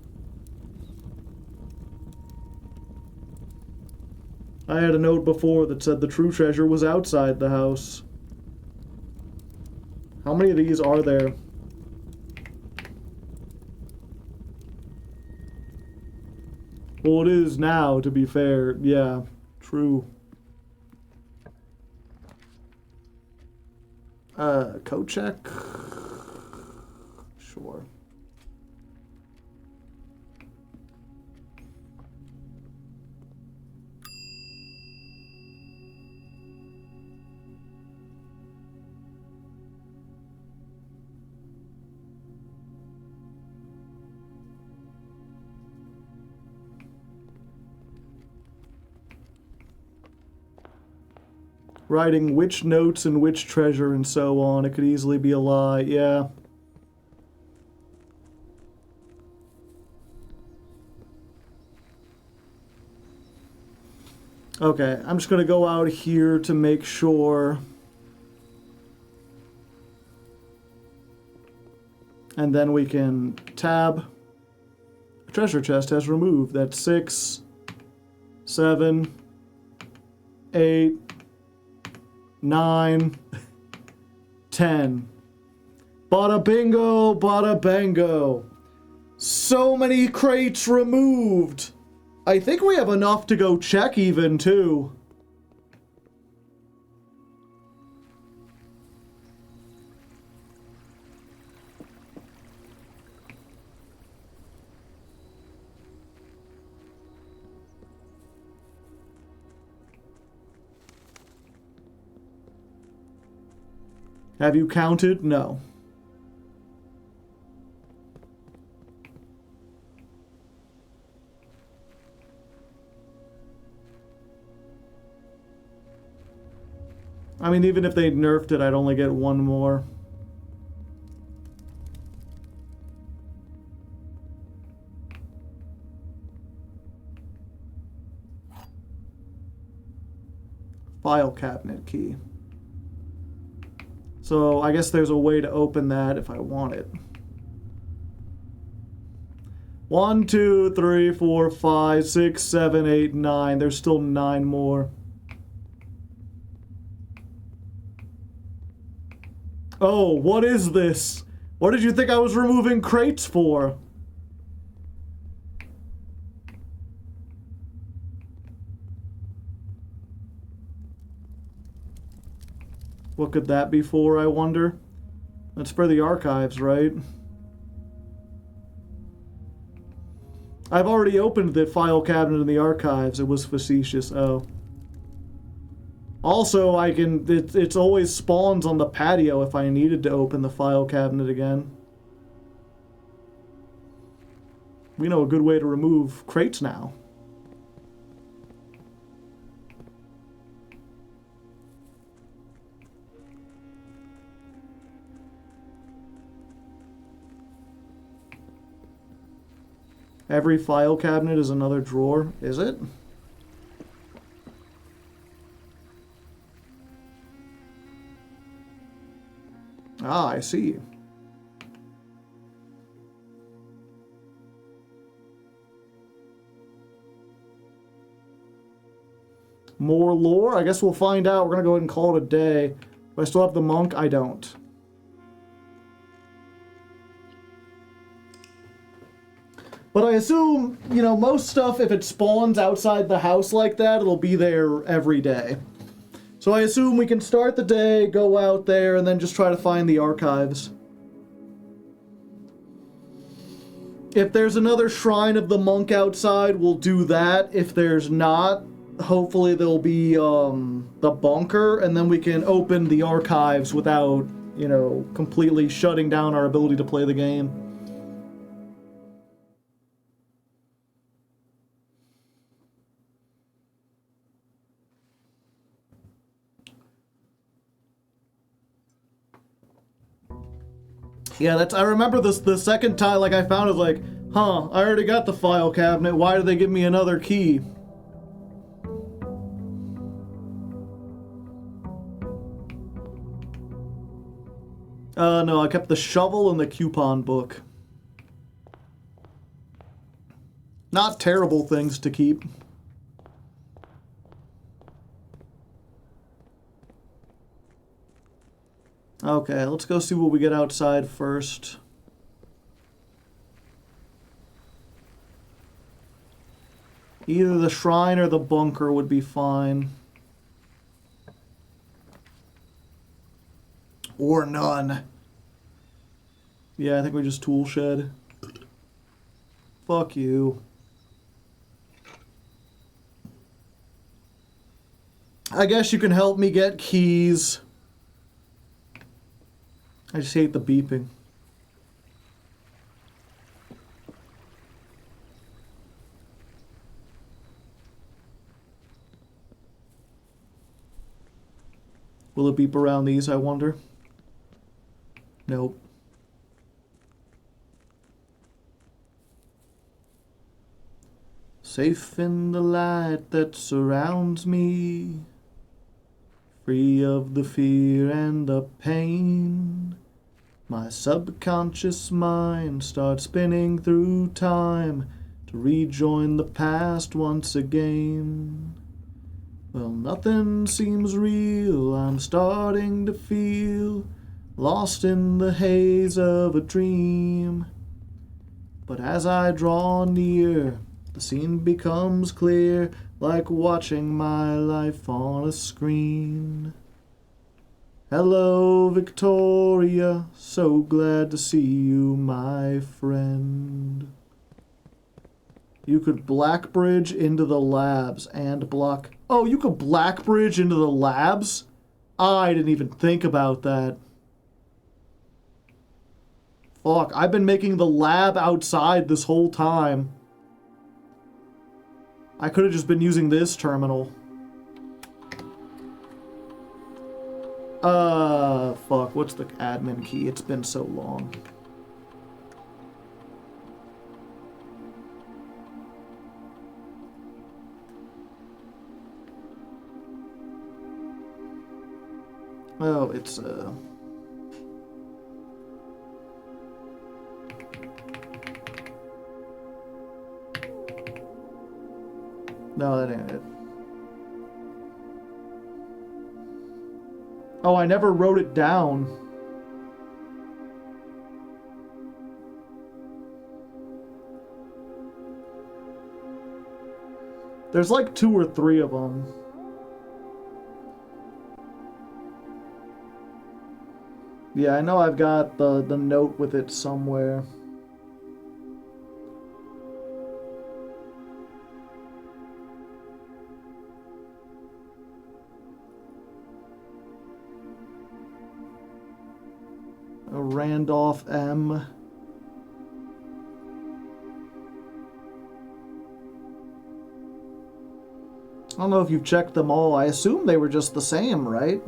Speaker 1: I had a note before that said the true treasure was outside the house. How many of these are there? Well, it is now, to be fair. Yeah, true. Code check? Sure. Writing which notes and which treasure and so on. It could easily be a lie, yeah. Okay, I'm just gonna go out here to make sure. And then we can tab. Treasure chest has removed. That's 6, 7, 8, 9, 10. Bada bingo, bada bango. So many crates removed. I think we have enough to go check even, too. Have you counted? No. I mean, even if they nerfed it, I'd only get one more. File cabinet key. So I guess there's a way to open that if I want it. 1, 2, 3, 4, 5, 6, 7, 8, 9. There's still 9 more. Oh, what is this? What did you think I was removing crates for? What could that be for, I wonder? That's for the archives, right? I've already opened the file cabinet in the archives. It was facetious. Oh. Also, I can... It's always spawns on the patio if I needed to open the file cabinet again. We know a good way to remove crates now. Every file cabinet is another drawer, is it? Ah, I see. More lore? I guess we'll find out. We're gonna go ahead and call it a day. Do I still have the monk? I don't. But I assume, you know, most stuff, if it spawns outside the house like that, it'll be there every day. So I assume we can start the day, go out there, and then just try to find the archives. If there's another Shrine of the Monk outside, we'll do that. If there's not, hopefully there'll be the bunker, and then we can open the archives without, you know, completely shutting down our ability to play the game. Yeah, that's. I remember this the second time, like, I found it, like, huh, I already got the file cabinet, why did they give me another key? No, I kept the shovel and the coupon book. Not terrible things to keep. Okay, let's go see what we get outside first. Either the shrine or the bunker would be fine. Or none. Yeah, I think we just tool shed. Fuck you. I guess you can help me get keys. I just hate the beeping. Will it beep around these, I wonder? Nope. Safe in the light that surrounds me, free of the fear and the pain. My subconscious mind starts spinning through time to rejoin the past once again. Well, nothing seems real, I'm starting to feel lost in the haze of a dream. But as I draw near, the scene becomes clear, like watching my life on a screen. Hello, Victoria, so glad to see you, my friend. You could black bridge into the labs and block... Oh, you could black bridge into the labs? I didn't even think about that. Fuck, I've been making the lab outside this whole time. I could have just been using this terminal. Fuck, what's the admin key? It's been so long. Oh, it's, No, that ain't it. Oh, I never wrote it down. There's like 2 or 3 of them. Yeah, I know I've got the note with it somewhere. Randolph M. I don't know if you've checked them all. I assume they were just the same, right?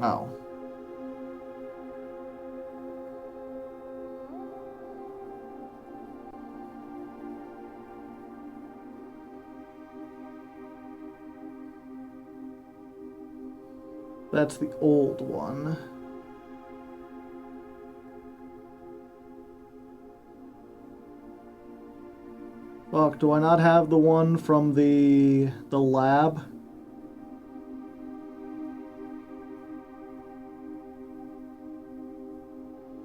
Speaker 1: Oh. That's the old one. Fuck, do I not have the one from the lab?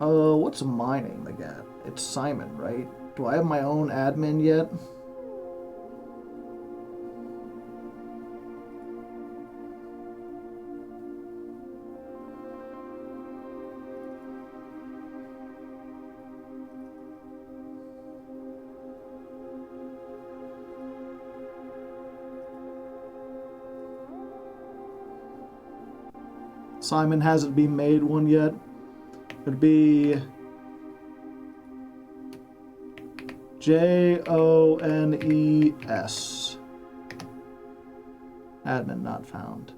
Speaker 1: What's my name again? It's Simon, right? Do I have my own admin yet? Simon hasn't been made one yet. It'd be Jones. Admin not found.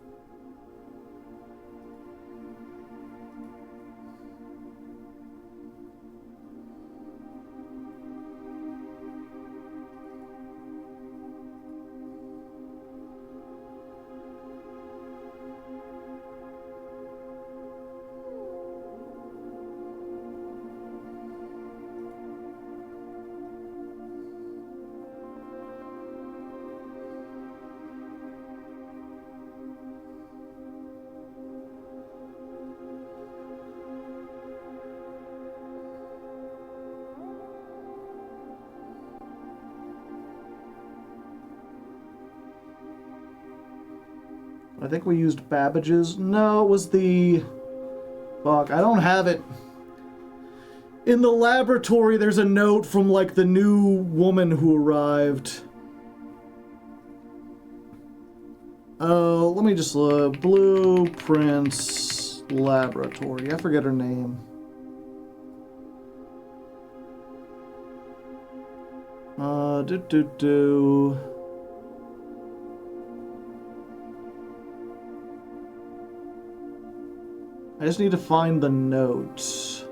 Speaker 1: I think we used Babbage's. No, it was the... Fuck, I don't have it. In the laboratory, there's a note from, like, the new woman who arrived. Let me just look. Blueprints Laboratory. I forget her name. I just need to find the notes.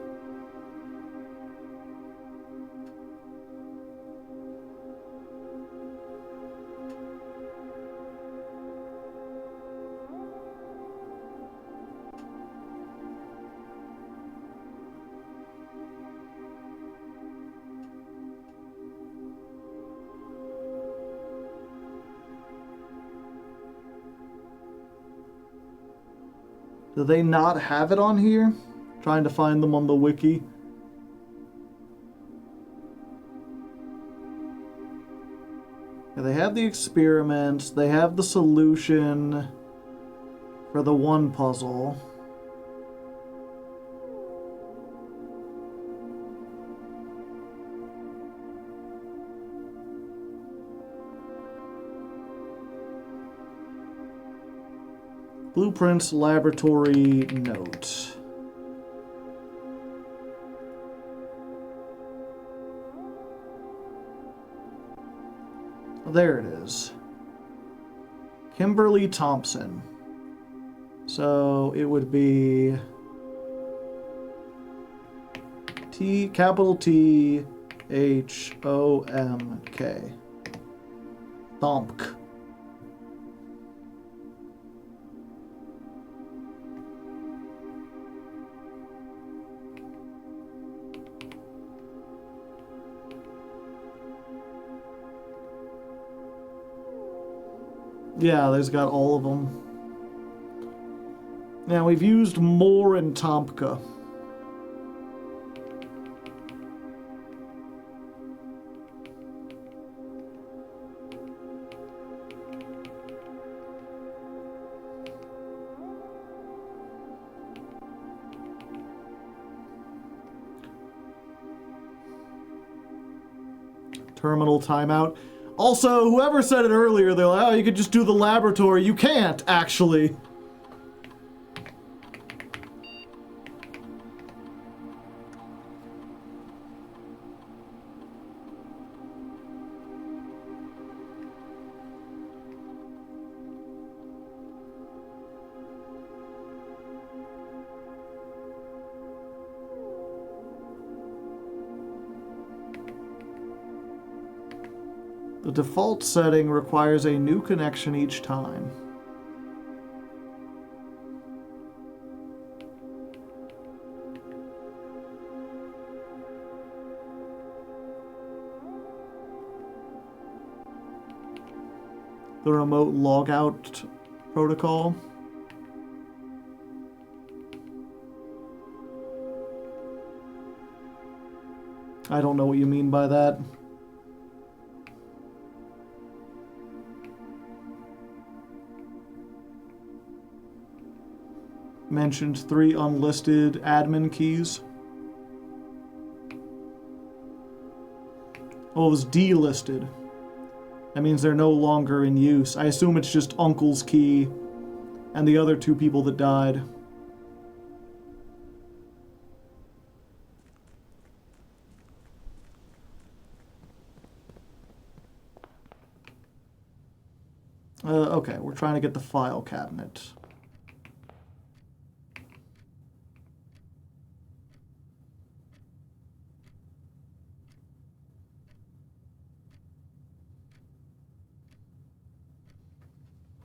Speaker 1: Do they not have it on here? Trying to find them on the wiki. Yeah, they have the experiments. They have the solution for the one puzzle. Blueprints Laboratory note. There it is. Kimberly Thompson. So it would be capital T H O M K. Thomk. Yeah, there's got all of them. Now, we've used more in Tompka. Terminal timeout. Also, whoever said it earlier, they're like, oh, you could just do the laboratory. You can't, actually. The default setting requires a new connection each time. The remote logout protocol. I don't know what you mean by that. Mentioned 3 unlisted admin keys. Oh, it was delisted. That means they're no longer in use. I assume it's just Uncle's key and the other 2 people that died. Okay, we're trying to get the file cabinet.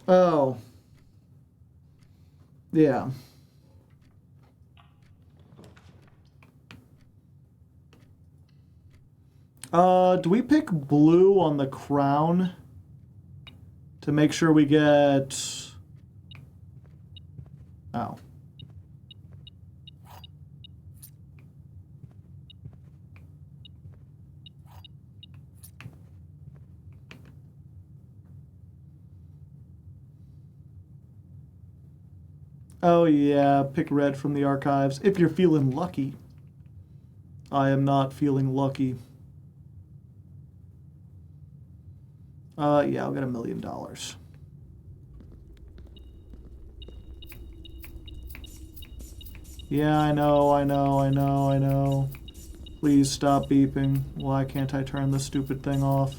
Speaker 1: Oh. Yeah. Do we pick blue on the crown to make sure we get... Oh. Oh yeah, pick red from the archives. If you're feeling lucky. I am not feeling lucky. Yeah, I'll get $1 million. Yeah, I know. Please stop beeping. Why can't I turn this stupid thing off?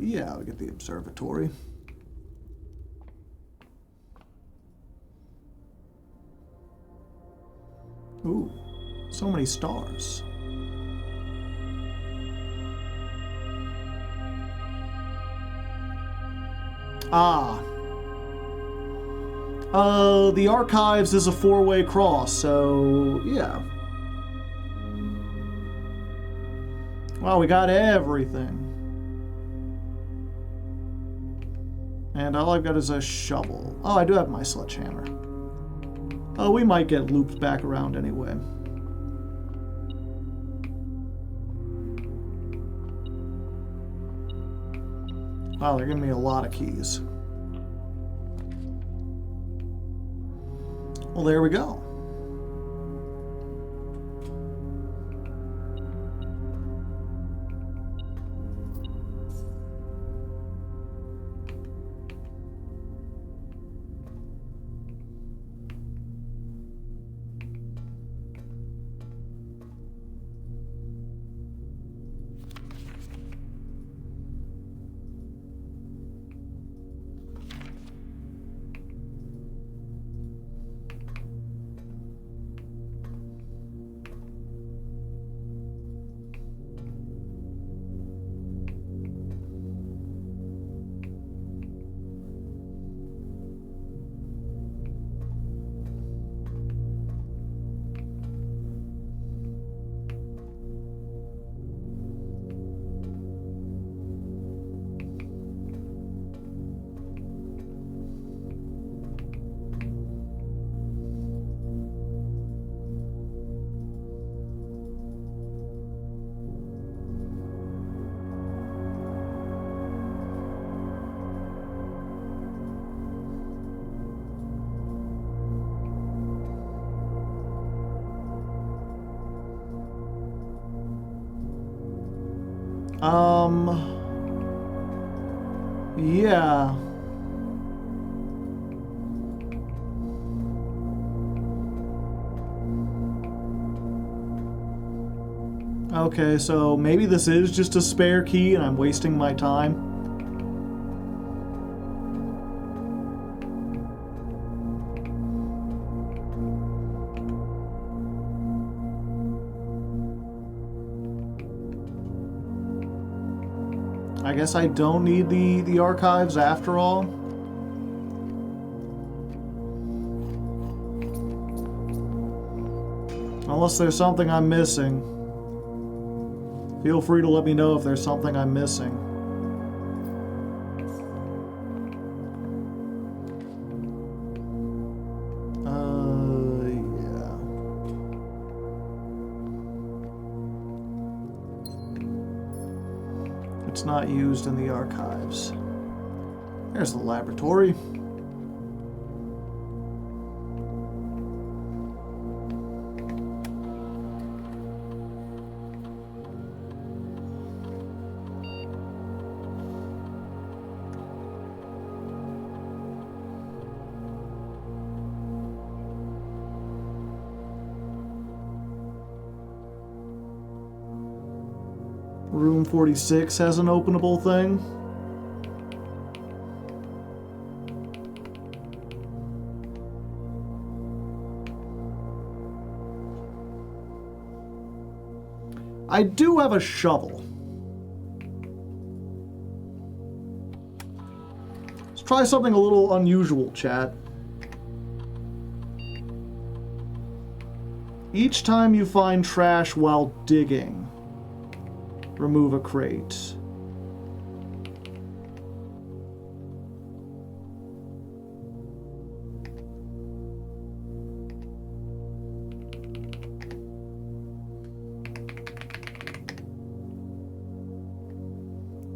Speaker 1: Yeah, I'll get the observatory. Ooh, so many stars. Ah. The archives is a four-way cross, so yeah. Wow, we got everything. And all I've got is a shovel. Oh, I do have my sledgehammer. Oh, we might get looped back around anyway. Wow, they're giving me a lot of keys. Well, there we go. Yeah. Okay, so maybe this is just a spare key and I'm wasting my time. I guess I don't need the archives after all. Unless there's something I'm missing. Feel free to let me know if there's something I'm missing. Yeah. It's not used in the archives. There's the laboratory. Room 46 has an openable thing. I do have a shovel. Let's try something a little unusual, chat. Each time you find trash while digging, remove a crate.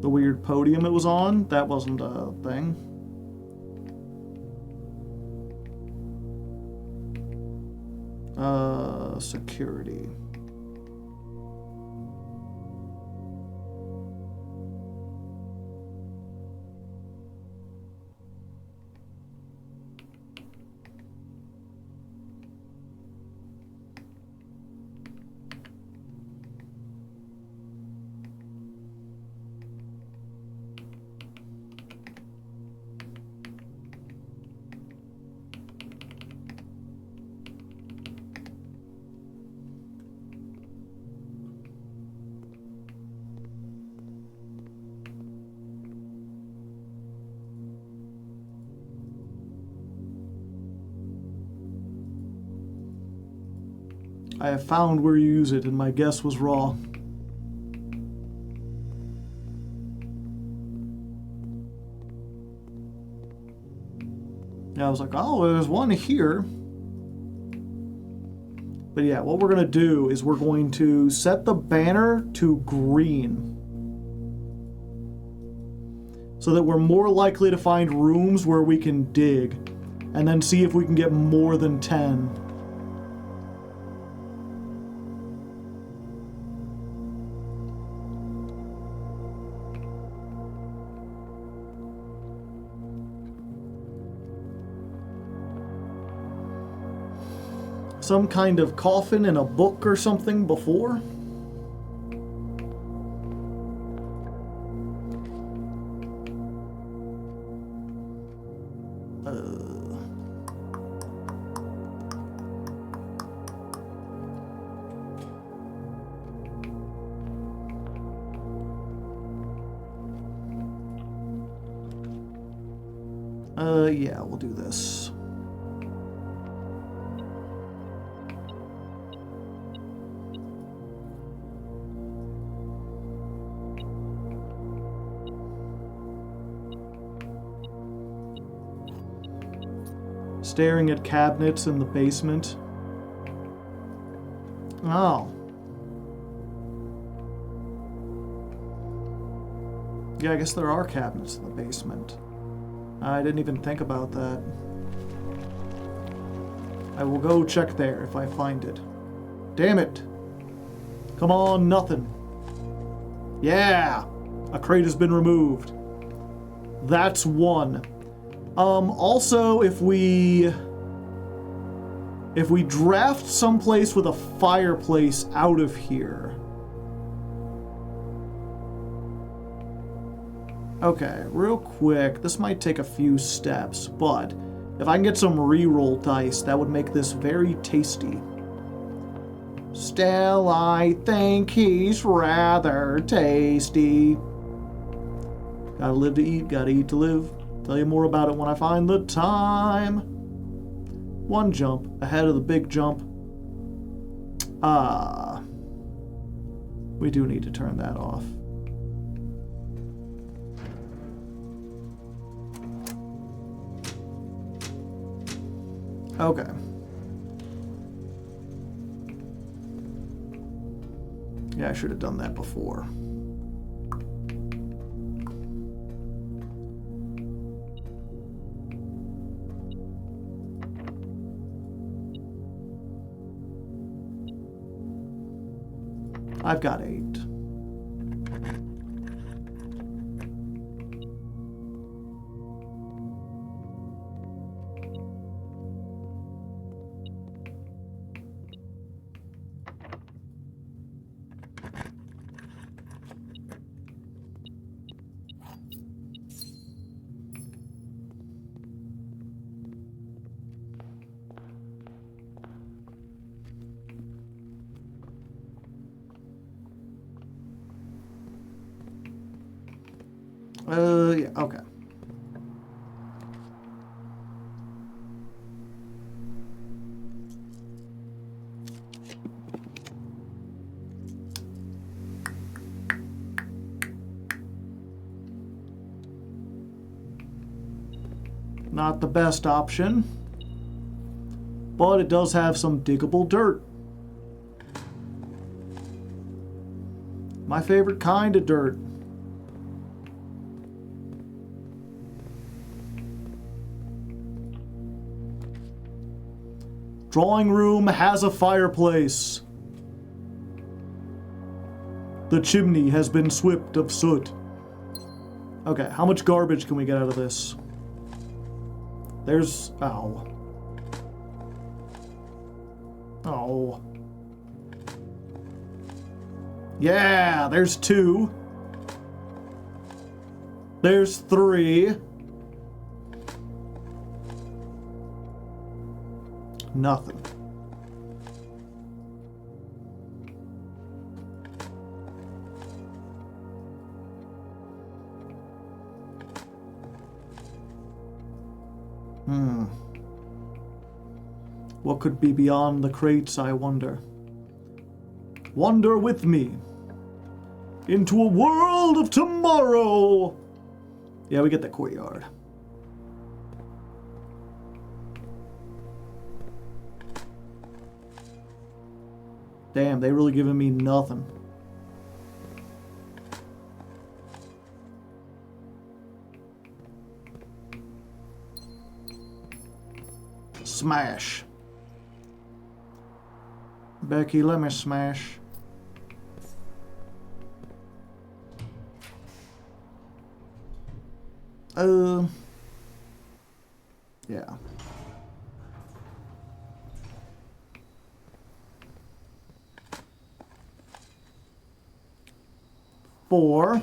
Speaker 1: The weird podium it was on, that wasn't a thing. Security. I have found where you use it, and my guess was wrong. Yeah, I was like, oh, there's one here. But yeah, what we're going to do is we're going to set the banner to green, so that we're more likely to find rooms where we can dig, and then see if we can get more than 10. Some kind of coffin in a book or something before. Yeah, we'll do this. Staring at cabinets in the basement. Oh. Yeah, I guess there are cabinets in the basement. I didn't even think about that. I will go check there if I find it. Damn it. Come on, nothing. Yeah! A crate has been removed. That's one. Also, if we draft someplace with a fireplace out of here. Okay, real quick, this might take a few steps, but if I can get some reroll dice, that would make this very tasty. Still, I think he's rather tasty. Gotta live to eat, gotta eat to live. Tell you more about it when I find the time. One jump ahead of the big jump. We do need to turn that off. Okay. Yeah, I should have done that before. I've got 8. Yeah, okay. Not the best option, but it does have some diggable dirt. My favorite kind of dirt. Drawing room has a fireplace. The chimney has been swept of soot. Okay, how much garbage can we get out of this? There's... ow. Oh. Yeah, there's 2. There's 3. Nothing. What could be beyond the crates, I wonder? Wander with me into a world of tomorrow. Yeah, we get the courtyard. Damn, they really giving me nothing. Smash. Becky, let me smash. Yeah. Four.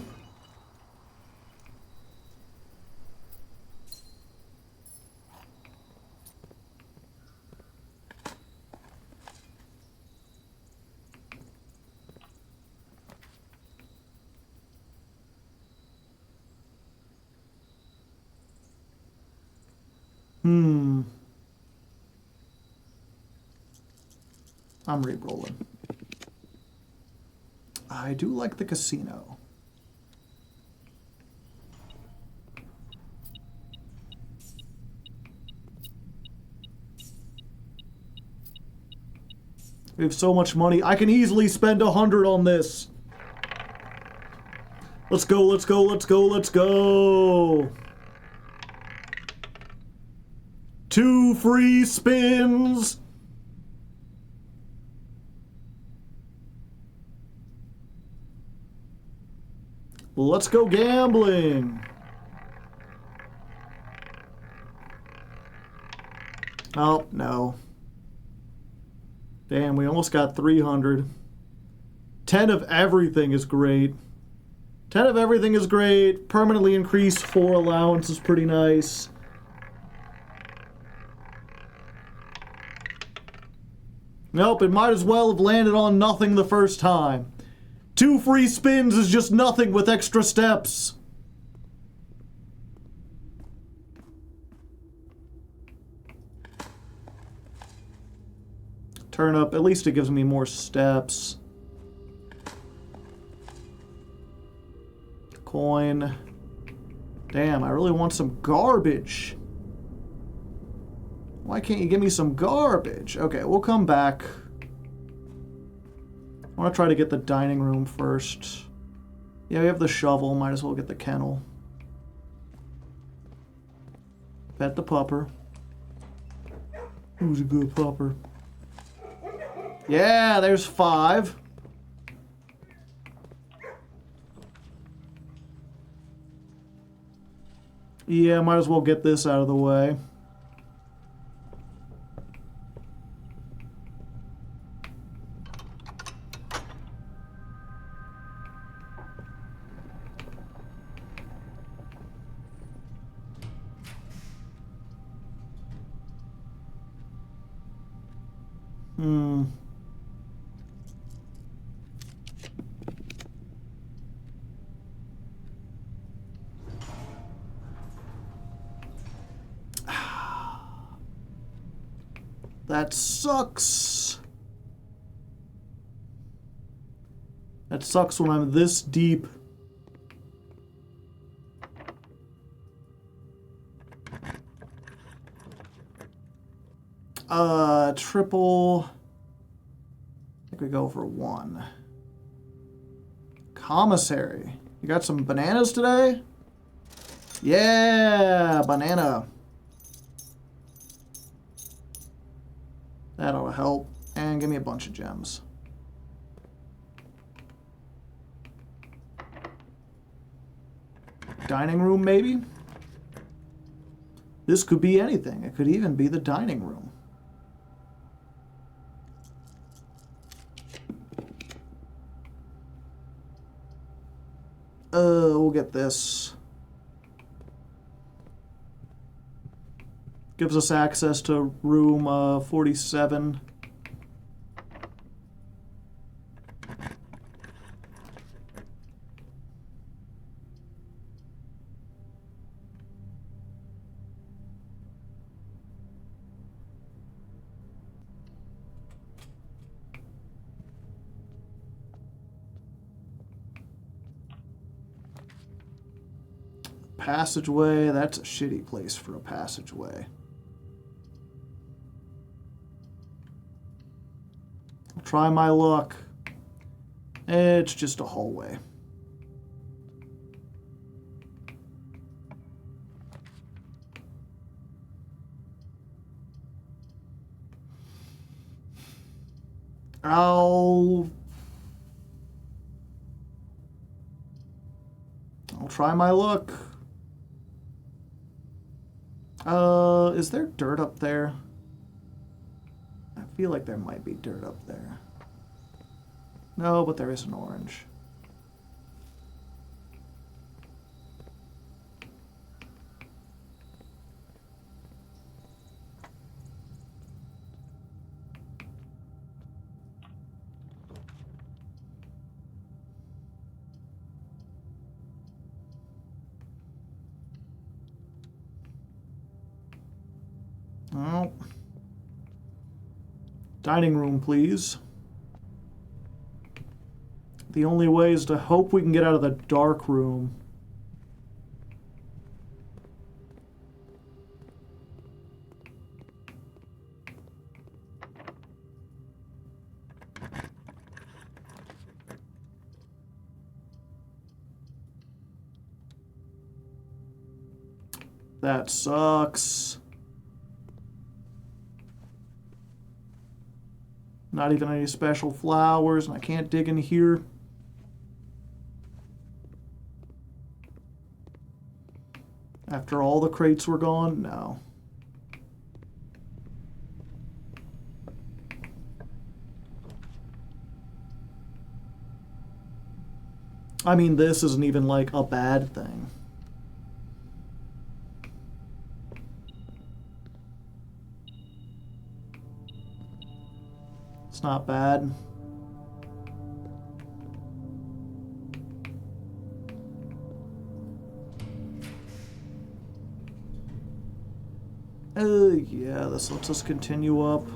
Speaker 1: I'm re-rolling. I do like the casino. We have so much money. I can easily spend 100 on this. Let's go, let's go, let's go, let's go. 2 free spins. Let's go gambling. Oh, no. Damn, we almost got 300. 10 of everything is great. 10 of everything is great. Permanently increased 4 allowance is pretty nice. Nope, it might as well have landed on nothing the first time. 2 free spins is just nothing with extra steps. Turn up, at least it gives me more steps. Coin. Damn, I really want some garbage. Why can't you give me some garbage? Okay, we'll come back. I want to try to get the dining room first. Yeah, we have the shovel. Might as well get the kennel. Pet the pupper. Who's a good pupper? Yeah, there's 5. Yeah, might as well get this out of the way. That sucks. That sucks when I'm this deep. Triple. I think we go for 1. Commissary. You got some bananas today? Yeah, banana. That ought to help. And give me a bunch of gems. Dining room, maybe? This could be anything. It could even be the dining room. We'll get this. Gives us access to room 47. Passageway, that's a shitty place for a passageway. I'll try my luck. It's just a hallway. I'll try my luck. Is there dirt up there? I feel like there might be dirt up there. No, but there is an orange. Oh. Dining room, please. The only way is to hope we can get out of the dark room. That sucks. Not even any special flowers, and I can't dig in here. After all the crates were gone? No. I mean, this isn't even like a bad thing. It's not bad. Yeah, this lets us continue up.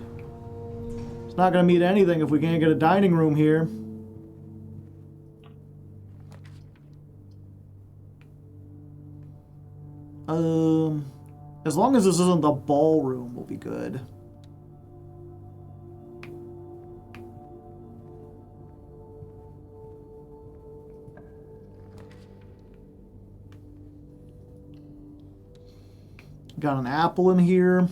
Speaker 1: It's not going to mean anything if we can't get a dining room here. As long as this isn't the ballroom, we'll be good. Got an apple in here.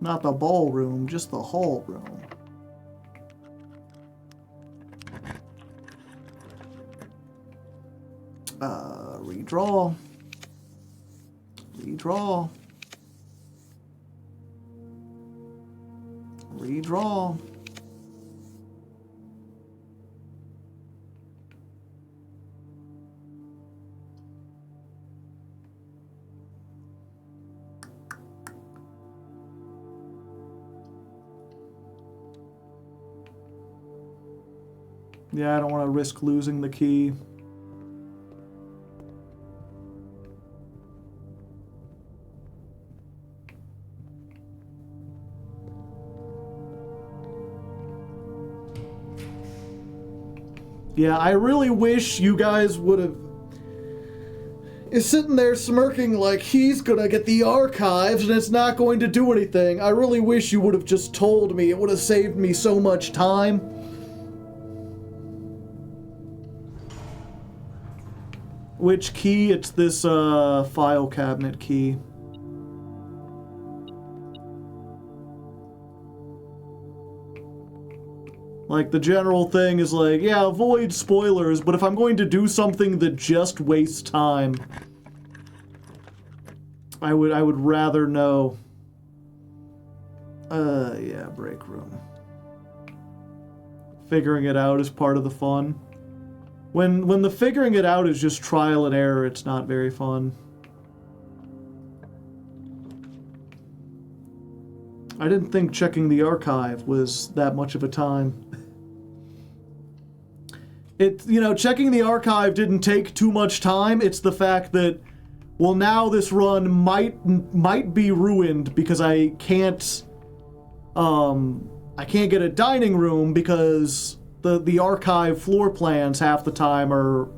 Speaker 1: Not the ballroom, just the hall room. Redraw. Redraw. Redraw. Yeah, I don't want to risk losing the key. Yeah, I really wish you guys would have... Is sitting there smirking like he's gonna get the archives and it's not going to do anything. I really wish you would have just told me. It would have saved me so much time. Which key? It's this file cabinet key. Like, the general thing is like, yeah, avoid spoilers, but if I'm going to do something that just wastes time, I would rather know. Yeah, break room. Figuring it out is part of the fun. When the figuring it out is just trial and error, it's not very fun. I didn't think checking the archive was that much of a time. Checking the archive didn't take too much time. It's the fact that, well, now this run might be ruined because I can't get a dining room because the archive floor plans half the time are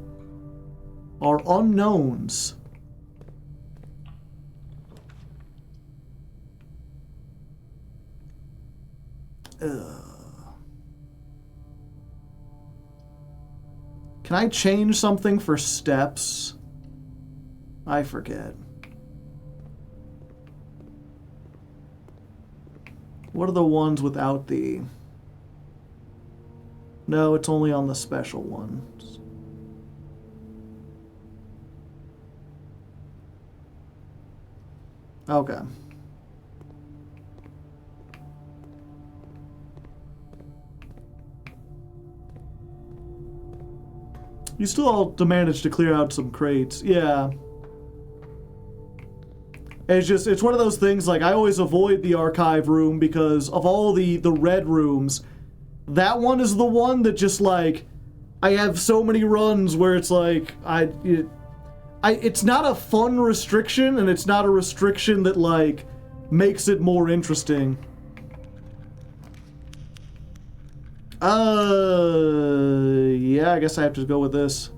Speaker 1: unknowns. Can I change something for steps? I forget. What are the ones without the... No, it's only on the special ones. Okay. You still have to manage to clear out some crates. Yeah. It's one of those things, like, I always avoid the archive room because of all the red rooms. That one is the one that just, like, I have so many runs where it's like, it's not a fun restriction, and it's not a restriction that, like, makes it more interesting. Yeah, I guess I have to go with this.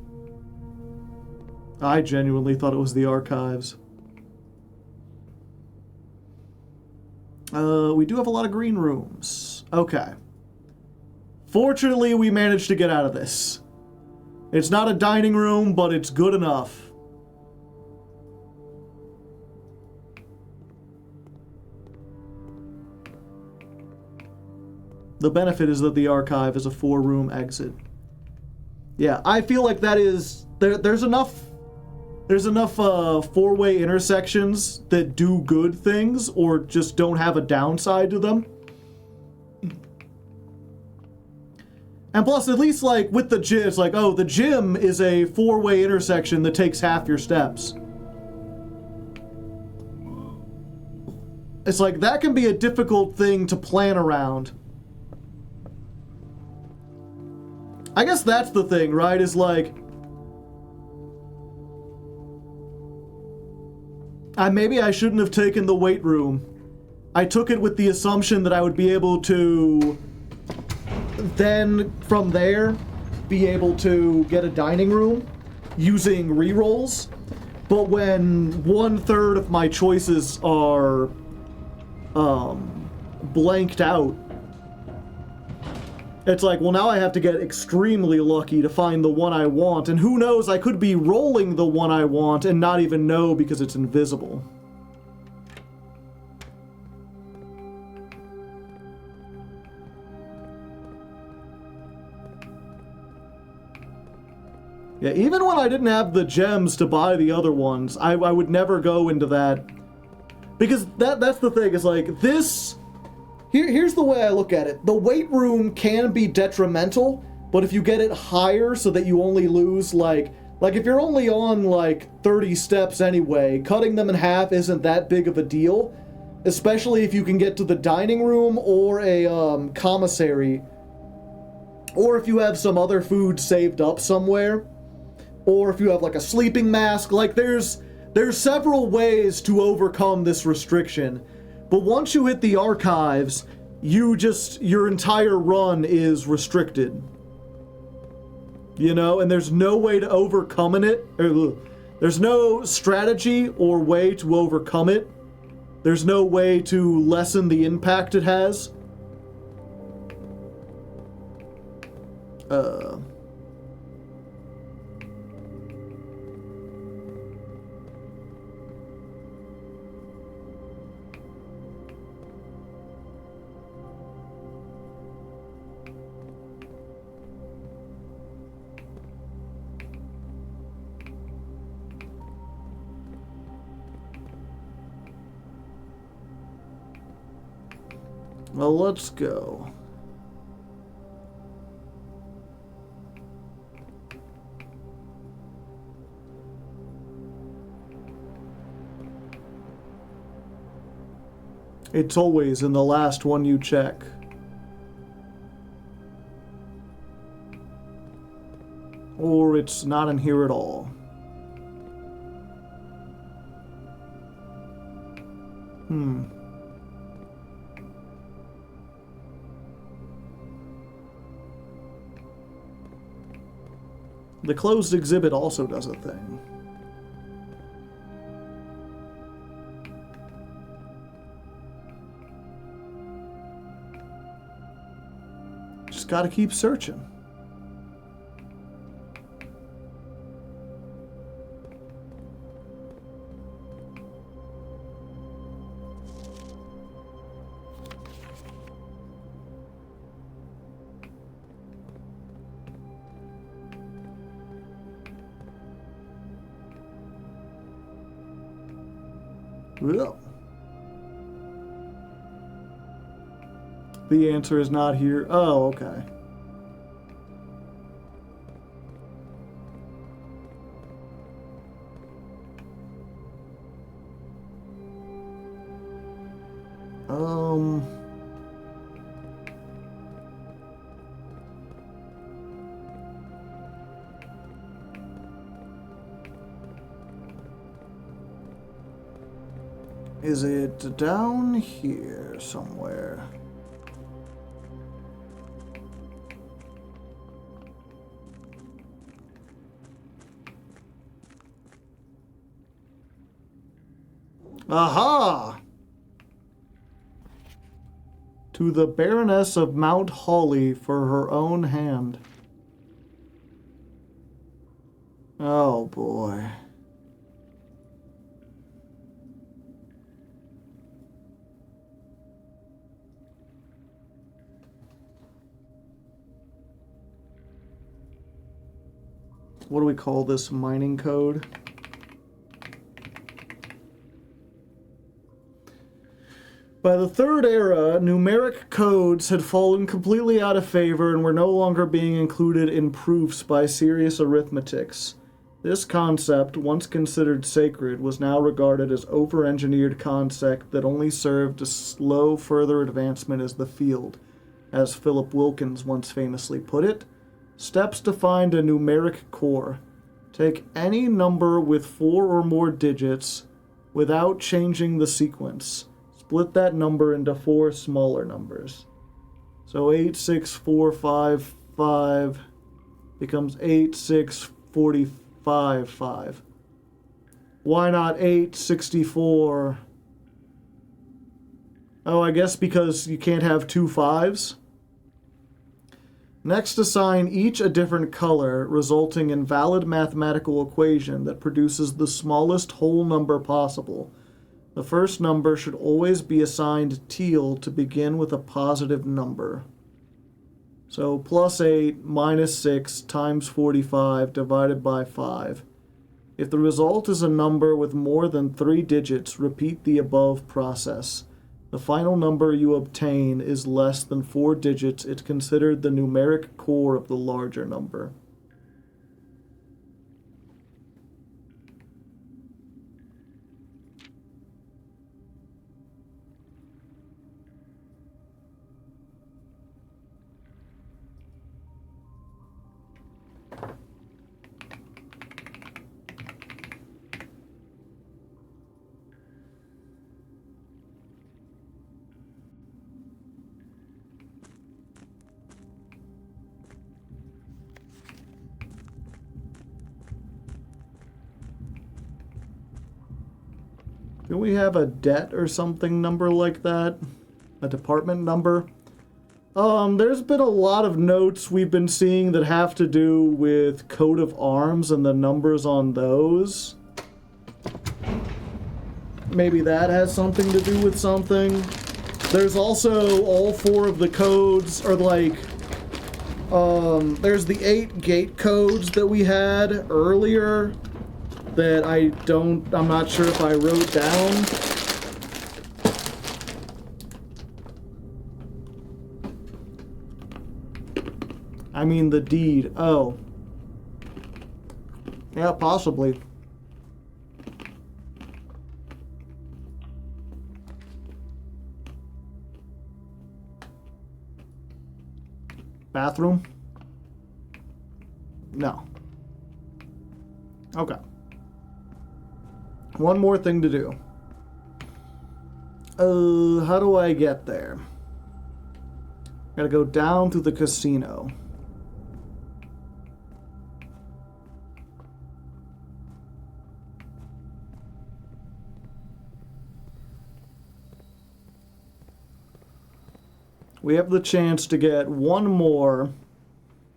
Speaker 1: I genuinely thought it was the archives. We do have a lot of green rooms. Okay. Fortunately, we managed to get out of this. It's not a dining room, but it's good enough. The benefit is that the archive is a 4-room exit. Yeah, I feel like that is... There's enough 4-way intersections that do good things or just don't have a downside to them. And plus, at least, like, with the gym, it's like, oh, the gym is a 4-way intersection that takes half your steps. It's like, that can be a difficult thing to plan around. I guess that's the thing, right? Is like... maybe I shouldn't have taken the weight room. I took it with the assumption that I would be able to... then, from there, be able to get a dining room using rerolls. But when 1/3 of my choices are... blanked out, it's like, well, now I have to get extremely lucky to find the one I want, and who knows, I could be rolling the one I want and not even know because it's invisible. Yeah, even when I didn't have the gems to buy the other ones, I would never go into that. Because that's the thing, is like, this... Here's the way I look at it. The weight room can be detrimental, but if you get it higher so that you only lose, like if you're only on, like, 30 steps anyway, cutting them in half isn't that big of a deal, especially if you can get to the dining room or a, commissary, or if you have some other food saved up somewhere, or if you have, like, a sleeping mask. Like, there's several ways to overcome this restriction. But once you hit the archives, your entire run is restricted. You know, and there's no way to overcome it. There's no strategy or way to overcome it. There's no way to lessen the impact it has. Well, let's go. It's always in the last one you check. Or it's not in here at all. The closed exhibit also does a thing. Just gotta keep searching. Well, the answer is not here. Oh, okay. Is it down here somewhere? Aha! To the Baroness of Mount Hawley for her own hand. Oh boy. What do we call this mining code? By the Third Era, numeric codes had fallen completely out of favor and were no longer being included in proofs by serious arithmetics. This concept, once considered sacred, was now regarded as over-engineered concept that only served to slow further advancement as the field. As Philip Wilkins once famously put it, steps to find a numeric core. Take any number with 4 or more digits without changing the sequence. Split that number into 4 smaller numbers. So 8, 6, 4, 5, 5 becomes 8, 6, 45, 5. Why not 8, 64? Oh, I guess because you can't have 2 5s. Next, assign each a different color, resulting in valid mathematical equation that produces the smallest whole number possible. The first number should always be assigned teal to begin with a positive number. So plus 8 minus 6 times 45 divided by 5. If the result is a number with more than 3 digits, repeat the above process. The final number you obtain is less than 4 digits. It's considered the numeric core of the larger number. Do we have a debt or something number like that? A department number? There's been a lot of notes we've been seeing that have to do with coat of arms and the numbers on those. Maybe that has something to do with something. There's also all 4 of the codes are like, there's the 8 gate codes that we had earlier that I'm not sure if I wrote down. I mean the deed. Oh. Yeah, possibly. Bathroom? No. Okay. One more thing to do. How do I get there? Gotta go down to the casino. We have the chance to get one more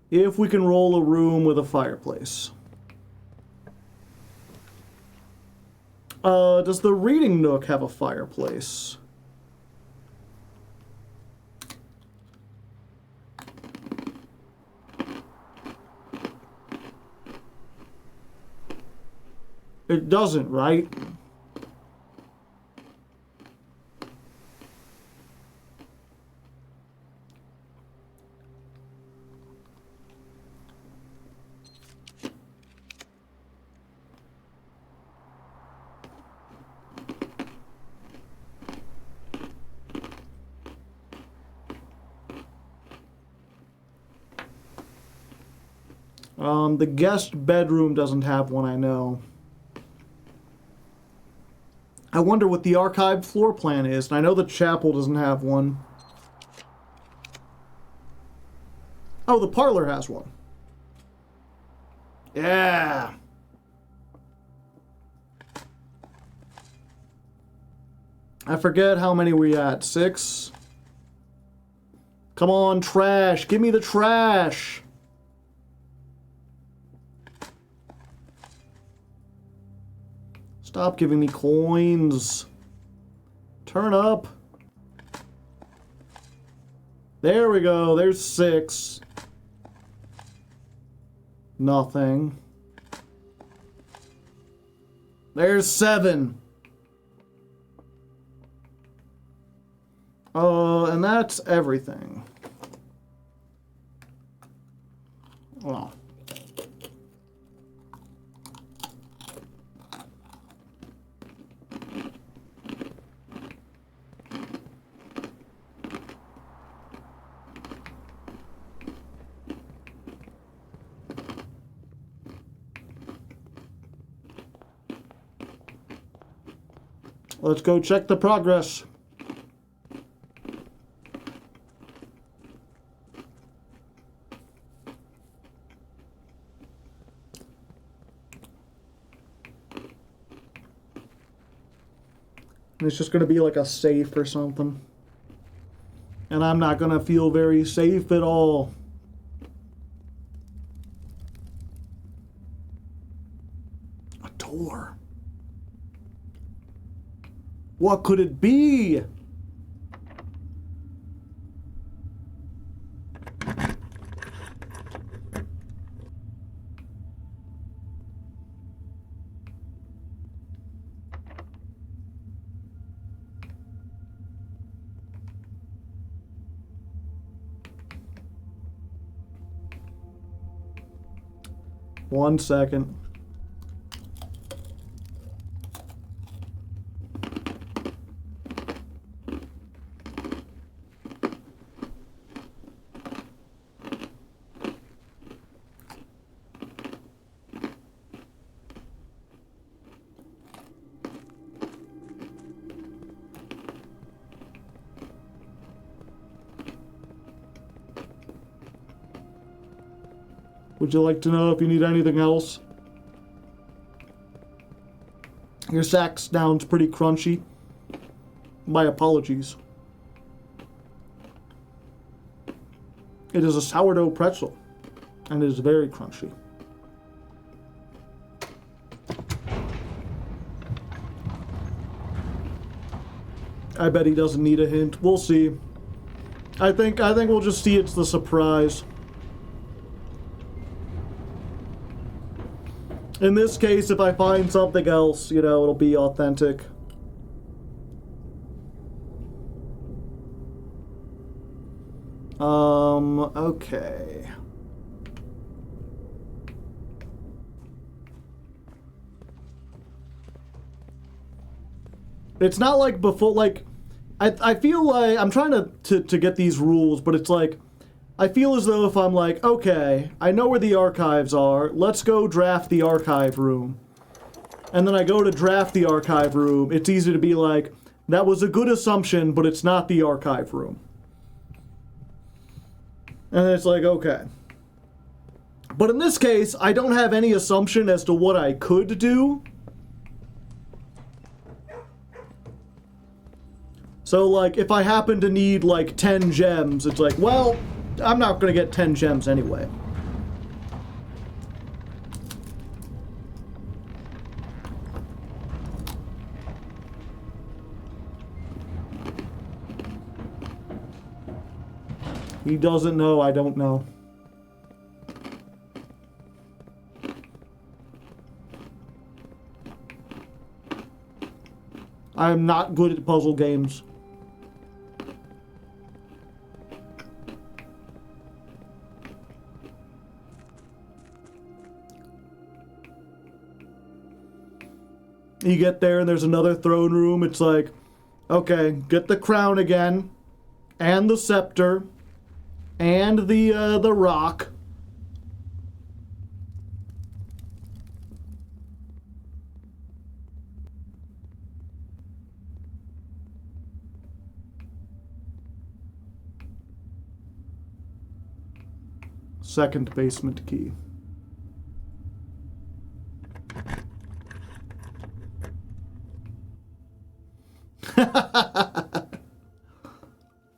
Speaker 1: if we can roll a room with a fireplace. Does the reading nook have a fireplace? It doesn't, right? The guest bedroom doesn't have one, I know. I wonder what the archived floor plan is, and I know the chapel doesn't have one. Oh, the parlor has one. Yeah. I forget how many we at. 6? Come on, trash. Give me the trash. Stop giving me coins. Turn up. There we go. There's 6. Nothing. There's 7. And that's everything. Well. Let's go check the progress. It's just going to be like a safe or something. And I'm not going to feel very safe at all. A door. What could it be? One second. Would you like to know if you need anything else? Your sack sounds pretty crunchy. My apologies. It is a sourdough pretzel, and it is very crunchy. I bet he doesn't need a hint. We'll see. I think we'll just see it's the surprise. In this case, if I find something else, you know, it'll be authentic. Okay. It's not like before, like, I feel like, I'm trying to get these rules, but it's like, I feel as though if I'm like, okay, I know where the archives are, let's go draft the archive room. And then I go to draft the archive room, it's easy to be like, that was a good assumption, but it's not the archive room. And it's like, okay. But in this case, I don't have any assumption as to what I could do. So, like, if I happen to need, like, 10 gems, it's like, well, I'm not gonna get 10 gems anyway. He doesn't know, I don't know. I'm not good at puzzle games. You get there and there's another throne room, it's like, okay, get the crown again, and the scepter, and the rock. Second basement key.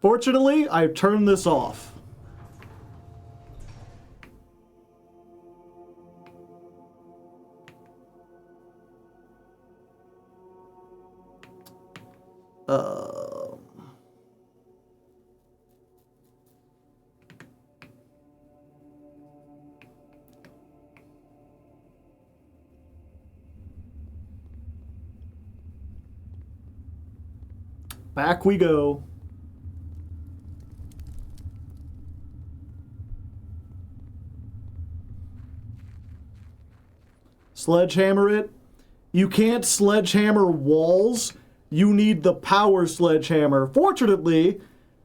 Speaker 1: Fortunately, I've turned this off. Back we go. Sledgehammer it. You can't sledgehammer walls. You need the power sledgehammer. Fortunately,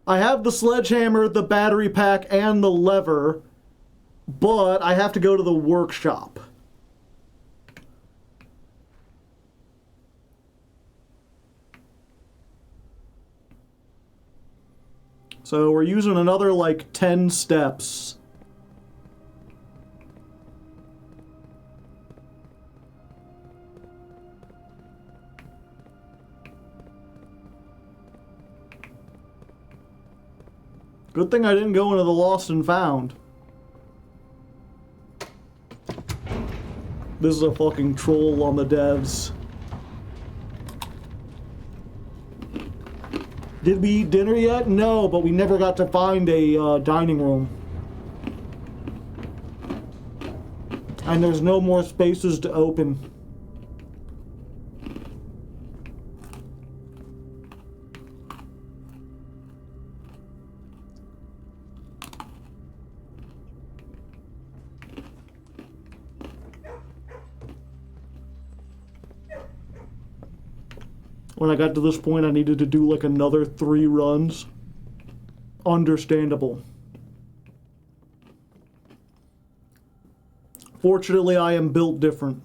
Speaker 1: I have the sledgehammer, the battery pack, and the lever, but I have to go to the workshop. So we're using another, like, 10 steps. Good thing I didn't go into the lost and found. This is a fucking troll on the devs. Did we eat dinner yet? No, but we never got to find a dining room. And there's no more spaces to open. When I got to this point, I needed to do like another 3 runs. Understandable. Fortunately, I am built different.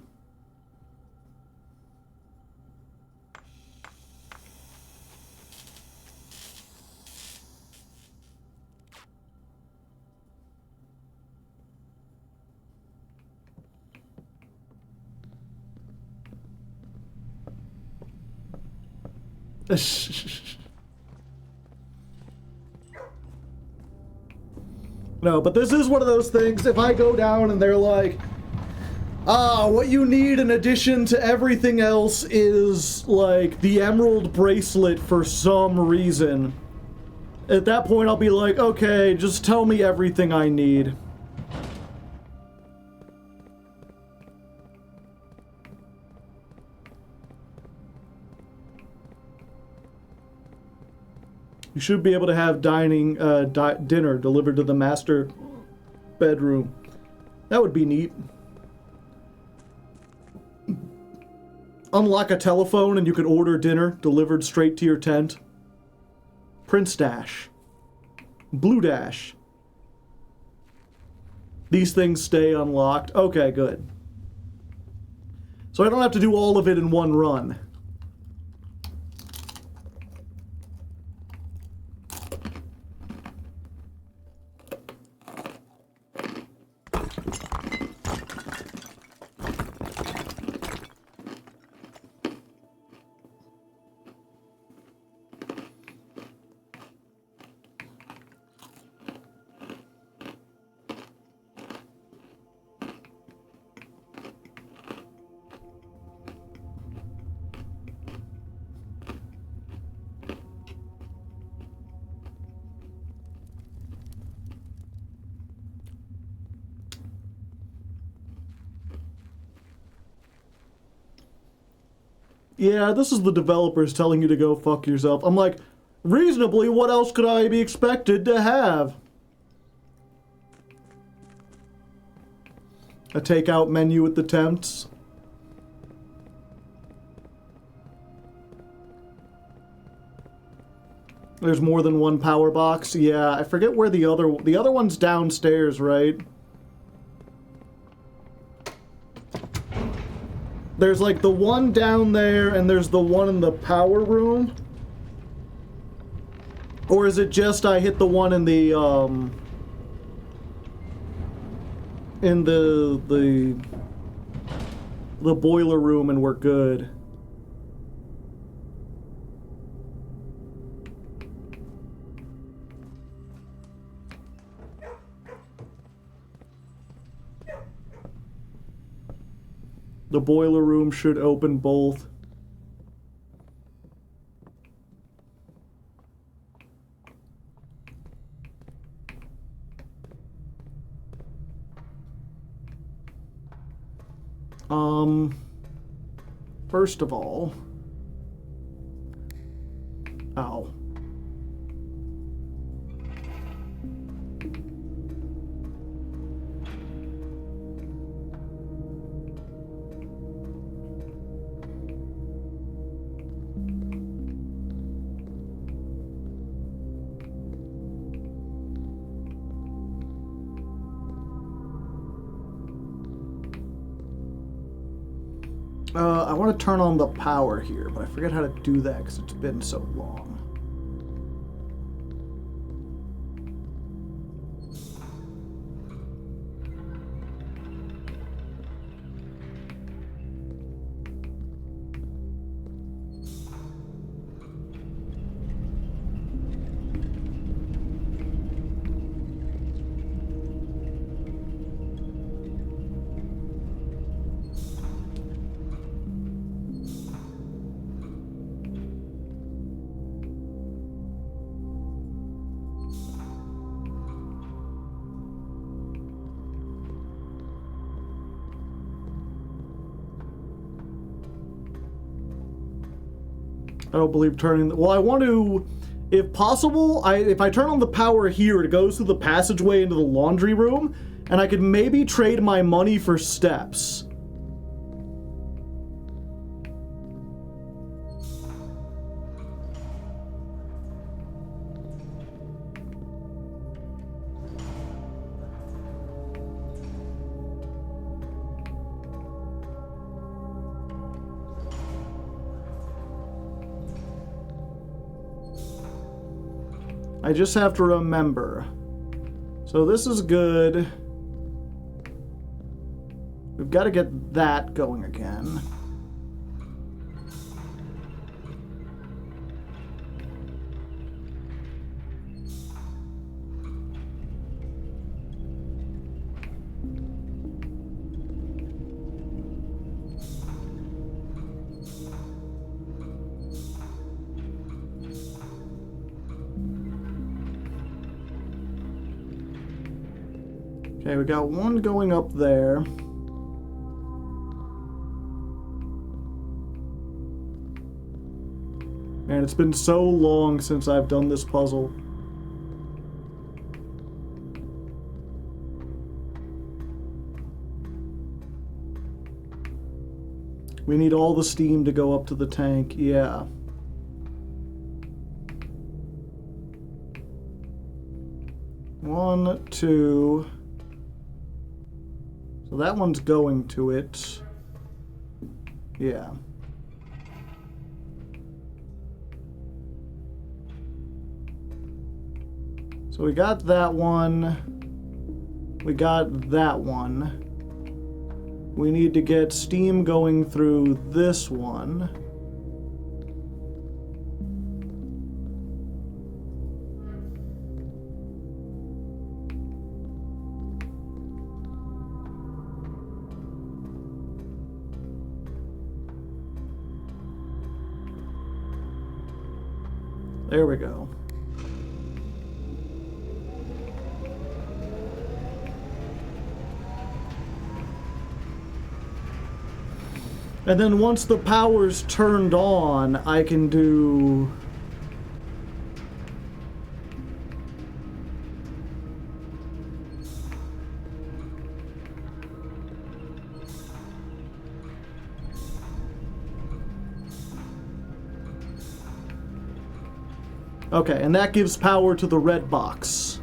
Speaker 1: No, but this is one of those things, if I go down and they're like, what you need in addition to everything else is, like, the emerald bracelet for some reason. At that point, I'll be like, okay, just tell me everything I need. You should be able to have dinner delivered to the master bedroom. That would be neat. unlock a telephone and you could order dinner delivered straight to your tent. Prince Dash. Blue Dash. These things stay unlocked. Okay, good. So I don't have to do all of it in one run. Yeah, this is the developers telling you to go fuck yourself. I'm like, reasonably, what else could I be expected to have? A takeout menu with the temps. There's more than one power box. Yeah, I forget where the other one's downstairs, right? There's like the one down there, and there's the one in the power room. Or is it just I hit the one in the boiler room and we're good? The boiler room should open both. First of all... Ow. I want to turn on the power here, but I forget how to do that because it's been so long. I don't believe turning... Well, I want to... If possible, if I turn on the power here, it goes through the passageway into the laundry room, and I could maybe trade my money for steps. I just have to remember. So this is good. We've got to get that going again. Okay, we got one going up there. Man, it's been so long since I've done this puzzle. We need all the steam to go up to the tank, yeah. One, two. So that one's going to it. Yeah. So we got that one. We got that one. We need to get steam going through this one. There we go. And then once the power's turned on, I can do... Okay, and that gives power to the red box.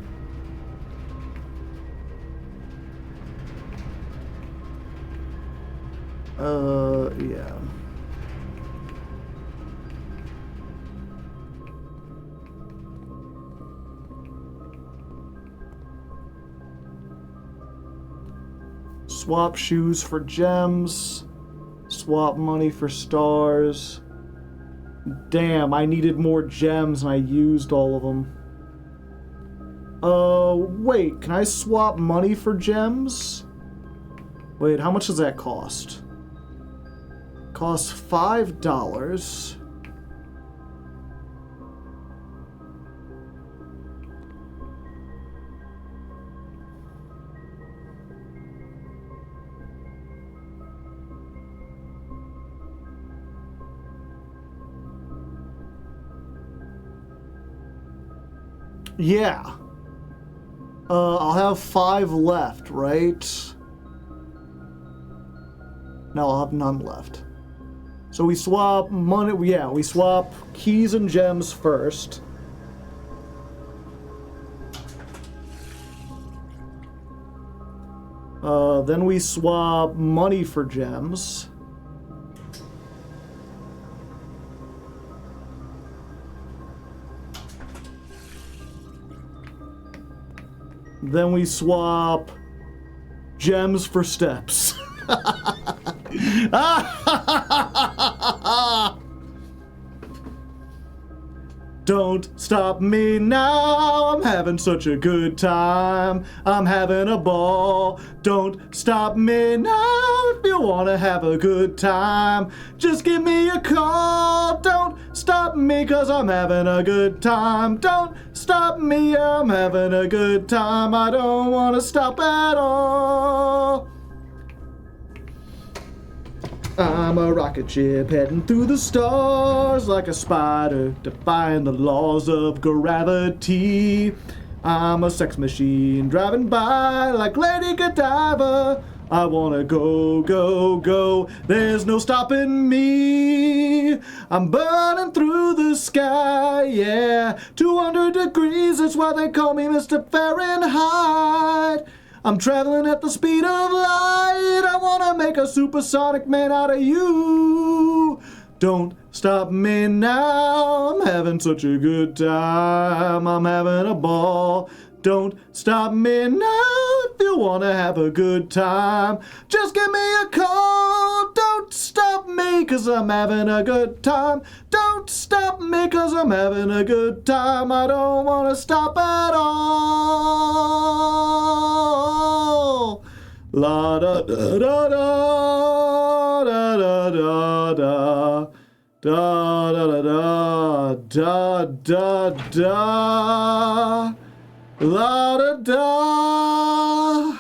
Speaker 1: Yeah. Swap shoes for gems. Swap money for stars. Damn, I needed more gems and I used all of them. Wait, can I swap money for gems? Wait, how much does that cost? Costs $5. Yeah. I'll have 5 left, right? No, I'll have none left. So we swap money, yeah, we swap keys and gems first. Then we swap money for gems. Then we swap gems for steps. Don't stop me now, I'm having such a good time. I'm having a ball. Don't stop me now if you wanna have a good time. Just give me a call. Don't stop me 'cause I'm having a good time. Don't stop me, I'm having a good time. I don't wanna stop at all. I'm a rocket ship heading through the stars like a spider, defying the laws of gravity. I'm a sex machine driving by like Lady Godiva. I wanna go, go, go. There's no stopping me. I'm burning through the sky, yeah. 200 degrees, that's why they call me Mr. Fahrenheit. I'm traveling at the speed of light. I wanna make a supersonic man out of you. Don't stop me now. I'm having such a good time. I'm having a ball. Don't stop me now if you wanna have a good time. Just give me a call. Don't stop me 'cause I'm having a good time. Don't stop me 'cause I'm having a good time. I don't wanna stop at all. La da da da da da da da da da da da da da. La da da.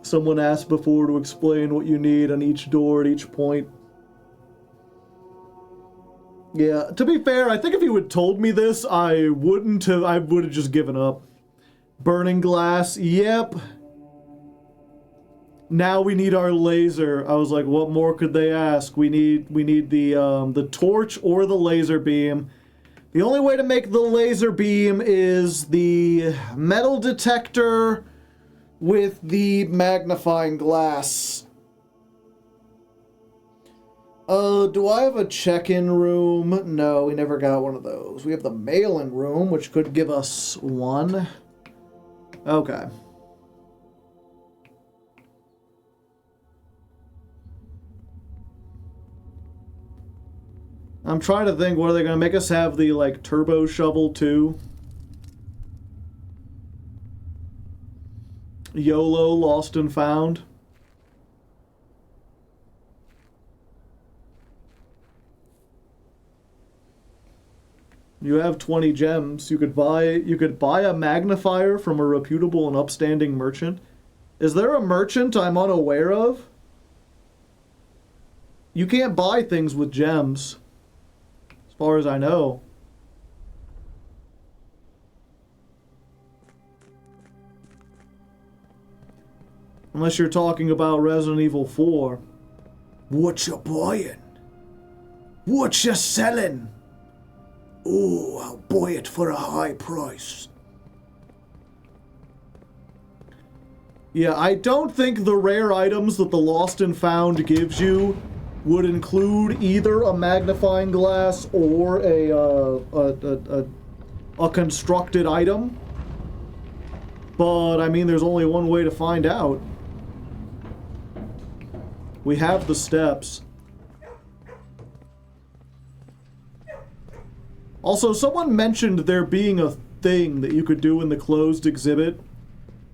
Speaker 1: Someone asked before to explain what you need on each door at each point. Yeah, to be fair, I think if you had told me this, I would have just given up. Burning glass, yep. Now we need our laser. I was like, what more could they ask? We need the torch or the laser beam. The only way to make the laser beam is the metal detector with the magnifying glass. Do I have a check-in room? No, we never got one of those. We have the mail-in room, which could give us one. Okay. I'm trying to think, what are they going to make us have the, like, turbo shovel, too? YOLO, lost and found. You have 20 gems. You could buy a magnifier from a reputable and upstanding merchant. Is there a merchant I'm unaware of? You can't buy things with gems, as far as I know. Unless you're talking about Resident Evil 4. What you buying? What you selling? Oh, I'll buy it for a high price. Yeah, I don't think the rare items that the Lost and Found gives you would include either a magnifying glass or a constructed item. But, I mean, there's only one way to find out. We have the steps. Also, someone mentioned there being a thing that you could do in the closed exhibit.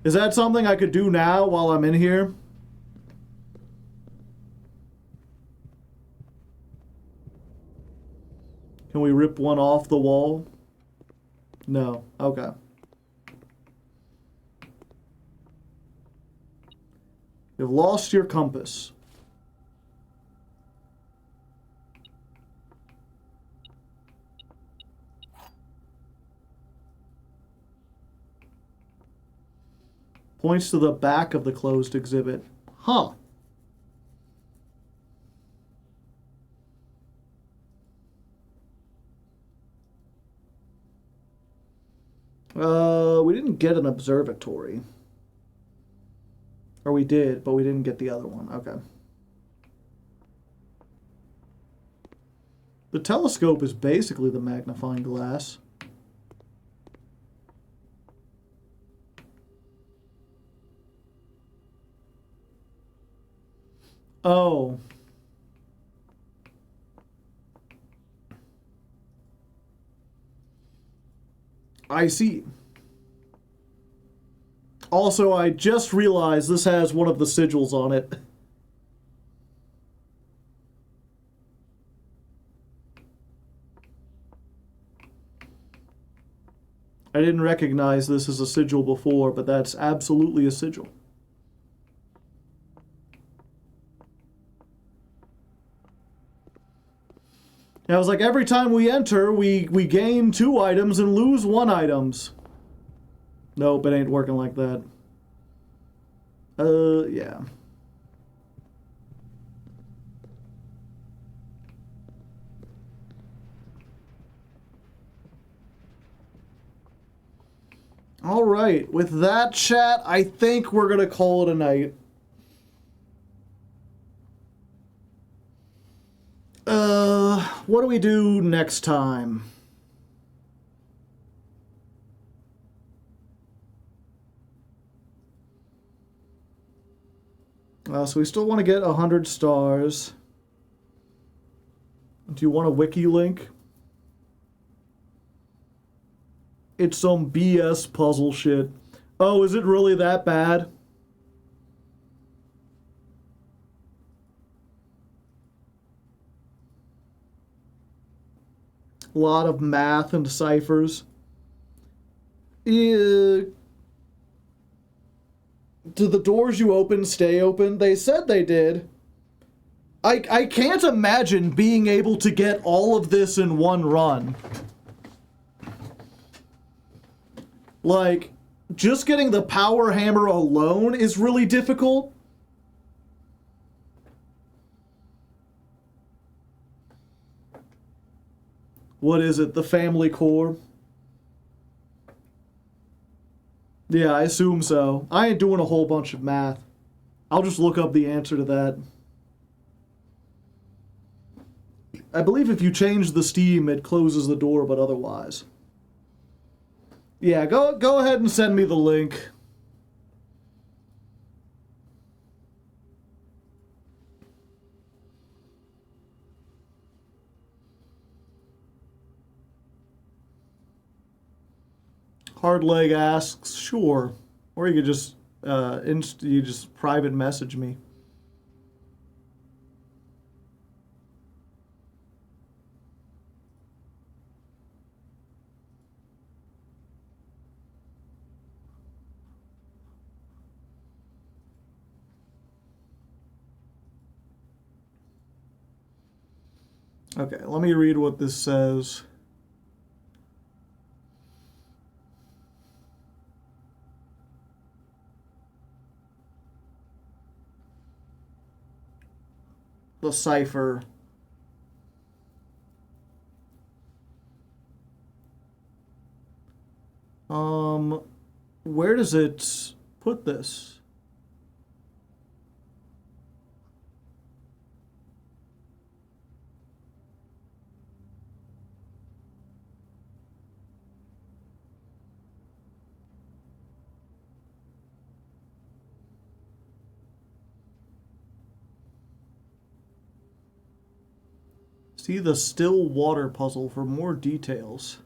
Speaker 1: Is that something I could do now while I'm in here? Can we rip one off the wall? No. Okay. You've lost your compass. Points to the back of the closed exhibit. Huh. We didn't get an observatory. Or we did, but we didn't get the other one. Okay. The telescope is basically the magnifying glass. Oh. I see. Also, I just realized this has one of the sigils on it. I didn't recognize this as a sigil before, but that's absolutely a sigil. And I was like, every time we enter, we gain 2 items and lose 1 items. Nope, it ain't working like that. Yeah. Alright, with that, chat, I think we're gonna call it a night. What do we do next time? So we still want to get 100 stars. Do you want a wiki link? It's some BS puzzle shit. Oh, is it really that bad? A lot of math and ciphers. Do the doors you open stay open? They said they did. I can't imagine being able to get all of this in one run. Like, just getting the power hammer alone is really difficult. What is it? The family core? Yeah, I assume so. I ain't doing a whole bunch of math. I'll just look up the answer to that. I believe if you change the Steam, it closes the door, but otherwise. Yeah, go ahead and send me the link. Hardleg asks, sure. Or you could just you just private message me. Okay, let me read what this says. The cipher. Where does it put this? See the still water puzzle for more details.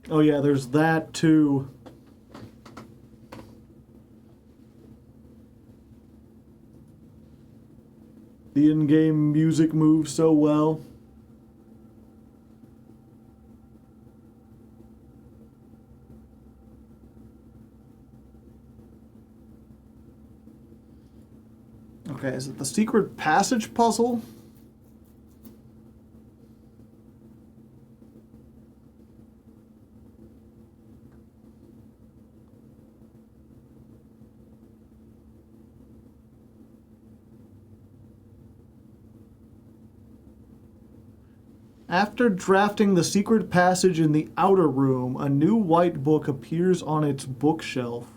Speaker 1: Oh yeah, there's that too. The in-game music moves so well. Okay, is it the secret passage puzzle? After drafting the secret passage in the outer room, a new white book appears on its bookshelf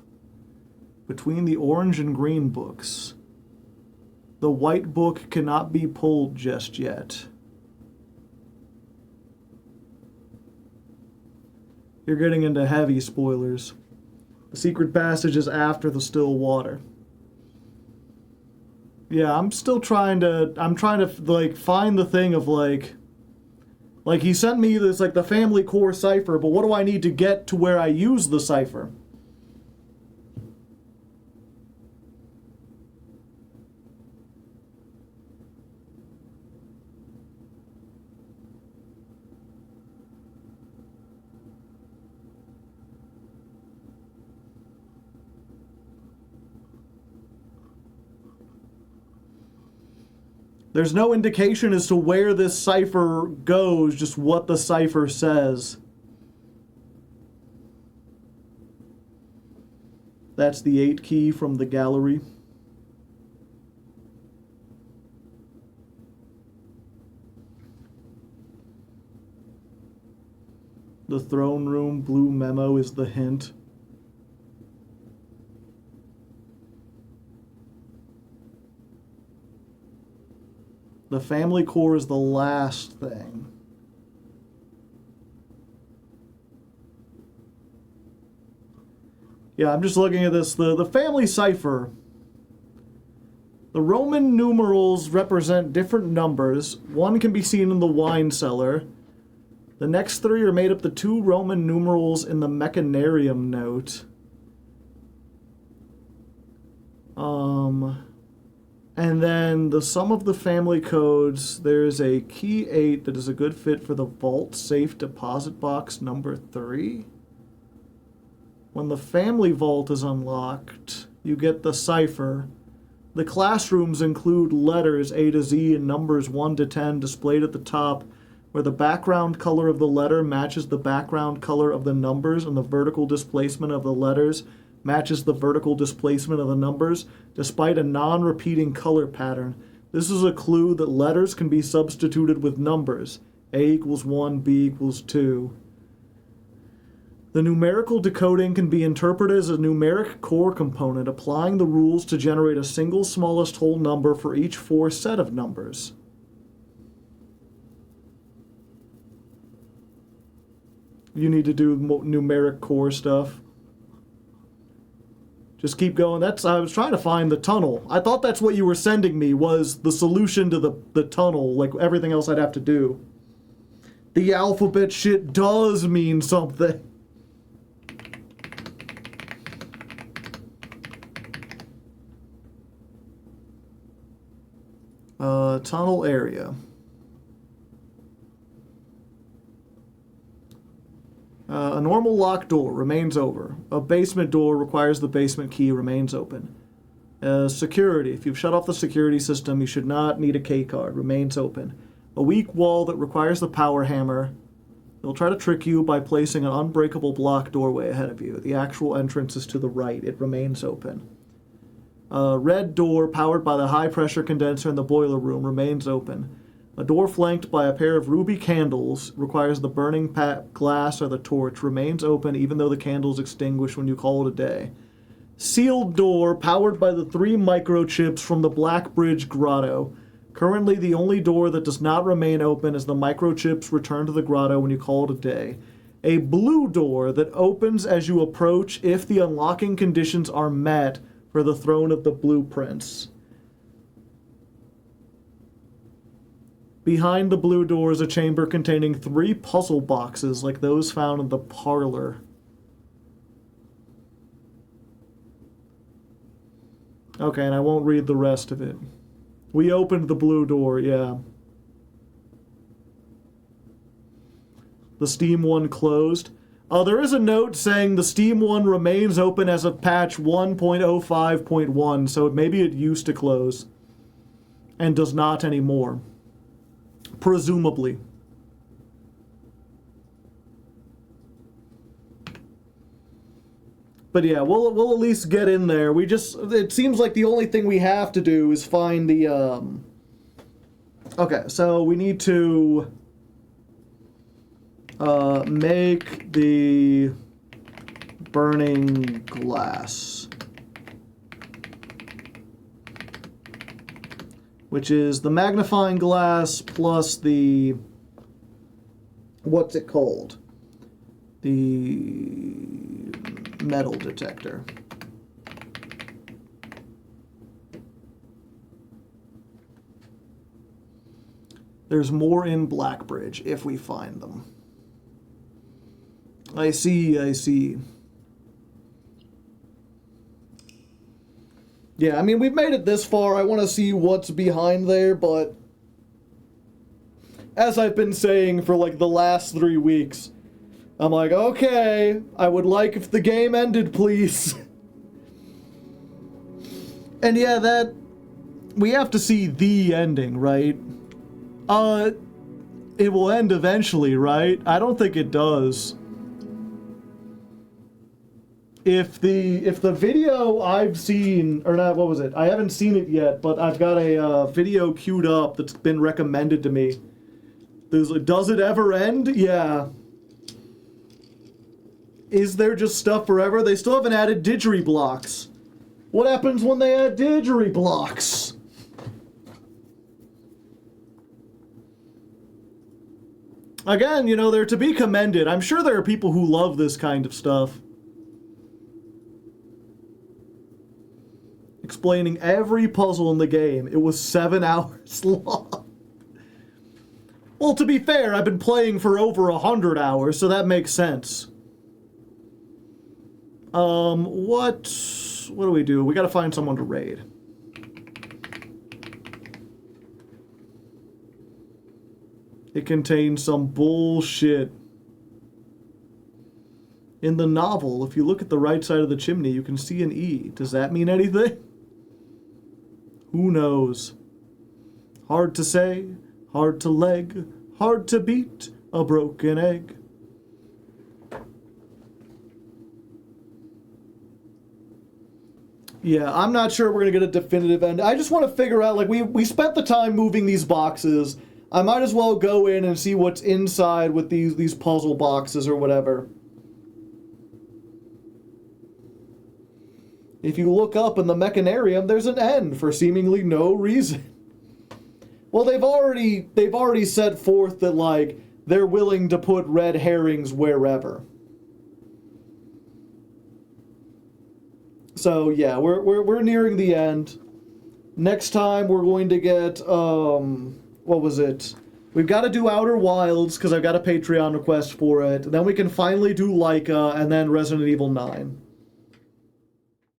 Speaker 1: between the orange and green books. The white book cannot be pulled just yet. You're getting into heavy spoilers. The secret passage is after the still water. Yeah, I'm trying to like find the thing of like he sent me this like the family core cipher, but what do I need to get to where I use the cipher? There's no indication as to where this cipher goes, just what the cipher says. That's the 8 key from the gallery. The throne room blue memo is the hint. The family core is the last thing. Yeah, I'm just looking at this. The family cipher. The Roman numerals represent different numbers. One can be seen in the wine cellar. The next three are made up the 2 Roman numerals in the Mechanarium note. And then the sum of the family codes, there's a key 8 that is a good fit for the vault safe deposit box number 3. When the family vault is unlocked, you get the cipher. The classrooms include letters A to Z and numbers 1 to 10 displayed at the top, where the background color of the letter matches the background color of the numbers and the vertical displacement of the letters matches the vertical displacement of the numbers, despite a non-repeating color pattern. This is a clue that letters can be substituted with numbers. A equals 1, B equals 2. The numerical decoding can be interpreted as a numeric core component, applying the rules to generate a single smallest whole number for each 4 set of numbers. You need to do numeric core stuff. Just keep going. I was trying to find the tunnel. I thought that's what you were sending me, was the solution to the tunnel, like everything else I'd have to do. The alphabet shit does mean something. Tunnel area. A normal locked door remains over. A basement door requires the basement key remains open. Security. If you've shut off the security system, you should not need a key card. Remains open. A weak wall that requires the power hammer. They'll try to trick you by placing an unbreakable block doorway ahead of you. The actual entrance is to the right. It remains open. A red door powered by the high-pressure condenser in the boiler room remains open. A door flanked by a pair of ruby candles requires the burning glass or the torch. Remains open even though the candles extinguish when you call it a day. Sealed door powered by the 3 microchips from the Black Bridge Grotto. Currently the only door that does not remain open as the microchips return to the grotto when you call it a day. A blue door that opens as you approach if the unlocking conditions are met for the Throne of the Blueprints. Behind the blue door is a chamber containing 3 puzzle boxes like those found in the parlor. Okay, and I won't read the rest of it. We opened the blue door, yeah. The Steam one closed. There is a note saying the Steam one remains open as of patch 1.05.1, so maybe it used to close and does not anymore. Presumably. But yeah, we'll at least get in there. It seems like the only thing we have to do is find the, Okay, so we need to make the burning glass, which is the magnifying glass plus the, what's it called? The metal detector. There's more in Blackbridge if we find them. I see. Yeah, I mean, we've made it this far. I want to see what's behind there, but as I've been saying for like the last 3 weeks, I'm like, okay, I would like if the game ended, please. And yeah, we have to see the ending, right? It will end eventually, right? I don't think it does. If the video I've seen, or not, what was it? I haven't seen it yet, but I've got a video queued up that's been recommended to me. Does it ever end? Yeah. Is there just stuff forever? They still haven't added didgery-blocks. What happens when they add didgery-blocks? Again, you know, they're to be commended. I'm sure there are people who love this kind of stuff. Explaining every puzzle in the game. It was 7 hours long. Well, to be fair, I've been playing for over 100 hours, so that makes sense. What do we do? We gotta find someone to raid. It contains some bullshit. In the novel, if you look at the right side of the chimney, you can see an E. Does that mean anything? Who knows? Hard to say, hard to leg, hard to beat a broken egg. Yeah, I'm not sure we're gonna get a definitive end. I just want to figure out, like, we spent the time moving these boxes. I might as well go in and see what's inside with these puzzle boxes or whatever. If you look up in the mechanarium, there's an N for seemingly no reason. Well, they've already set forth that, like, they're willing to put red herrings wherever. So yeah, we're nearing the end. Next time we're going to get what was it? We've got to do Outer Wilds because I've got a Patreon request for it. Then we can finally do Laika and then Resident Evil 9.